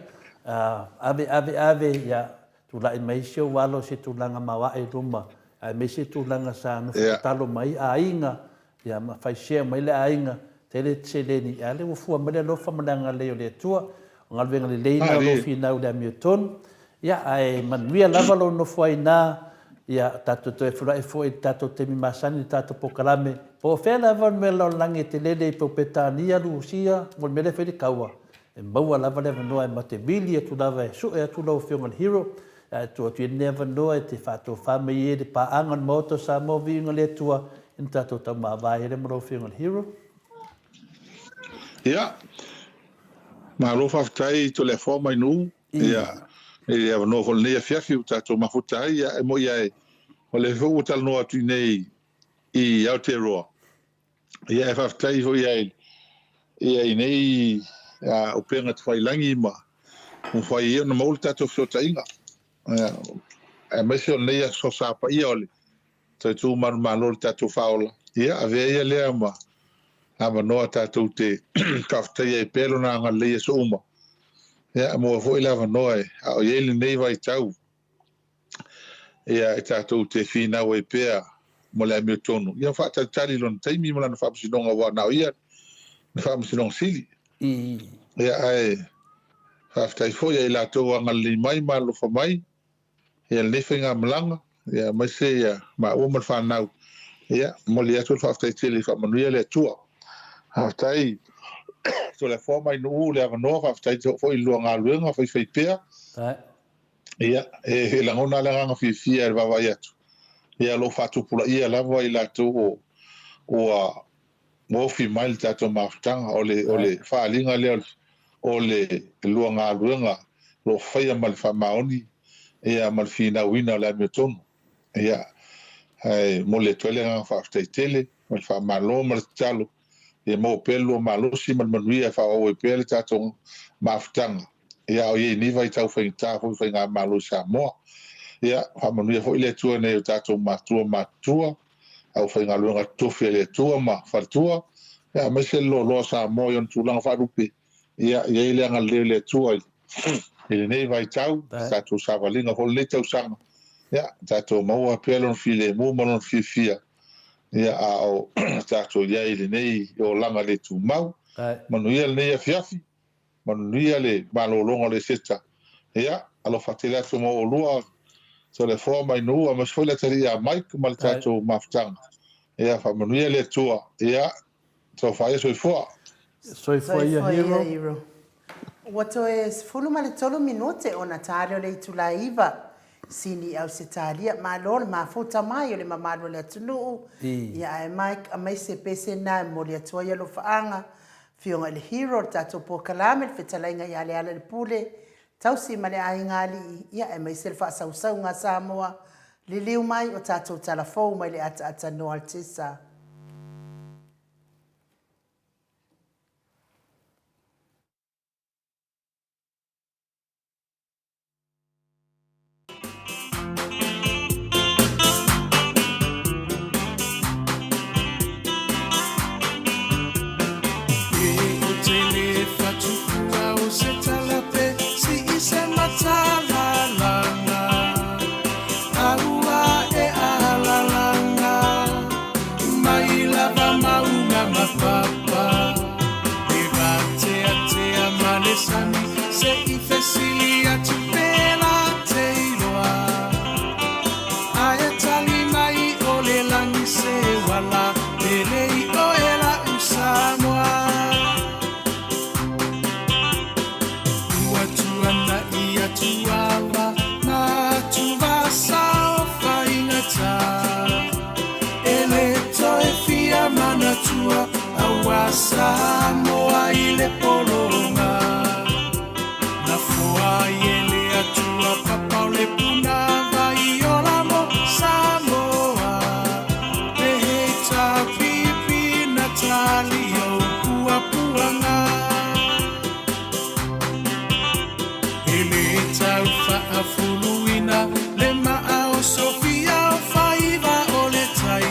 ave ya tu la mai sio walo se tu langa mawa e ruma ai me se tu langa sa no talo mai ainga ya ma fai share mai le ainga tele tseleni ale o fu ma le lo fa malanga le le tua ngal venga le leina lo fina o da miuton ya ai manuia lava lo no foi na ya tato to e foi tato te mi masani tato pokalame po fela van me lo langi te lele po petania lucia mo me le fe kaua e maua lava le no ai mate bilia tu lava su e tu lo film hero tu tu never know te fato family de pa angan moto sa mo vinga le tua in tato tama vai le mo film hero ia ma lo fa tai to le forma inu ia ia no hol ne fiafi uta to mafuta ia e mo ia o le fu tal no atu nei I Aotearoa ia fa tai ho ia nei o penga tfai langi ma o fai ia no molta to so tainga e me se nei so sa pa ia ole tu mar lo tato faula ia ave ia le ma ama no tato te kaftai e pelo na nga le so uma ia mo foi lava noi o ele nei vai tau ia tato te fina o pea mo le me tonu ia fa tali lon taimi mo la fa sinonga wa na ia na fa sinong sili ia ai fa tai foi ia la to nga le mai ma lo fa mai ia le finga mlanga ia mai se ia ma o mo fa na ia mo le ato fa tai tele fa mo le tua ha tai so le forma no le no fa tai foi lo nga luenga fa pea ia e la ngona la nga fi va va ia ia lo fatu pula ia la vai la tu o mo fi mal tato maftanga ole fa linga le ole luanga lo fa mal fa maoni ia mal fina wina la meton ia ai mo le tole nga fa tele mal fa malo mal talo e mo pelo malo si mal manuia fa o pelo tato maftanga ia o ni vai tau fa nga malo Samoa ia fa manuia fo ile tu ne tato matua au fa ngalunga tofi le tua ma fatua ia me se lo Samoa yon tu lang fa rupi ia ile ngal le tua ile nei vai tau tato savalinga hol le tau sanga ia tato mau apelon file mo monon fia ia au tato ia ile nei o langa le tu mau manuia le fiafi manuia le malolonga le seta ia alo fatela so mo lua so le forma inu mas foi la taria Mike mal tato maftang ia fa manuia le tua ia so fa so foi ia hero Wato e fulu male tolo minute o Natario le itulaiva sini au se talia malo ma futa mai o le mamalo le tunu ia e mai se pese na mo le atua ia lo faanga fionga le hero tato po kalame fetalainga ia le ala le pule tausi male ai ngali ia e mai se fa sau nga Samoa le liu mai o tato talafou mai le ata no altisa Samoa ile polonga na fua yele atua papa le puna vai ola mo Samoa le heta pipi Natalio pua puanga ele taufa afuluina le maao Sofia faiva ole tai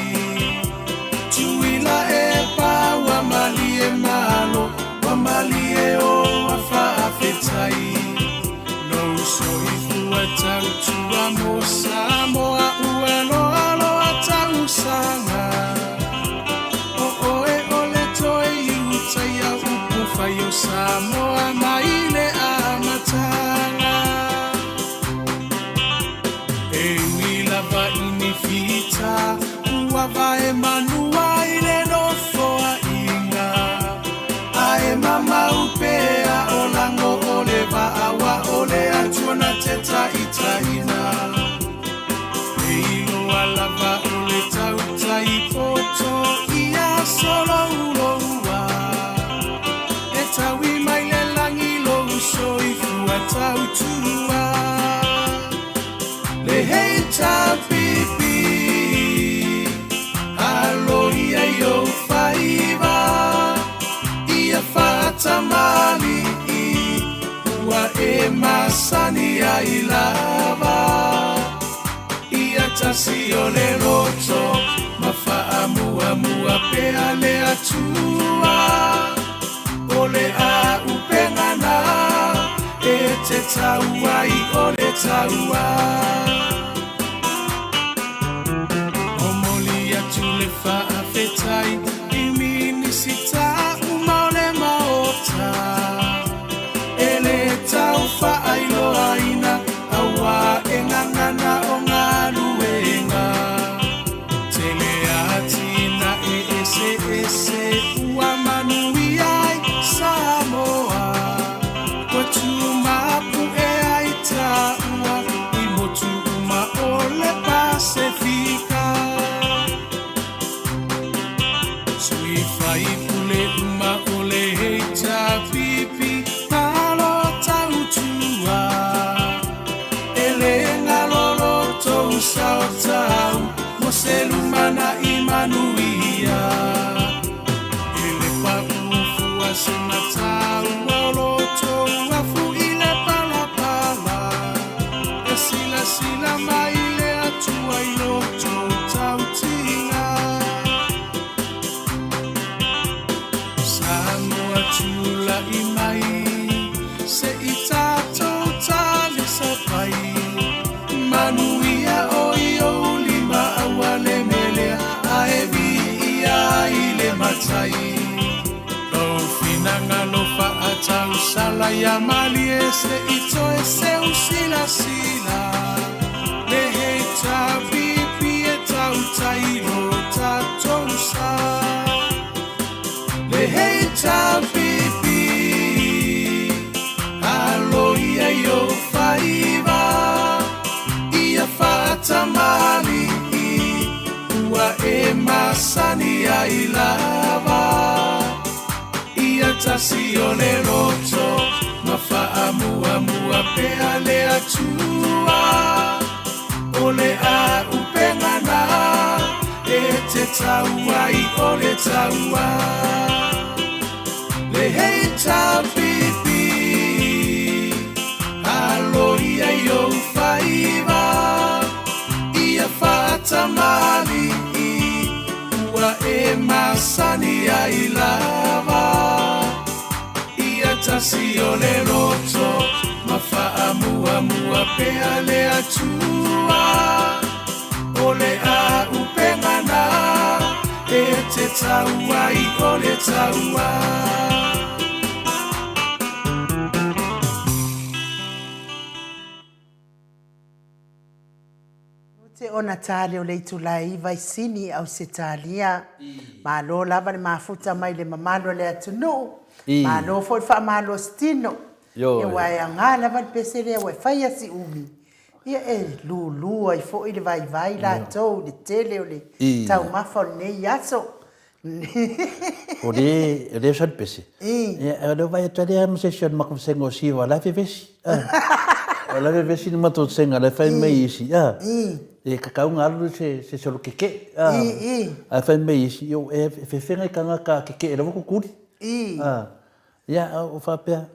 tuila malo wa malie o afa afetai no so ifua tautua mo Samoa uelo alo atausanga o e ole toi utai a upufa yo Samoa maile amatanga e wila va inifita uava e manua ile no foa mama upea olango ole awa ole atuana teta itaina eilo alava ole tauta ipoto ia solo uloua etawi maile langi lo uso ifua tautua le heita pipi alo ia yo faiva tamali wa e masani ya ilava ia tasio le roto mafaamu amua peale atua ole a upengana e te taua i ole taua omoli atu le faafetai imini sita ele taufa ailo aina awa engangana ongaluenga teleatina ese ua manuiai Samoa watumapu e aita ua imotu uma ole Pasifika suifai pule uma ole heita pipi Sautau moselumana imanuia ele papufu asenatau oloto afu ile palapala esila maile atua iloto tautinga Samoa tula imai se itato tali sapai manuia oio lima awale melea aevi ia ile matai no finanga no fa atau sala ya mali ese ito ese usila le heta pipi eta utailo tatosa le heta pipi alo ia yo faiva masani ai lava ia tasi o le roto mafa'amuamua pea le atua o le a upengana e te taua i o le taua le hei tapipi alo ia i o whaiva ia whaatamali ua e masani ai lava ia tasi o le roto mafa'amuamua pea le atua o le a upengana e te taua i o le taua Te ona tale o le itulai vai sini au se talia. Ma lo lava le mafuta mai le mamalo le atunu. Ma lo foi fa malo stino. E wai anga lava le pese le wai fai asi umi. Ia e lulu ai fo ile vai vai la tou le tele o le tau mafa o nei aso. O le sa pese. E le vai tale am session makusengo siwa la fevesi. La fevesi ni mato senga le fai mai isi. E kakaunga alu se solo keke. A fai mai isi yo e fefenga i kanga ka keke e la wako kuri. Ia o whapea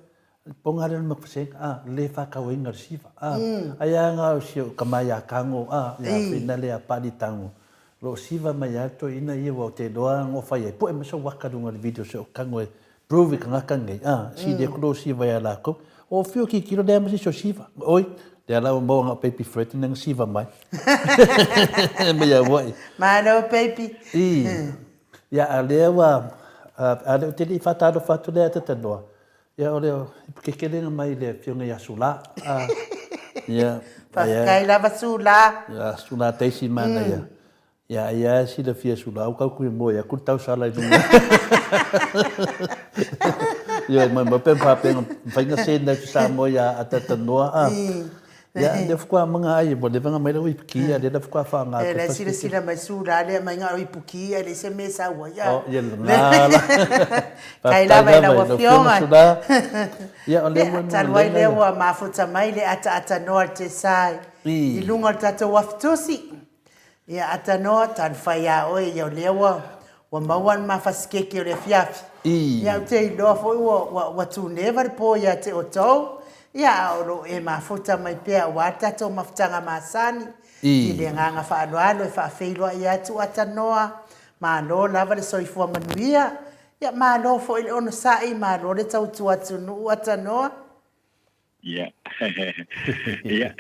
ponga le makusenga le whakawinga siwa. Aia ngā o si o kamai a kango ia whina le a pari tango. Lo siwa mai ato ina ia wau te doa ngō whai e po e masa wakarunga le video se o kango e prove ka ngakangei. Si de kuro siwa ia lako. O whio ki kiro le amasi so siwa. Oi. Te ala mo nga baby Fred nang siva mai. Me ya wai. Mano baby. Ya ale wa ale te li fatado fatu le te noa. Ya ole ke kele mai le fiona ya sula. Ya. Kai lava sula. Ya sula te si mana ya. Ya si le fia sula o ka ku mo ya ku tau sala i dunga. Ya ma pe pa pe fainga senda sa mo ya atata noa. Ya de fukua manga ai bo de vanga mai lo ipuki de fukua fa nga e le sila mai sura le mai nga ipuki e le se mesa wa ya oh ya ngala kai la mai la wa fionga ya ole mo talwai le wa mafuta mai le ata no te sai I lunga tata wa ftusi ya ata no tan faya o ya le wa mawan mafaskeki o le fiafi ya te lo fo wa tu never po ya te oto ia oro e mafuta mai pea wata to mafutanga masani I le nganga whaanoalo e whaafeilua I atu atanoa ma lo lava le soifua manuia ia ma lo fo ile ono sai ma lo le tautu atunu atanoa ia ia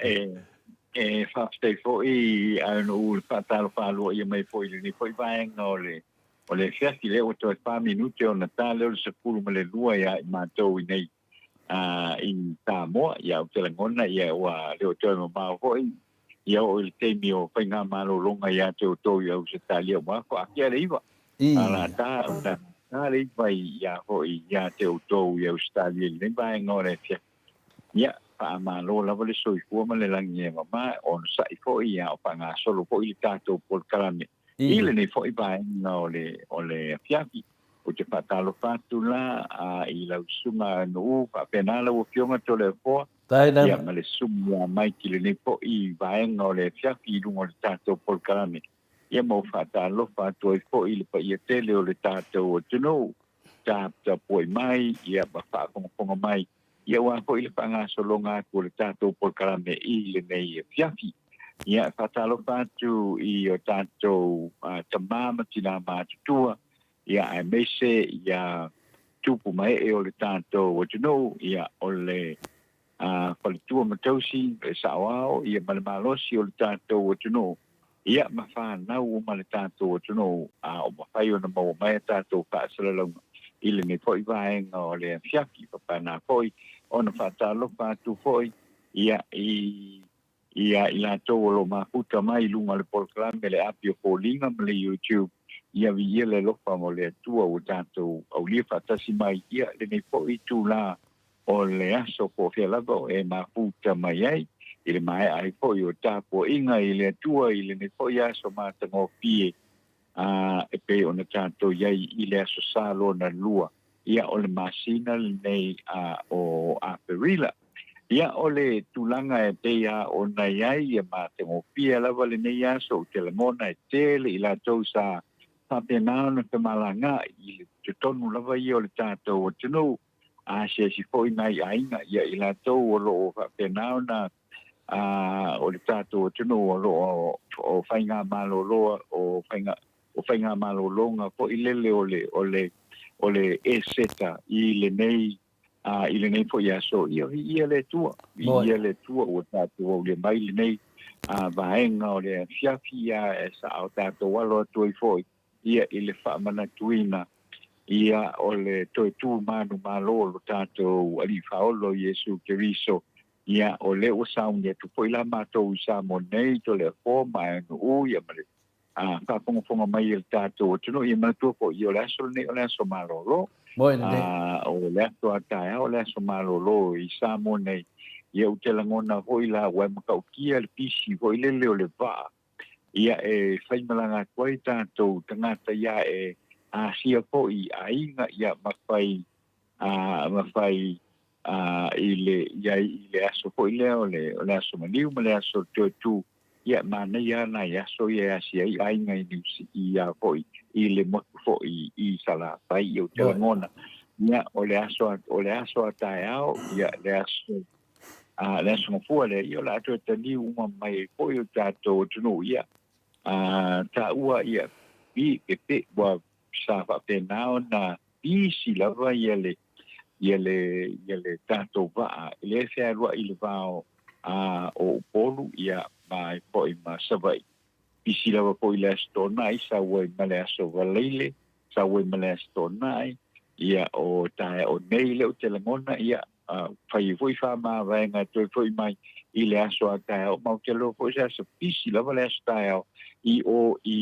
e whaafstei fo I ano ul whaatalo whaalua ia mai fo ile ni fo I vaenga o le fiasi le o to e 5 minute o natale o le sepulu ma le lua ia I mātou I nei in Samoa ia o te langona ia wa le o toi ma hoi ia o le teimi o whainga malo longa ia te o toi au se talia wa ko akia le iwa ala ta le iwa ia hoi ia te o toi au se talia le vai ngore fia ia pa malo lava le soifua ma le langi e mama on sai fo ia o panga solo fo I tato por kalame ile nei fo I vai o le fiafi o te whātalo whātu la I lau sunga no pa penala o fionga to le po ia ma le sunga mai ki le nepo I vaenga o le fiafi I lunga o le tātou polkarame ia mau whātalo whātu I po I le pa ia tele o le tātou o tuno tāpta poi mai ia pa whākonga mai ia wa po I le whanga solonga ko le tātou polkarame I le nei fiafi ia whātalo whātu I o tātou tamama tina mātutua ia ai mese ia tupu mai e o le tātou o tuno ia o le palitua matausi e saoao ia malemalosi o le tātou o tuno ia mawhanau o ma le tātou o tuno o mawhai o na mau mai tātou whaasalaunga I le me poi vaenga o le fiaki papana poi o na whatalo whātu poi ia I la tau o lo mafuta mai lunga le polkrame le api o fōlinga ma le YouTube ia vi le lofa mo le tua o tātou au lia whatasi mai ia le nei po I tū la o le aso po fia lava e mafuta mai ai I le mai ai po I o tāpo inga I le tua I le nei po I aso mātango pie e pe ona tātou iai I le aso sālo na lua ia o le masina nei o Aperila. Ia o le tūlanga e te ia o na iai ia ma te ngopia lava le nei aso o te lamona e tele I lātou sa whapenao na te malanga I le tutonu lava ia o le tātou o tunu a se si foi nai ainga ia I lātou o lo o whapenao na o le tātou o tunu o lo o whainga maloloa o whainga malolonga po I lele o le e seta I le nei I le nei po ia so ia le tua o tātou o le mai le nei vaenga o le fiafia e sa o tātou walo tui foi ia I le whaamana tuina ia o le toi tū manu malo lo tātou ali whaolo Yesu Keriso ia o le o saunga tu foi la mātou sa mo nei to le fō mai no ia male ka fonga mai il tātou tino ia mātou po ia le aso nei o le aso malolo o le aso atai o le aso malolo I sa mo nei ia o te langona hoi la wai makaukia le pisi hoi lele o le vaa ia e whaimalanga koe tātou tangata ia e sia po I ainga ia mawhai I le aso po I leo le aso maniu ma le aso tu ia mana ia na ia so ia sia I ainga I niusi ia po I le motu po I sala pai o te langona ia o le aso atai au ia le aso mafua le ia la atu tani uma mai po I o tātou tunu ia ta ua ia I e pe wa sa whapenao na isi lava ia le tātou waa le fea rua I le vao o polu ia mai po I ma savai isi lava po I le astonai sa wai male aso waleile sa wai male astonai ia o tae o nei le o te langona ia whai voi wha maa vaenga toi foi mai I le aso a tae o mau te lo foi sa pisi lava le aso tae o I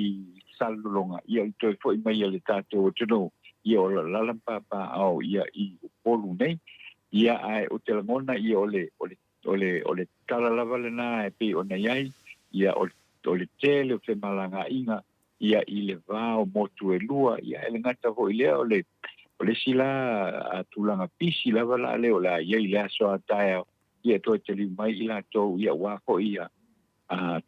salulonga ia I toi foi mai le tātou o tino ia o la lalampapa au ia I polu nei ia ai o te langona ia o le talalava le nā e pe o nei ai ia o le tele o te malanga inga ia I le vao motu e lua ia ele ngata hoi lea o le sila a tulanga pisi lava la leo la ia I le aso a tae ia toi te li mai I la tau ia wako ia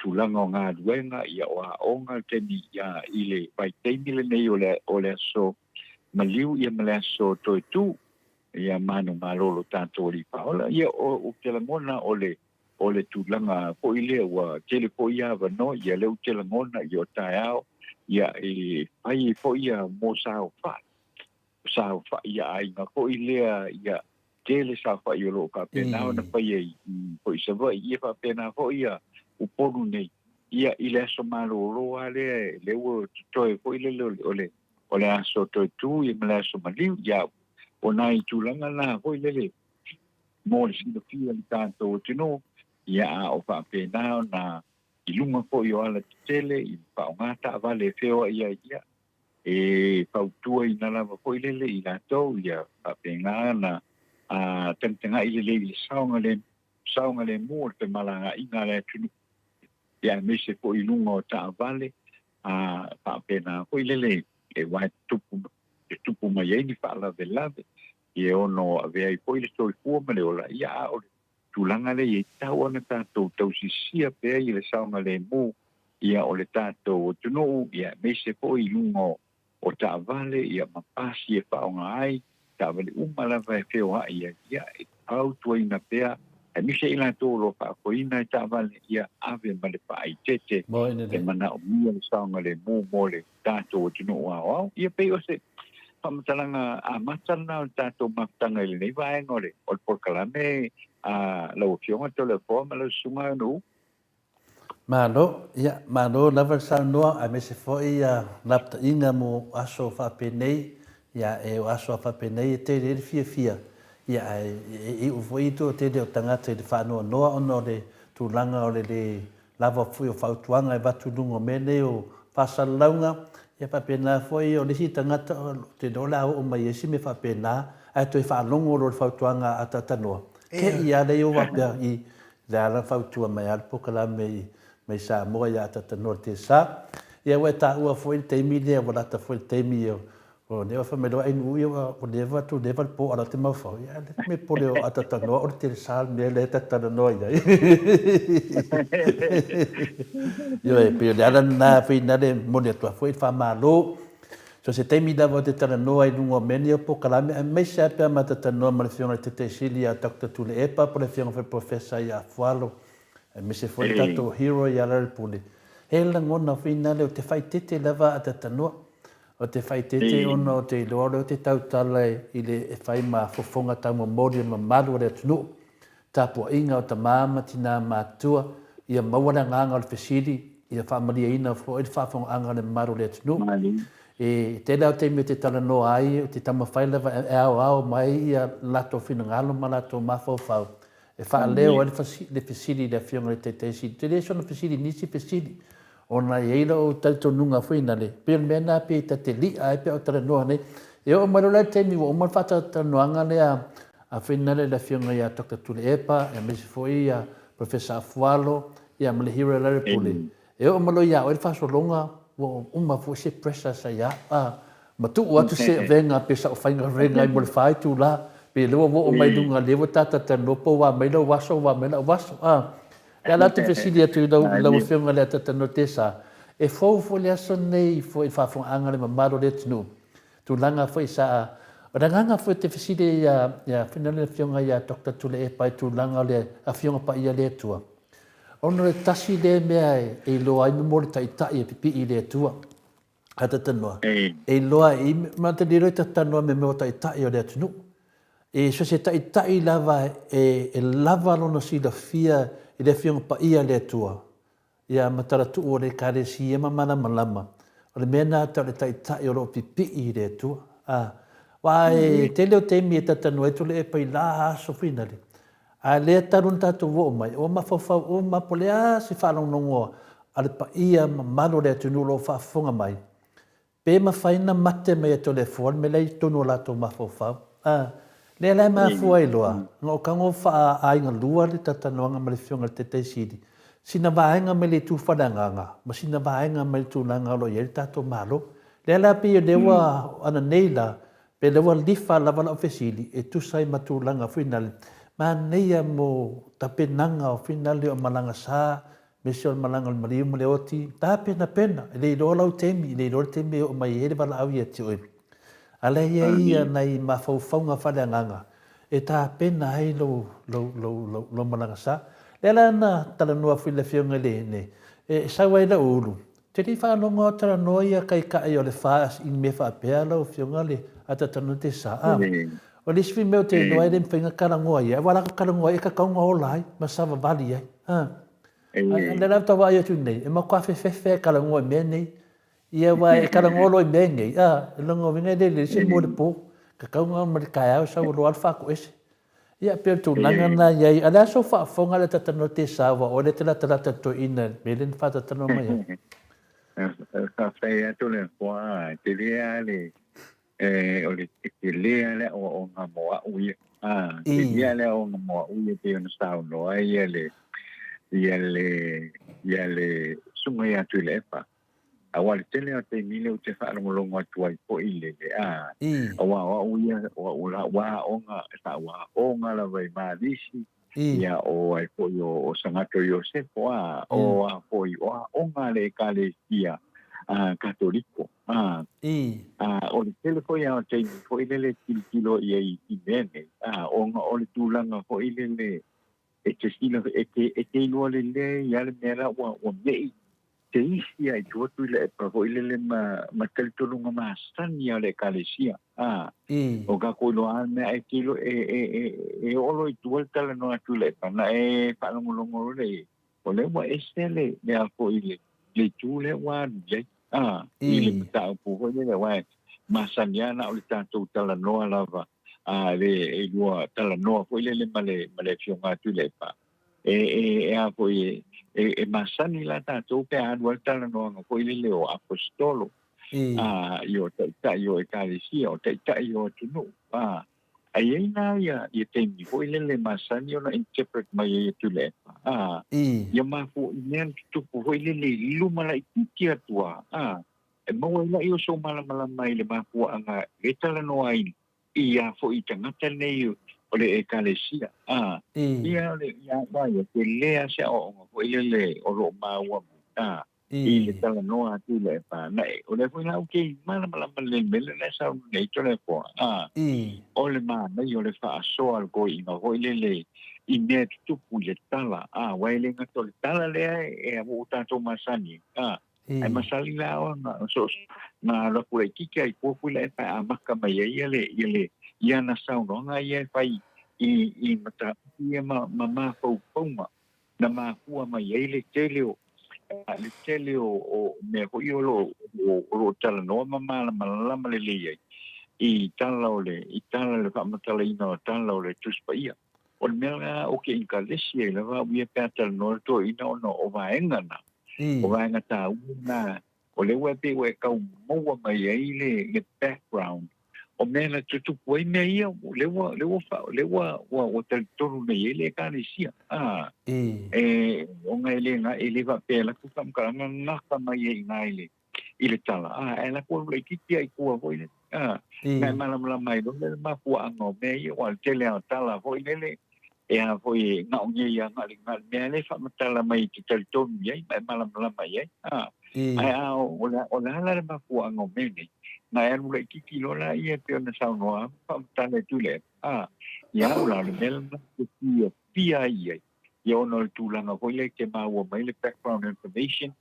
tulanga o ngā duenga ia o a onga teni ia I le pai teimi le nei o le aso maliu ia male aso toi tu ia manu malolo tātou li paola ia o te langona o le tulanga po I lea wa tele po ia vano ia leo te langona I o tae au ia pai po ia mo sao fa ia ainga po I lea ia tele sao fa I o lo ka penao na pai po I sava ia fa pena po ia uponu nei ia I le aso malolo ale leo toi po I le o le aso toi tu I le aso maliu ia o nai tulanga na po I le mo le sino fia li tātou tino ia o fa penao na I lunga po I o ala tele I pa o ngata vale feo ia e pautua I nalava po I lele I lātou ia pa penao na tangtanga I le saunga le mo te malanga inga le tunu ia mese po I lunga o ta vale pa pena po I lele e wai tupu mai ai ni fa lave lave e ono ave ai po I le stoi fua ma le ola ia o tulanga le I tau ana tātou tau sisia pe I le saunga le mo ia o le tātou o tunu ia mese po I lunga o ta vale ia mapasi e whaonga ai ta vale umalava e feo ia e au tuaina pea e mise I lātou lo whaakoina e ta vale ia ave ma le whaai tete e mana o mia le saunga le mo le tātou o tunu au ia pei o se whamatalanga a matana o tātou maftanga I le nei vaenga o le porkalame lau fionga to le fōa ma lau sunga anu Malo lava sa noa a me se foi lapta inga mo aso whapenei ia e o aso whapenei te re fia ia e u foi to te de tangata I whanoa noa ono le tūlanga o le lava fui o whautuanga e watu nungo mene o whasalaunga ia whapena foi o lisi tangata te dola o mai esi me whapena ai toi whanongo o le whautuanga a tatanoa ke ia le o wapea I le ala whautua mai alpo kala mai Samoa ia tatanoa te sa ia wa ta ua foi te mi le wa ta foi te mi o ne fa me do ai nu ia o ne va tu ne va po ala te ma fa ia me po le o ata ta no o te sal me le ta ta no ia io e pe le ala na fi na le mo le to foi fa malo so se te mi dava te tana noa i lungo meni o po kalame e me se apea ma te tana noa ma le fionga te sili a Dr. Tule Epa po le fionga fe profesa i a fualo e me se foi tato hero i ala le pule he la ngona finale o te fai tete lava a te tana noa o te fai tete ona o te iloare o te tautala i le e fai ma fofonga tau ma mori ma malu le tunu tapo inga o ta mama tina matua ia mawana nganga o le fesili ia wha maria ina fo e whafonga anga le maru le tunu e te lau te me te tala no ai te tama whailewa e ao mai ia lato whina ngalo ma lato mawhau e wha leo le fesili le fionga le te si te le sona fesili nisi fesili ona i eira o taito nunga whina le pe mena pe te li ai pe o tala noa nei e o marula te mi o marwhata tala noanga le a whina le fionga ia Dr. Tule Epa e mesi foi ia Professor Afualo ia malehira le pule e o malo ia o le whasolonga o uma fo se pressure sa ya ma tu o tu se venga pe sa fainga renga i mo fai tu la pe lo o mai dunga le vo tata ta no po wa mai lo waso ya la te fesilia tu lo fenga le tata no te sa e fo le so nei fo i fa fo anga le mamaro le tnu tu langa fo sa o langa fo te fesilia ya finale fenga ya Dr. Tule Epa tu langa le a fenga pa ia le tua ono le tasi le mea e loa i memori tai e pipi i le tua. Hata tanoa. E loa i mata ni roi tanoa me meo tai o le atunu. E so se tai lava e lava lona si la fia i le fionga pa ia le tua. Ia matara tu o le kare si e mamana malama. O le mena ta le tai o lo pipi i le tua. Wai te leo te mi e tatanoa e tu le e pai la aso finale. A le tarun tatu wo mai o mafaufa o mapolea si whalong nongoa ale pa ia malo le tunu lo whafonga mai pe mawhaina mate mai ato le fuan me lei tonu lato mafaufa le lai mafua i loa ngā kango wha ainga lua le tatanoanga ma le fionga te te sidi sina vaenga me le tu whananganga ma sina vaenga me le tu nanga lo yeri tato malo le lai pia lewa ana neila pe lewa lifa lava la ofesili e tu sai matu langa finale ma neia mo tapenanga o finale o malanga sa mesi o malanga o mariu mo le oti ta pena le lo lau temi o mai ele bala au ia ti oi ale ia nei mafaufaunga whaleanganga e ta pena ai lo malanga sa le la na tala noa fila fionga le ne e sawa ila ulu te li whanonga tala noia kai kai o le whaas in me whapea lau fionga le atatanu te sa o le swi meu te noa ele mpenga karangoa ia wala ka karangoa e ka kaunga o lai ma sava vali ai le la tawa ia tu nei e ma kwa fe karangoa me nei ia wa e karangoa lo me nei longo vinga le se mo le po ka kaunga ma ka ia sa lo alfa ko ese ia pe tu nanga na ia ala so fa fonga le tatano te sava o le tala to ina me le fa tatano mai ka fe tu le kwa te le o le te lea le o ngā moa ui. Te lea le o ngā moa ui te ona sao noa ia le sunga ia tui le epa. A wale tele o te mile o te whaalongolongo atu ai po i le a wa ui wa onga sa wa onga la vai maadisi ia o ai po o sangato Iosefo o a po i o onga le kale ia katoliko. O le tele ko ia o te ko ile le kilo ia i mene. O le tūlanga ko ile le e te sila e te inua le ia le mera o mei te isi ai tuatu ile e pa ko ile le ma talitolunga maastani ia le kalesia. O ka ko ilo ane ai kilo e olo i tual tala no atu le pa na e whanongolongo le o le wa esele le a ko ile le tūle wa le ile mta po ko le wa masaniana o le tātou tala noa lava le lua tala noa ko ile le male fionga tu le pa a ko e masani la tātou pe anua tala noa ko ile le o apostolo io ta io e kalisia o ta io tunu ai na ia te mi foi le masani ona interpret mai tu le ia ma fu nen tu foi le luma la iki atua e mo ila io so mala mai le ma fu anga e tala no ai ia fo i tangata nei o le ekalesia ia le ia vai te lea se o le o lo ma wa i le tala noa tu le pa nei o le foi la okay mala le mele le sa nei to le po o le ma nei o le fa so al go i no le i ne tu pu le tala wai le ngato le tala le e a mo tanto masani ai masali la o na so na lo pu ki ai po pu le pa maka mai le ia na sa no nga ia fai i mata ia ma fo ma na ma fu ma ia le teleo o me ho io lo tala no ma le le i tala le fa mata le ino tala le tuspa ia o me nga o ke in kalesia le va ia pa tala no to ino no o va engana o va nga ta una o le we ka mo ma ia le background o me na tu poi me ia le wa o tel tonu me le kalesia o nga ele va pela ku kam ka nga ka mai ngai ile tala ela ko le kiti ai ko vo ile nga mala mai do le ma ku ango me i o tele tala vo ile e a vo i nga ngi ya nga me le fa tala mai ki tel ton ye mala mai ai o la ma ku ango me ni na e le kiti lo la i pe na sa no fa tala tu le ya o la le mel ku pia i yo no tu la nga vo ile ke ma wo mai le background information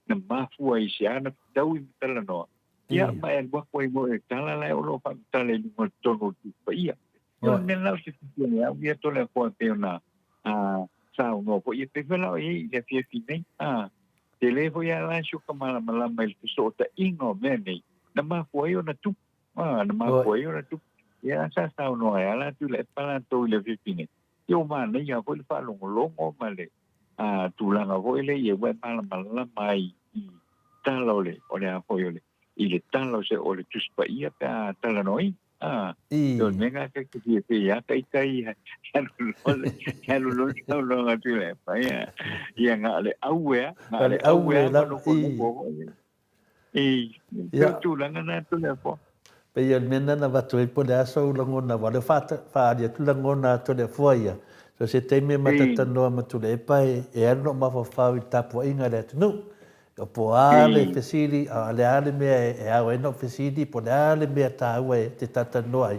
na mafua i se ana tau i tala no. Ia mai al wako i mo e tala lai o lo pa tala i mo tono tu pa ia. Ia me lau se fiti ia ia tole ko te ona sao no po ia te vela i le fie fine te le vo ia la shu ka mala mai te so ta ingo me nei. Na mafua i ona tu. Na mafua i ona tu. Ia sa sao no ia la tu le pala to le fie fine. Ia ma nei ia ko le fa longo male. Tulanga vo ile ye we mala mai talo le o le apo le i le talo se o le tuspa ia pa tala noi yo menga ke ke ya kai lo ngatu le pa ia nga le aue la tulanga na tu le po pe ia mena na watu e po le aso longona wa le fa dia tulangona to le foia so se te me matata noa matule e pai e ano ma fa tapu inga le tu o po ale fesili ale me e au eno fesili po ale me ta we te tata noa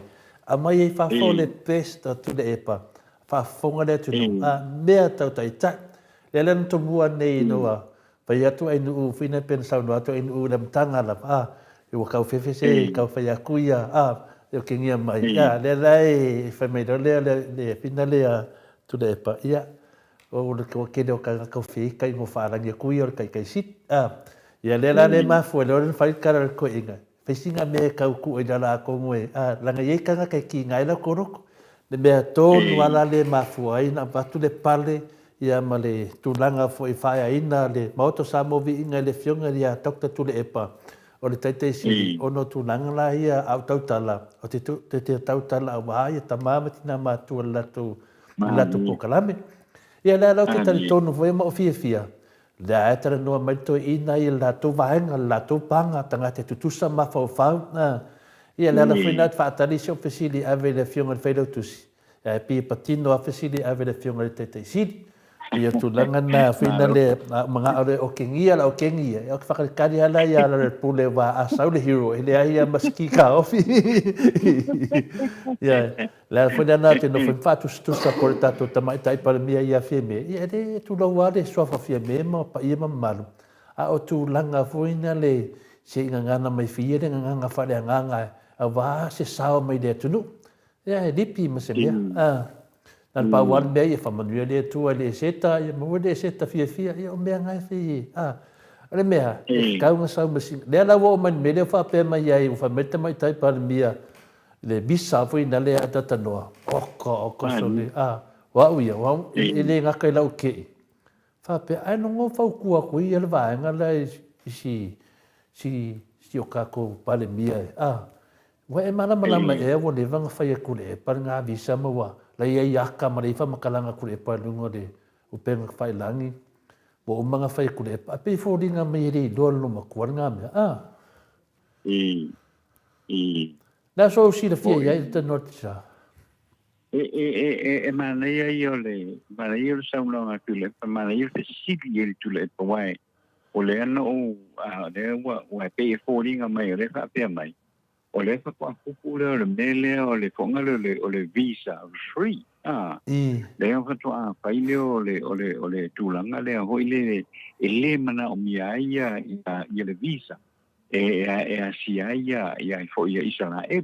a mai e fa fo le pesta tu le epa fa fonga le tu me ta ta ta le len to bua nei noa pa ia tu ai nu fina pensa no to in u lam tanga la e o kau fefese kau fa ya kuia eu kingia mai le lai fa me le fina le tu le pa ia o le ko ke do ka ka fi kai mo fa la nge kui or kai sit ia le la le ma fu le fa ka ko inga fe singa me ka ku e la ko mo la nge ka ka ki ngai la ko ro le me to no ala le ma fu ai na pa tu le pale ia ma le tu langa fo i fa ina le Maota Samoa Viiga le fionga ia dokta tu le epa o le taitei si ono tu langa la ia au tautala o te tautala wa ia tamama tina matu latu pokalame ia la lau te tali tonu foi ma ofia le aetara noa mai to ina ia latu vaenga latu panga tanga te tutusa ma fau ia la foi na fa tali so fesili ave le fionga le feido tusi e pi patino a fesili ave le fionga le taitei si ia tu langa na fina le mga ore o kengia la o kengia e fa kali ala ia la pule va a saule hero ele ia maski ka ofi ia la foi na te no foi fatu stu supporta to tamai tai para mia ia feme ia de tu lo wa de so fa feme ma pa ia malu a o tu langa foi na le se nganga mai fie de nganga fa de nganga a va se sao mai de tu no ia dipi ma se mia dan pa wan be ia fa manuel le tu le seta ia mo le seta fia ia o me ngai fi ale mea ka un sa masi le la wo man me le fa pe mai ai fa meta mai tai pa mia le bisa foi na le ata no o so le wa ile nga kai la o ke fa pe ai no ngo fa ku ku ia le va nga la si o ka ko pa le mia Wa e mana malama e wo le vanga fai ku le par nga vi Samoa la ia yaka ma le fa makalanga ku le pa lungo de o penga fai langi bo o manga fai ku le pa pe fo ringa me ri do lo ma ku nga me la so si le fia ia te notisa mana ia mana ia sa longa tu le mana ia te sipi ia tu le pa wai o le ana o le wa pe fo ringa mai le fa pe mai o le fa kwa kupu le mele o le fonga le visa free le o fa toa pa ile o le tulanga le ho ile ele mana o mia ia le visa e asia ia fo ia Israel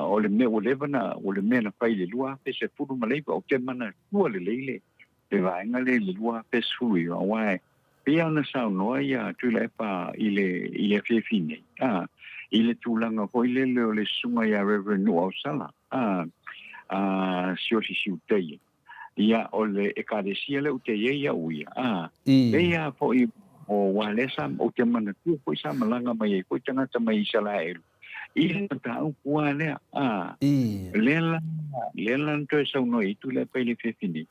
o le me o le bana o le me na pa ile lua pe se puru malai o te mana tua le leile le vainga le lua pe sui o wai pia na sa no ia tu le pa ile fe fine ile tulanga ko ile le sunga ya reverend o sala sio si utei ia o le ekadesia le utei ia uia ia po o wale sam o te mana tu ko sa malanga mai ko tanga mai sala ile ta u le lela to sa no i tu le pa ile fe fine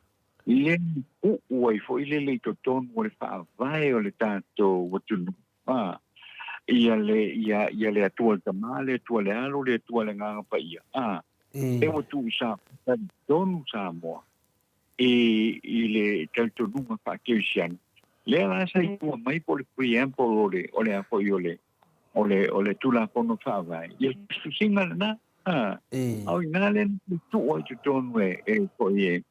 ile o fo ile le to ton o le fa vai o le tanto o tu ia le atua tamale tua le alo le tua le nganga pa ia e o tu sa don Samoa ile tanto nunga pa kesian le la sa i mai po le preamble o le apo o le tula pono fa vai ia su singa na au ngale tu o tu don we po e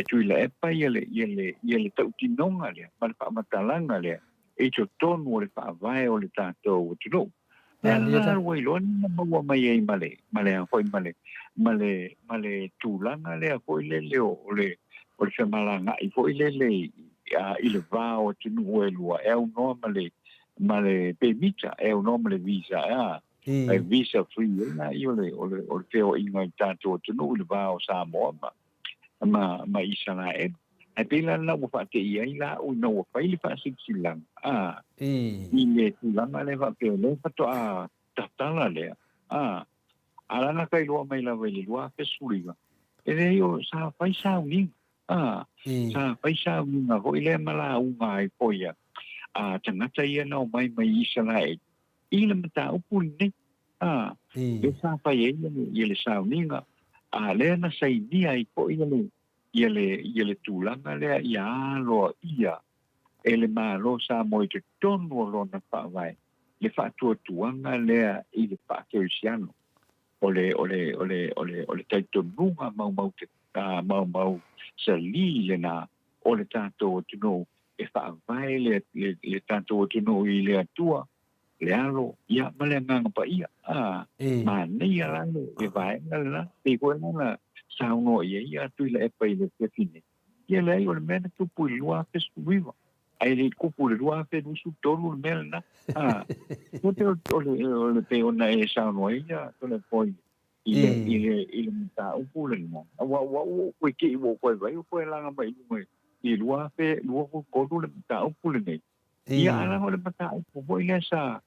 tu ile e pa ia le tau tinonga le pa matalanga le e to ton o le fa vai o le tato o tu no na wai lon ma mai ai male tulanga le ko le o le malanga i fo ile ile va o tu no e lua e un male permita e un nome visa e visa free na io o le feo inga tato tu no le va o Samoa ma Israel ai pela na o fa te ia ila o no fa ile fa silang ile tulanga le va pe le fa to tatala le ala na kai lo mai la vele lo fe suliga ele yo sa fa sa uni sa fa sa uni na ho ile mala u mai poia tanga ia no mai Israel ile mata o pulne e sa fa ile sa uni le na sai dia i po ile tulanga le ia lo ia ele malo sa mo te tono lo na fa vai le fa tuanga le ile fa kersiano ole taito nunga mau te mau sa li le na ole tato tu no e fa vai le tato tu no i le atua le alo ia male nganga pa ia ma nei ala e vai na e ko na sa no ia tu le e pa ile ke fine ia le ole mena tu pu lua pe viva ai le kupu le lua pe du su tolu mena o le pe ona e sa no ia to le poi ile mata o pule mo wa ke wo ko vai ko la mai mai i lua pe lua ko le mata o pule nei ia ala o le mata o po ile sa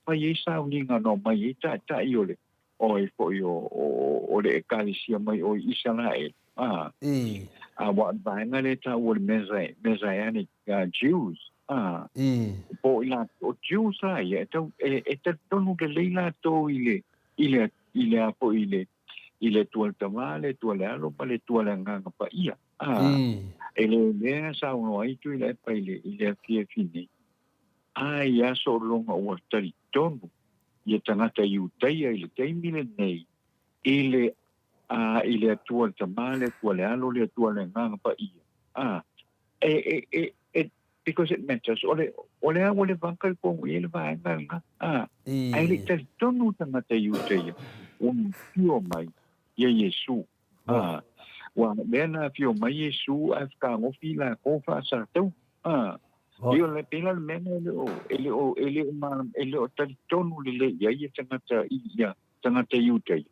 fa ye sa uninga no mai ta io le o fo io o le kalisia mai o Israel wa vaina le ta o messianic Jews po ila o Jews ia e tonu de leila to ile apo ile tua tamale tua le alo pale tua le nganga pa ia ele sa uno ai tu ile pa ile fine ai ya so longa o tari tonu ia tangata iutai ile taimile nei ile tua tamale tua le alo le tua le nganga pa ia because it matters ole vankal ko ile va nganga ai le tari tonu tangata iutai fio mai ia Yesu wa bena fio mai Yesu afka ngo fila ko fa sa tu io le pila le mena ele o tali tonu le ia tangata iutai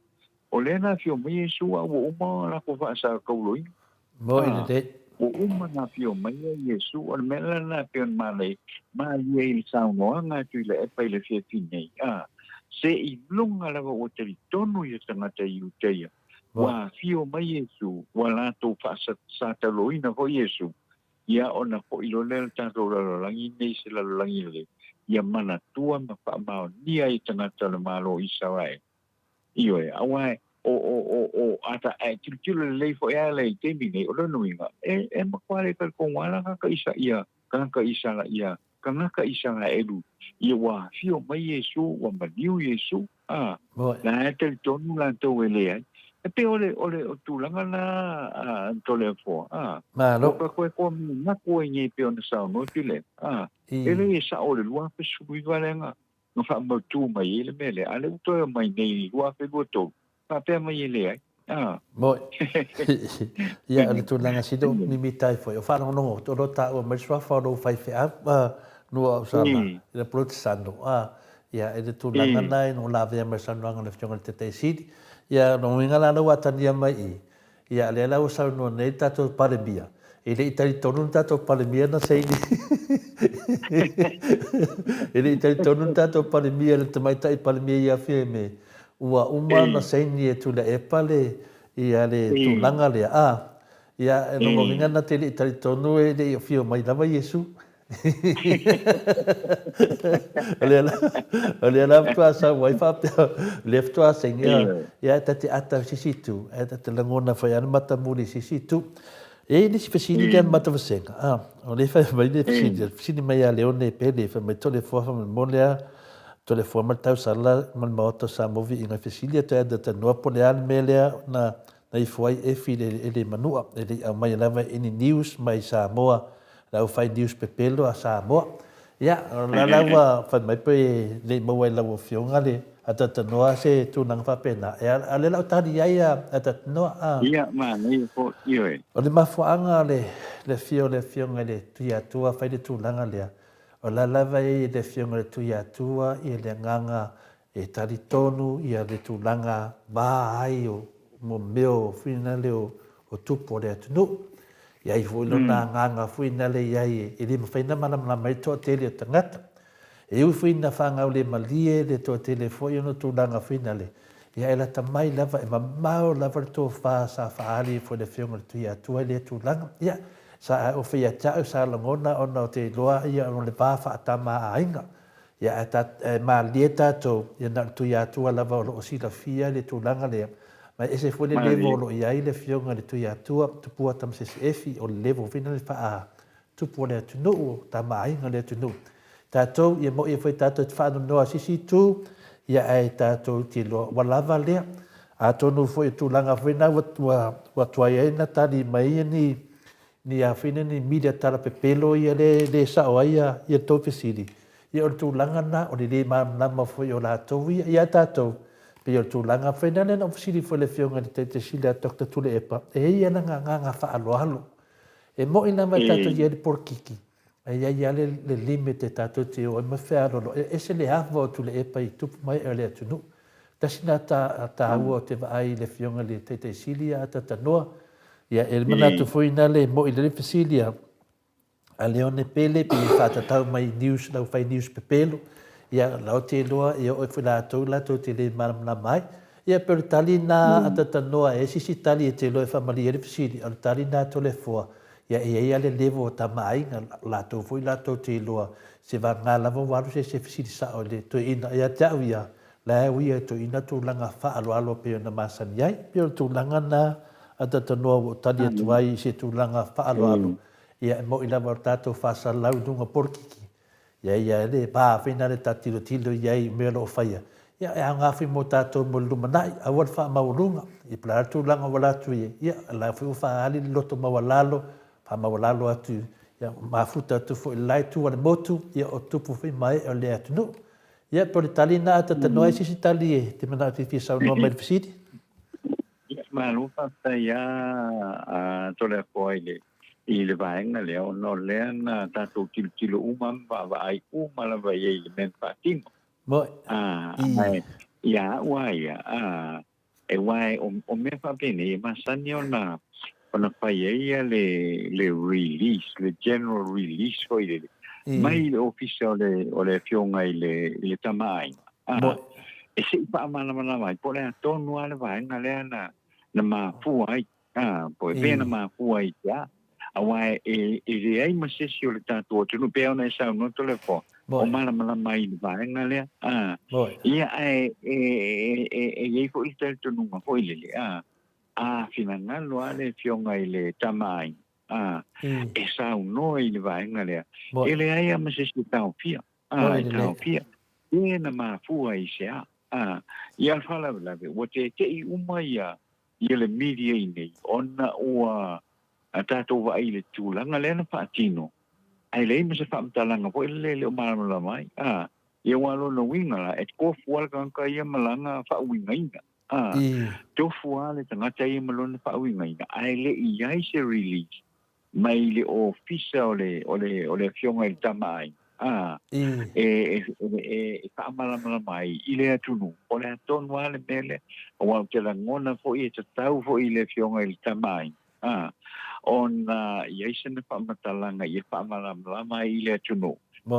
o le na fio mai Yesu o uma la ko fa sa ko loi o uma na fio mai Yesu o mena na pe male ma ia il sa no nga tu le e pa le fie fine se I lunga lava o te tonu I tangata I uteia. Wa fio mai Yesu, wa lato sa taloina ho Yesu. Ia ona ko I lolel tātou lalolangi nei se lalolangi le. Ia mana tua ma whaamao nia I tangata le malo I sawae. Io e awai o ata ai tilo le leifo ea le te mine o le nuinga. E makware ka kongwala ka isa ia, ka isa la ia, ka isa la edu. Ia wa fio mai Yesu, wa maniu Yesu. Na e te tonu la tau e lea. E pe ole o tūlanga na tole fo. O ka koe koe na koe nye pe ona sao no tile. Ele e sa ole lua pe sui valenga. No fa mo tu mai ele mele. Ale uto mai nei lua pe goto. Pa pe mai ele ai. Moi. Ia le tūlanga sido ni mitai foi. O whanau no, to rota o mai swa whanau whai whea. Nua o sana. Ia protestano. Ia e le tūlanga nai no la vea mai sanuanga le fionga te te sidi. Ia no inga la no atania mai I. Ia le la o sa no nei tato parebia. E le itali tonu tato parebia na sei ni. E le itali tonu tato parebia le tamaitai parebia ia fie me. Ua uma na sei ni e tu le epale ia le tūlanga le ia e no inga na te le itali tonu e le fio mai lava Yesu. Ole la tua sa wai fa le tua senga ya tati ata sisitu e tati langona fa ya mata muri sisitu e ni spesini dan mata vasenga ole fa vai le spesini mai ya leone pele fa me tole fo fa molia tole fo ma tau sala mal Maota Samoa inga spesini te da no poleal melia na i foi e file ele manua ele mai lava ini news mai Samoa lau fai news pepelo a Samoa. Ia, la lawa fa mai pe le mo la wo fionga le ata noa se tu nang fa pena. Ia, le lau tani ia ata noa. Ia, ma nei ko io e. O le mafuanga le fionga le tuia tua fai le tu langa le. O la lava le fionga le tuia tua I le nganga e tari tonu ia le tu langa ba ai o mo meo fina le o tupo le atunu. Ia I fo lona nganga fuina le iai e le mawhaina mana mai toa tele o tangata. E ui fuina whangau le malie le toa tele fo iono tūlanga fuina le. Ia e la tamai lava e mamau lava le toa wha sa whaali fo le whionga le tui atua le tūlanga. Ia sa o whia tau sa langona ona o te loa ia o le pāwha atama a inga. Ia e malie tato ia na tui atua lava o lo o sila fia le tūlanga lea. Mai ese foi le levo lo iai le fionga le tui atua tupua tam efi o le levo fina le faa tupua le atunu tamainga le atunu. Tātou ia mo ia foi tātou whaano noa sisi tu ia ai tātou ti loa walava lea. A tonu foi tūlanga whina watua iai na tari mai ni a whina ni media tara pepelo ia le sao ia tau pesiri. Ia o tūlanga na o le nama foi o la tau ia tātou. Pe o tūlanga whaina nena o siri foi le whionga ni te sili a tokta tule epa. E ia na nganga whaaloalo. E mo ina mai tato ia le porkiki. E ia le limit e tato te o ima whaarolo. E se le hawa o tule epa I tupu mai e le atunu. Tasina ta ua o te vaai le whionga le te sili a tata noa. Ia e manatu fuina le mo I le whasilia. A leone pele pe I whatatau mai news, lau whai news pepelo. Ia lau te loa ia o whila atou te le maramana mai. Ia pero tali nā atata noa e sisi tali e te loa e whamali ere whisiri. Alu tali nā tole fua. Ia ia le levo o tamai ngā lātou fui lātou te loa. Se va ngā lava waru se whisiri sa o le to ina. Ia tau ia la e wia to ina tūlanga wha alo pe o na masani ai. Pio tūlanga nā atata noa o tali atu ai se tūlanga wha alo. Ia mo I lava o tātou whasa lau dunga porkiki. Ia le pa fina le tatilo ia me lo faia ia e anga fi mo tato mo lumanai a wal fa maulunga I platu langa wala tu ia la fi fa ali loto mawalalo pa mawalalo atu ia mafuta tu fo lai tu wal motu ia o tupu fi mai o le atu ia por talina tata no esi tali te mana fi sa no me fisiti ma lu fa ia a tole foile I le vaenga le o no le na tato tilo umam va ai umala va ye men patino. Mo ia waia e wai o me fa bene ma sanio na ona fa ia le release le general release foi le mai le official o le fionga le tamai. e se pa mana mai po le tonu ale vai nga le na ma fu ai po e na ma fu ai ya awa e ai ma se si o le tato tu no pe ona sa no to le fo o mana mai vai nga le ia e fo il tel tu no ma fo ile fina ngalo ale fionga ile tamai e sa no ile vai nga le ele ai ma se si tau fia tau fia e na ma fu ai se ia fala la o te uma ia le media nei ona o tato wa ile tulanga le na patino ai le me se fa mtalanga po le o mala mai ia walo no winga et ko fual kan ka ia malanga fa winga inga to fuale tanga tai malon fa winga inga ai le ia se release mai le official ole fionga il tamai fa mala mai ile atunu ole ton wale mele o te la ngona fo i te tau fo ile fionga il tamai ia se fa matalanga ia fa mala mai ile atunu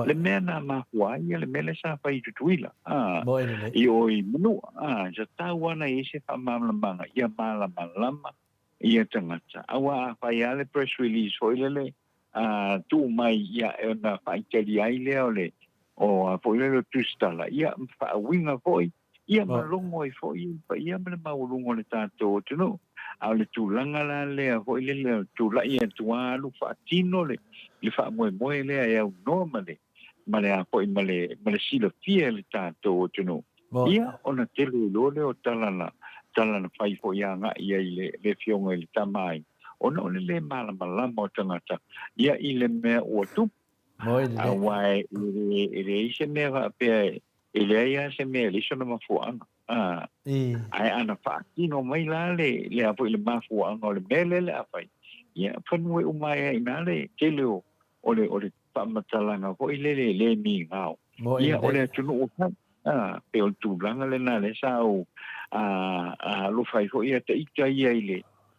le mena ma hua ia le mele sa fa i tutuila i oi manu ja tau ana i se fa mala manga ia mala malama ia tangata awa fa ia le press release fo ile tu mai ia na fa itali ai le ole o fo ile tu stala ia fa winga foi ia malongo i foi pa ia me malongo le tato tuno au le tulanga la le fo ile le tu la ia tu alu fa tino le fa mo le ia normale male a foi male silo fie le tato tuno ia ona tele lole o talana fai fo ia nga ia le fionga le tamai ona le mala mo tangata ia ile me o tu awai ile se me va pe ile ia se me le sono ma fu ai ana fa no mai la le apo ile ma fu le bele le afai ia fanwe umai ina le telo ole pa matalanga ko ile le mi ngao ia ole tunu o pe o tu langa le na le sao lo fai ko ia te ita ia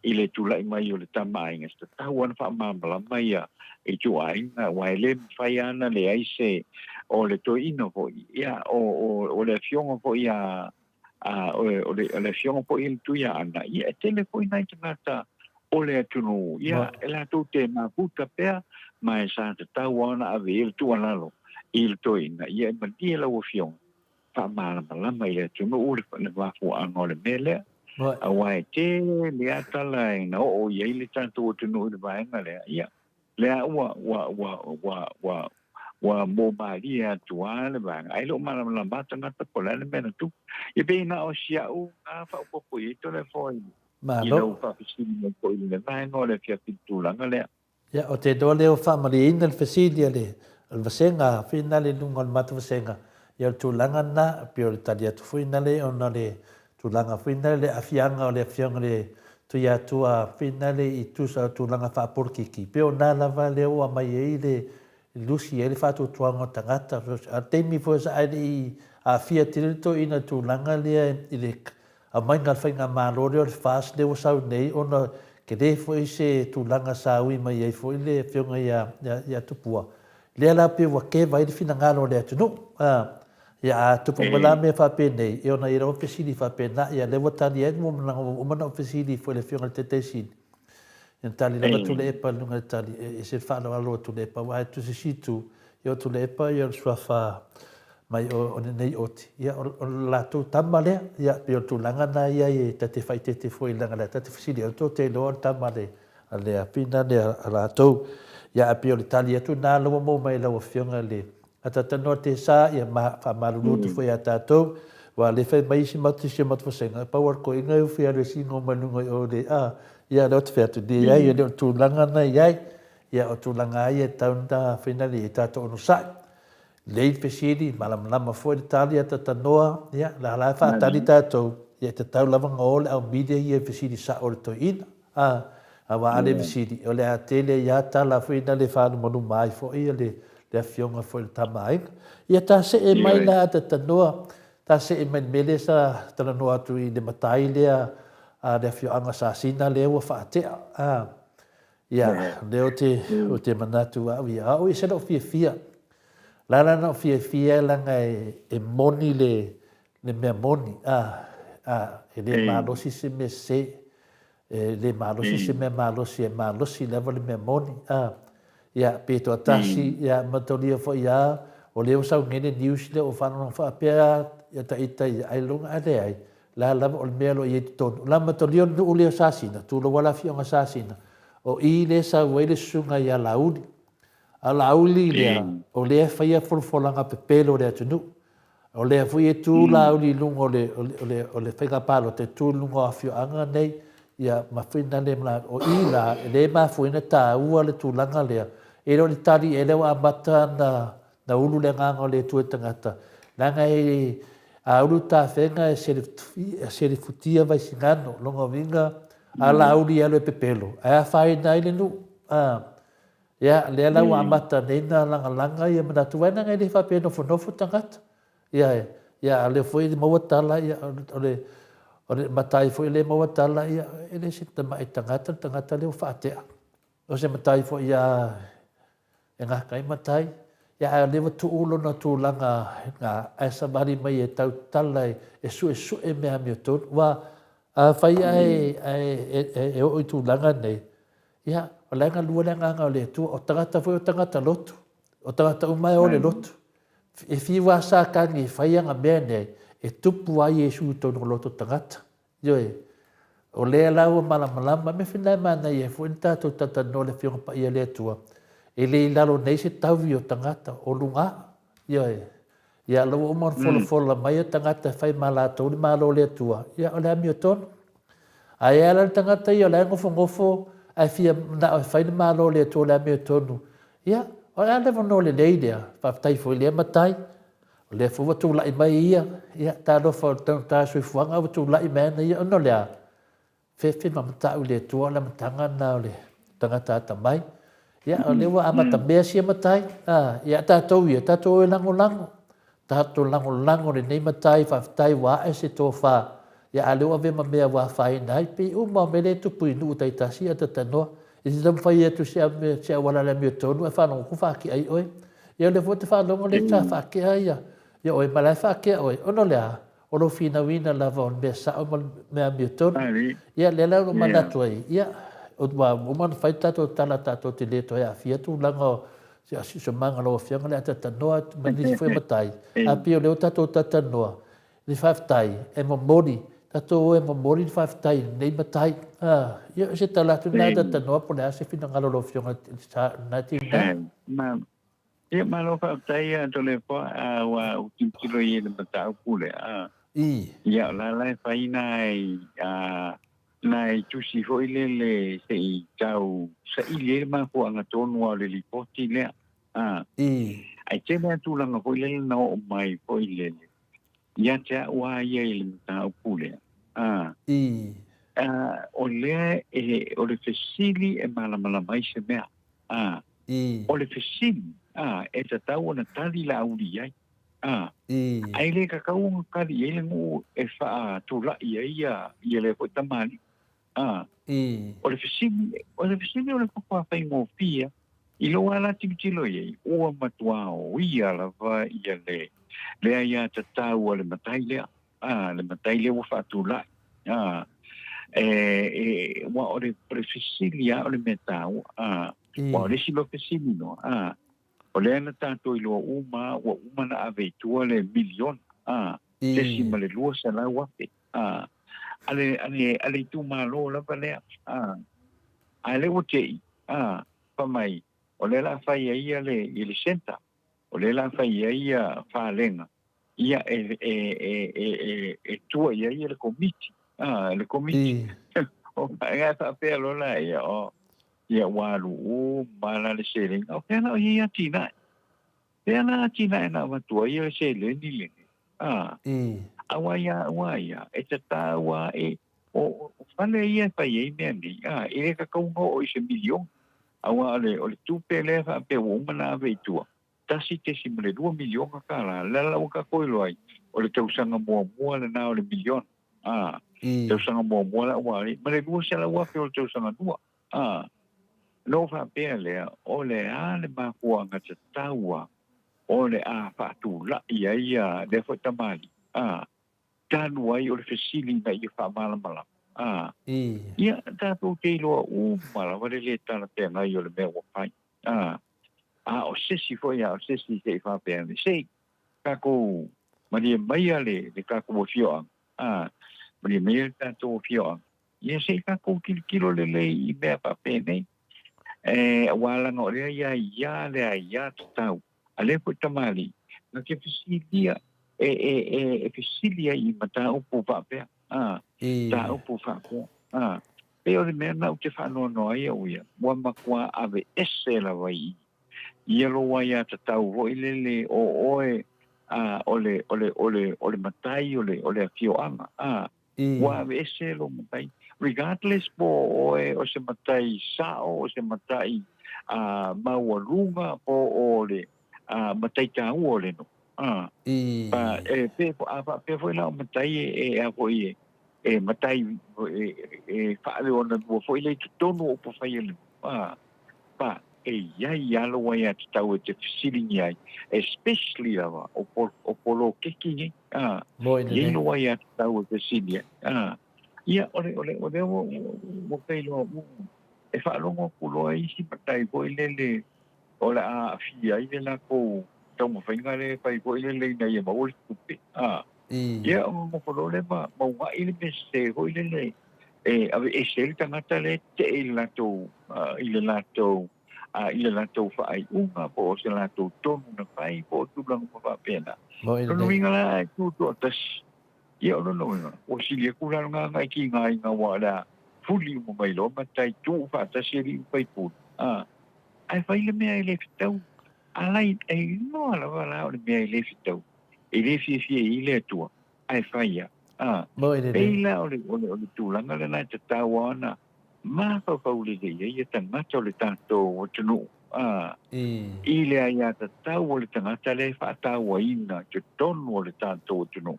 ile tu lai mai o le tamai ngesta tawan fa mambala mai e tu ai na wai fai ana le ai se o le to ino ko ia o le fiongo ko ia o le fiongo ko il tu ia ana ia tele ko ina tata o le tunu ia la tu te ma puta pe mai sa te tawana ave il tu analo il to ina ia ma dia la o fiongo fa mala mai le tunu o le va fu ano le mele awai te le atala ina o ia le tanto tunu le vai ngale ia le wa mobalia tuale bang ai lo mala bata ngata pola le mena tu e be na o sia u fa po po i to le foi ma lo fa fisini ko ile vai no le fia pintura ngale ya o te dole o fa mari in del fisini le al vasenga finale lungo al mat vasenga ya tu langa na pio talia tu finale on le tu langa finale afianga o le afianga le tu ya tu finale i tu sa tu langa fa por kiki pio na la vale o mai ile lusi ele fa tu tuanga tangata a temi fo sa ai a fia tirito ina tu langa le ile a mai ngal fa nga malore o fast de o sa nei ona ke de fo se tu langa sa ui mai ai fo ile fionga ya tu pua le la pe wa ke vai fina ngalo le tu no ya tu pu mala me fa pe nei e ona ira ofisini fa pe na ya le votani e mo na ofisini fo le fionga te sin en tali la tu le pa lunga tali e se fa lo alo tu le pa wa tu se situ yo tu le pa yo swa fa mai o nei oti ya la tu tamale ya pe tu langa na ya e te fai te foi langa la te fisili to te lo tamale ale a pina le ala to ya pe o tali tu na lo mo mai lo fionga le ata tano te sa ya ma fa malu tu foi ata to wa le fe mai si matu si matu senga power ko inga u fia le singo manunga o de ia lot fer tu dia ia le tu langa na ia o tu langa ia taunda finali ta to no sa le pesidi malam lama foi Italia ta noa ia la fa tali ta to ia te tau lava ngol au media ia pesidi sa o to in wa ale pesidi o le atele ia ta la finali fa no manu mai fo ia le fionga foi tamai ia ta se e mai la ta noa ta se e mai mele sa ta noa tu i de matai le de fio anga sa sina le o fa te ya le o te manatu wa o se no fia la no fia la ngai e moni le le mea moni e le malosi se me se le malosi se me malosi leva le mea moni ia pe to tasi ia matolia fo ia o le usau ngene news le o fana fa pea ia ta ita ai longa ade ai la o le mea lo i ton la matolia o le sasina tu lo wala fi o sasina o i le sa wele sunga ia lauli a lauli le o le fa ia folfolanga pepelo le atunu o le foi tu lauli lungo le fega palo te tu lungo afio anga nei ia mafina le mla o ila le mafuina ta ua le tulanga le e lo tali e le wa bata na ulu le nganga le tu tangata langa e a ulu ta fenga e se futia vai singano longa vinga a lauli e le pepelo a fai nai le nu ia le la wa bata nei na langa ia mana tu wana ngai le fa pe no fo tangata ia le foi mo tala ia ole matai foi le mo tala ia ele se tama tangata le faate o se matai foi ia nga kai matai ia le tu ulo na tu langa nga asa bari mai e tau tala e su e me ami to wa fai e o tu langa nei ia o langa lua langa le tu o tangata foi o tangata lotu o tangata umai o le lotu e fiwa sa kangi fai nga mene e tupu ai e su to no loto tangata Joe, o le lau malama me whina mana i e fuinta tu tata no le whionga pa ia le atua. E le lalo nei se tauvi o tangata o lunga. Joe, ia lau o man fola mai o tangata whai malata o le malo le atua. Ia o le ami o tono. A e ala tangata i o le ngofo a fia na o whai malo le atua le ami o tono. Ia, o le ala no le leidea, whaftai fo le matai. Le fu tu lai mai ia ta do fo ta sui fuanga tu lai mai ia no le fe ma ta u le tu la tanga na le tanga ta mai ia le wa amata be sia matai ia ta to lango ta to lango le nei matai fa tai wa e se to fa ia ale wa ve ma me wa fa nai pe u ma me le tu pu nu ta ta sia ta no e se fa ia tu sia wala le mi to no fa no ku fa ki ai oi ia le fu te fa lo le ta fa ki ai ia oi malai whake oi, ono lea, ono whina wina lava on mea sa o mea miuton, ia le lau manatu ai, ia, o man whai tato tala tato te leto ea, fia tu langa o so manga loa whianga lea tata noa, manisi fwe matai, a pio leo tato tata noa, ni whaftai, e momori, tato o e momori ni whaftai, nei matai, ia se tala tu nā tata noa, po lea se whina ngalo loa whianga, nā tina. Ia malo fa tai to le po wa utilo ye le mata pule ia la fa inai nai tu si ho ile se i tau sa ile ma ko anga tonu le lipoti le ai te me tu langa ko ile no mai ko ile ia te wa ye le mata pule o le o le fesili e mala mai se mea o le fesili e ta tau na tali la uri ai. Ai le kakau ngakari e le ngu e wha tu la ia le koe tamani. O le fisini o le kukua whai ngō pia, i lo ala tikitilo iei, ua matua o ia la va ia le ia ta tau le matai lea. Le matai lea ua wha tu la. Wa o le fisini o le metau, wa o le silo fisini no, o le ana tātou i loa uma na ave tua le milion, tesi ma le lua sa la wape. Ale tu malo la palea, ale o tei, pa mai, o le la fai ia le senta, o le la fai ia whalenga, ia e tua ia le komiti, le komiti. O ngā whapea lola ia o, ia walu o mala le sele o pena ia tina na matua ia sele ni le awaia e tata wa o fale ia pa ia me ni e ka ko o se milion awa le o tu pele fa pe o mana ve tu tasi te simle 2 milion ka la ka ko loi o le tau sanga mo le na o le milion tau sanga mo la wa ma le lu se la wa pe o tau sanga tua no fa pele o le ale ma ko nga taua o le a fa tu la ia de fo tamali tanu ai o le fesili na ia whamala. Ia, tātou te iloa mala, wale le tana te ngai o le mea wapai. O sesi foi o sesi te i whapea ni. Sei, kako, maria maia le kako o fioa. Maria maia le tātou o fioa. Ia sei kako kilo le i mea whapea nei. Walanga o rea ia tatau. A le po tamali. Nga ke fesilia, fesilia i mata upu whapea. Ta upu whapea. Pe o le mea nau te whanoa ia uia. Mua makua ave ese la wai. Ia lo wai a tatau ho ilele o oe ole matai ole afio anga. Wa ave ese lo matai. Regardless po oe o se matai sao, o se matai maualunga po ole matai tau ole no. Pe foi la matai a foi matai whaale ona mua foi le tonu o po whai ele. Ia lo wai a tau te fisiringi ai, especially awa o polo keki ia lo wai a tau te fisiringi ia ole mo peilo e whaalongo kuloa isi matai po ilele ole a fia ile la ko tau mo whainga le pai po ilele na ia maole kupe ia mo kulo le maunga ile me se ho ilele ave e se tangata le te ile lato ile lato whaai unga po se lato tonu na pai po tulang pa pena no winga la tu tas ia no o silia kula nga ki nga wala fuli mo mai lo matai tu fa ta seri pai pu ai fai le mea ile fitau alai no la wala o le mea ile fitau ile fi ile tua ai fai ia peila o le tulanga le na te tawana ma fa le ia tangata o le tato o tunu ile ia te tau o le tangata le fa tawa ina te tonu o le tato o tunu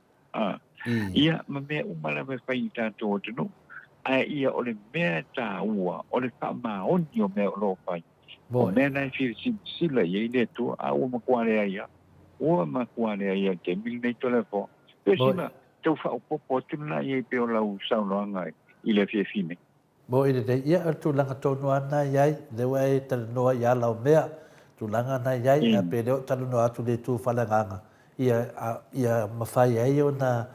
ia ma mea umala me fai tato o tunu ia o le mea taua o le whamaoni o mea o lo fai o mea nai sila ia ile tu ua makuare ia te mil nei tole fo pesima tau whaopopo tuna ia pe o lau saunoanga i le fine Mo i te ia tu langa tonu ana iai, lewa e tala noa ia lau mea, tu langa ana iai, a pe leo tala noa atu le tu whalanganga. Ia mawhai ai o na,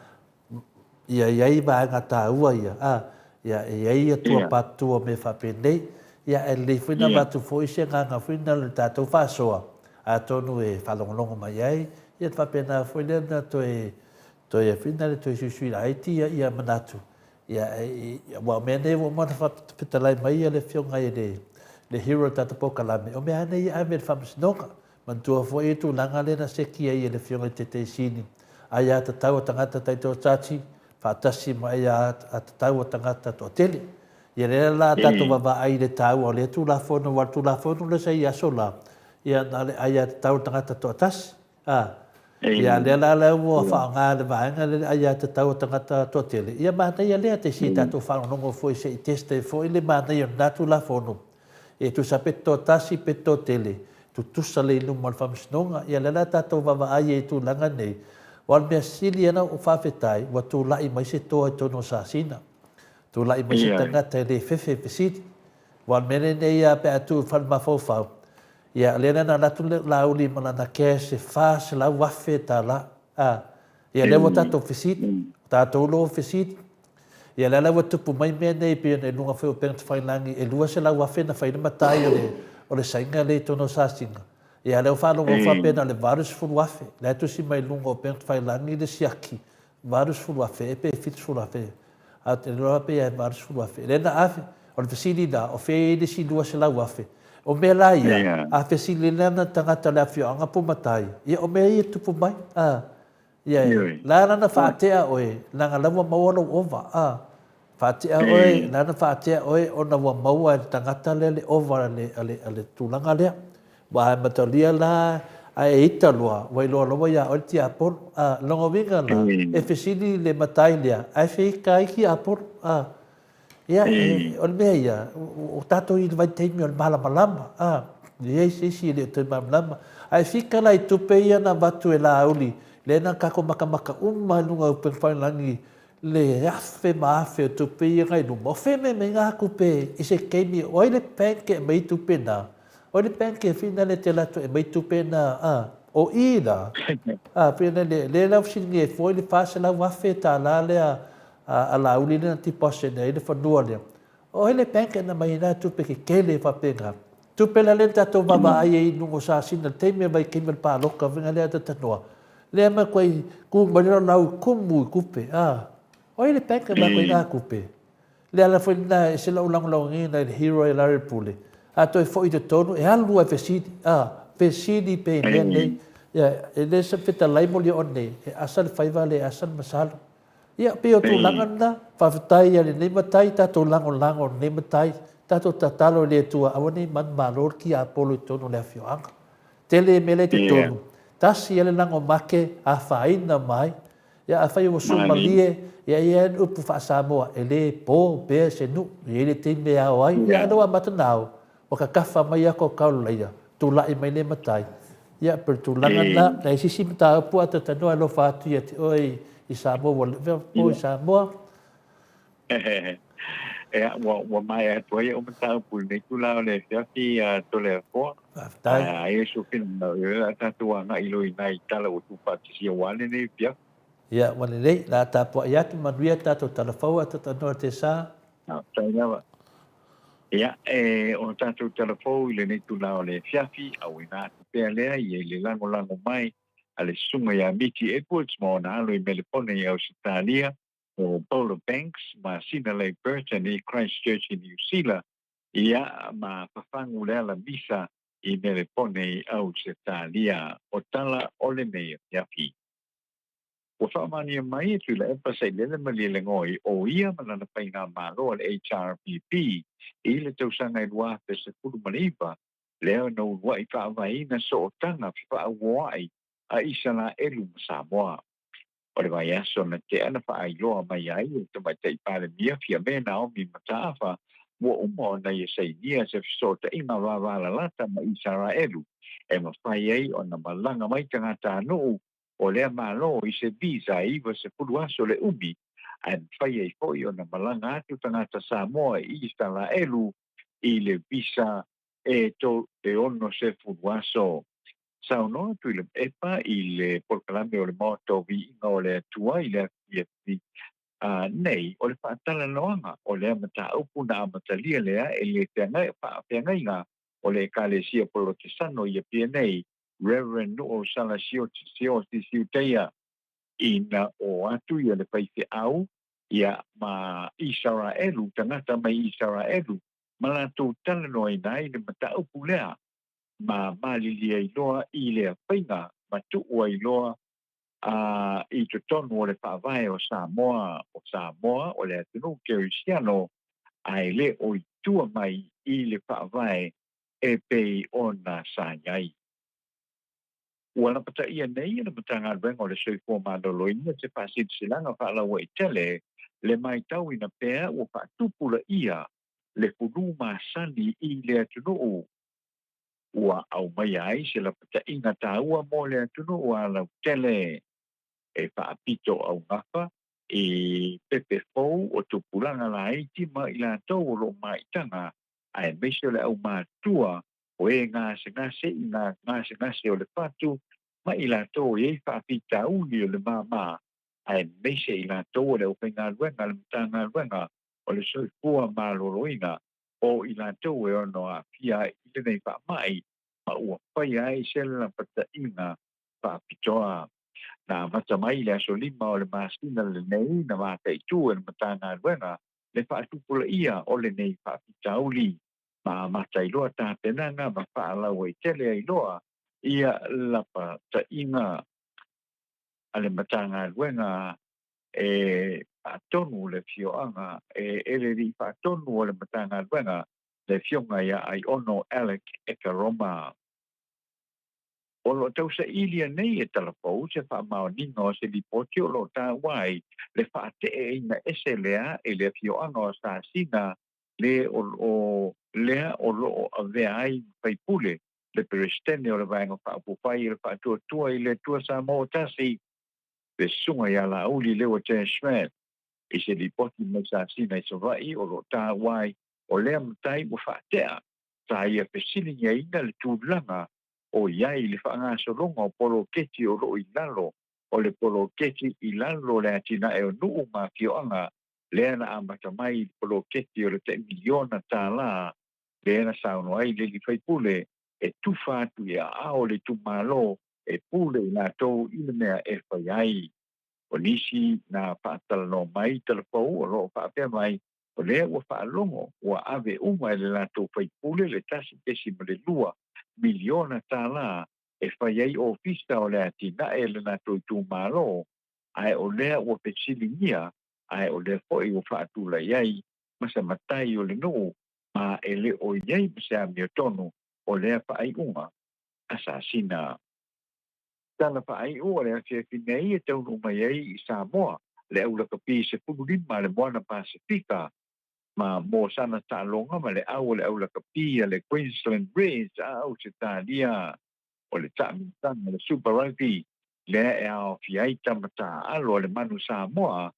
ia iai maanga tā ua ia, ia iai atua patua me whapenei, ia e le whina matu fo ise nganga whina le tātou whasoa, a tonu e whalongolongo mai ai, ia te whapena whina na toi whina le toi susui la haiti ia manatu. Ia wa mene wo mana fatalai mai le fionga le hero tata pokalame o me ane ia ame famas noka man tua fo e tu langa le na seki ai le fionga te sini aya ta tau tangata tai to chachi fatasi mai a tau tangata to tele ia le la tatu baba ai le tau o le tu la fono wa tu la fono le sai asola ia na aya tau tangata to tas ia le la wo fa nga le vanga le ia te tau tangata to tele ia ma ia le te sita to fa no fo se teste fo ile ma ia natu la fono e tu sapeto tasi peto tele tu sale no mal fam snonga ia le la to va ai tu langa nei wal me sili na o fa fetai wa tu la i mai se to no sa sina tu la i mai se tangata le fefe fesit wal me nei ia pe tu fa ma fo fa ia le na natu la uli mana na ke se fa se la wafe ta la ia le wata to fisit ta to lo fisit ia le wa tu mai me nei pe ne lunga fe o pent fai langi e lua se la wafe na fai na tai o le sainga le to no sa singa ia le fa lo fa pe na le varus fu wafe le tu si mai lunga o pent fai langi de siaki varus fu wafe e pe fit fu wafe a te lo pe e varus fu wafe le na afe o le fisili da o fe de si lua se la wafe o me la ia a fesili lana tangata le afioanga po matai ia o me ia tupu mai ia la lana whaatea oe langa lawa maua ova whaatea oe lana whaatea oe ona wa maua tangata le ova ale tūlanga lea wa matalia la a e ita loa wai loa loa ia o ti apor longo winga la e fesili le matai lea ai fei kai ki apor ia o me ia o tato i vai teimi o malama ia si le te malama ai fika lai tupe ia na watu e la auli le na ka ko maka uma lunga pe whailangi le afe maafe tu pe i ngai no mo fe me ngā kupe i se keimi oi le penke mai tu pe na oi le penke fina le te lato e mai tu pe na o i na pe na le lau singi e foi le fase lau afe ta la le a la uli na ti pose nei le whanua le oi le penke na mai na tu pe ke kele whapenga tu pe la le tato baba ai e nungo sa sina teime mai keimi le pāloka vinga le ata tanoa le ma koe ku marino nau kumu kupe oi le penke ma koe ngā kupe le ala foi na se lau lango ngi na hero e lare pule to e foi te tonu e alu e fesidi pe le nei ya e le se fita lai mo le one e asal faiva le asal masal ya pe o tu langa na fa fitai ale nei matai ta to lango nei matai ta to tatalo le tua awani man malor ki apolo tonu le fioanga tele mele te tonu tasi ele lango make a faina mai ya a fai o sumalie ya ia upu fa Samoa ele po be se nu ele te me ai ya no mata nau o ka kafa mai ko kaula ia tu la mai le matai ya per tu langa na na sisi mata pu ata tano lo fa tu ya oi i Samoa o Samoa wa mai a toi o mata pu ne tu la le fi to le ko ai su fin no ta tu nga i lo nai tala o tu pa si wale ne pia ya wale nei la ta po ya tu manuia ta to telefon ata tano te sa ya o ta tu telefon le ne tu la le fiafi au ina pe le ai le lango mai ale sunga ya miti Edwards mo na lo i melepone ya Australia o Paula Banks ma Sinalei Burton i Christchurch in New Zealand ia ma pafangu le la visa i melepone au Australia o tala ole nei fiafi o whamani mai tu le epasai le mali le ngoi o ia malana paina malo le HRPP i le tausanga i lua pe se kuru manipa leo no wa i whaavaina so o tanga whaawai a isana elu Samoa. O le vai aso na te ana whaailoa mai ai o te mai tei pare mia fia mena o mi mataafa wa umo na i sei nia se fisota ima wavala lata ma isara elu e ma whai ei o na malanga mai tangata nuu o lea malo i se visa iwa se pulu aso le umi an whai ei foi o na malanga atu tangata Samoa i isara elu i le visa e to e ono se pulu aso sao no tu le epa i le porkalame o le Maota o Viiga o le Atua i le FPFP nei o le whaatala noanga o le amata upu na amatalia lea e le peangai ngā o le Ekalesia Polotesano i a pia nei Reverend o Sala Sio Siuteia i na o atu i le paife au ia ma Israelu tangata mai Israelu ma la tō tala noa i nai le mata upu lea ma malilia i loa i le whainga ma tuua i loa i te tonu o le whaavae o Samoa o le atunu Kerisiano ai le o i tua mai i le whaavae e pei o na sāngai. Ua na pata ia nei na pata ngā renga o le soifua mānoloina te pāsit silanga whaalawa i tele le mai tau ina pēa ua whaatupula ia le punu māsani i le atunu ua au mai ai se la pata inga tāua mo le atunu ua lau tele e whaapito au ngapa i pepe fau o tupulanga la iti ma i la tau o lo maitanga ai meisio le au mātua o e ngase i ngase o le patu ma i la tau e whaapita uni o le māma ai meise i la tau o le upe ngā ruenga le mtanga ruenga o le soifua māloroina o i la tau e ono a pia i le nei whaamai ma ua whai ai se la pata inga whaapitoa na mata mai le aso lima o le masina le nei na mata i tu e matanga ruenga le whaatupula ia o le nei whaapitauli ma mata i loa tā penanga ma whaalau i tele i loa ia la pata inga ale matanga ruenga e whaatonu le fioanga e le ri whaatonu o le matanga ruenga le fionga ia ai ono Alec Ekaroma. O lo tau sa ilia nei e talapou se wha mao ninga o se lipoti o lo tā wai le wha te e ina ese lea e le fioanga o sa sina le o lea o lo o avea ai paipule le perestene o le vaenga wha apupai le wha tua i le tua sa Maota si pe sunga ya la uli le o te shmed i se li poti me sa sina i so vai o lo ta wai o le mtai mo fa tea ta ia pe sili ia ina le tūlanga o iai le whaanga solonga o polo keti o lo i lalo o le polo keti i lalo le atina e o nuu ma ki o anga le ana amata mai polo keti o le te miliona tā la le ana sauno ai le li whaipule e tufa atu ia ao le tumalo e pule i nga tau ina mea e whai ai o nisi na whaatala no mai talapau o lo whaapea mai o lea ua whaalongo ua ave uma e le lato whaipule le tasi pesi ma le lua miliona tā la e whai ai o fista o lea tina e le lato i tū malo ai o lea ua pesilingia ai o lea fo i o whaatula iai masa matai o le no ma e le o iai masa mi o tonu o lea whaai unga asasina tala pa ai o le afia finei e tau no mai ai i Samoa le au la kapi se pululima le moana Pasifika ma mo sana ta longa ma le au la kapi le Queensland Rays au se talia o le tanga le Super Rugby le e au fiai tamata alo le manu Samoa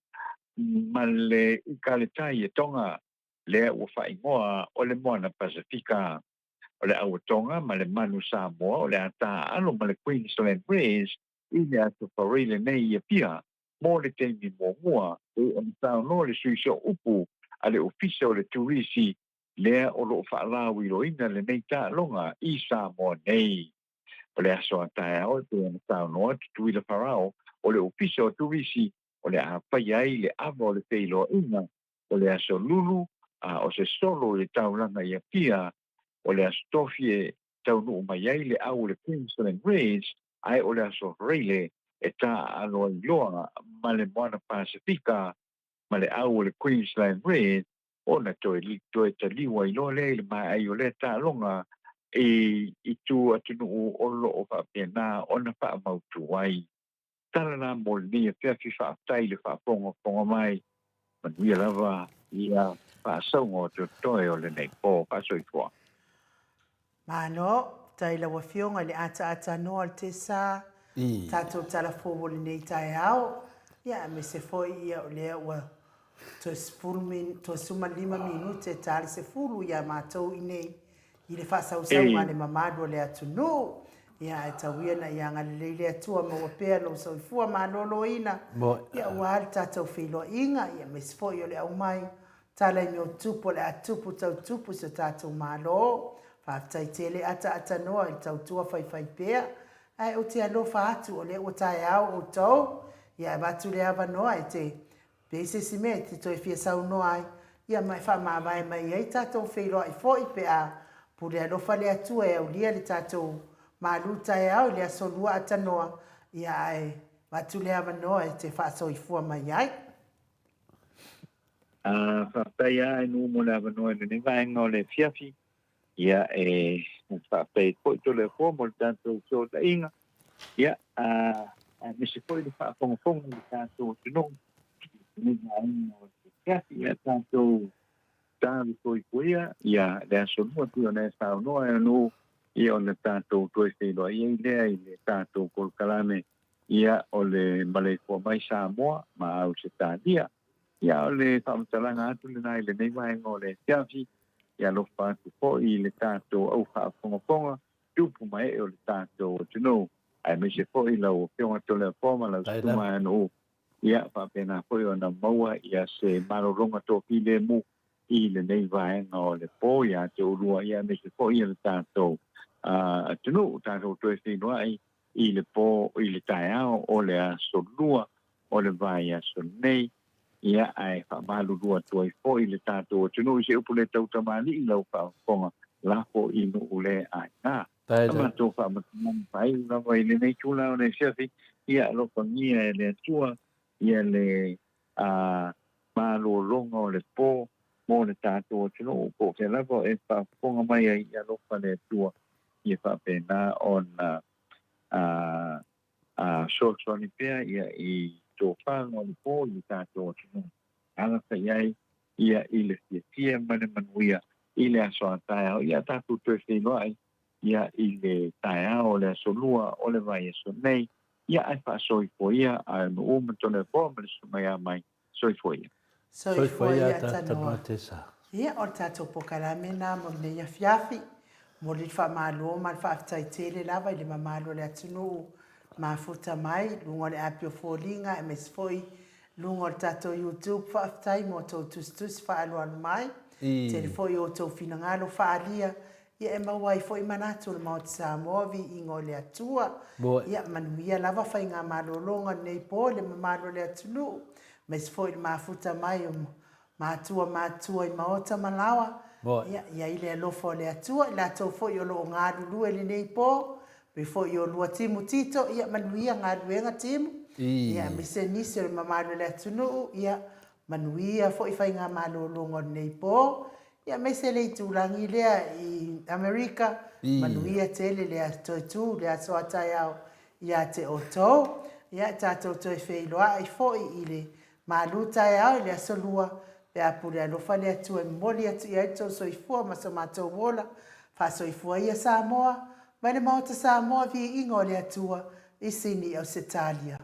ma le ikaletai e tonga le ua whaingoa o le moana Pasifika o le auatonga ma le manu Samoa o le ata alo ma le Queensland Rays i le atu parile nei ia pia mo le teimi mua e o tau no le suiso upu a le ofisa o le turisi lea o lo whaalau i roina le nei ta longa i Samoa nei o le aso atae o te o tau no atu tui le parao o le ofisa o turisi o le apai ai le ava o le peilo ina o le aso lulu o se solo le tau langa ia pia o le astofie tau nuu mai ai le au le Queensland Rays ai o le aso reile e tā aloa i loa ma le moana Pasifika ma le au le Queensland Rays o na toe taliwa i loa le mai ai o le tā longa i tu atu nuu o lo o whapena o na wha mautu ai tala na mo le nia pia fi whaatai le whaaponga mai manuia lava ia whaasaunga o te toe o le nei po pasoifua. Mano, tai la wafionga le ata no al te sa. Tato tala fōwo le nei tai au. Ia, me se foi ia o lea ua to suma 5 minute tali se fulu ia mātou i nei. I le whasau ma le mamadu le atunu. Ia, e tawia na ia ngalele le atua ma wapea lo sau fua ma lolo ina. Ia, ua hali tatou whilo inga. Ia, me se foi o le au mai. Tala i meo tupo le atupu tau tupu se tatou malo. Whaftai tele ata noa i tau tua whai pēr. Ai o te alofa atu o le o tae au o tau. Ia e batu le awa noa i te pese si me te toi fia sau noa ai. Ia mai wha mawai mai ei tatou whilo i fo i pēr. Pure alofa le atu e au lia le tatou malu tae au le asolua ata noa. Ia e batu le awa noa i te whaasoi fua mai ai. Whapei a e nu mo le awa noa ni vaenga o le fiafi. Ia e whapei koito le fua mo le tātou so ta inga. Ia me se koi le whaaponga le tātou tino. Ni vaenga o le fiafi ia tātou tāwi koi kuia. Ia le asonua tui o ne sao noa e anu. Ia o le tātou toi whiloa. Ia i lea i le tātou kolkalame. Ia o le malekua mai Samoa ma au se tādia. Ia o le whaamatalanga atu le nai le nei vaenga o le fiafi. Ia lo fatu po i le tātou au whaaponga tupu mai e o le tātou tino. Ai me se po i lau pionga tole a poma lau stuma anu. Ia whapena po i o na maua ia se maroronga tō pile mu i le nei vaenga o le po ia te urua. Ia me se po i le tātou tino tātou toe whinua i le po i le taeao o le aso lua o le vai aso nei. Ia ai whamalu rua tuai fo i le tātou tino i se upu le tau tamani i lau whaaponga lafo i nu ule ai nā. Ama tō whaamatamani whai lawa i le nei tūla o le sefi ia alofa ngia e le atua ia le malo longa o le po mo le tātou tino upo ke lawa e whaaponga mai ai alofa le atua i whaapena o na sosoni pia ia i tō whanga o le pō i tātou tino. Ala ka iai ia i le fia mane manuia i le aso a tae au. Ia tātou tue whinoa ia i le tae au o le aso lua o le vai aso nei. ia ai fa'asoifua ia ae nu'u ma tona po ma le sumai mai soifua ia Soifua ia tanoa tanoa. te sa. Ia o tātou pokalame nā mo le ia fiafi. Mo le whamālo ma le whaaftaitele lava i le mamalo le atunu mafuta mai. Lungo le apio fōlinga e mes foi. Lungo le tātou YouTube whaaftai mo tau tustus whaaluanu mai. Te le foi o tau finangalo whaalia. Ia e mawai foi manatu le Maota Samoa vi ingo le atua. Ia manuia lava whai ngā malolonga nei po le mamalo le atunu. Mes foi le mafuta mai o mātua i Maota Malawa. Ia i le alofo le atua, i la tau foi o lo ngā lulu e le nei po. Pe foi o lua timu tito, ia manuia ngā luenga timu. Ia mise nisi o le mamalo le atunu, ia manuia foi whai ngā malolonga nei po. Ia mese le tulangi lea i Amerika, manuia tele le atoitu, le aso atai au ia te oto. Ia tātou toi wheiloa i foi i le maluta e au, le aso lua, pe apure alofa le atua i moli atu i aito soifua, maso mātou wola, wha soifua ia Samoa, mai le Maota Samoa vi ingo le atua i sini au Setalia.